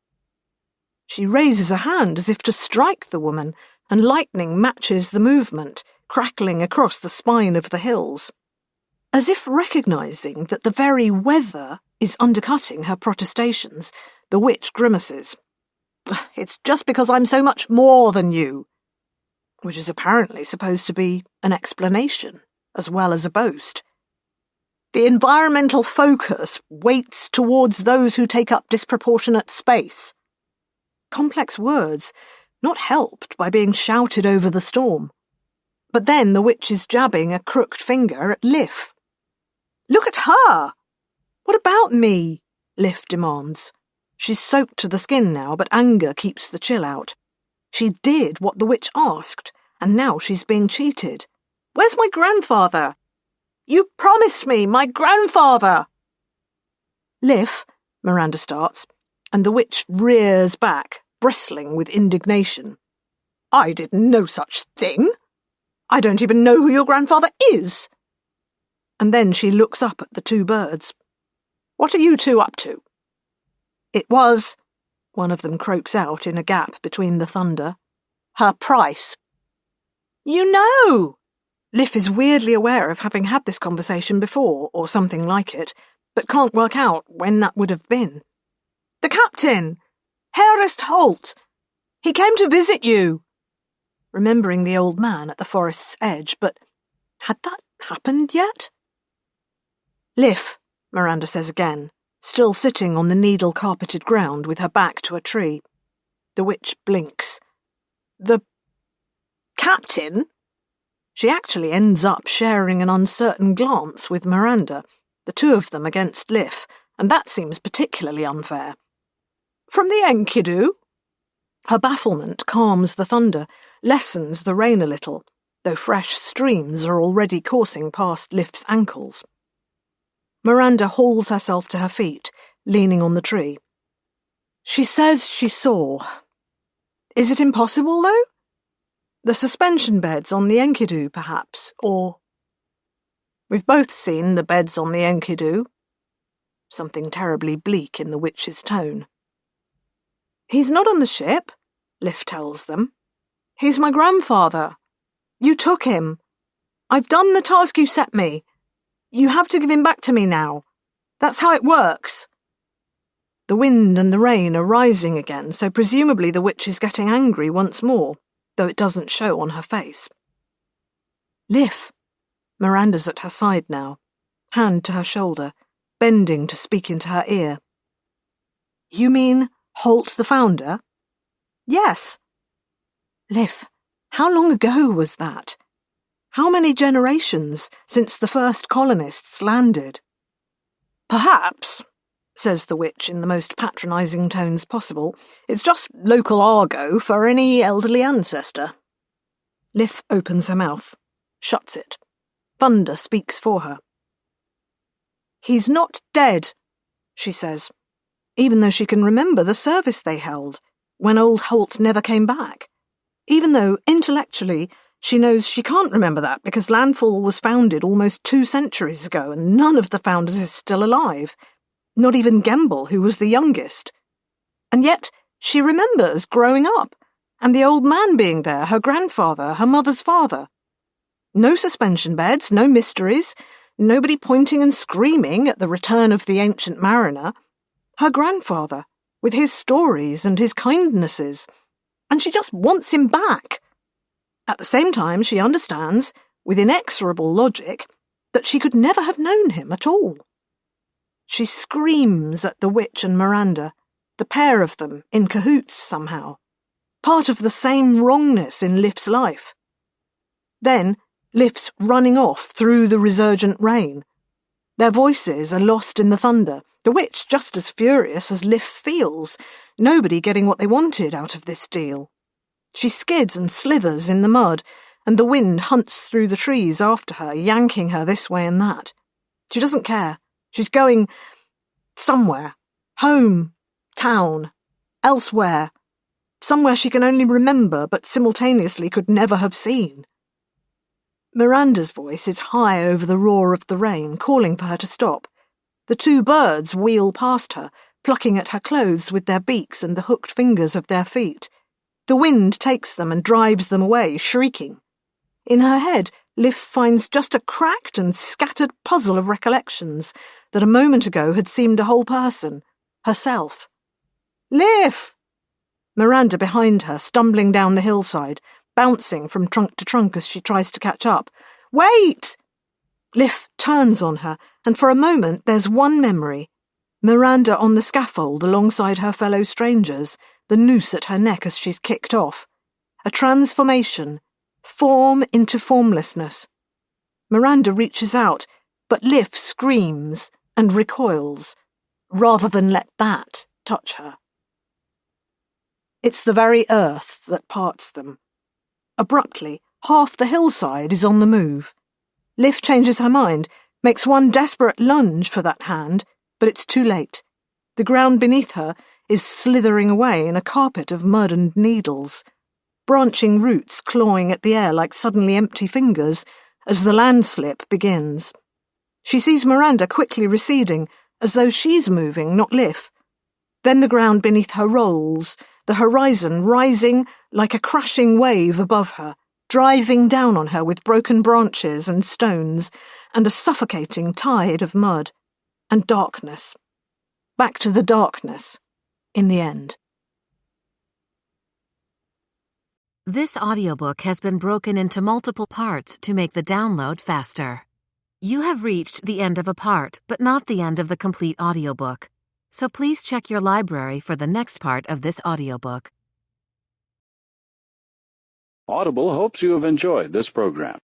She raises a hand as if to strike the woman, and lightning matches the movement, crackling across the spine of the hills. As if recognising that the very weather is undercutting her protestations, the witch grimaces. "It's just because I'm so much more than you," which is apparently supposed to be an explanation, as well as a boast. "The environmental focus weights towards those who take up disproportionate space." Complex words, not helped by being shouted over the storm. But then the witch is jabbing a crooked finger at Lif. "Look at her!" "What about me?" Lif demands. She's soaked to the skin now, but anger keeps the chill out. She did what the witch asked, and now she's being cheated. "Where's my grandfather?" "You promised me my grandfather!" "Lif," Miranda starts, and the witch rears back, bristling with indignation. "I did no such thing. I don't even know who your grandfather is." And then she looks up at the two birds. "What are you two up to?" "It was," one of them croaks out in a gap between the thunder, "her price." "You know!" Lif is weirdly aware of having had this conversation before, or something like it, but can't work out when that would have been. "The captain! Herrist Holt! He came to visit you!" remembering the old man at the forest's edge, but had that happened yet? "Liv," Miranda says again, still sitting on the needle-carpeted ground with her back to a tree. The witch blinks. "The captain?" She actually ends up sharing an uncertain glance with Miranda, the two of them against Liv, and that seems particularly unfair. "From the Enkidu?" Her bafflement calms the thunder, lessens the rain a little, though fresh streams are already coursing past Liv's ankles. Miranda hauls herself to her feet, leaning on the tree. She says she saw. Is it impossible, though? The suspension beds on the Enkidu, perhaps, or... We've both seen the beds on the Enkidu. Something terribly bleak in the witch's tone. "He's not on the ship," Liv tells them. "He's my grandfather. You took him. I've done the task you set me. You have to give him back to me now. That's how it works." The wind and the rain are rising again, so presumably the witch is getting angry once more, though it doesn't show on her face. "Liv." Miranda's at her side now, hand to her shoulder, bending to speak into her ear. "You mean Holt the founder?" "Yes." "Liv, how long ago was that? How many generations since the first colonists landed?" "Perhaps," says the witch in the most patronising tones possible, "it's just local argot for any elderly ancestor." Liv opens her mouth, shuts it. Thunder speaks for her. "He's not dead," she says, even though she can remember the service they held, when old Holt never came back. Even though, intellectually, she knows she can't remember that because Landfall was founded almost 2 centuries ago and none of the founders is still alive. Not even Gemble, who was the youngest. And yet, she remembers growing up, and the old man being there, her grandfather, her mother's father. No suspension beds, no mysteries, nobody pointing and screaming at the return of the ancient mariner. Her grandfather, with his stories and his kindnesses, and she just wants him back. At the same time, she understands, with inexorable logic, that she could never have known him at all. She screams at the witch and Miranda, the pair of them in cahoots somehow, part of the same wrongness in Liv's life. Then, Liv's running off through the resurgent rain. Their voices are lost in the thunder, the witch just as furious as Liv feels, nobody getting what they wanted out of this deal. She skids and slithers in the mud, and the wind hunts through the trees after her, yanking her this way and that. She doesn't care. She's going somewhere. Home, town, elsewhere. Somewhere she can only remember but simultaneously could never have seen. Miranda's voice is high over the roar of the rain, calling for her to stop. The 2 birds wheel past her, plucking at her clothes with their beaks and the hooked fingers of their feet. The wind takes them and drives them away, shrieking. In her head, Liv finds just a cracked and scattered puzzle of recollections that a moment ago had seemed a whole person, herself. "Liv!" Miranda behind her, stumbling down the hillside, bouncing from trunk to trunk as she tries to catch up. "Wait!" Liv turns on her, and for a moment there's one memory. Miranda on the scaffold alongside her fellow strangers, the noose at her neck as she's kicked off. A transformation, form into formlessness. Miranda reaches out, but Liv screams and recoils, rather than let that touch her. It's the very earth that parts them. Abruptly, half the hillside is on the move. Liv changes her mind, makes one desperate lunge for that hand, but it's too late. The ground beneath her is slithering away in a carpet of mud and needles, branching roots clawing at the air like suddenly empty fingers as the landslip begins. She sees Miranda quickly receding, as though she's moving, not Liv. Then the ground beneath her rolls, the horizon rising like a crashing wave above her, driving down on her with broken branches and stones, and a suffocating tide of mud. And darkness. Back to the darkness, in the end. This audiobook has been broken into multiple parts to make the download faster. You have reached the end of a part, but not the end of the complete audiobook. So please check your library for the next part of this audiobook. Audible hopes you have enjoyed this program.